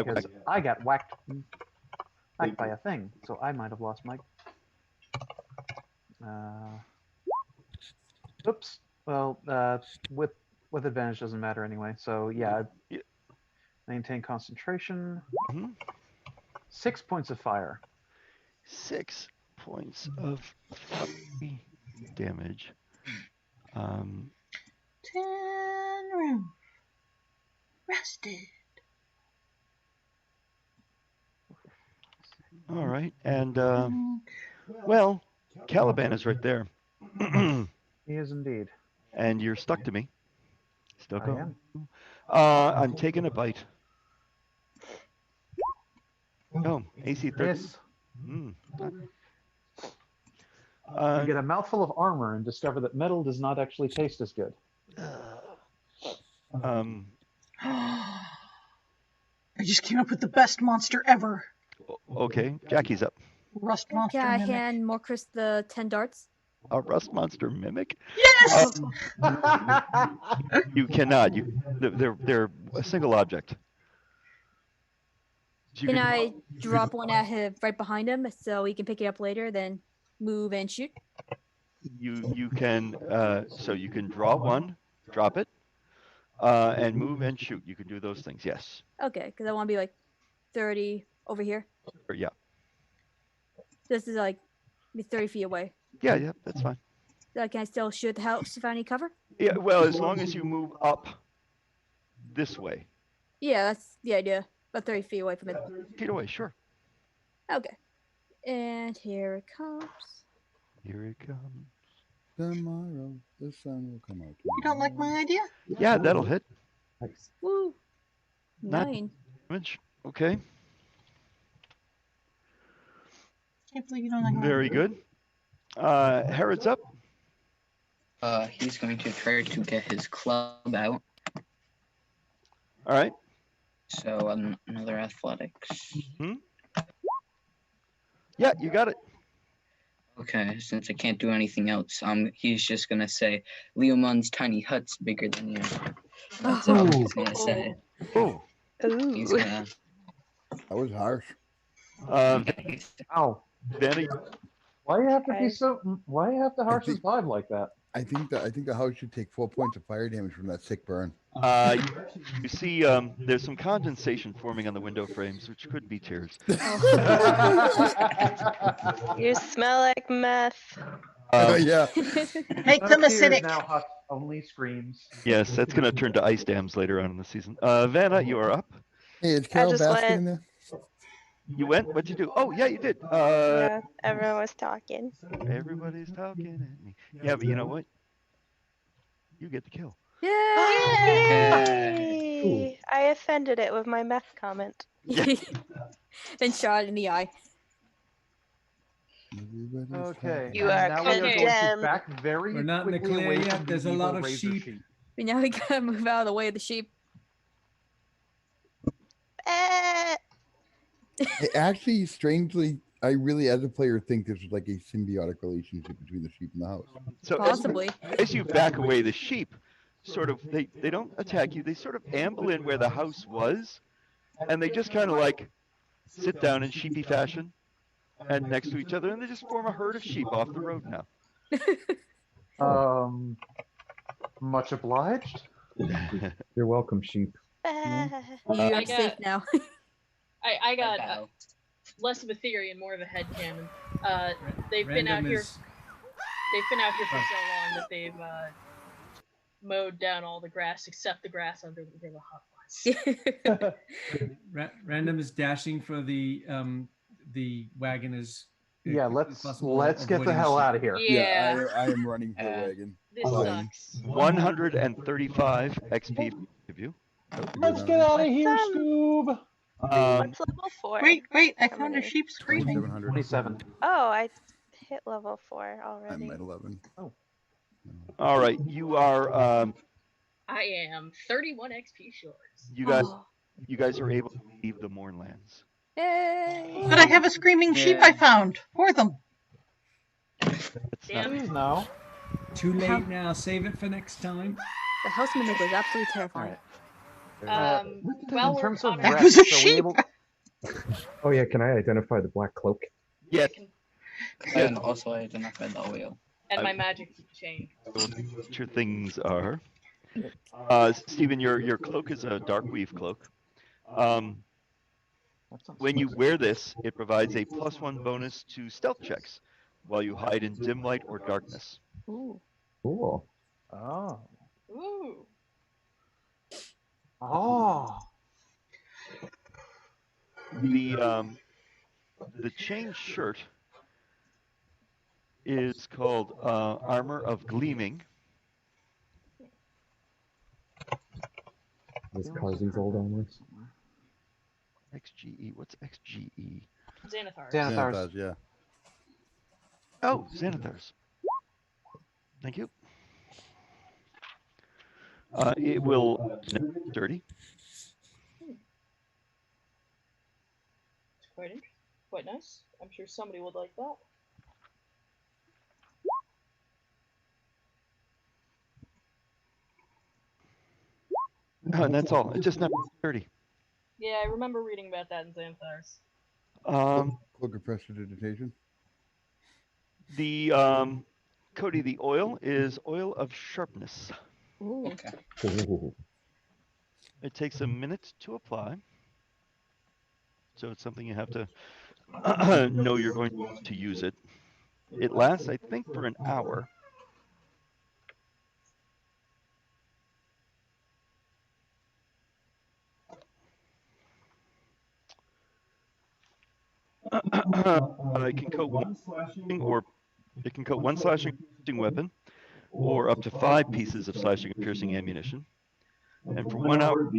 I got whacked by a thing, so I might have lost my. Oops. Well, with advantage doesn't matter anyway. So yeah, maintain concentration. 6 points of fire. 6 points of damage. Tin roof. Rusted. All right, and well, Caliban is right there. He is indeed. And you're stuck to me. Still I going. am. I'm taking a bite. Oh, AC 30. Yes. Mm. You get a mouthful of armor and discover that metal does not actually taste as good. I just came up with the best monster ever. Okay, Jackie's up. Rust monster. Can I mimic. hand Morcris the 10 darts? A rust monster mimic? Yes. You cannot. They're a single object. So Can I drop one at him right behind him so he can pick it up later, then move and shoot? You can so you can draw one, drop it. And move and shoot. You can do those things. Yes. Okay, because I want to be like 30 over here. Or, yeah. This is like be 30 feet away. Yeah. Yeah. That's fine. Can I still shoot the house if I need cover? Yeah. Well, as long as you move up this way. Yeah, that's the idea. About 30 feet away from it. 30 feet away. Sure. Okay. And here it comes. Here it comes. Tomorrow the sun will come out. You don't like my idea? Yeah, that'll hit. Nice. Woo. Not 9. damage. Okay. Can't believe you don't like my Very idea. good. Herod's up. He's going to try to get his club out. All right. So another athletics. Hmm? Yeah, you got it. Okay, since I can't do anything else, he's just gonna say, Leomon's tiny hut's bigger than you. That's all he's gonna say. Oh. He's gonna. That was harsh. Ow. Vanna, Why do you have to be so? Why do you have to harsh his vibe like that? I think the house should take 4 points of fire damage from that sick burn. you see, there's some condensation forming on the window frames, which could be tears. You smell like meth. Yeah. Make them No tears acidic. now, Hutch, only screams. Yes, that's going to turn to ice dams later on in the season. Vanna, you are up. Hey, is Carol just Baskin went- in there? You went? What'd you do? Oh, yeah, you did. Yeah, everyone was talking. Everybody's talking at me. Yeah, but you know what? You get the kill. Yay! I offended it with my meth comment. Then shot in the eye. Okay. You and are now we are going to condemned. back very We're not in the quickly clear away yet. from the There's a evil lot of razor sheep. But now we gotta move out of the way of the sheep. Actually, strangely, I really, as a player, think this is like a symbiotic relationship between the sheep and the house. So Possibly. As you back away, the sheep sort of, they don't attack you. They sort of amble in where the house was, and they just kind of like sit down in sheepy fashion and next to each other, and they just form a herd of sheep off the road now. Much obliged. You're welcome, sheep. You I are safe got- now. I got less of a theory and more of a headcanon. They've been out Random here. is- They've been out here for so long that they've mowed down all the grass except the grass under where the hut was. Random is dashing for the wagon is. Yeah, if let's possible, get the avoiding hell sheep. out of here. Yeah. I am running for the wagon. This Fine. sucks. 135 XP of you. Let's get out of here, Scoob. What's level 4? Wait, I How found a many? sheep screaming. 2700. 27. Oh, I hit level 4 I'm already. at 11. Oh. All right, you are. I am 31 XP short. You guys, Oh. you guys are able to leave the Mournlands. Yay! But I have a screaming sheep I found for them. That's Damn. not, Please no. Too late How- now. Save it for next time. The house maneuver is absolutely terrifying. While in we're terms of on That rest, was a are we sheep. able- Oh yeah, can I identify the black cloak? yeah, And also I identified the oil. and my magic chain. what your things are. Stephen, your cloak is a dark weave cloak. When you wear this, it provides a +1 bonus to stealth checks while you hide in dim light or darkness. Ooh. Cool. Oh. Ooh. Oh. The chain shirt is called Armor of Gleaming. This Carson's old armors. XGE. What's XGE? Xanathars. Xanathars. Yeah. Oh, Xanathars. Thank you. It will dirty. It's quite nice. I'm sure somebody would like that. And that's all. It's just not dirty. Yeah, I remember reading about that in Xanathars. Cloak of prestidigitation. The Cody, the oil is oil of sharpness. Ooh. Okay. Ooh. It takes a minute to apply. So it's something you have to know you're going to use it. It lasts, I think, for an hour. It can coat one slashing or it can coat one slashing weapon, or up to 5 pieces of slashing and piercing ammunition. And for 1 hour,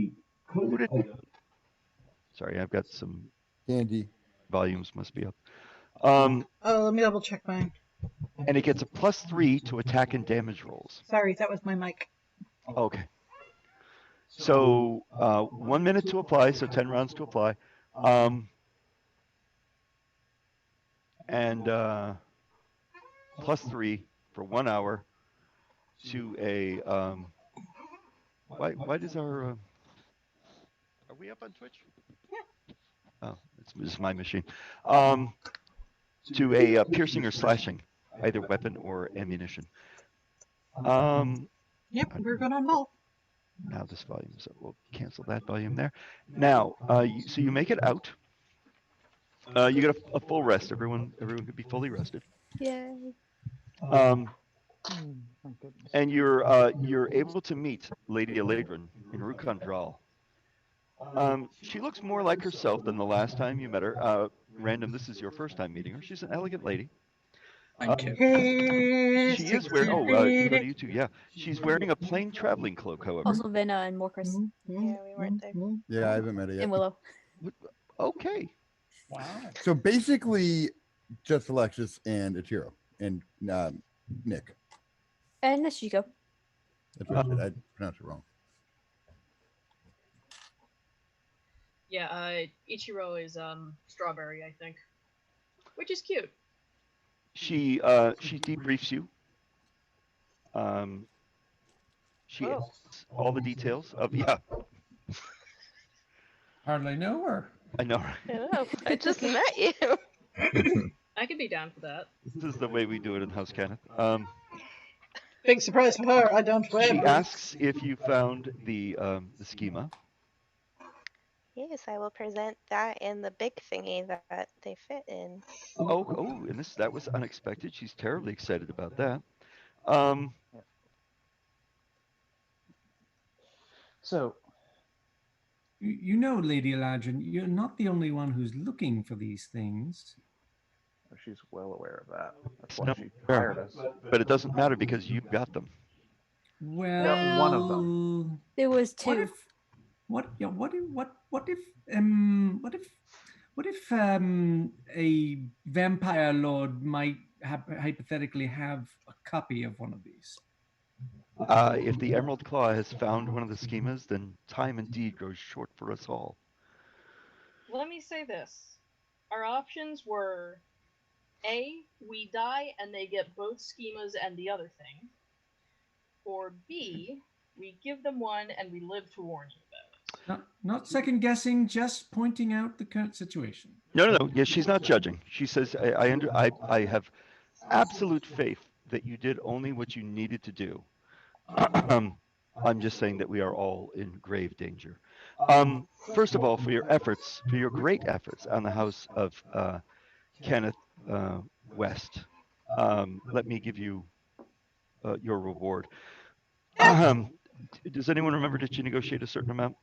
sorry, I've got some candy. Volumes must be up. Oh, let me double check mine. And it gets a +3 to attack and damage rolls. Sorry, that was my mic. Okay. So 1 minute to apply, so 10 rounds to apply. And +3 for 1 hour to a why does our are we up on Twitch? Yeah. Oh, it's my machine. To a piercing or slashing, either weapon or ammunition. Yep, we're good on both. Now this volume is up. We'll cancel that volume there. Now, so you make it out. You get a full rest. Everyone could be fully rested. Yay. And you're able to meet Lady Eladrin in Rukon Dral. She looks more like herself than the last time you met her. Random, this is your first time meeting her. She's an elegant lady. She is wearing. Oh, so do you too? Yeah, she's wearing a plain traveling cloak, however. Also, Venna and Morcris. Yeah, we weren't there. Yeah, I haven't met her yet. And Willow. Okay. Wow. So basically, just Alexis and Ichiro and Nick. And Nishiko. That's what I said. I pronounced it wrong. Yeah, Ichiro is strawberry, I think, which is cute. She debriefs you. She asks all the details of Hardly know her. I know. I know. I just met you. I could be down for that. This is the way we do it in House Kenneth. Big surprise for her. I don't wear She boots. asks if you found the schema. Yes, I will present that in the big thingy that they fit in. Oh, and that was unexpected. She's terribly excited about that. So, You know, Lady Eladrin, you're not the only one who's looking for these things. she's well aware of that. That's why No, she hired us. but it doesn't matter because you've got them. Well, Yeah, one of them. There was two. What if a vampire lord might hypothetically have a copy of one of these? If the Emerald Claw has found one of the schemas, then time indeed grows short for us all. Let me say this. Our options were A, we die and they get both schemas and the other thing. Or B, we give them one and we live to warn you about it. Not second guessing, just pointing out the current situation. No. Yeah, she's not judging. She says, I have absolute faith that you did only what you needed to do. I'm just saying that we are all in grave danger. First of all, for your great efforts on the house of Kenneth West, let me give you your reward. Does anyone remember, did you negotiate a certain amount?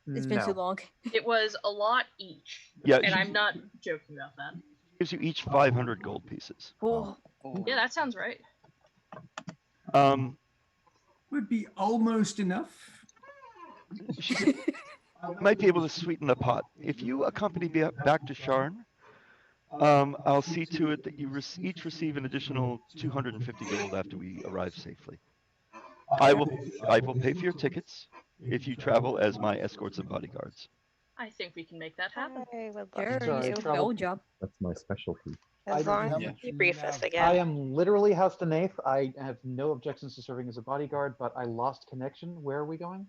It's been too long. It was a lot each. Yeah, and I'm not joking about that. Gives you each 500 gold pieces. Oh. Yeah, that sounds right. Would be almost enough. She might be able to sweeten the pot. If you accompany me back to Sharn, I'll see to it that you each receive an additional 250 gold after we arrive safely. I will pay for your tickets if you travel as my escorts and bodyguards. I think we can make that happen. I would love Sure, to. you do a job. That's my specialty. As long as you brief us again. I am literally House Denaith. I have no objections to serving as a bodyguard, but I lost connection. Where are we going?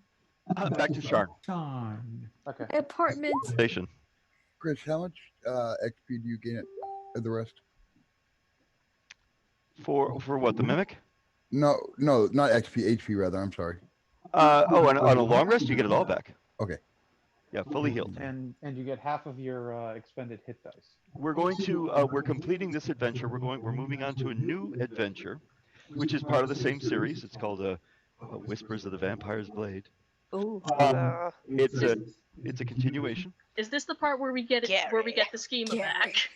Back to Sharn. Sharn. Okay. Apartment. Station. Chris, how much XP do you get at the rest? For what, the mimic? No, not XP, HP rather. I'm sorry. On a long rest, you get it all back. Okay. Yeah, fully healed. And you get half of your expended hit dice. We're going to we're completing this adventure. We're moving on to a new adventure, which is part of the same series. It's called Whispers of the Vampire's Blade. Ooh. It's a continuation. Is this the part where we get the schema back?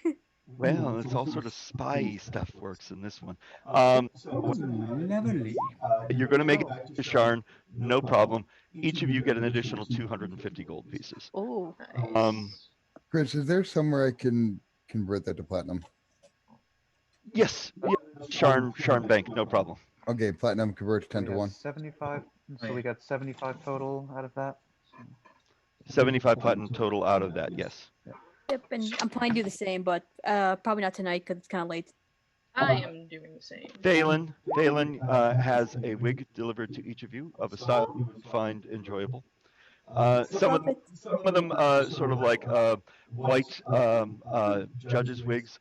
Well, it's all sort of spy stuff works in this one. Lovely. You're going to make it to Sharn, no problem. Each of you get an additional 250 gold pieces. Oh. Chris, is there somewhere I can convert that to platinum? Yes. Yeah. Sharn Bank, no problem. Okay, platinum converts 10 to 1. 75. So we got 75 total out of that. 75 platinum total out of that, yes. Yep, and I'm planning to do the same, but probably not tonight because it's kind of late. I am doing the same. Phelan has a wig delivered to each of you of a style you would find enjoyable. Some of them sort of like white judges' wigs.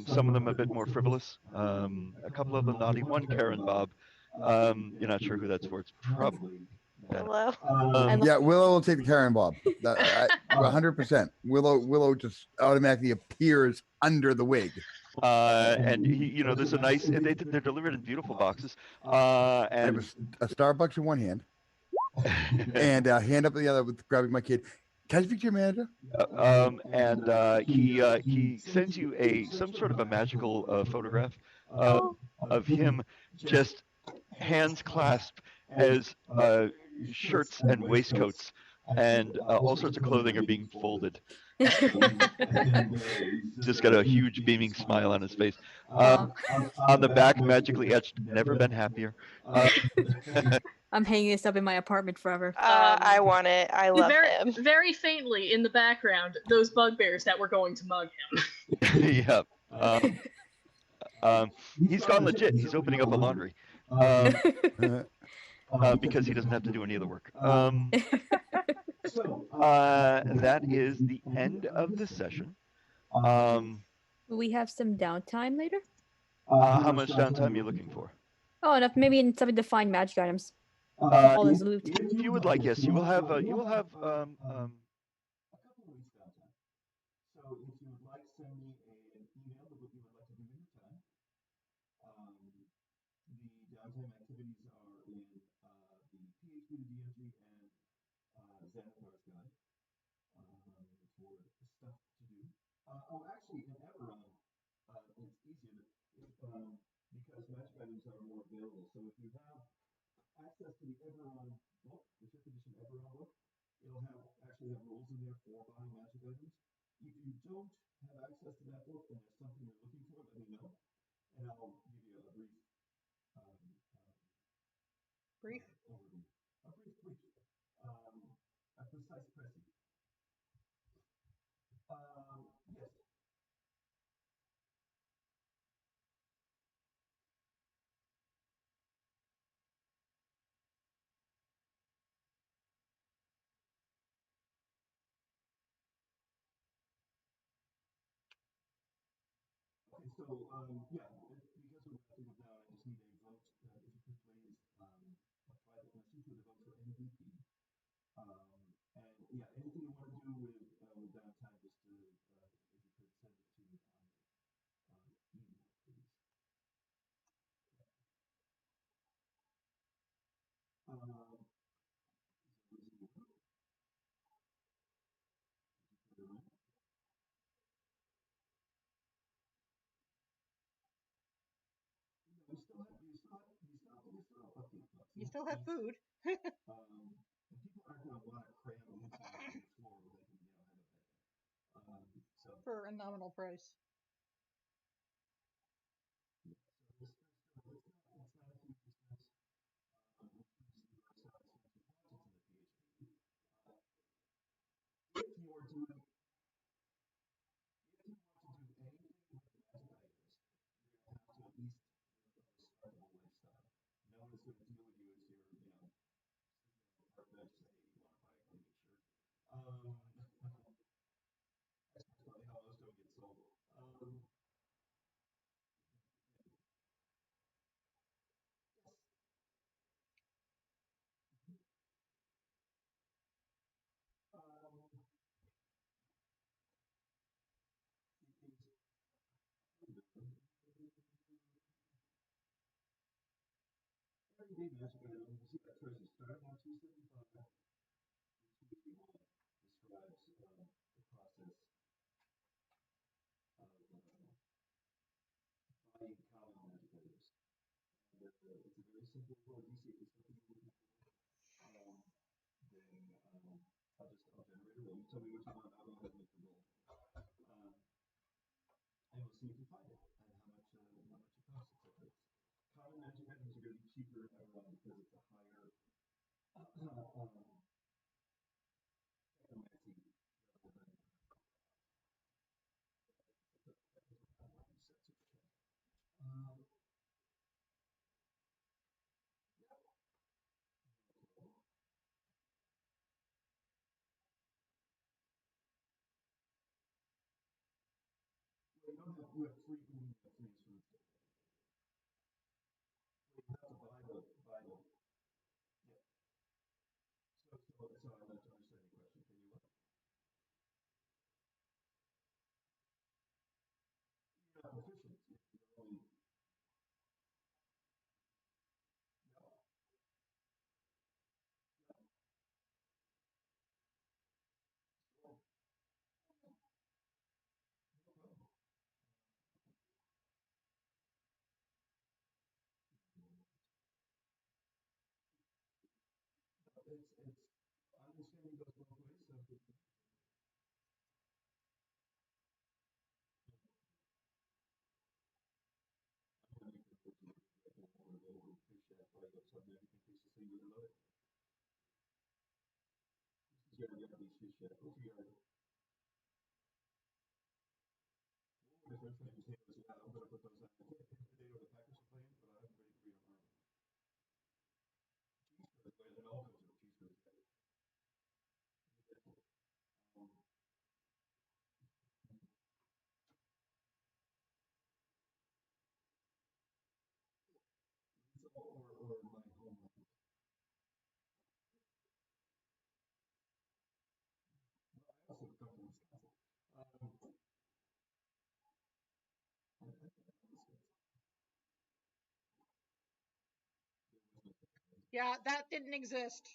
Some of them a bit more frivolous. A couple of them naughty. One Karen Bob. You're not sure who that's for. It's probably Hello. Yeah, Willow will take the Karen Bob. 100%. Willow just automatically appears under the wig. And there's a nice. They're delivered in beautiful boxes. And I have a Starbucks in one hand, and a hand up the other with grabbing my kid. Can I speak to your manager? He sends you some sort of a magical photograph of him just hands clasped as shirts and waistcoats and all sorts of clothing are being folded. Just got a huge beaming smile on his face. On the back, magically etched, never been happier. I'm hanging this up in my apartment forever. I want it. I love him. Very faintly in the background, those bugbears that were going to mug him. Yeah. He's gone legit. He's opening up a laundry. Because he doesn't have to do any of the work. That is the end of the session. Will we have some downtime later? How much downtime are you looking for? Oh, enough. Maybe in something to find magic items. All this loot. If you would like, yes, you will have. A couple of weeks downtime. So if you would like, send me an email with what you would like to do in your time. The downtime activities are in the PHP to DMG and Xanathar's Guide for stuff to do. Actually, in Eberron, it's easier because magic items are more available. So if you have access to the Eberron book, the 5th edition Eberron book, it'll actually have rules in there for buying magic items. If you don't have access to that book and there's something you're looking for, let me know, and I'll give you a brief overview. A precise pressing. Yes. Okay, so because we're wrapping up now, I just need a vote. If you could please apply the message with a vote for MVP. And yeah, anything you want to do with downtime, just if you could send it to me on email, please. You still have food. And people aren't going to want to cram into the floor where they can, have a bed. For a nominal price. If you are doing anything with magic items, you're going to have to at least start a lifestyle. No one is going to deal with you as your, park bench say, hey, you want to buy a cleaning shirt? That's probably how most of them get sold. maybe just you see that choice is starting on 275. 281 describes the process of buying common magic items. And it's a very simple rule. You see, if it's something you're looking for, then I'll generate a roll. You tell me what you want. I'll go ahead and make the roll. And we'll see if you find it and how much it costs, etc. Common magic items are going to be cheaper because it's a higher necromancy level than sets. Okay. Well, you have three instruments. Well, you have to buy the yeah. So I'm not understanding your question. Can you what? You're not proficient. You're only no. So, no problem. It's understanding goes both ways. So I'm gonna make the little fish shack where I go something you can fish the same way below it. This is your these fish shack. What's your yard? The French fry potatoes, yeah, I'm gonna put those on. I can't pick the potato the Packers are playing, but I have them ready for you tomorrow. Cheese curds, right? It all comes with cheese curds. Um, or my home language. Well, I also come from Wisconsin. Yeah, that didn't exist.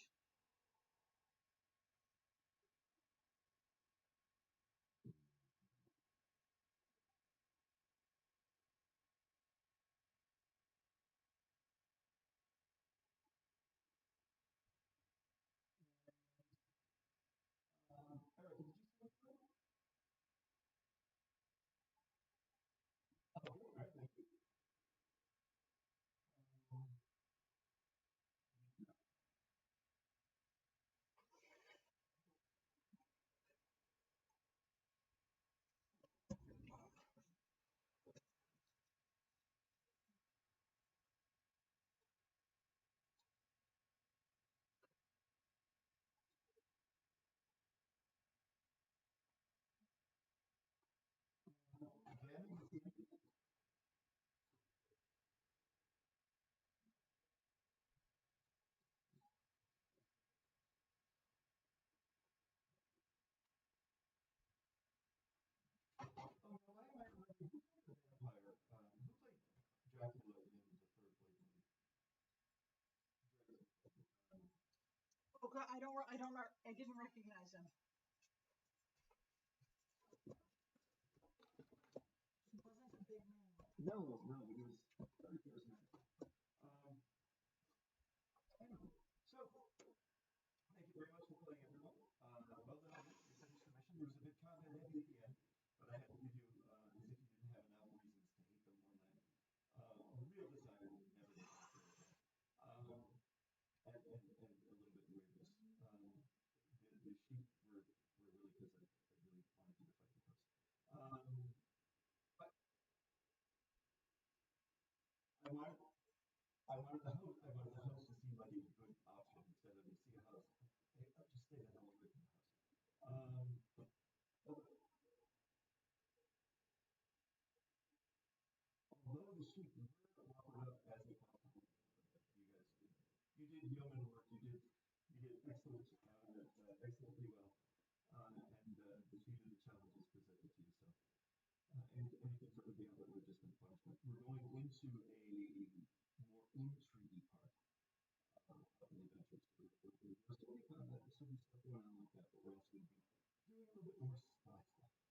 Erica, did you say that? Oh, all right, thank you. Again, oh no, I might remember who played the vampire. Who played Dracula in the third Blade movie? Oh God, I didn't recognize him. He wasn't a big man. No, he was very charismatic. Anyway, so thank you very much for playing, everyone. Well done. You finished the mission. There was a bit combat heavy at the end, but I had to give you, as if you didn't have enough reasons to hate the Moorland. Real design would never get back there again. And a little bit weirdness. The sheep were really because I really wanted you to fight the ghost. But I wanted the house to seem like a good option instead of you see a house. Hey, I'll just stay the hell away from the house. Although the sheep were offered up as a compliment, you guys did. You did yeoman work. You did excellently well, and defeated the challenges presented to you. So, anything further beyond that would have just been punishment. We're going into a more intriguey part. also do stuff going on like that, but we're also going to be doing a little bit more spy stuff.